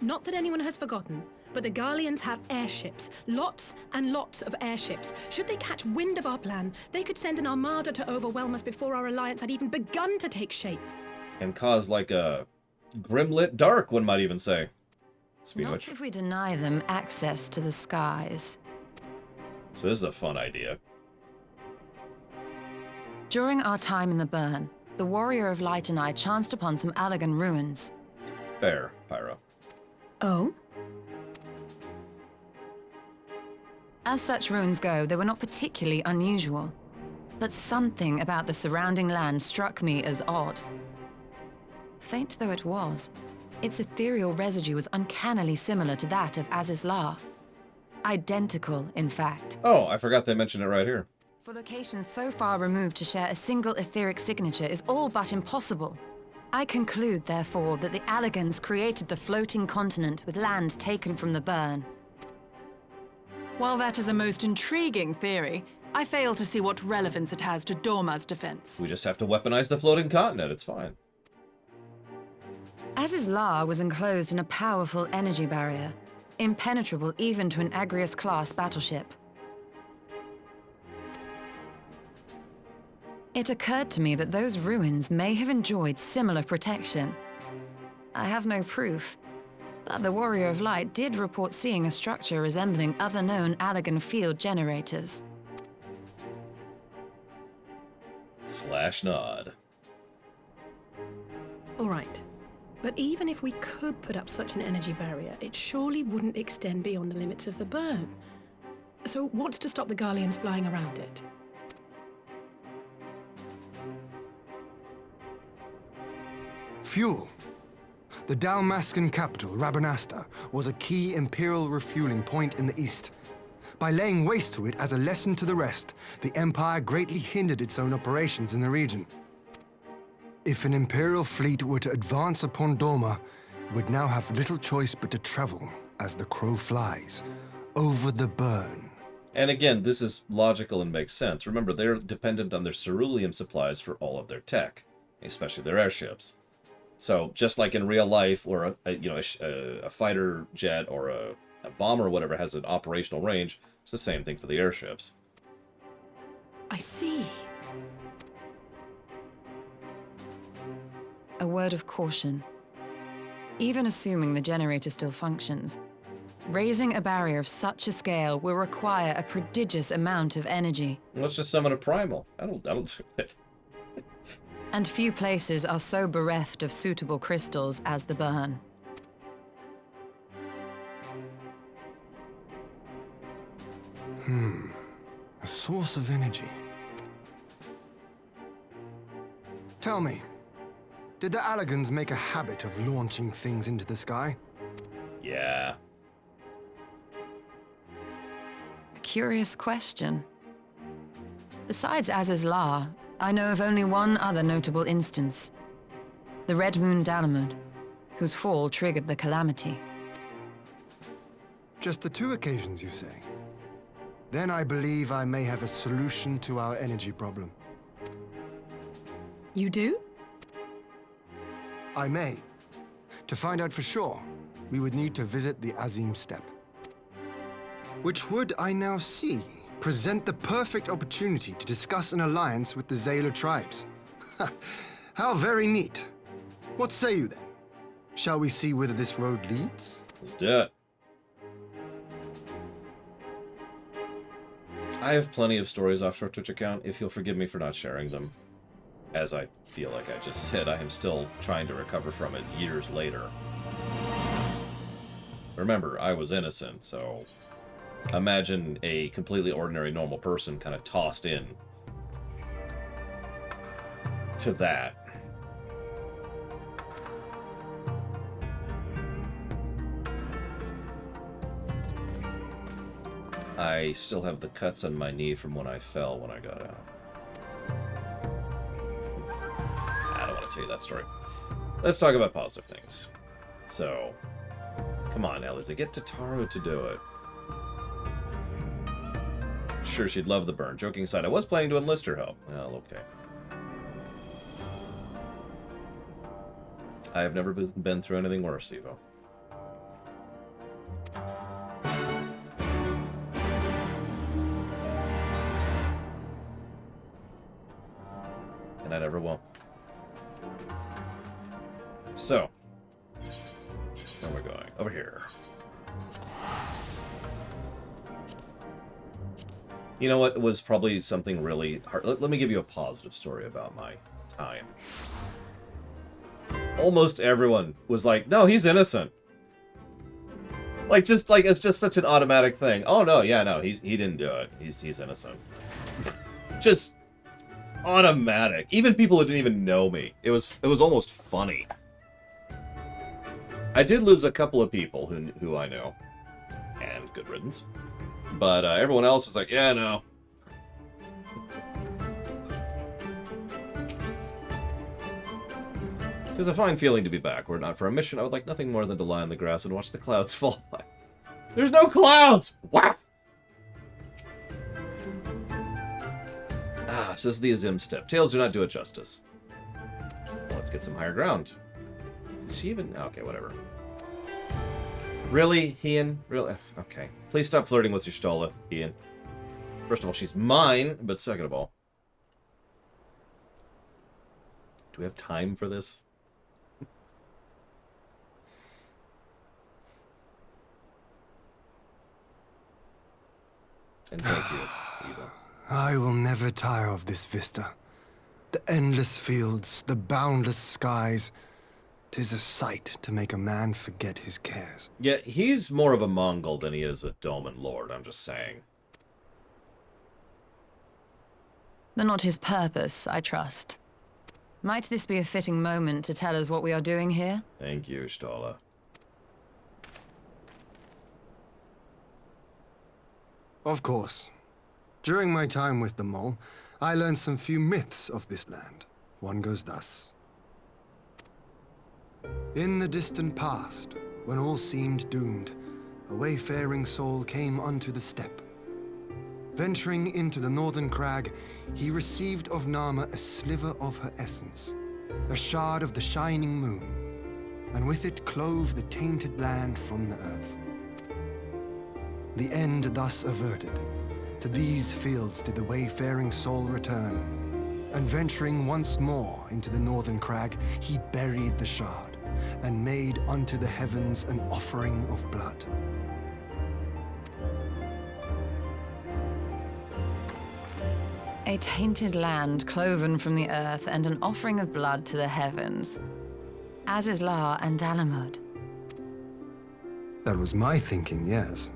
Not that anyone has forgotten, but the Garleans have airships. Lots and lots of airships. Should they catch wind of our plan, they could send an armada to overwhelm us before our alliance had even begun to take shape. And cause like a grimlit dark, one might even say. Speaking of Not which, if we deny them access to the skies. so this is a fun idea. During our time in the Burn, the Warrior of Light and I chanced upon some Allagan ruins. Fair, Pyro. Oh? As such ruins go, they were not particularly unusual. But something about the surrounding land struck me as odd. Faint though it was, its ethereal residue was uncannily similar to that of Azizlar. Identical, in fact. Oh, I forgot they mentioned it right here. For locations so far removed to share a single etheric signature is all but impossible. I conclude, therefore, that the Allagans created the floating continent with land taken from the Burn. While that is a most intriguing theory, I fail to see what relevance it has to Dorma's defense. We just have to weaponize the floating continent, it's fine. Azizlar was enclosed in a powerful energy barrier, impenetrable even to an Agrius-class battleship. It occurred to me that those ruins may have enjoyed similar protection. I have no proof, but the Warrior of Light did report seeing a structure resembling other known Allagan field generators. Slash nod. All right. But even if we could put up such an energy barrier, it surely wouldn't extend beyond the limits of the Burn. So what's to stop the Garleans flying around it? Fuel. The Dalmascan capital, Rabanasta, was a key Imperial refueling point in the east. By laying waste to it as a lesson to the rest, the Empire greatly hindered its own operations in the region. If an Imperial fleet were to advance upon Dorma, it would now have little choice but to travel, as the crow flies, over the Burn. And again, this is logical and makes sense. Remember, they're dependent on their ceruleum supplies for all of their tech, especially their airships. So just like in real life, or a fighter jet or a bomber or whatever has an operational range, it's the same thing for the airships. I see. A word of caution. Even assuming the generator still functions, Raising a barrier of such a scale will require a prodigious amount of energy. Let's just summon a primal. That'll do it. And few places are so bereft of suitable crystals as the burn. A source of energy. Tell me, did the Allagans make a habit of launching things into the sky? Yeah. A curious question. Besides Azizlar, I know of only one other notable instance. The Red Moon Dalamud, whose fall triggered the calamity. Just the 2 occasions, you say? Then I believe I may have a solution to our energy problem. You do? I may. To find out for sure, we would need to visit the Azim Steppe. Which would, I now see, present the perfect opportunity to discuss an alliance with the Zayla tribes. How very neat. What say you then? Shall we see whether this road leads? Let's do it. I have plenty of stories off our Twitch account, if you'll forgive me for not sharing them. As I feel like I just said, I am still trying to recover from it years later. Remember, I was innocent, so imagine a completely ordinary normal person kind of tossed in to that. I still have the cuts on my knee from when I fell when I got out. I don't want to tell you that story. Let's talk about positive things. So, come on, Eliza, get Tataru to do it. Sure, she'd love the burn. Joking aside, I was planning to enlist her help. Well, okay. I have never been through anything worse, Evo. And I never will. So, where are we going? Over here. You know what was probably something really hard? Let me give you a positive story about my time. Almost everyone was like, no, he's innocent. Like, just like, it's just such an automatic thing. Oh, no, yeah, no, he didn't do it. He's innocent. Just automatic. Even people who didn't even know me. It was almost funny. I did lose a couple of people who I know. And good riddance. But everyone else was like, yeah, no. It is a fine feeling to be back. Were it not for a mission, I would like nothing more than to lie on the grass and watch the clouds fall by. There's no clouds! Wow! Ah, so this is the Azim Steppe. Tales do not do it justice. Well, let's get some higher ground. Is she even... Okay, whatever. Really, Ian? Really? Okay. Please stop flirting with your Stola, Ian. First of all, she's mine, but second of all... Do we have time for this? And thank you, Eva. I will never tire of this vista. The endless fields, the boundless skies. 'Tis a sight to make a man forget his cares. Yeah, he's more of a Mongol than he is a Doman Lord, I'm just saying. But not his purpose, I trust. Might this be a fitting moment to tell us what we are doing here? Thank you, Stola. Of course. During my time with the Mole, I learned some few myths of this land. One goes thus. In the distant past, when all seemed doomed, a wayfaring soul came unto the steppe. Venturing into the northern crag, he received of Nama a sliver of her essence, a shard of the shining moon, and with it clove the tainted land from the earth. The end thus averted, to these fields did the wayfaring soul return, and venturing once more into the northern crag, he buried the shard, and made unto the heavens an offering of blood. A tainted land cloven from the earth and an offering of blood to the heavens. Azizlar and Dalamud. That was my thinking, yes.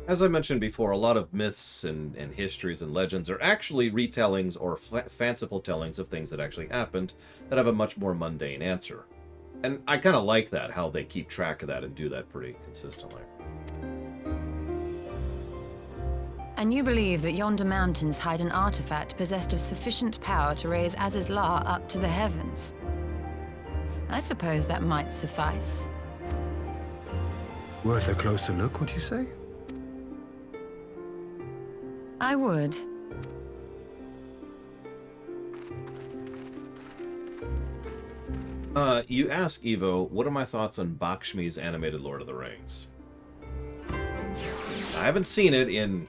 As I mentioned before, a lot of myths and histories and legends are actually retellings or fanciful tellings of things that actually happened that have a much more mundane answer. And I kind of like that, how they keep track of that and do that pretty consistently. And you believe that yonder mountains hide an artifact possessed of sufficient power to raise Azizlar up to the heavens. I suppose that might suffice. Worth a closer look, would you say? I would. You ask Evo, what are my thoughts on Bakshmi's animated Lord of the Rings? I haven't seen it in...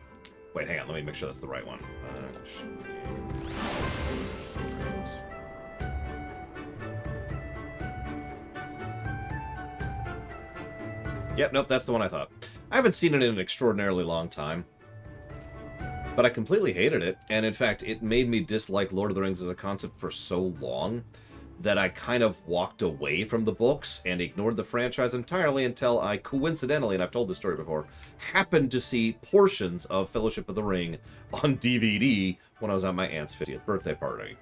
Wait, hang on, let me make sure that's the right one. Yep, nope, that's the one I thought. I haven't seen it in an extraordinarily long time. But I completely hated it, and in fact, it made me dislike Lord of the Rings as a concept for so long that I kind of walked away from the books and ignored the franchise entirely until I coincidentally, and I've told this story before, happened to see portions of Fellowship of the Ring on DVD when I was at my aunt's 50th birthday party.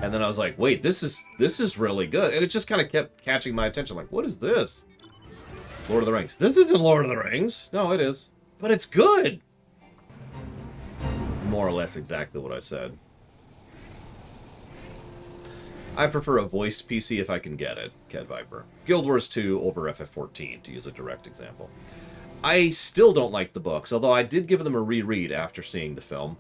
And then I was like, wait, this is really good. And it just kind of kept catching my attention, like, what is this? Lord of the Rings. This isn't Lord of the Rings. No, it is. But it's good! More or less exactly what I said. I prefer a voiced PC if I can get it, Cat Viper. Guild Wars 2 over FF14, to use a direct example. I still don't like the books, although I did give them a reread after seeing the film.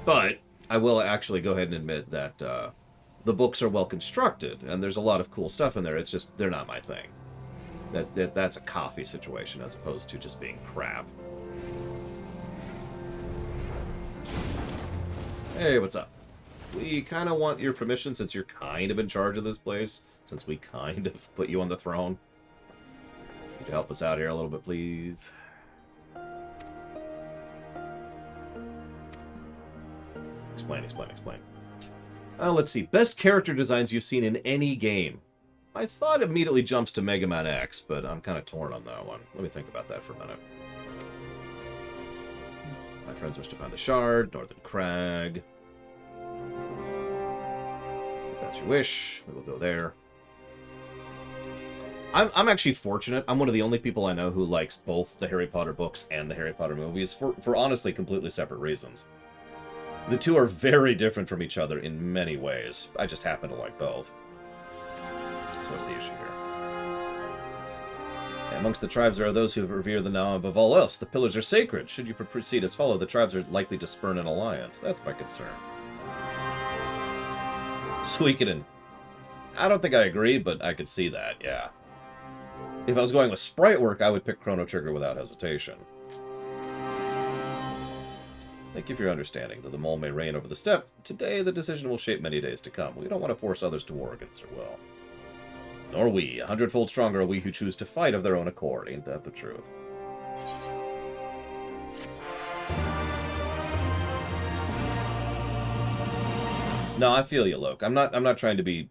But I will actually go ahead and admit that the books are well constructed, and there's a lot of cool stuff in there. It's just, they're not my thing. That's a coffee situation as opposed to just being crap. Hey, what's up? We kind of want your permission since you're kind of in charge of this place, since we kind of put you on the throne. Could you help us out here a little bit, please? Explain. Let's see. Best character designs you've seen in any game. I thought immediately jumps to Mega Man X, but I'm kind of torn on that one. Let me think about that for a minute. My friends wish to find the Shard, Northern Crag. If that's your wish, we will go there. I'm actually fortunate. I'm one of the only people I know who likes both the Harry Potter books and the Harry Potter movies for honestly completely separate reasons. The two are very different from each other in many ways. I just happen to like both. So what's the issue here? Amongst the tribes there are those who revere the Nam above all else. The pillars are sacred. Should you proceed as follow, the tribes are likely to spurn an alliance. That's my concern. Suikoden. I don't think I agree, but I could see that, yeah. If I was going with sprite work, I would pick Chrono Trigger without hesitation. Thank you for your understanding. Though the mole may reign over the steppe, today the decision will shape many days to come. We don't want to force others to war against their will. Nor we. 100-fold stronger are we who choose to fight of their own accord. Ain't that the truth? No, I feel you, Loke. I'm not trying to be,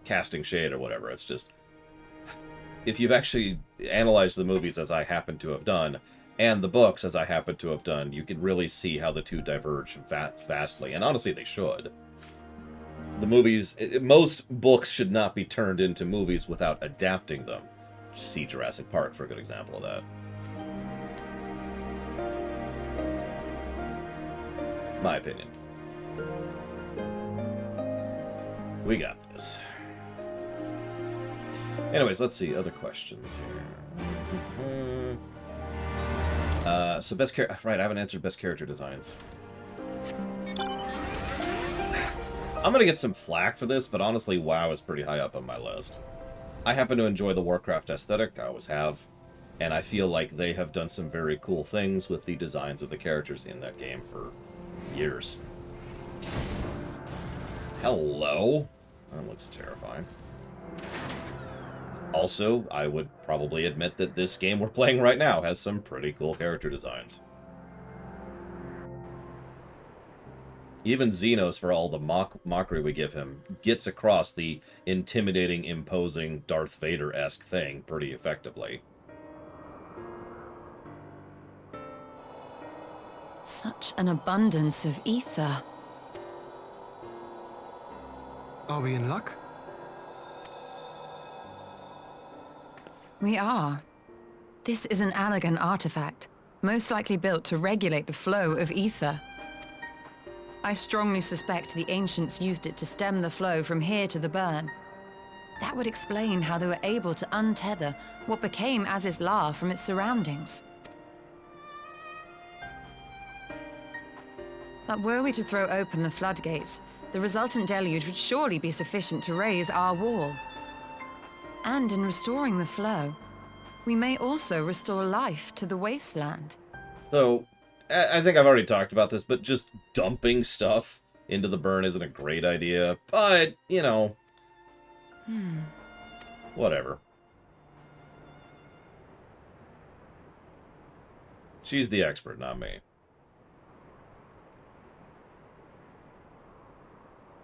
casting shade or whatever. It's just, if you've actually analyzed the movies as I happen to have done, and the books as I happen to have done, you can really see how the two diverge vastly. And honestly, they should. The movies, most books should not be turned into movies without adapting them. See Jurassic Park for a good example of that. My opinion. We got this. Anyways, let's see other questions here. So best character, right? I haven't answered best character designs. I'm gonna get some flack for this, but honestly, WoW is pretty high up on my list. I happen to enjoy the Warcraft aesthetic, I always have, and I feel like they have done some very cool things with the designs of the characters in that game for years. Hello? That looks terrifying. Also, I would probably admit that this game we're playing right now has some pretty cool character designs. Even Xenos, for all the mockery we give him, gets across the intimidating, imposing, Darth Vader-esque thing pretty effectively. Such an abundance of ether. Are we in luck? We are. This is an Allagan artifact, most likely built to regulate the flow of ether. I strongly suspect the ancients used it to stem the flow from here to the burn. That would explain how they were able to untether what became Azys La from its surroundings. But were we to throw open the floodgates, the resultant deluge would surely be sufficient to raise our wall. And in restoring the flow, we may also restore life to the wasteland. So, I think I've already talked about this, but just dumping stuff into the burn isn't a great idea. But, you know, whatever. She's the expert, not me.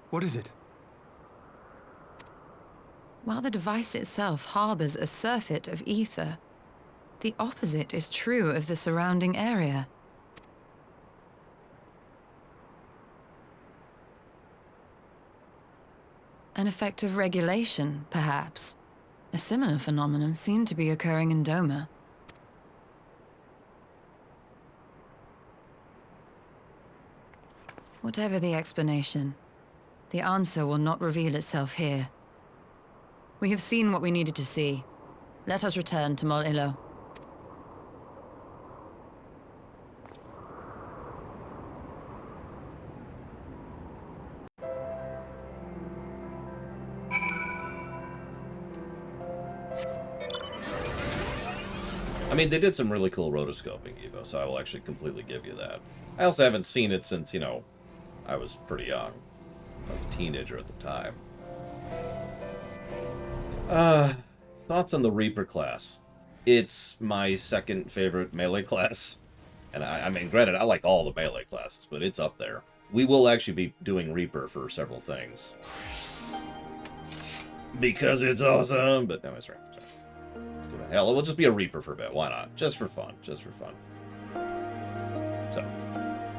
What is it? While the device itself harbors a surfeit of ether, the opposite is true of the surrounding area. An effect of regulation, perhaps. A similar phenomenon seemed to be occurring in Doma. Whatever the explanation, the answer will not reveal itself here. We have seen what we needed to see. Let us return to Mol Ilo. I mean, they did some really cool rotoscoping, Evo, so I will actually completely give you that. I also haven't seen it since, you know, I was pretty young. I was a teenager at the time. Thoughts on the Reaper class. It's my second favorite melee class. And I mean, granted, I like all the melee classes, but it's up there. We will actually be doing Reaper for several things. Because it's awesome! But no, sorry. Let's go to hell. It will just be a Reaper for a bit. Why not? Just for fun. Just for fun. So,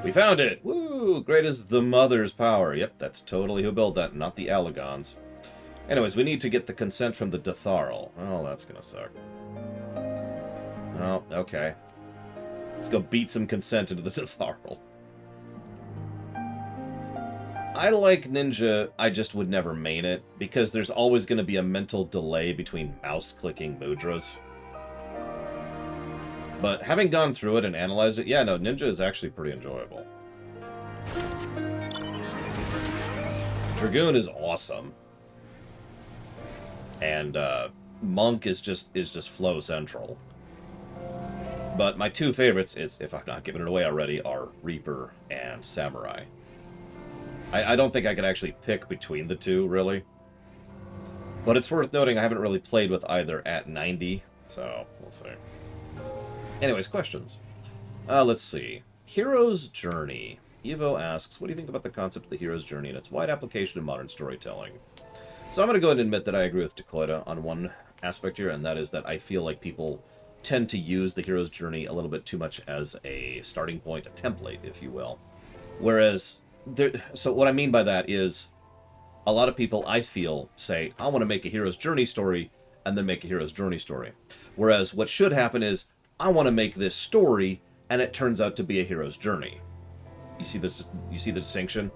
we found it! Woo! Great as the Mother's power. Yep, that's totally who built that, not the Allagons. Anyways, we need to get the consent from the Datharl. Oh, that's gonna suck. Oh, okay. Let's go beat some consent into the Datharl. I like Ninja, I just would never main it, because there's always going to be a mental delay between mouse-clicking mudras. But having gone through it and analyzed it, yeah, no, Ninja is actually pretty enjoyable. Dragoon is awesome. And, Monk is just flow central. But my two favorites, is, if I'm not giving it away already, are Reaper and Samurai. I don't think I could actually pick between the two, really. But it's worth noting I haven't really played with either at 90, so we'll see. Anyways, questions. Let's see. Hero's Journey. Evo asks, what do you think about the concept of the hero's journey and its wide application in modern storytelling? So I'm going to go ahead and admit that I agree with Dakota on one aspect here, and that is that I feel like people tend to use the hero's journey a little bit too much as a starting point, a template, if you will. Whereas... so what I mean by that is, a lot of people, I feel, say, I want to make a hero's journey story, and then make a hero's journey story. Whereas what should happen is, I want to make this story, and it turns out to be a hero's journey. You see this? You see the distinction?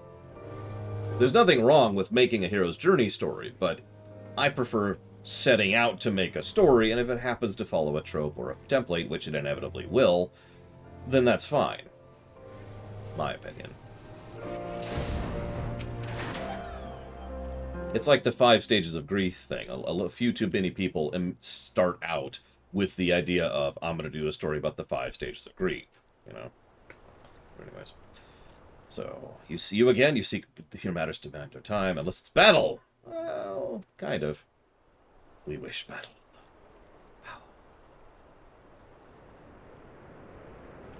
There's nothing wrong with making a hero's journey story, but I prefer setting out to make a story, and if it happens to follow a trope or a template, which it inevitably will, then that's fine. My opinion. It's like the 5 stages of grief thing. A few too many people start out with the idea of, I'm going to do a story about the 5 stages of grief, you know? Anyways. So, you see you again, you seek your matters demand no time, unless it's battle. Well, kind of. We wish battle.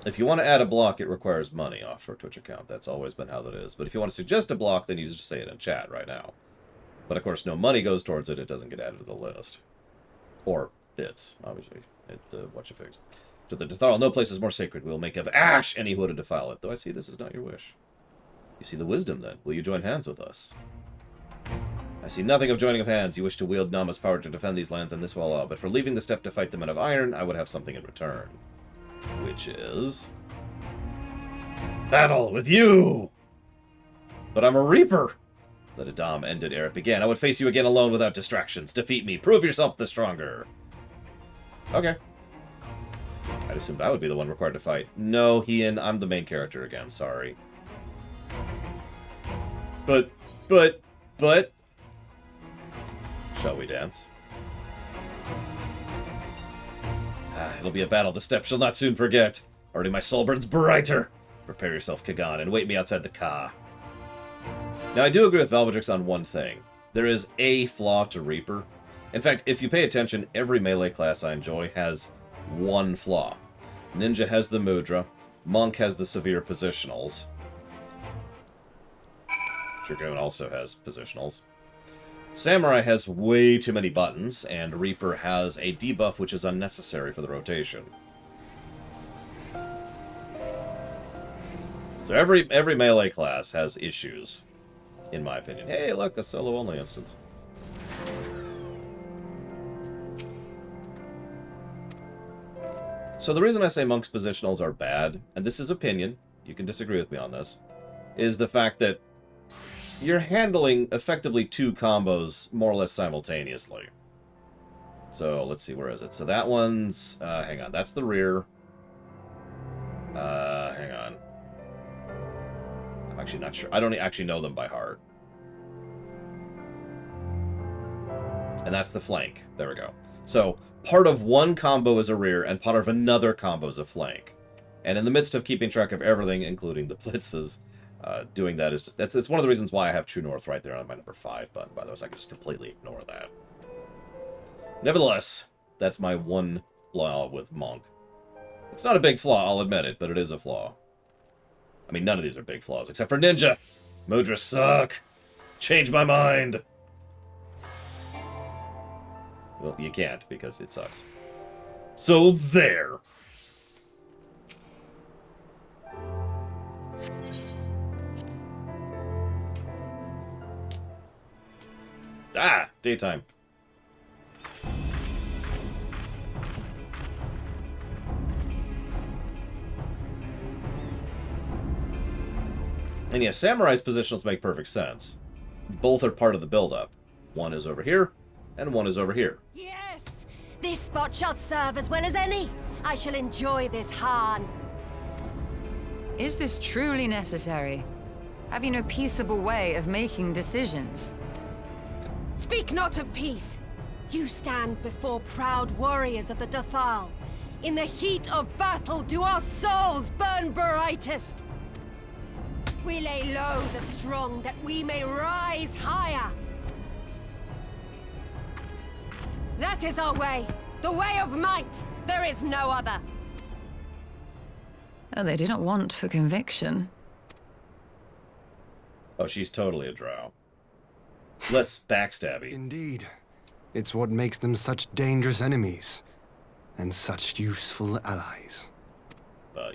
If you want to add a block, it requires money. Offshore Twitch account. That's always been how that is. But if you want to suggest a block, then you just say it in chat right now. But of course, no money goes towards it. It doesn't get added to the list. Or bits, obviously. What you fix. To the Detharl, no place is more sacred. We will make of ash any who would defile it. Though I see this is not your wish. You see the wisdom, then. Will you join hands with us? I see nothing of joining of hands. You wish to wield Nama's power to defend these lands, and this will allow. But for leaving the step to fight the men of iron, I would have something in return. Which is... battle with you! But I'm a Reaper! Let Adam ended ere it began. I would face you again alone without distractions. Defeat me. Prove yourself the stronger. Okay. I'd assumed I would be the one required to fight. No, Ian, I'm the main character again. Sorry. But... Shall we dance? It'll be a battle the steppe shall not soon forget. Already my soul burns brighter. Prepare yourself, Kagan, and wait me outside the Ka. Now, I do agree with Valvedrix on one thing. There is a flaw to Reaper. In fact, if you pay attention, every melee class I enjoy has one flaw. Ninja has the Mudra. Monk has the severe positionals. Dragoon also has positionals. Samurai has way too many buttons, and Reaper has a debuff which is unnecessary for the rotation. So every melee class has issues, in my opinion. Hey, look, a solo-only instance. So the reason I say Monk's positionals are bad, and this is opinion, you can disagree with me on this, is the fact that you're handling effectively two combos more or less simultaneously. So let's see, where is it? So that one's, hang on, that's the rear. Hang on. I'm actually not sure. I don't actually know them by heart. And that's the flank. There we go. So part of one combo is a rear, and part of another combo is a flank. And in the midst of keeping track of everything, including the blitzes, doing that is just... It's one of the reasons why I have True North right there on my number 5 button, by the way, so I can just completely ignore that. Nevertheless, that's my one flaw with Monk. It's not a big flaw, I'll admit it, but it is a flaw. I mean, none of these are big flaws, except for Ninja! Mudras suck! Change my mind! Well, you can't, because it sucks. So, there! Ah! Daytime. And yeah, Samurai's positionals make perfect sense. Both are part of the build-up. One is over here, and one is over here. Yes! This spot shall serve as well as any. I shall enjoy this Harn. Is this truly necessary? Have you no peaceable way of making decisions? Speak not of peace. You stand before proud warriors of the Dathal. In the heat of battle do our souls burn brightest. We lay low the strong that we may rise higher. That is our way. The way of might. There is no other. Oh, they do not want for conviction. Oh, she's totally a drow. Less backstabby. Indeed. It's what makes them such dangerous enemies. And such useful allies.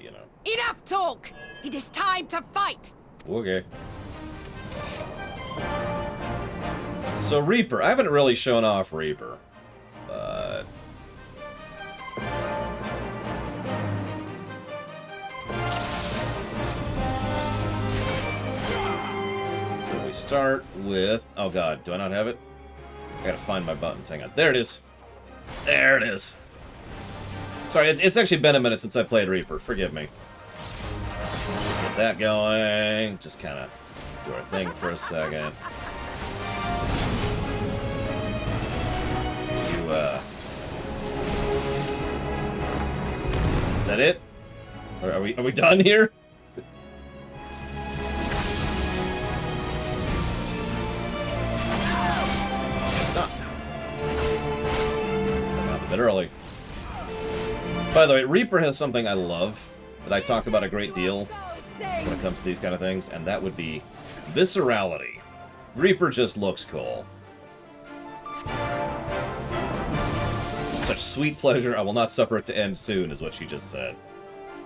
You know. Enough talk! It is time to fight! Okay. So Reaper. I haven't really shown off Reaper. But... So we start with... Oh god, do I not have it? I gotta find my buttons. Hang on. There it is. There it is. Sorry, it's actually been a minute since I played Reaper. Forgive me. Get that going. Just kind of do our thing for a second. Is that it? Or are we done here? Stop. That's not a bit early. By the way, Reaper has something I love. that I talk about a great deal when it comes to these kind of things, and that would be viscerality. Reaper just looks cool. Such sweet pleasure, I will not suffer it to end soon, is what she just said.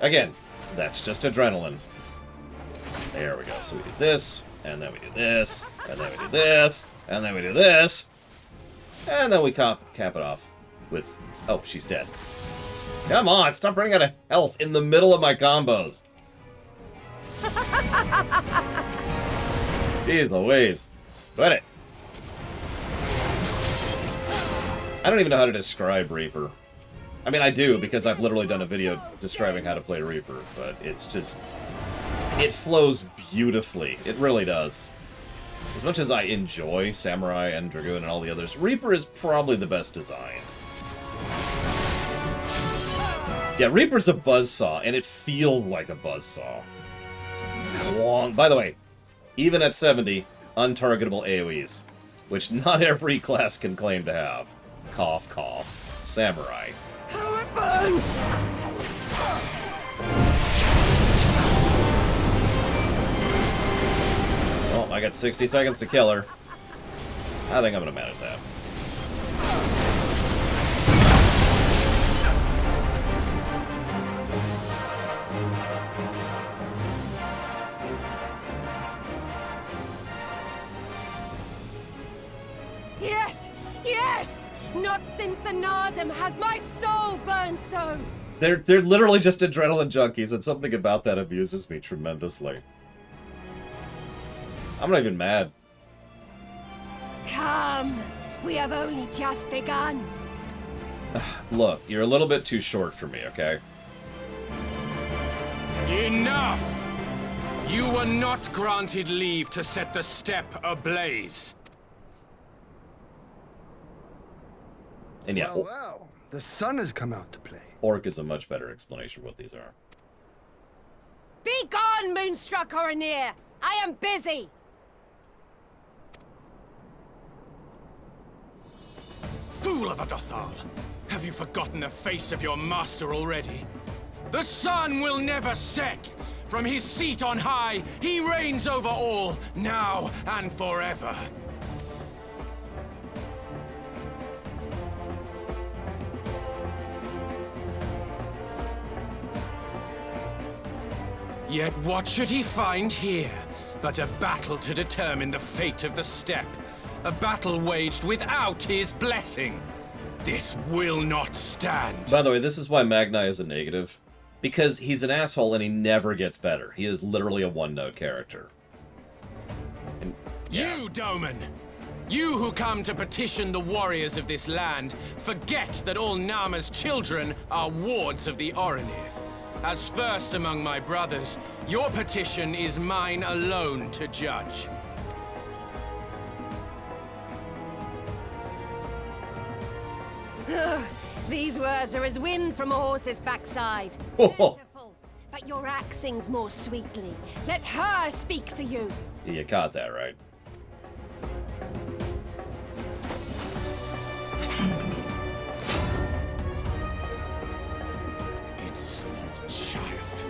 Again, that's just adrenaline. There we go. So we do this, and then we do this, and then we do this, and then we do this, and then we cap it off with... Oh, she's dead. Come on, stop running out of health in the middle of my combos. Jeez Louise. Quit it. I don't even know how to describe Reaper. I mean, I do, because I've literally done a video describing how to play Reaper, but it's just... It flows beautifully. It really does. As much as I enjoy Samurai and Dragoon and all the others, Reaper is probably the best designed. Yeah, Reaper's a buzzsaw, and it feels like a buzzsaw. Long. By the way, even at 70, untargetable AoEs, which not every class can claim to have. Cough, cough. Samurai. How it burns! Oh, I got 60 seconds to kill her. I think I'm gonna manage that. Yes! Yes! Not since the Nardum has my soul burned so! They're literally just adrenaline junkies, and something about that amuses me tremendously. I'm not even mad. Come! We have only just begun. Look, you're a little bit too short for me, okay? Enough! You were not granted leave to set the steppe ablaze. And yeah, Well, the sun has come out to play. Orc is a much better explanation of what these are. Be gone, Moonstruck Oranir! I am busy! Fool of a Dothal! Have you forgotten the face of your master already? The sun will never set! From his seat on high, he reigns over all, now and forever. Yet what should he find here but a battle to determine the fate of the steppe? A battle waged without his blessing. This will not stand. By the way, this is why Magnai is a negative. Because he's an asshole and he never gets better. He is literally a one-note character. And, yeah. You, Doman! You who come to petition the warriors of this land, forget that all Nama's children are wards of the Oranir. As first among my brothers, your petition is mine alone to judge. These words are as wind from a horse's backside. Plentiful, but your axe sings more sweetly. Let her speak for you. You caught that, right? Insolent child.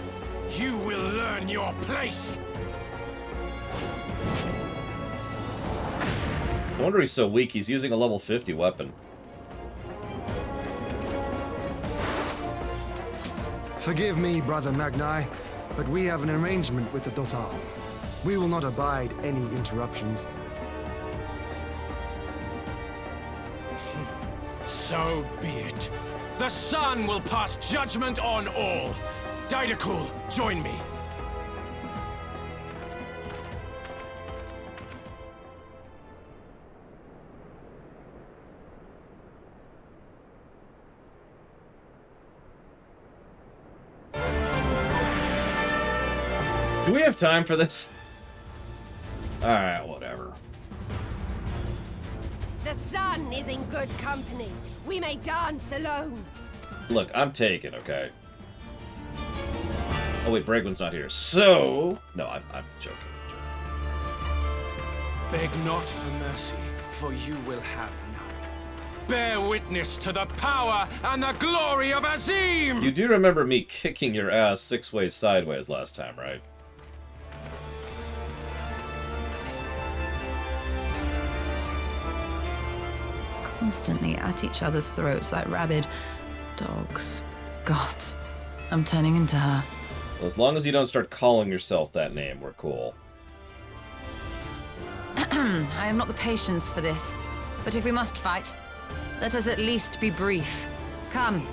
You will learn your place! No wonder he's so weak. He's using a level 50 weapon. Forgive me, Brother Magnai, but we have an arrangement with the Dothal. We will not abide any interruptions. So be it. The sun will pass judgment on all. Daidakul, join me. Do we have time for this? Alright, whatever. The sun is in good company. We may dance alone. Look, I'm taken, okay? Oh wait, Bregwin's not here. So... No, I'm joking. Beg not for mercy, for you will have none. bear witness to the power and the glory of Azim! You do remember me kicking your ass 6 ways sideways last time, right? Constantly at each other's throats like rabid dogs. Gods, I'm turning into her. Well, as long as you don't start calling yourself that name, we're cool. I have not the patience for this. But if we must fight, let us at least be brief. Come.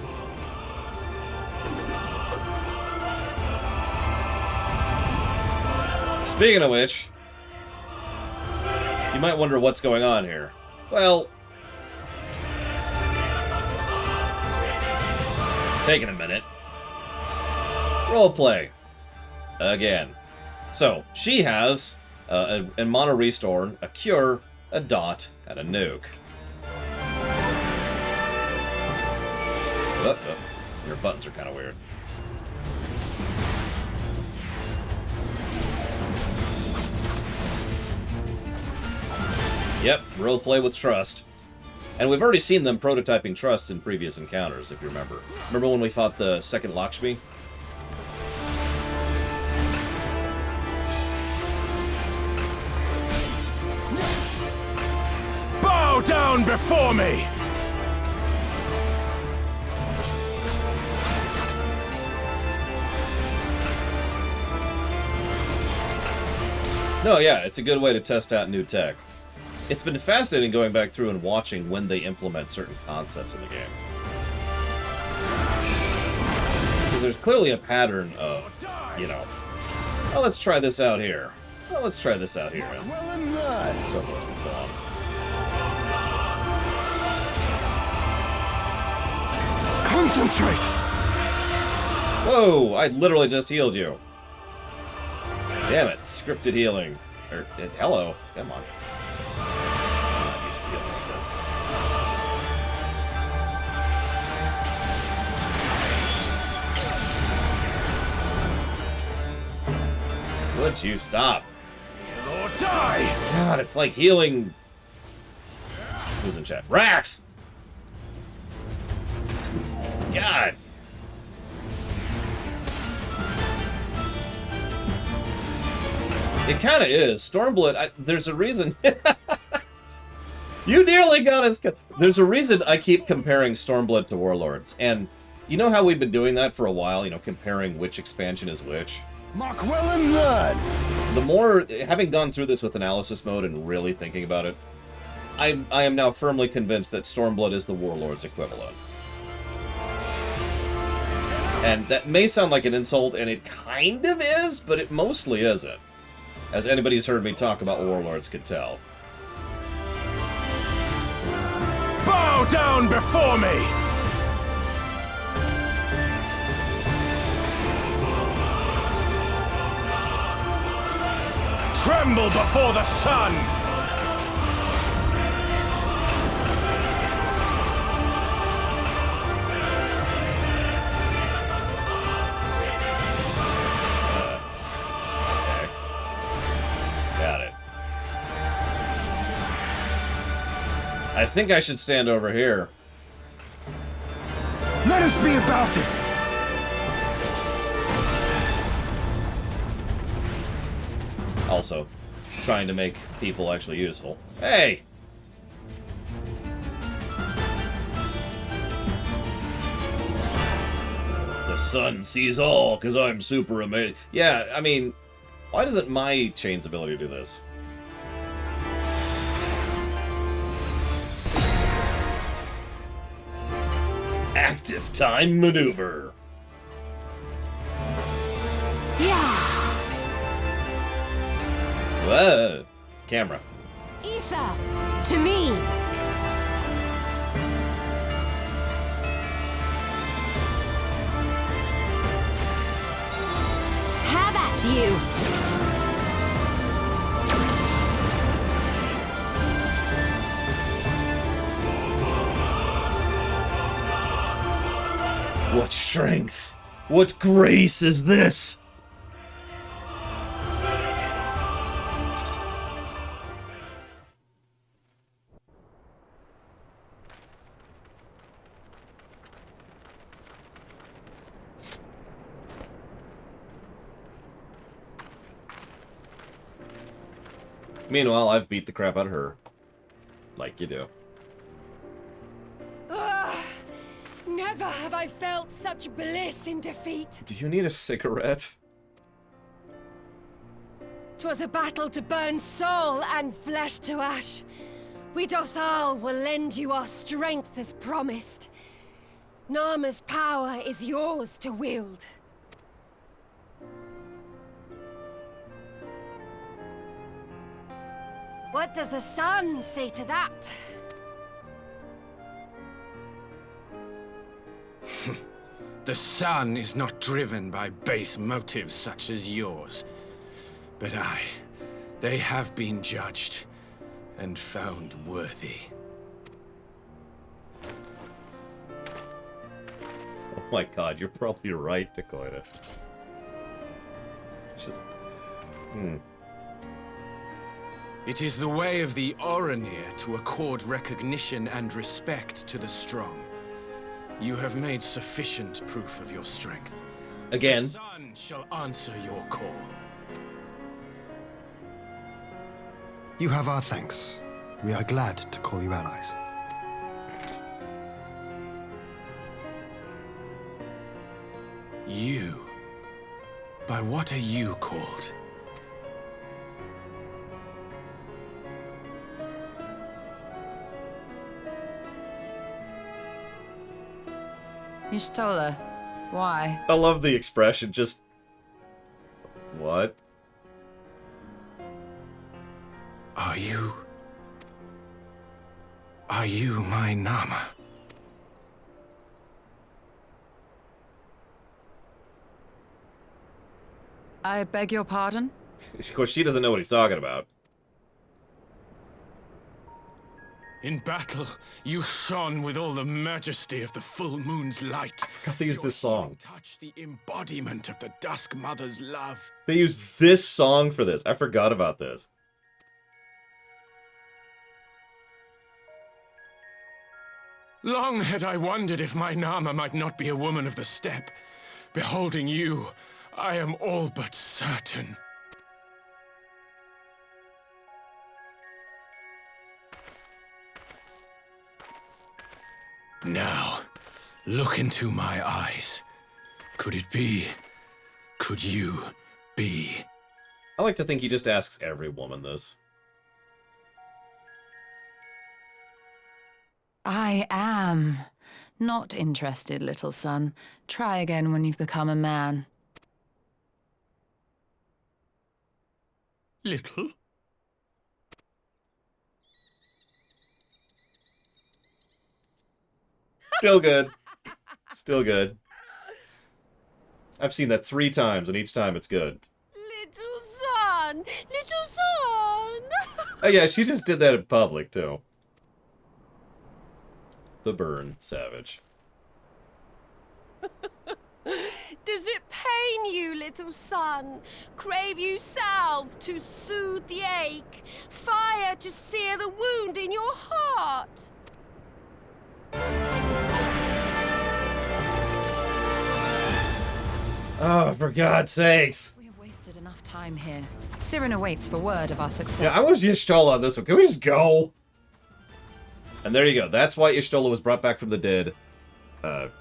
Speaking of which, you might wonder what's going on here. Well, taking a minute. Roleplay. Again. So, she has a Mana Restore, a Cure, a Dot, and a Nuke. Oh, your buttons are kind of weird. Yep, roleplay with Trust. And we've already seen them prototyping Trust in previous encounters, if you remember. Remember when we fought the second Lakshmi? Bow down before me! No, yeah, it's a good way to test out new tech. It's been fascinating going back through and watching when they implement certain concepts in the game. Because there's clearly a pattern of, you know, oh, let's try this out here. Oh, let's try this out here. And so forth and so on. Concentrate! Whoa, I literally just healed you. Damn it, scripted healing. Or, hello, come on. I'm not used to healing like this. Would you stop? Or die! God, it's like healing. Who's in chat? Rax! God! It kind of is. Stormblood, there's a reason... You nearly got us... There's a reason I keep comparing Stormblood to Warlords. And you know how we've been doing that for a while? You know, comparing which expansion is which? Mark well and blood! The more... Having gone through this with analysis mode and really thinking about it, I am now firmly convinced that Stormblood is the Warlord's equivalent. And that may sound like an insult, and it kind of is, but it mostly isn't. As anybody who's heard me talk about Warlords could tell. Bow down before me! Tremble before the sun! I think I should stand over here. Let us be about it! Also, trying to make people actually useful. Hey! The sun sees all, because I'm super amazing. Yeah, I mean, why doesn't my chain's ability do this? Active time maneuver. Yeah. Whoa. Camera. Ether, to me. Have at you. What strength? What grace is this? Meanwhile, I've beat the crap out of her. Like you do. Never have I felt such bliss in defeat. Do you need a cigarette? 'Twas a battle to burn soul and flesh to ash. We Dothal will lend you our strength as promised. Narma's power is yours to wield. What does the sun say to that? The sun is not driven by base motives such as yours. But they have been judged and found worthy. Oh my god, you're probably right, Dakota. Just... It is the way of the Oranir to accord recognition and respect to the strong. You have made sufficient proof of your strength. Again. The sun shall answer your call. You have our thanks. We are glad to call you allies. You? By what are you called? Y'shtola. Why? I love the expression, just... What? Are you my Nama? I beg your pardon? Of course, she doesn't know what he's talking about. In battle, you shone with all the majesty of the full moon's light. I forgot they used this song. Touch the embodiment of the Dusk Mother's love. They used this song for this. I forgot about this. Long had I wondered if my Nama might not be a woman of the steppe. Beholding you, I am all but certain. Now, look into my eyes. Could it be? Could you be? I like to think he just asks every woman this. I am. Not interested, little son. Try again when you've become a man. Little? Still good. Still good. I've seen that 3 times, and each time it's good. Little son! Little son! Oh yeah, she just did that in public, too. The burn, savage. Does it pain you, little son? Crave you salve to soothe the ache? Fire to sear the wound in your heart? Oh, for God's sakes. We have wasted enough time here. Siren awaits for word of our success. Yeah, I was Y'shtola on this one. Can we just go? And there you go. That's why Y'shtola was brought back from the dead. Back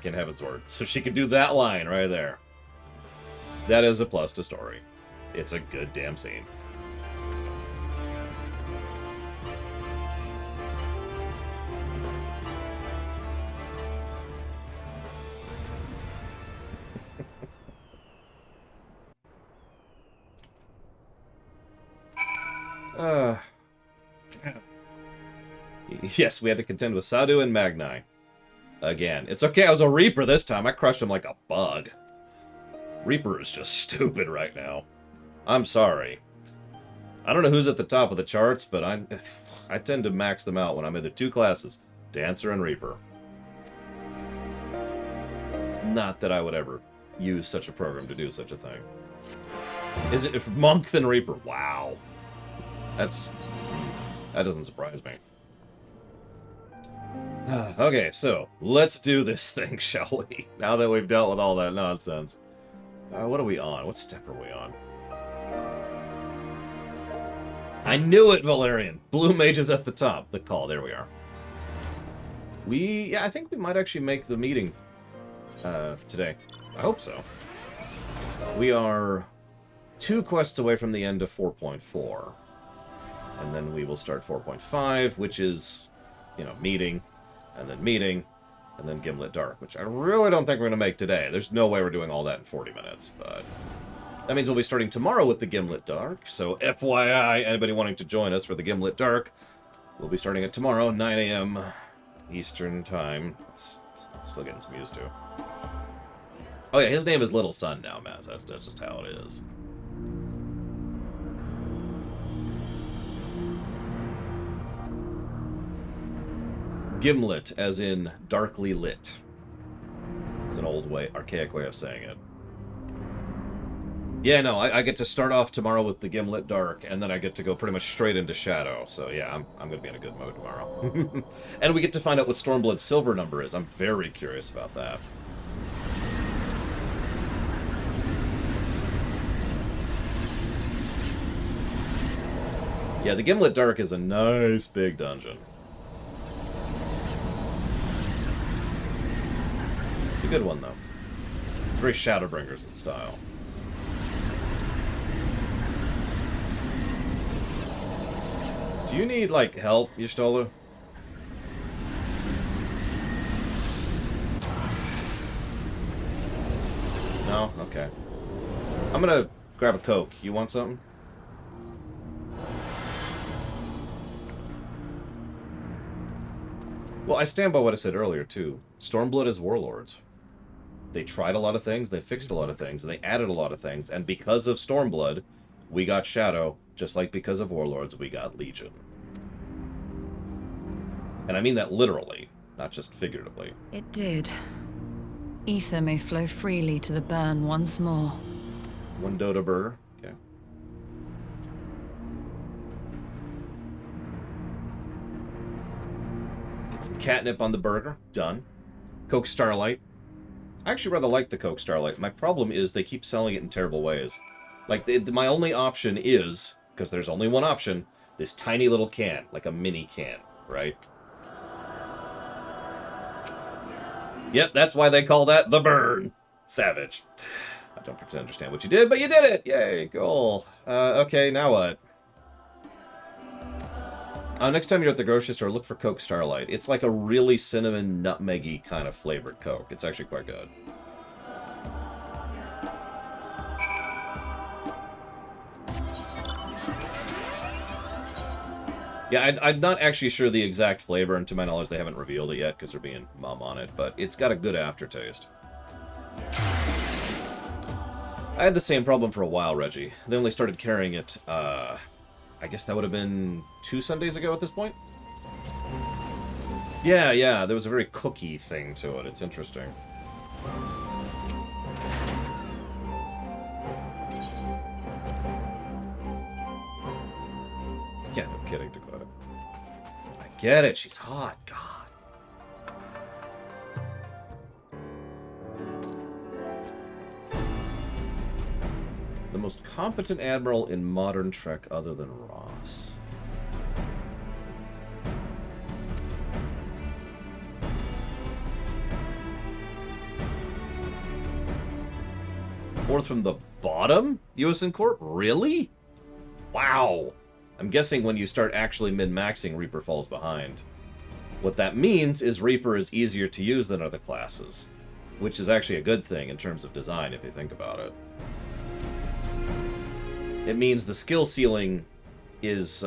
in Heavensward. So she could do that line right there. That is a plus to story. It's a good damn scene. Yes, we had to contend with Sadu and Magni. Again. It's okay, I was a Reaper this time. I crushed him like a bug. Reaper is just stupid right now. I'm sorry. I don't know who's at the top of the charts, but I tend to max them out when I'm in the 2 classes, Dancer and Reaper. Not that I would ever use such a program to do such a thing. Is it Monk than Reaper? Wow. That doesn't surprise me. Okay, so let's do this thing, shall we? Now that we've dealt with all that nonsense. What are we on? What step are we on? I knew it, Valerian. Blue mage is at the top. The call. There we are. Yeah, I think we might actually make the meeting today. I hope so. We are 2 quests away from the end of 4.4. And then we will start 4.5, which is, you know, meeting, and then Gimlet Dark, which I really don't think we're going to make today. There's no way we're doing all that in 40 minutes, but that means we'll be starting tomorrow with the Gimlet Dark. So FYI, anybody wanting to join us for the Gimlet Dark, we'll be starting it tomorrow, 9 a.m. Eastern Time. It's still getting some used to. Oh yeah, his name is Little Sun now, Matt. That's just how it is. Gimlet, as in darkly lit. It's an old way, archaic way of saying it. Yeah, no, I get to start off tomorrow with the Gimlet Dark, and then I get to go pretty much straight into Shadow. So yeah, I'm going to be in a good mode tomorrow. And we get to find out what Stormblood's silver number is. I'm very curious about that. Yeah, the Gimlet Dark is a nice big dungeon. It's a good one, though. It's very Shadowbringers in style. Do you need, like, help, Y'shtola? No? Okay. I'm gonna grab a Coke. You want something? Well, I stand by what I said earlier, too. Stormblood is warlords. They tried a lot of things, they fixed a lot of things, and they added a lot of things, and because of Stormblood, we got Shadow, just like because of Warlords, we got Legion. And I mean that literally, not just figuratively. It did. Ether may flow freely to the burn once more. One Dota burger. Okay. Get some catnip on the burger. Done. Coke Starlight. I actually rather like the Coke Starlight. My problem is they keep selling it in terrible ways. Like, my only option is, because there's only one option, this tiny little can, like a mini can, right? Yep, that's why they call that the burn. Savage. I don't pretend to understand what you did, but you did it! Yay, cool. Okay, now what? Next time you're at the grocery store, look for Coke Starlight. It's like a really cinnamon, nutmeggy kind of flavored Coke. It's actually quite good. Yeah, I'm not actually sure the exact flavor, and to my knowledge they haven't revealed it yet because they're being mum on it, but it's got a good aftertaste. I had the same problem for a while, Reggie. They only started carrying it, I guess that would have been 2 Sundays ago at this point? Yeah, there was a very cookie thing to it. It's interesting. Yeah, no kidding, Dakota. I get it, she's hot, God. The most competent admiral in modern Trek other than Ross. Fourth from the bottom? U.S. Corp? Really? Wow. I'm guessing when you start actually min-maxing, Reaper falls behind. What that means is Reaper is easier to use than other classes, which is actually a good thing in terms of design if you think about it. It means the skill ceiling is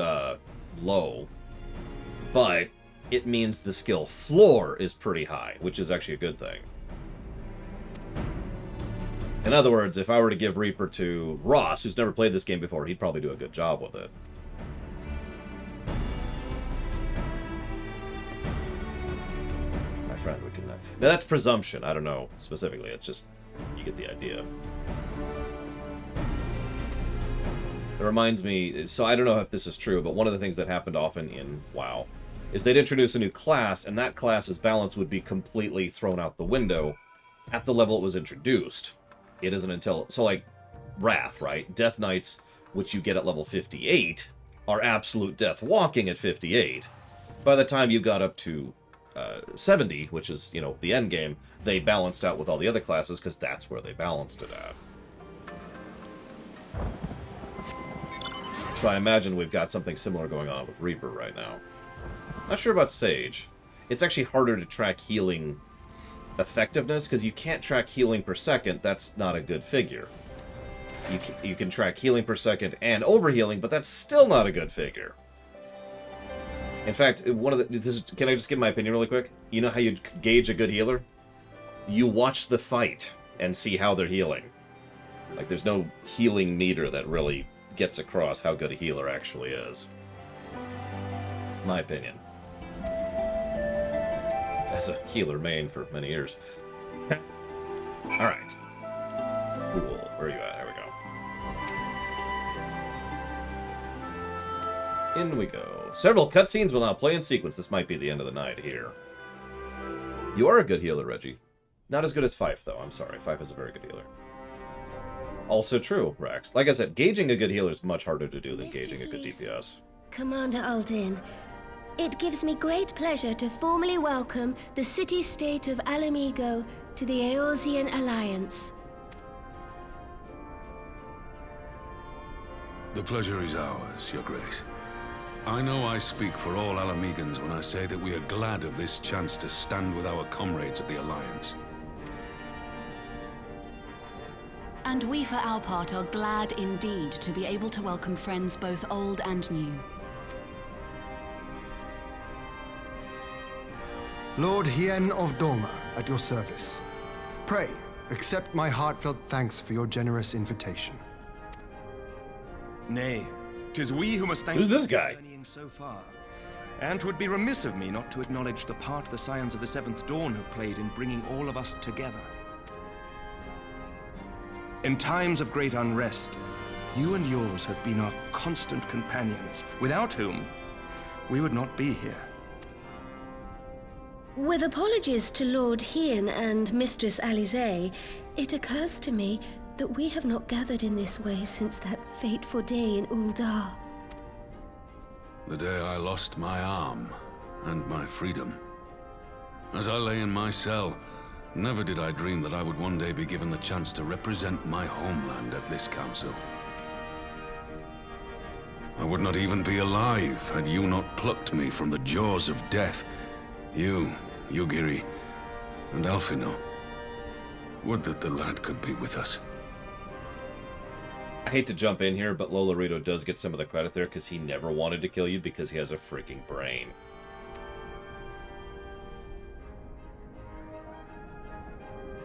low, but it means the skill floor is pretty high, which is actually a good thing. In other words, if I were to give Reaper to Ross, who's never played this game before, he'd probably do a good job with it. My friend, we can... Now that's presumption. I don't know specifically. It's just, you get the idea. It reminds me, so I don't know if this is true, but one of the things that happened often in WoW is they'd introduce a new class, and that class's balance would be completely thrown out the window at the level it was introduced. It isn't until... So, like, Wrath, right? Death Knights, which you get at level 58, are absolute death walking at 58. By the time you got up to 70, which is, you know, the end game, they balanced out with all the other classes because that's where they balanced it at. So I imagine we've got something similar going on with Reaper right now. Not sure about Sage. It's actually harder to track healing effectiveness because you can't track healing per second. That's not a good figure. You can track healing per second and overhealing, but that's still not a good figure. In fact, can I just give my opinion really quick? You know how you gauge a good healer? You watch the fight and see how they're healing. Like, there's no healing meter that really gets across how good a healer actually is. My opinion. As a healer main for many years. Alright. Cool. Where are you at? There we go. In we go. Several cutscenes will now play in sequence. This might be the end of the night here. You are a good healer, Reggie. Not as good as Fife, though. I'm sorry. Fife is a very good healer. Also true, Rex. Like I said, gauging a good healer is much harder to do than gauging a good DPS. Commander Aldin, it gives me great pleasure to formally welcome the city-state of Alamigo to the Eorzean Alliance. The pleasure is ours, Your Grace. I know I speak for all Alamegans when I say that we are glad of this chance to stand with our comrades of the Alliance. And we, for our part, are glad indeed to be able to welcome friends both old and new. Lord Hien of Doma, at your service. Pray, accept my heartfelt thanks for your generous invitation. Nay, 'tis we who must thank Who's you this guy? for journeying so far. And 'twould be remiss of me not to acknowledge the part the Scions of the Seventh Dawn have played in bringing all of us together. In times of great unrest, you and yours have been our constant companions, without whom we would not be here. With apologies to Lord Hien and Mistress Alize, it occurs to me that we have not gathered in this way since that fateful day in Uldar. The day I lost my arm and my freedom. As I lay in my cell, never did I dream that I would one day be given the chance to represent my homeland at this council. I would not even be alive had you not plucked me from the jaws of death. You, Yugiri, and Alphino. Would that the lad could be with us. I hate to jump in here, but Lolorito does get some of the credit there because he never wanted to kill you because he has a freaking brain.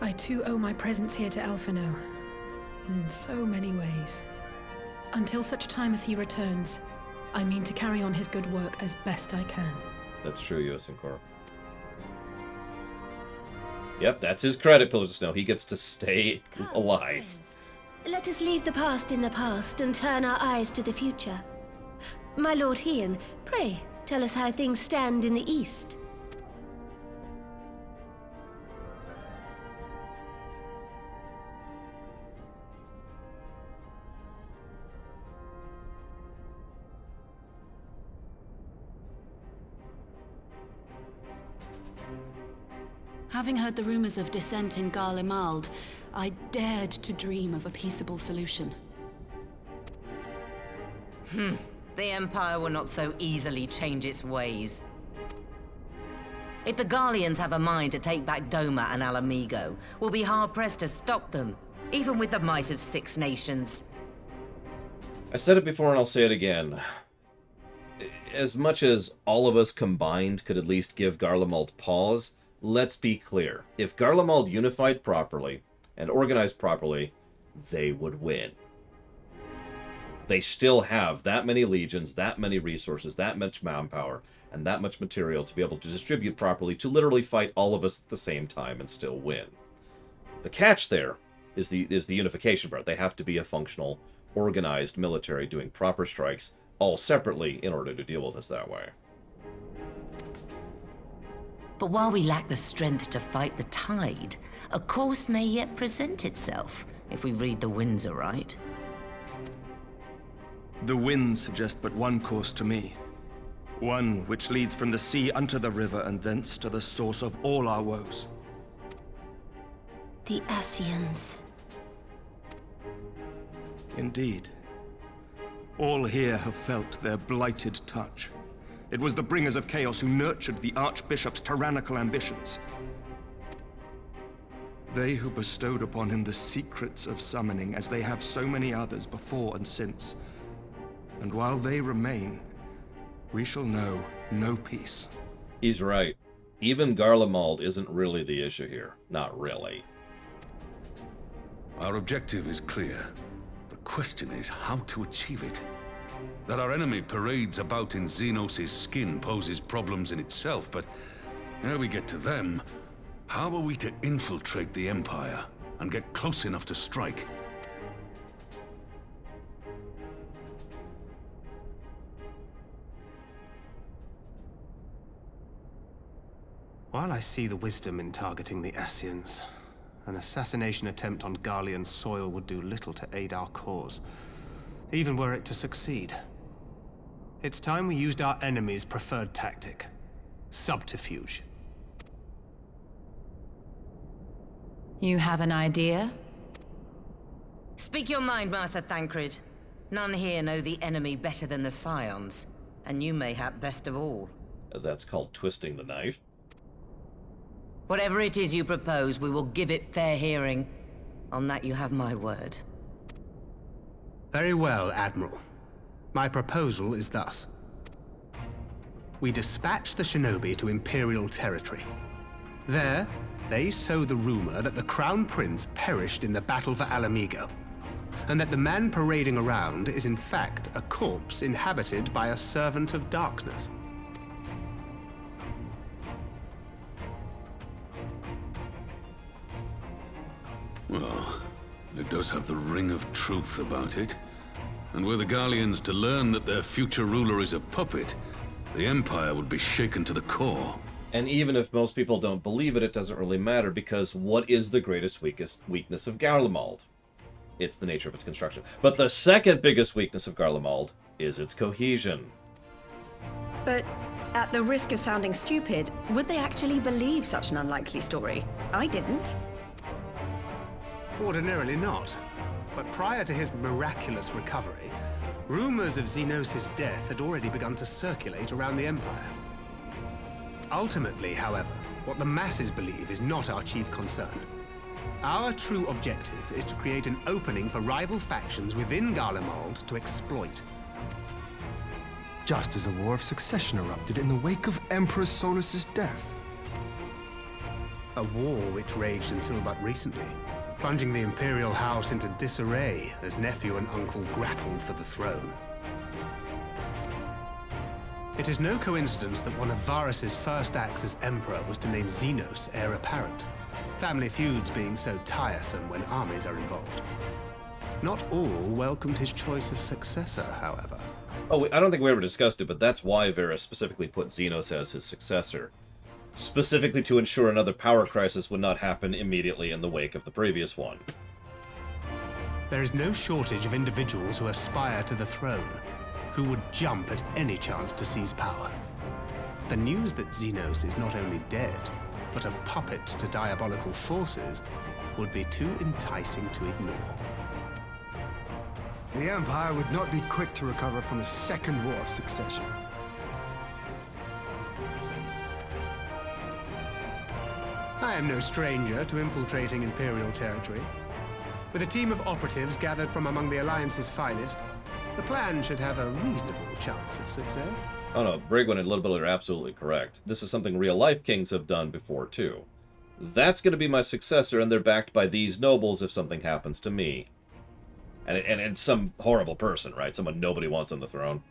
I too owe my presence here to Alphino, in so many ways. Until such time as he returns, I mean to carry on his good work as best I can. That's true, U.S. Corp. Yep, that's his credit, Pillars of Snow. He gets to stay alive. Let us leave the past in the past and turn our eyes to the future. My Lord Hien, pray, tell us how things stand in the East. Having heard the rumors of dissent in Garlemald, I dared to dream of a peaceable solution. The Empire will not so easily change its ways. If the Garleans have a mind to take back Doma and Alamigo, we'll be hard-pressed to stop them, even with the might of 6 nations. I said it before and I'll say it again. As much as all of us combined could at least give Garlemald pause, let's be clear. If Garlemald unified properly and organized properly, they would win. They still have that many legions, that many resources, that much manpower, and that much material to be able to distribute properly to literally fight all of us at the same time and still win. The catch there is the unification part. They have to be a functional, organized military doing proper strikes, all separately, in order to deal with us that way. But while we lack the strength to fight the tide, a course may yet present itself, if we read the winds aright. The winds suggest but one course to me. One which leads from the sea unto the river and thence to the source of all our woes. The Ascians. Indeed. All here have felt their blighted touch. It was the bringers of chaos who nurtured the Archbishop's tyrannical ambitions. They who bestowed upon him the secrets of summoning, as they have so many others before and since. And while they remain, we shall know no peace. He's right. Even Garlemald isn't really the issue here. Not really. Our objective is clear. The question is how to achieve it. That our enemy parades about in Xenos' skin poses problems in itself, but ere we get to them, how are we to infiltrate the Empire and get close enough to strike? While I see the wisdom in targeting the Ascians, an assassination attempt on Garlean soil would do little to aid our cause, even were it to succeed. It's time we used our enemy's preferred tactic: subterfuge. You have an idea? Speak your mind, Master Thancred. None here know the enemy better than the Scions, and you mayhap best of all. That's called twisting the knife. Whatever it is you propose, we will give it fair hearing. On that you have my word. Very well, Admiral. My proposal is thus. We dispatch the shinobi to Imperial territory. There, they sow the rumor that the Crown Prince perished in the battle for Alamigo, and that the man parading around is in fact a corpse inhabited by a servant of darkness. Well, it does have the ring of truth about it. And were the Garleans to learn that their future ruler is a puppet, the Empire would be shaken to the core. And even if most people don't believe it, it doesn't really matter, because what is the greatest weakness of Garlemald? It's the nature of its construction. But the second biggest weakness of Garlemald is its cohesion. But at the risk of sounding stupid, would they actually believe such an unlikely story? I didn't. Ordinarily not. But prior to his miraculous recovery, rumors of Xenos' death had already begun to circulate around the Empire. Ultimately, however, what the masses believe is not our chief concern. Our true objective is to create an opening for rival factions within Garlemald to exploit. Just as a war of succession erupted in the wake of Emperor Solus's death. A war which raged until but recently, plunging the Imperial House into disarray as nephew and uncle grappled for the throne. It is no coincidence that one of Varys' first acts as Emperor was to name Xenos heir apparent, family feuds being so tiresome when armies are involved. Not all welcomed his choice of successor, however. Oh, I don't think we ever discussed it, but that's why Varys specifically put Xenos as his successor. Specifically to ensure another power crisis would not happen immediately in the wake of the previous one. There is no shortage of individuals who aspire to the throne, who would jump at any chance to seize power. The news that Xenos is not only dead, but a puppet to diabolical forces would be too enticing to ignore. The Empire would not be quick to recover from a second war of succession. I am no stranger to infiltrating Imperial territory. With a team of operatives gathered from among the Alliance's finest, the plan should have a reasonable chance of success. Oh no, Brigwin and Littlebiller are absolutely correct. This is something real-life kings have done before, too. That's going to be my successor, and they're backed by these nobles if something happens to me. And some horrible person, right? Someone nobody wants on the throne.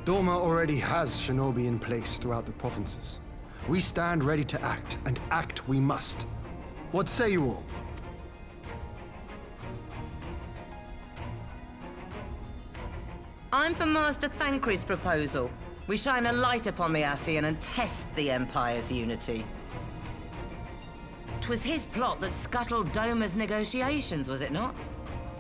Doma already has shinobi in place throughout the provinces. We stand ready to act, and act we must. What say you all? I'm for Master Thancred's proposal. We shine a light upon the Ascian and test the Empire's unity. 'Twas his plot that scuttled Doma's negotiations, was it not?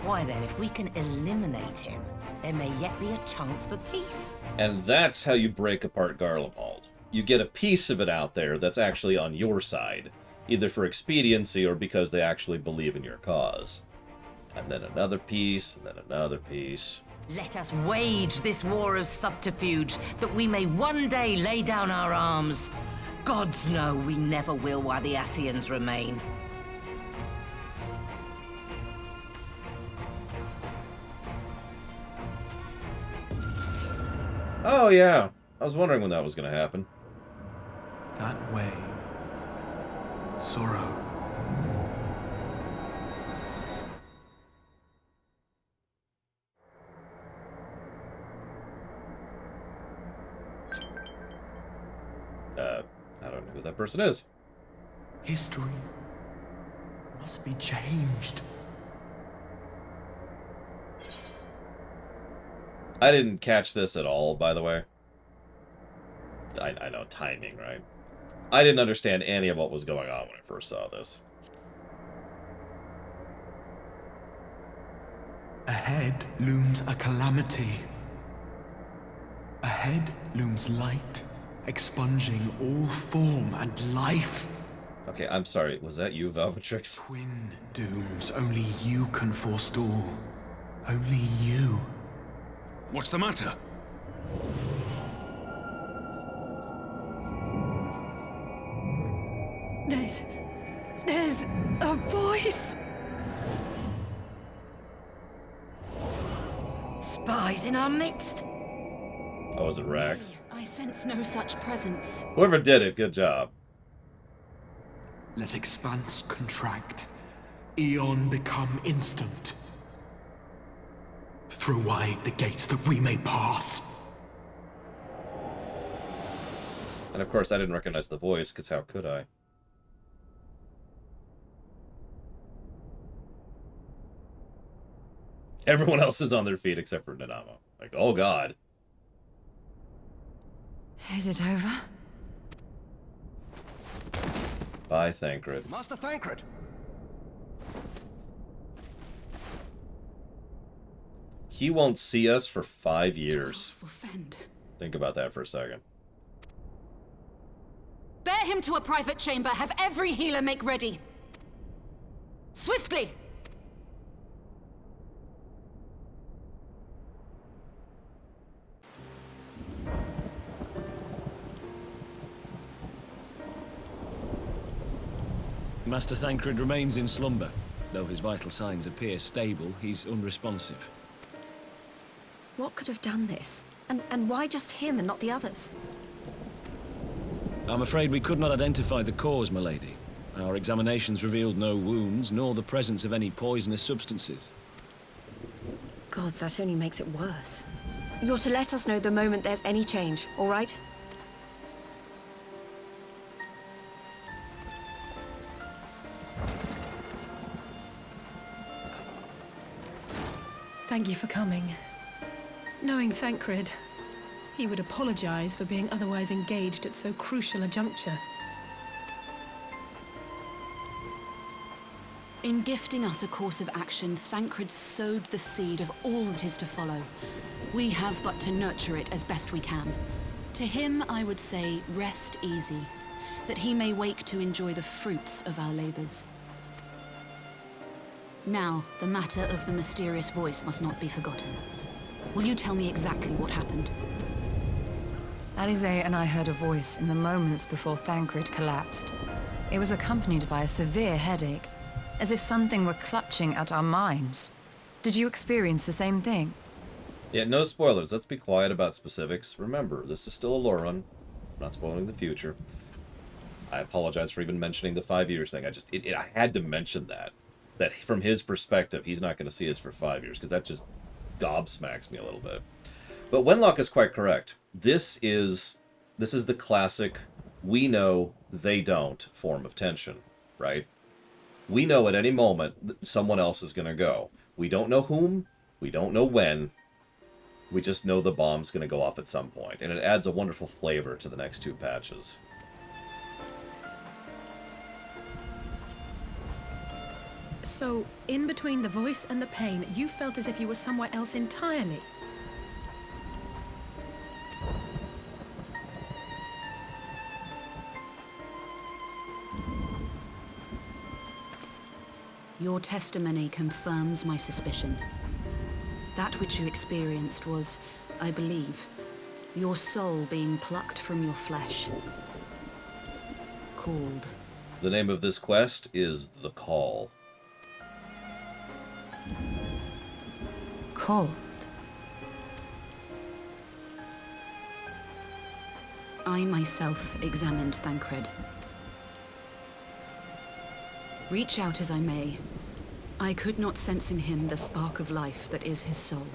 Why then, if we can eliminate him, there may yet be a chance for peace. And that's how you break apart Garlemald. You get a piece of it out there that's actually on your side, either for expediency or because they actually believe in your cause. And then another piece, and then another piece. Let us wage this war of subterfuge, that we may one day lay down our arms. Gods know we never will while the Ascians remain. Oh yeah, I was wondering when that was going to happen. That way. Sorrow. I don't know who that person is. History must be changed. I didn't catch this at all, by the way. I know, timing, right? I didn't understand any of what was going on when I first saw this. Ahead looms a calamity. Ahead looms light, expunging all form and life. Okay, I'm sorry. Was that you, Valvatrix? Twin dooms only you can forestall. Only you. What's the matter? There's a voice. Spies in our midst. Oh, was it Rax? I sense no such presence. Whoever did it, good job. Let expanse contract. Eon become instant. Throw wide the gates that we may pass. And of course, I didn't recognize the voice, because how could I? Everyone else is on their feet except for Nanamo. Like, oh god. Is it over? Bye, Thancred. Master Thancred! He won't see us for 5 years. Fend. Think about that for a second. Bear him to a private chamber. Have every healer make ready. Swiftly! Master Thancred remains in slumber. Though his vital signs appear stable, he's unresponsive. What could have done this? And why just him and not the others? I'm afraid we could not identify the cause, my lady. Our examinations revealed no wounds, nor the presence of any poisonous substances. Gods, that only makes it worse. You're to let us know the moment there's any change, all right? Thank you for coming. Knowing Thancred, he would apologize for being otherwise engaged at so crucial a juncture. In gifting us a course of action, Thancred sowed the seed of all that is to follow. We have but to nurture it as best we can. To him, I would say, rest easy, that he may wake to enjoy the fruits of our labors. Now, the matter of the mysterious voice must not be forgotten. Will you tell me exactly what happened? Alizé and I heard a voice in the moments before Thancred collapsed. It was accompanied by a severe headache, as if something were clutching at our minds. Did you experience the same thing? Yeah, no spoilers. Let's be quiet about specifics. Remember, this is still a lore run. I'm not spoiling the future. I apologize for even mentioning the 5 years thing. I had to mention that. That from his perspective, he's not going to see us for 5 years, because that just gobsmacks me a little bit. But Wenlock is quite correct. This is the classic we know, they don't form of tension, right? We know at any moment someone else is going to go. We don't know whom, we don't know when, we just know the bomb's going to go off at some point, and it adds a wonderful flavor to the next 2 patches. So, in between the voice and the pain, you felt as if you were somewhere else entirely. Your testimony confirms my suspicion. That which you experienced was, I believe, your soul being plucked from your flesh. Called. The name of this quest is The Call. Called? I myself examined Thancred. Reach out as I may, I could not sense in him the spark of life that is his soul.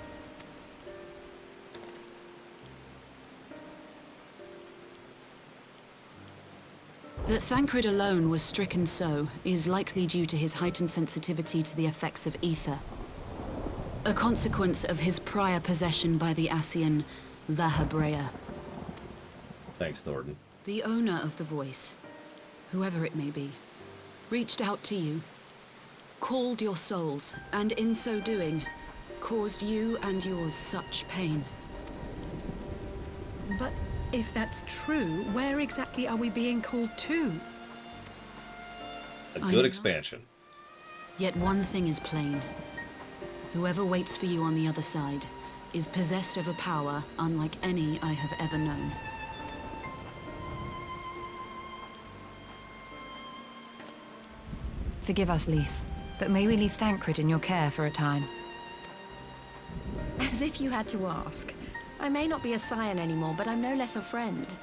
That Thancred alone was stricken so is likely due to his heightened sensitivity to the effects of ether, a consequence of his prior possession by the Ascian La Hebrea. Thanks, Thornton. The owner of the voice, whoever it may be, reached out to you, called your souls, and in so doing, caused you and yours such pain. But if that's true, where exactly are we being called to? A good expansion. Yet one thing is plain. Whoever waits for you on the other side is possessed of a power unlike any I have ever known. Forgive us, Lys, but may we leave Thancred in your care for a time? As if you had to ask. I may not be a scion anymore, but I'm no less a friend.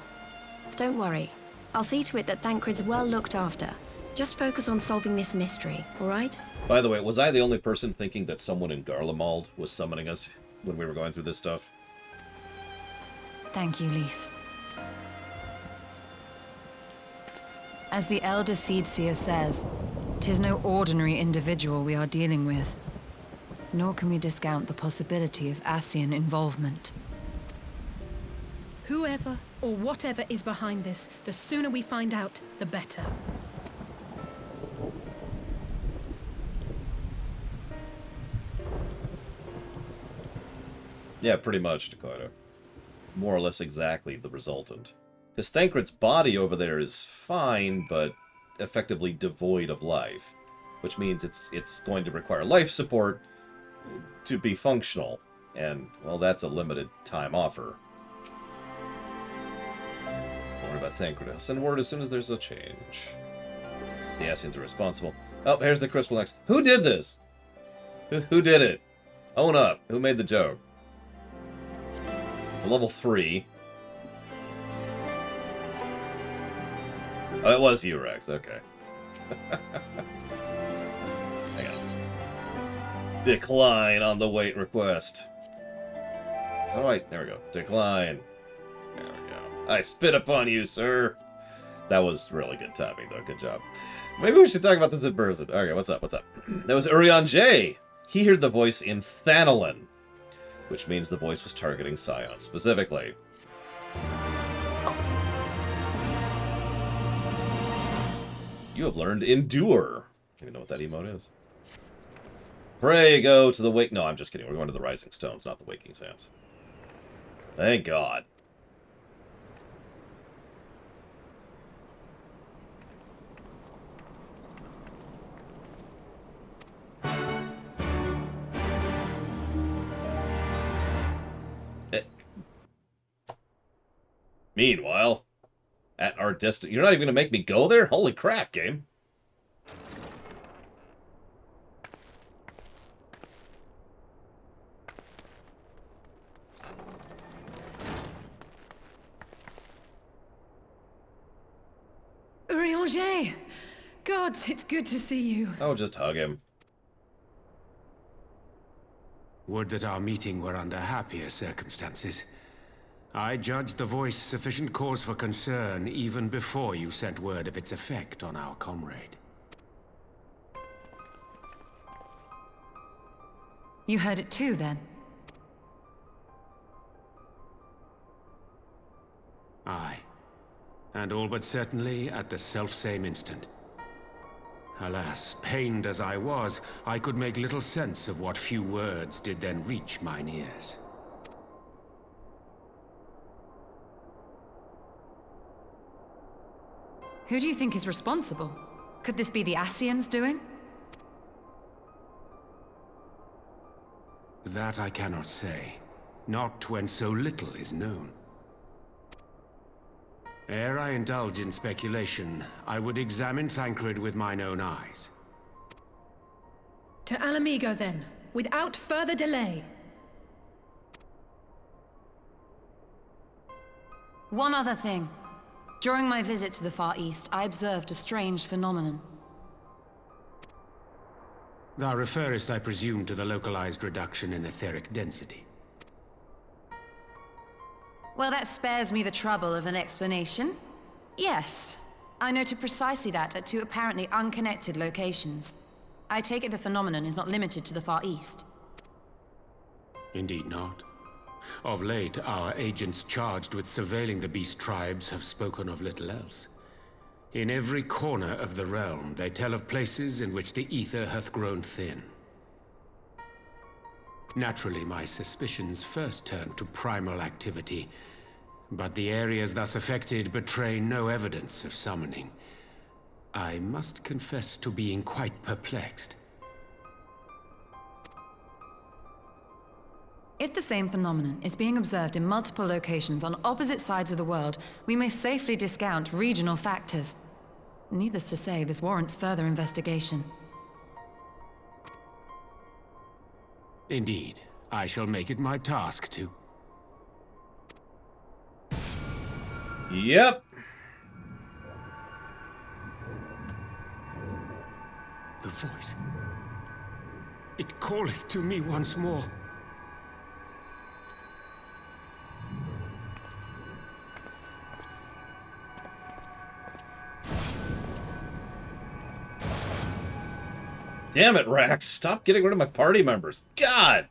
Don't worry. I'll see to it that Thancred's well looked after. Just focus on solving this mystery, all right? By the way, was I the only person thinking that someone in Garlemald was summoning us when we were going through this stuff? Thank you, Lys. As the Elder Seedseer says, 'tis no ordinary individual we are dealing with. Nor can we discount the possibility of Ascian involvement. Whoever or whatever is behind this, the sooner we find out, the better. Yeah, pretty much, Dakota. More or less exactly the resultant. Because Thancred's body over there is fine, but effectively devoid of life. Which means it's going to require life support to be functional. And, well, that's a limited time offer. Don't worry about Thancred. I'll send word as soon as there's a change. The Ascians are responsible. Oh, here's the crystal next. Who did this? Who did it? Own up. Who made the joke? It's a level 3. Oh, it was you, Rex. Okay. Hang on. Decline on the wait request. How do I... There we go. Decline. There we go. I spit upon you, sir. That was really good timing, though. Good job. Maybe we should talk about this in person. Okay, what's up? What's up? That was Urion J. He heard the voice in Thanolin, which means the voice was targeting Scion specifically. You have learned Endure. I don't even know what that emote is. Pray go to the wake... No, I'm just kidding. We're going to the Rising Stones, not the Waking Sands. Thank God. Meanwhile, at our destination... You're not even going to make me go there? Holy crap, game. Urianger! Gods, it's good to see you. Oh, just hug him. Would that our meeting were under happier circumstances. I judged the voice sufficient cause for concern even before you sent word of its effect on our comrade. You heard it too, then? Aye. And all but certainly at the selfsame instant. Alas, pained as I was, I could make little sense of what few words did then reach mine ears. Who do you think is responsible? Could this be the Ascians doing? That I cannot say. Not when so little is known. Ere I indulge in speculation, I would examine Thancred with mine own eyes. To Alamigo, then, without further delay. One other thing. During my visit to the Far East, I observed a strange phenomenon. Thou referrest, I presume, to the localized reduction in etheric density. Well, that spares me the trouble of an explanation. Yes, I noted precisely that at two apparently unconnected locations. I take it the phenomenon is not limited to the Far East. Indeed not. Of late, our agents charged with surveilling the beast tribes have spoken of little else. In every corner of the realm, they tell of places in which the ether hath grown thin. Naturally, my suspicions first turned to primal activity, but the areas thus affected betray no evidence of summoning. I must confess to being quite perplexed. If the same phenomenon is being observed in multiple locations on opposite sides of the world, we may safely discount regional factors. Needless to say, this warrants further investigation. Indeed, I shall make it my task to. Yep. The voice. It calleth to me once more. Damn it, Rax. Stop getting rid of my party members. God!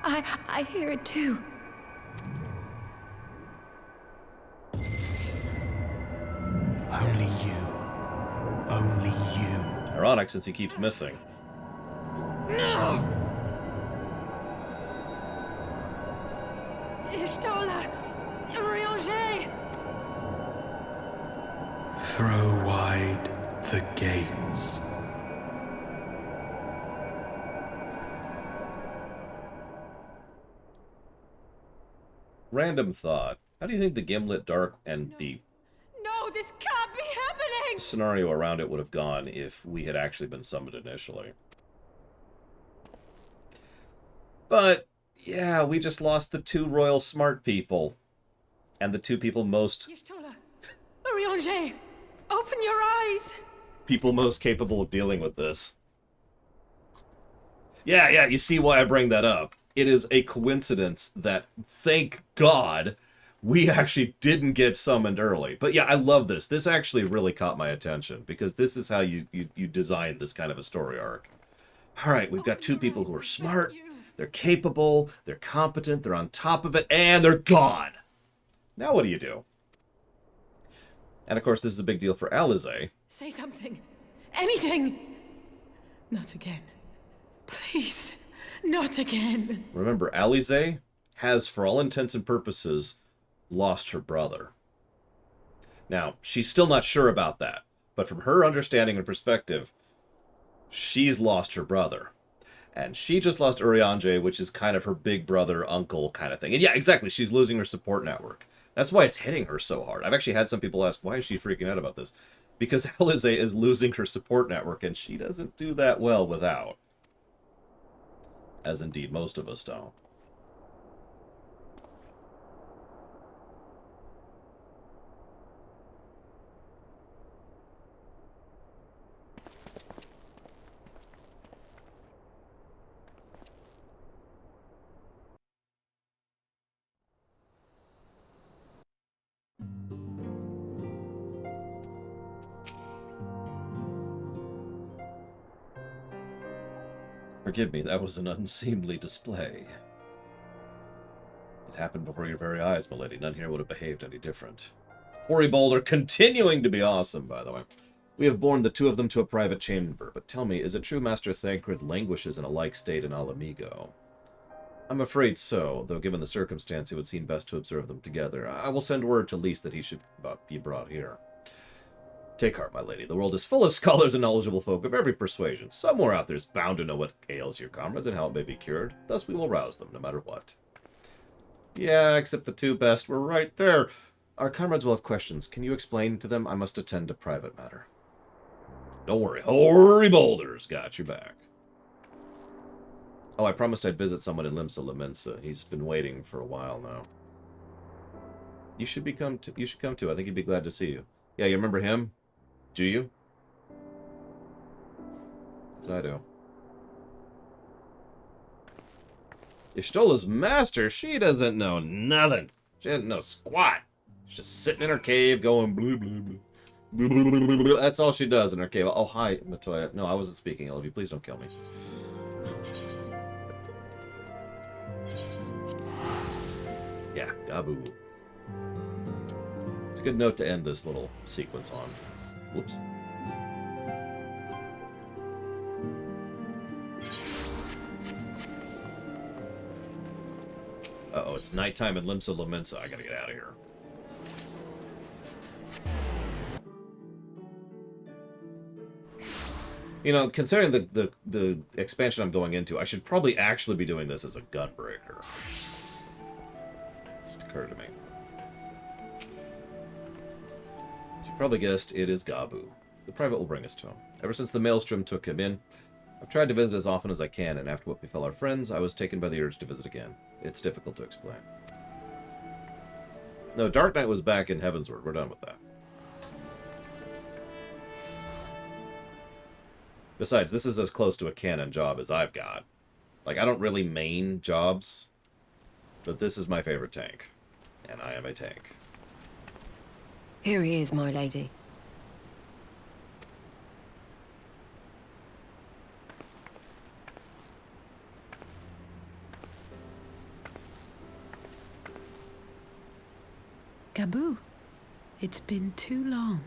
I hear it too. Only you. Only you. Ironic since he keeps missing. No! Ishtola! Urianger! Throw wide the gates. Random thought. How do you think the Gimlet Dark and the No, this can't be happening! scenario around it would have gone if we had actually been summoned initially? But, yeah, we just lost the two royal smart people. And the two people most... Ishtola! Urianger! Open your eyes! people most capable of dealing with this. Yeah, you see why I bring that up. It is a coincidence that, thank God, we actually didn't get summoned early. But yeah, I love this. This actually really caught my attention, because this is how you design this kind of a story arc. Alright, we've got two people who are smart, they're capable, they're competent, they're on top of it, and they're gone! Now what do you do? And of course, this is a big deal for Alize. Say something. Anything! Not again. Please. Not again. Remember, Alize has, for all intents and purposes, lost her brother. Now, she's still not sure about that, but from her understanding and perspective, she's lost her brother. And she just lost Urianger, which is kind of her big brother, uncle kind of thing. And yeah, exactly, she's losing her support network. That's why it's hitting her so hard. I've actually had some people ask, why is she freaking out about this? Because Alize is losing her support network, and she doesn't do that well without. As indeed most of us don't. Forgive me, that was an unseemly display. It happened before your very eyes, milady. None here would have behaved any different. Quarry Boulder continuing to be awesome, by the way. We have borne the two of them to a private chamber, but tell me, is it true Master Thancred languishes in a like state in Alamigo? I'm afraid so, though given the circumstance, it would seem best to observe them together. I will send word to Lys that he should be brought here. Take heart, my lady. The world is full of scholars and knowledgeable folk of every persuasion. Somewhere out there is bound to know what ails your comrades and how it may be cured. Thus we will rouse them, no matter what. Yeah, except the two best were right there. Our comrades will have questions. Can you explain to them? I must attend to private matter. Don't worry. Hoary Boulders got your back. Oh, I promised I'd visit someone in Limsa Lamensa. He's been waiting for a while now. You should come too. I think he'd be glad to see you. Yeah, you remember him? Do you? 'Cause I do. Ishtola's master, she doesn't know nothing. She doesn't know squat. She's just sitting in her cave going blue, blue, blue. Blue, blue, blue, blue, blue. That's all she does in her cave. Oh, hi, Matoya. No, I wasn't speaking, I love you. Please don't kill me. Yeah, Gabu. It's a good note to end this little sequence on. Whoops. Uh-oh, it's nighttime in Limsa Lamensa. I gotta get out of here. You know, considering the expansion I'm going into, I should probably actually be doing this as a gunbreaker. Just occurred to me. As you probably guessed, it is Gabu. The private will bring us to him. Ever since the Maelstrom took him in, I've tried to visit as often as I can, and after what befell our friends, I was taken by the urge to visit again. It's difficult to explain. No, Dark Knight was back in Heavensward. We're done with that. Besides, this is as close to a canon job as I've got. Like, I don't really main jobs, but this is my favorite tank. And I am a tank. Here he is, my lady. Gabu, it's been too long.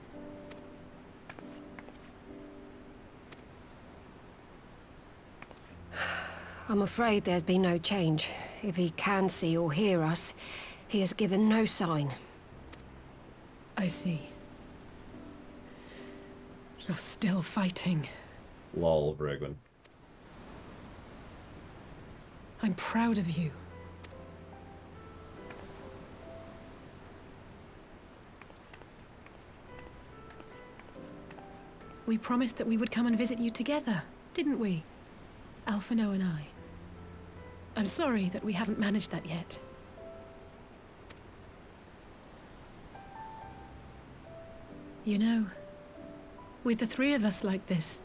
I'm afraid there's been no change. If he can see or hear us, he has given no sign. I see. You're still fighting. Lol, Bregwin. I'm proud of you. We promised that we would come and visit you together, didn't we? Alphino and I. I'm sorry that we haven't managed that yet. You know, with the three of us like this,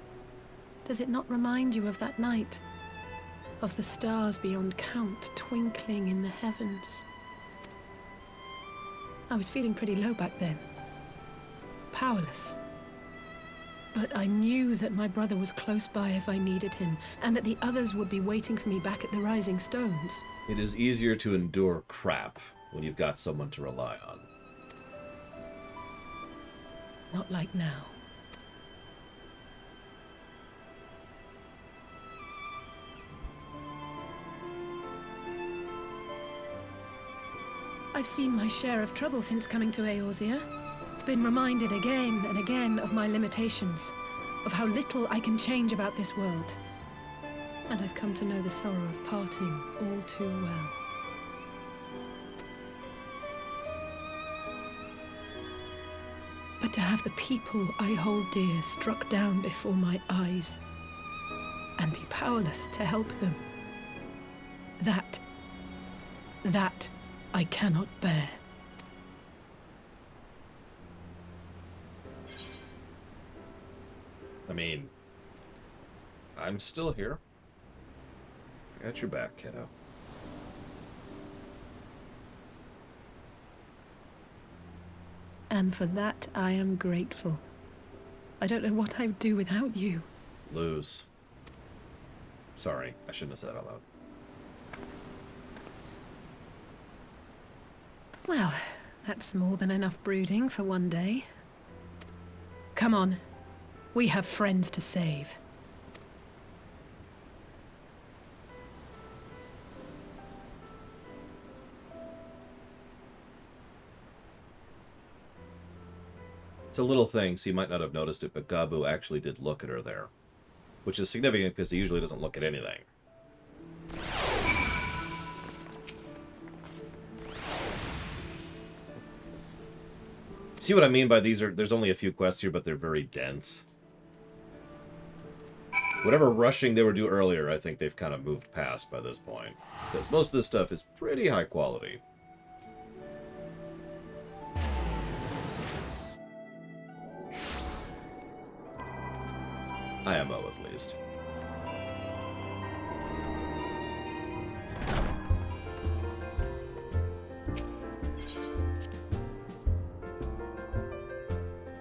does it not remind you of that night? Of the stars beyond count twinkling in the heavens? I was feeling pretty low back then. Powerless. But I knew that my brother was close by if I needed him, and that the others would be waiting for me back at the Rising Stones. It is easier to endure crap when you've got someone to rely on. Not like now. I've seen my share of trouble since coming to Eorzea. Been reminded again and again of my limitations, of how little I can change about this world. And I've come to know the sorrow of parting all too well. But to have the people I hold dear struck down before my eyes, and be powerless to help them, that I cannot bear. I mean, I'm still here. I got your back, kiddo. And for that, I am grateful. I don't know what I would do without you. Lose. Sorry, I shouldn't have said that out loud. Well, That's more than enough brooding for one day. Come on. We have friends to save. It's a little thing, so you might not have noticed it, but Gabu actually did look at her there. Which is significant because he usually doesn't look at anything. See what I mean by these are... There's only a few quests here, but they're very dense. Whatever rushing they were doing earlier, I think they've kind of moved past by this point. Because most of this stuff is pretty high quality. IMO, at least.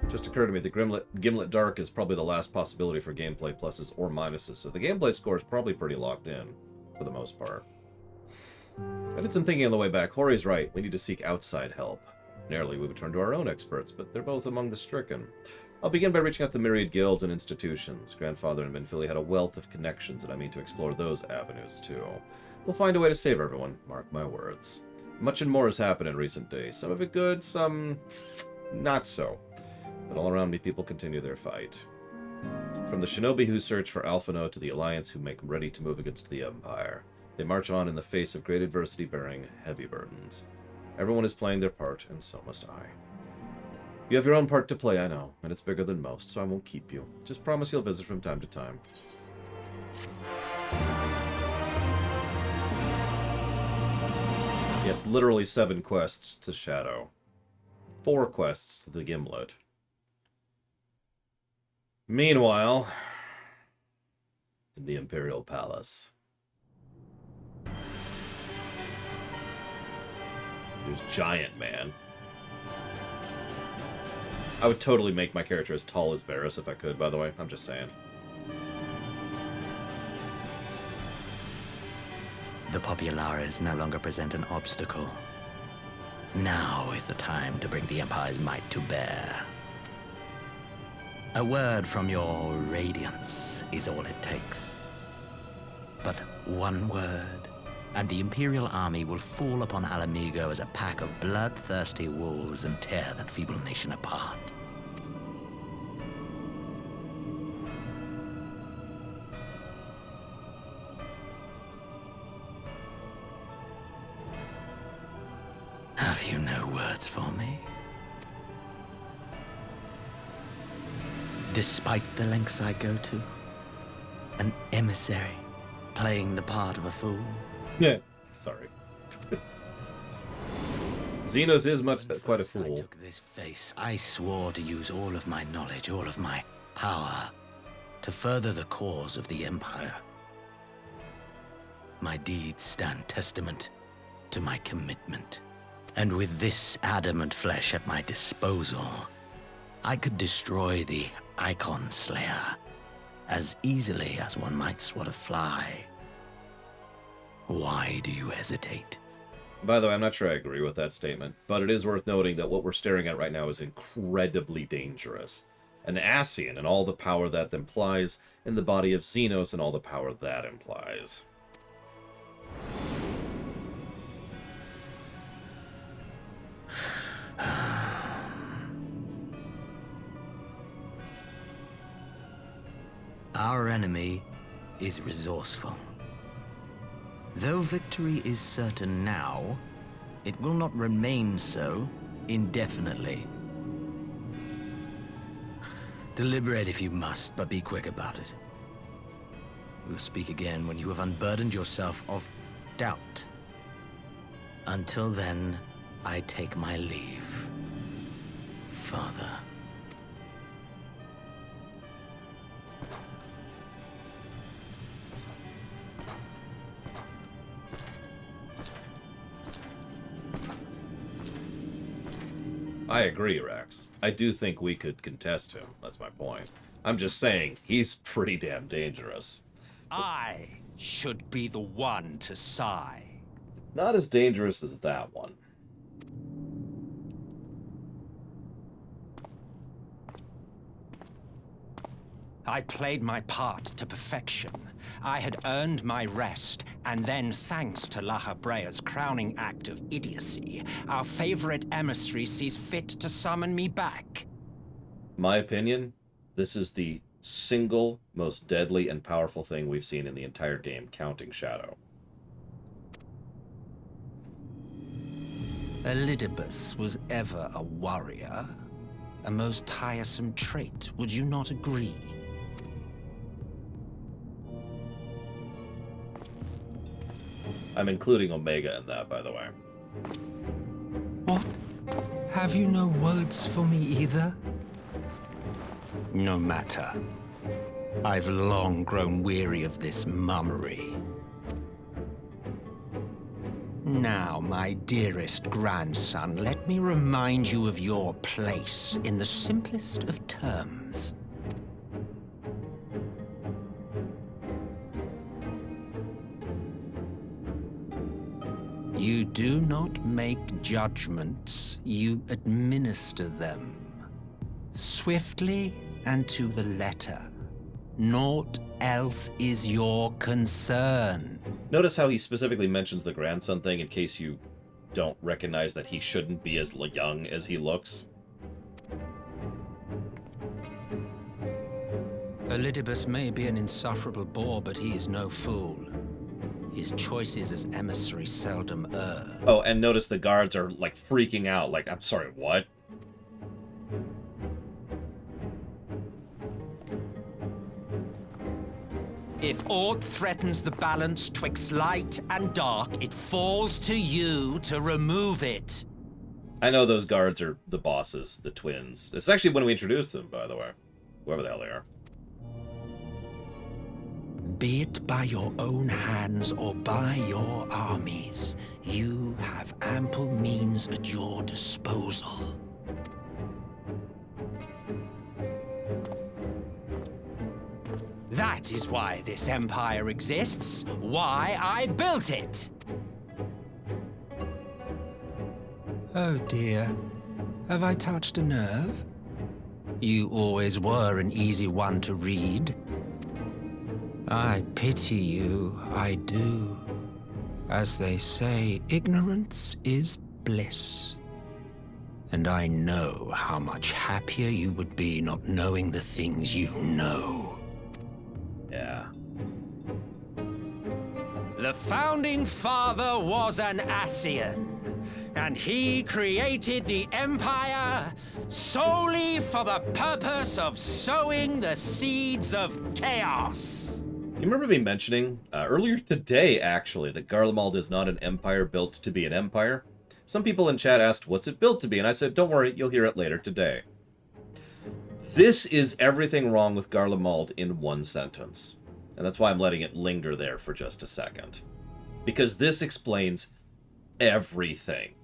Just occurred to me, the Gimlet Dark is probably the last possibility for gameplay pluses or minuses, so the gameplay score is probably pretty locked in, for the most part. I did some thinking on the way back. Hori's right, we need to seek outside help. Narrowly, we would turn to our own experts, but they're both among the stricken. I'll begin by reaching out to myriad guilds and institutions. Grandfather in Minfili had a wealth of connections, and I mean to explore those avenues, too. We'll find a way to save everyone, mark my words. Much and more has happened in recent days. Some of it good, some not so. But all around me, people continue their fight. From the shinobi who search for Alphino to the Alliance who make ready to move against the Empire. They march on in the face of great adversity, bearing heavy burdens. Everyone is playing their part, and so must I. You have your own part to play, I know, and it's bigger than most, so I won't keep you. Just promise you'll visit from time to time. Yeah, it's literally 7 quests to Shadow. 4 quests to the Gimlet. Meanwhile, in the Imperial Palace. There's Giant Man. I would totally make my character as tall as Varys if I could, by the way. I'm just saying. The Populares no longer present an obstacle. Now is the time to bring the Empire's might to bear. A word from your Radiance is all it takes. But one word, and the Imperial army will fall upon Alamigo as a pack of bloodthirsty wolves and tear that feeble nation apart. Have you no words for me? Despite the lengths I go to, an emissary playing the part of a fool. Yeah, sorry. Xenos is quite a fool. I took this face, I swore to use all of my knowledge, all of my power, to further the cause of the Empire. My deeds stand testament to my commitment. And with this adamant flesh at my disposal, I could destroy the Icon Slayer as easily as one might swat a fly. Why do you hesitate? By the way, I'm not sure I agree with that statement, but it is worth noting that what we're staring at right now is incredibly dangerous. An Ascian and all the power that implies, in the body of Xenos and all the power that implies. Our enemy is resourceful. Though victory is certain now, it will not remain so indefinitely. Deliberate if you must, but be quick about it. We'll speak again when you have unburdened yourself of doubt. Until then, I take my leave, Father. I agree, Rex. I do think we could contest him. That's my point. I'm just saying, he's pretty damn dangerous. I should be the one to sigh. Not as dangerous as that one. I played my part to perfection. I had earned my rest, and then, thanks to La Habrea's crowning act of idiocy, our favorite emissary sees fit to summon me back. My opinion, this is the single most deadly and powerful thing we've seen in the entire game, counting Shadow. Elidibus was ever a warrior. A most tiresome trait, would you not agree? I'm including Omega in that, by the way. What? Have you no words for me either? No matter. I've long grown weary of this mummery. Now, my dearest grandson, let me remind you of your place in the simplest of terms. You do not make judgments, you administer them. Swiftly and to the letter. Naught else is your concern. Notice how he specifically mentions the grandson thing in case you don't recognize that he shouldn't be as young as he looks. Elidibus may be an insufferable bore, but he is no fool. His choices as emissary seldom err. Oh, and notice the guards are, like, freaking out. Like, I'm sorry, what? If aught threatens the balance twixt light and dark, it falls to you to remove it. I know those guards are the bosses, the twins. It's actually when we introduced them, by the way. Whoever the hell they are. Be it by your own hands or by your armies, you have ample means at your disposal. That is why this empire exists, why I built it. Oh dear, have I touched a nerve? You always were an easy one to read. I pity you, I do. As they say, ignorance is bliss. And I know how much happier you would be not knowing the things you know. Yeah. The founding father was an Ascian, and he created the Empire solely for the purpose of sowing the seeds of chaos. You remember me mentioning, earlier today, actually, that Garlemald is not an empire built to be an empire? Some people in chat asked, what's it built to be? And I said, don't worry, you'll hear it later today. This is everything wrong with Garlemald in one sentence. And that's why I'm letting it linger there for just a second. Because this explains everything.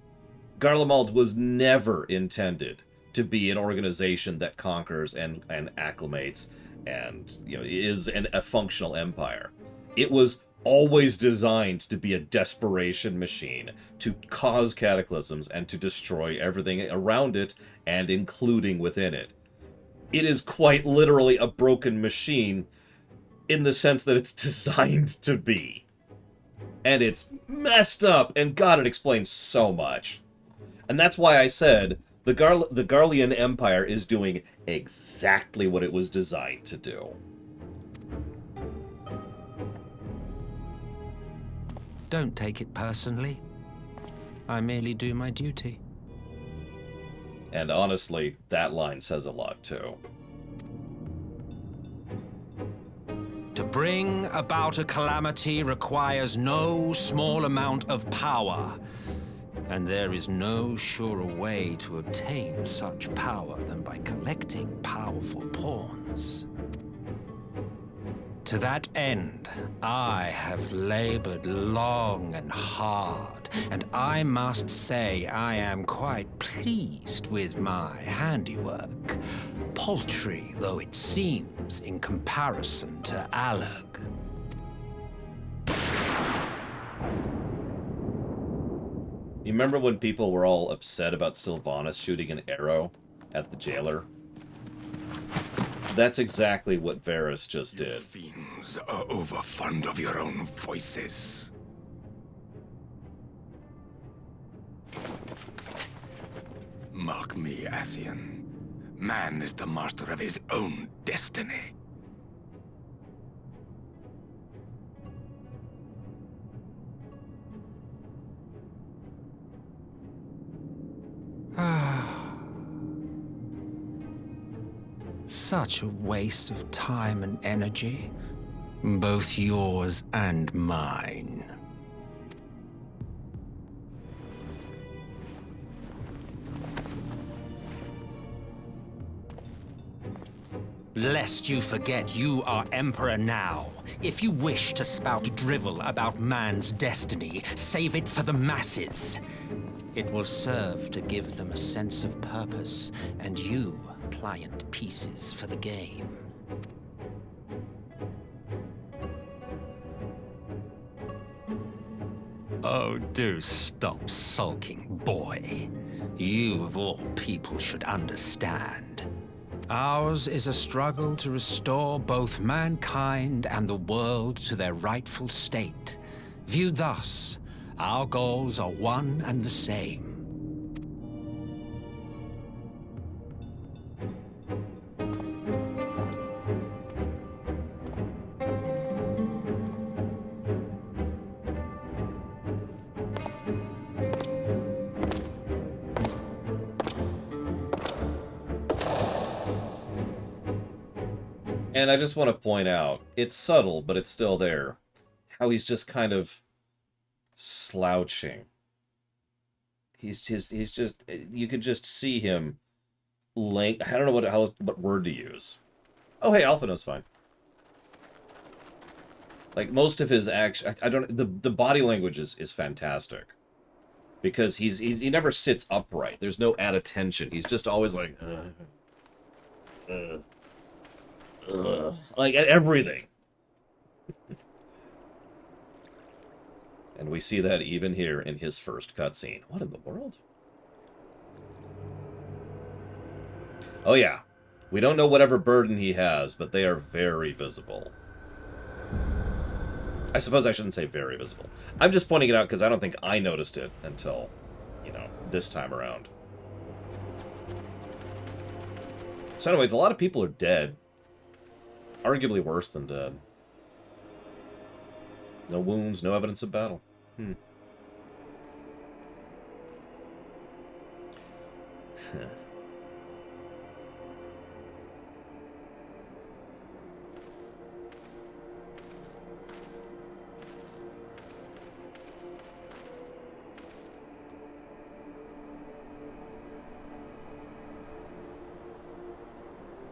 Garlemald was never intended to be an organization that conquers and acclimates and, you know, is a functional empire. It was always designed to be a desperation machine, to cause cataclysms and to destroy everything around it and including within it. It is quite literally a broken machine in the sense that it's designed to be. And it's messed up, and God, it explains so much. And that's why I said the Garlean Empire is doing exactly what it was designed to do. Don't take it personally. I merely do my duty. And honestly, that line says a lot too. To bring about a calamity requires no small amount of power. And there is no surer way to obtain such power than by collecting powerful pawns. To that end, I have labored long and hard, and I must say I am quite pleased with my handiwork, paltry though it seems in comparison to Alec. You remember when people were all upset about Sylvanas shooting an arrow at the jailer? That's exactly what Varys just did. Fiends are overfond of your own voices. Mark me, Ascian. Man is the master of his own destiny. Such a waste of time and energy. Both yours and mine. Lest you forget you are Emperor now. If you wish to spout drivel about man's destiny, save it for the masses. It will serve to give them a sense of purpose, and you, pliant pieces for the game. Oh, do stop sulking, boy. You, of all people, should understand. Ours is a struggle to restore both mankind and the world to their rightful state. Viewed thus, our goals are one and the same. And I just want to point out, it's subtle, but it's still there, how he's just kind of slouching. He's just, you could just see him I don't know what word to use. Oh, hey, Alphinaud's fine. Like, most of his action, the body language is fantastic. Because he never sits upright. There's no add attention. He's just always like, like at everything. And we see that even here in his first cutscene. What in the world? Oh yeah. We don't know whatever burden he has, but they are very visible. I suppose I shouldn't say very visible. I'm just pointing it out because I don't think I noticed it until, you know, this time around. So anyways, a lot of people are dead. Arguably worse than dead. No wounds, no evidence of battle.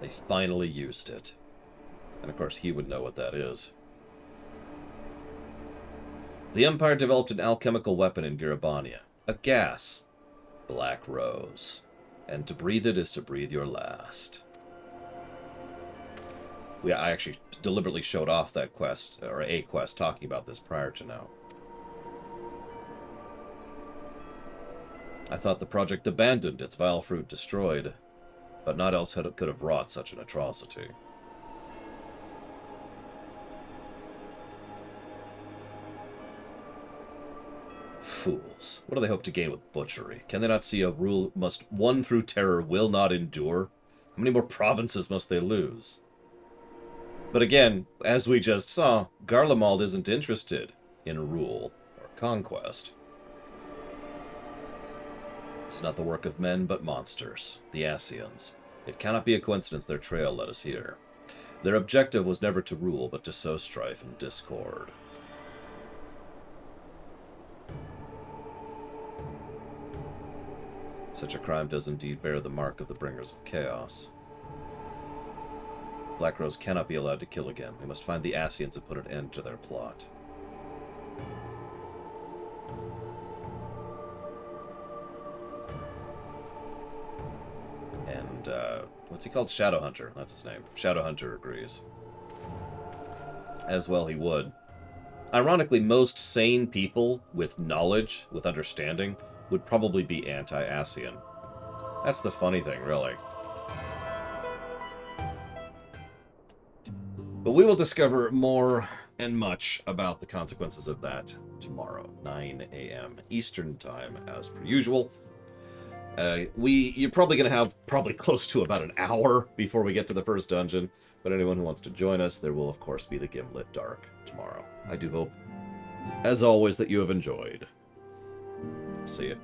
They finally used it. And of course he would know what that is. The Empire developed an alchemical weapon in Garabania. A gas. Black Rose. And to breathe it is to breathe your last. I actually deliberately showed off that quest, or a quest, talking about this prior to now. I thought the project abandoned, its vile fruit destroyed. But naught else could have wrought such an atrocity. Fools. What do they hope to gain with butchery? Can they not see a rule won through terror will not endure? How many more provinces must they lose? But again, as we just saw, Garlemald isn't interested in rule or conquest. It's not the work of men, but monsters, the Ascians. It cannot be a coincidence their trail led us here. Their objective was never to rule, but to sow strife and discord. Such a crime does indeed bear the mark of the bringers of chaos. Black Rose cannot be allowed to kill again. We must find the Ascians and put an end to their plot. And, what's he called? Shadowhunter. That's his name. Shadowhunter agrees. As well he would. Ironically, most sane people with knowledge, with understanding, would probably be anti-Ascian. That's the funny thing, really. But we will discover more and much about the consequences of that tomorrow, 9 a.m. Eastern Time, as per usual. You're probably going to have close to about an hour before we get to the first dungeon, but anyone who wants to join us, there will of course be the Gimlet Dark tomorrow. I do hope, as always, that you have enjoyed. See ya.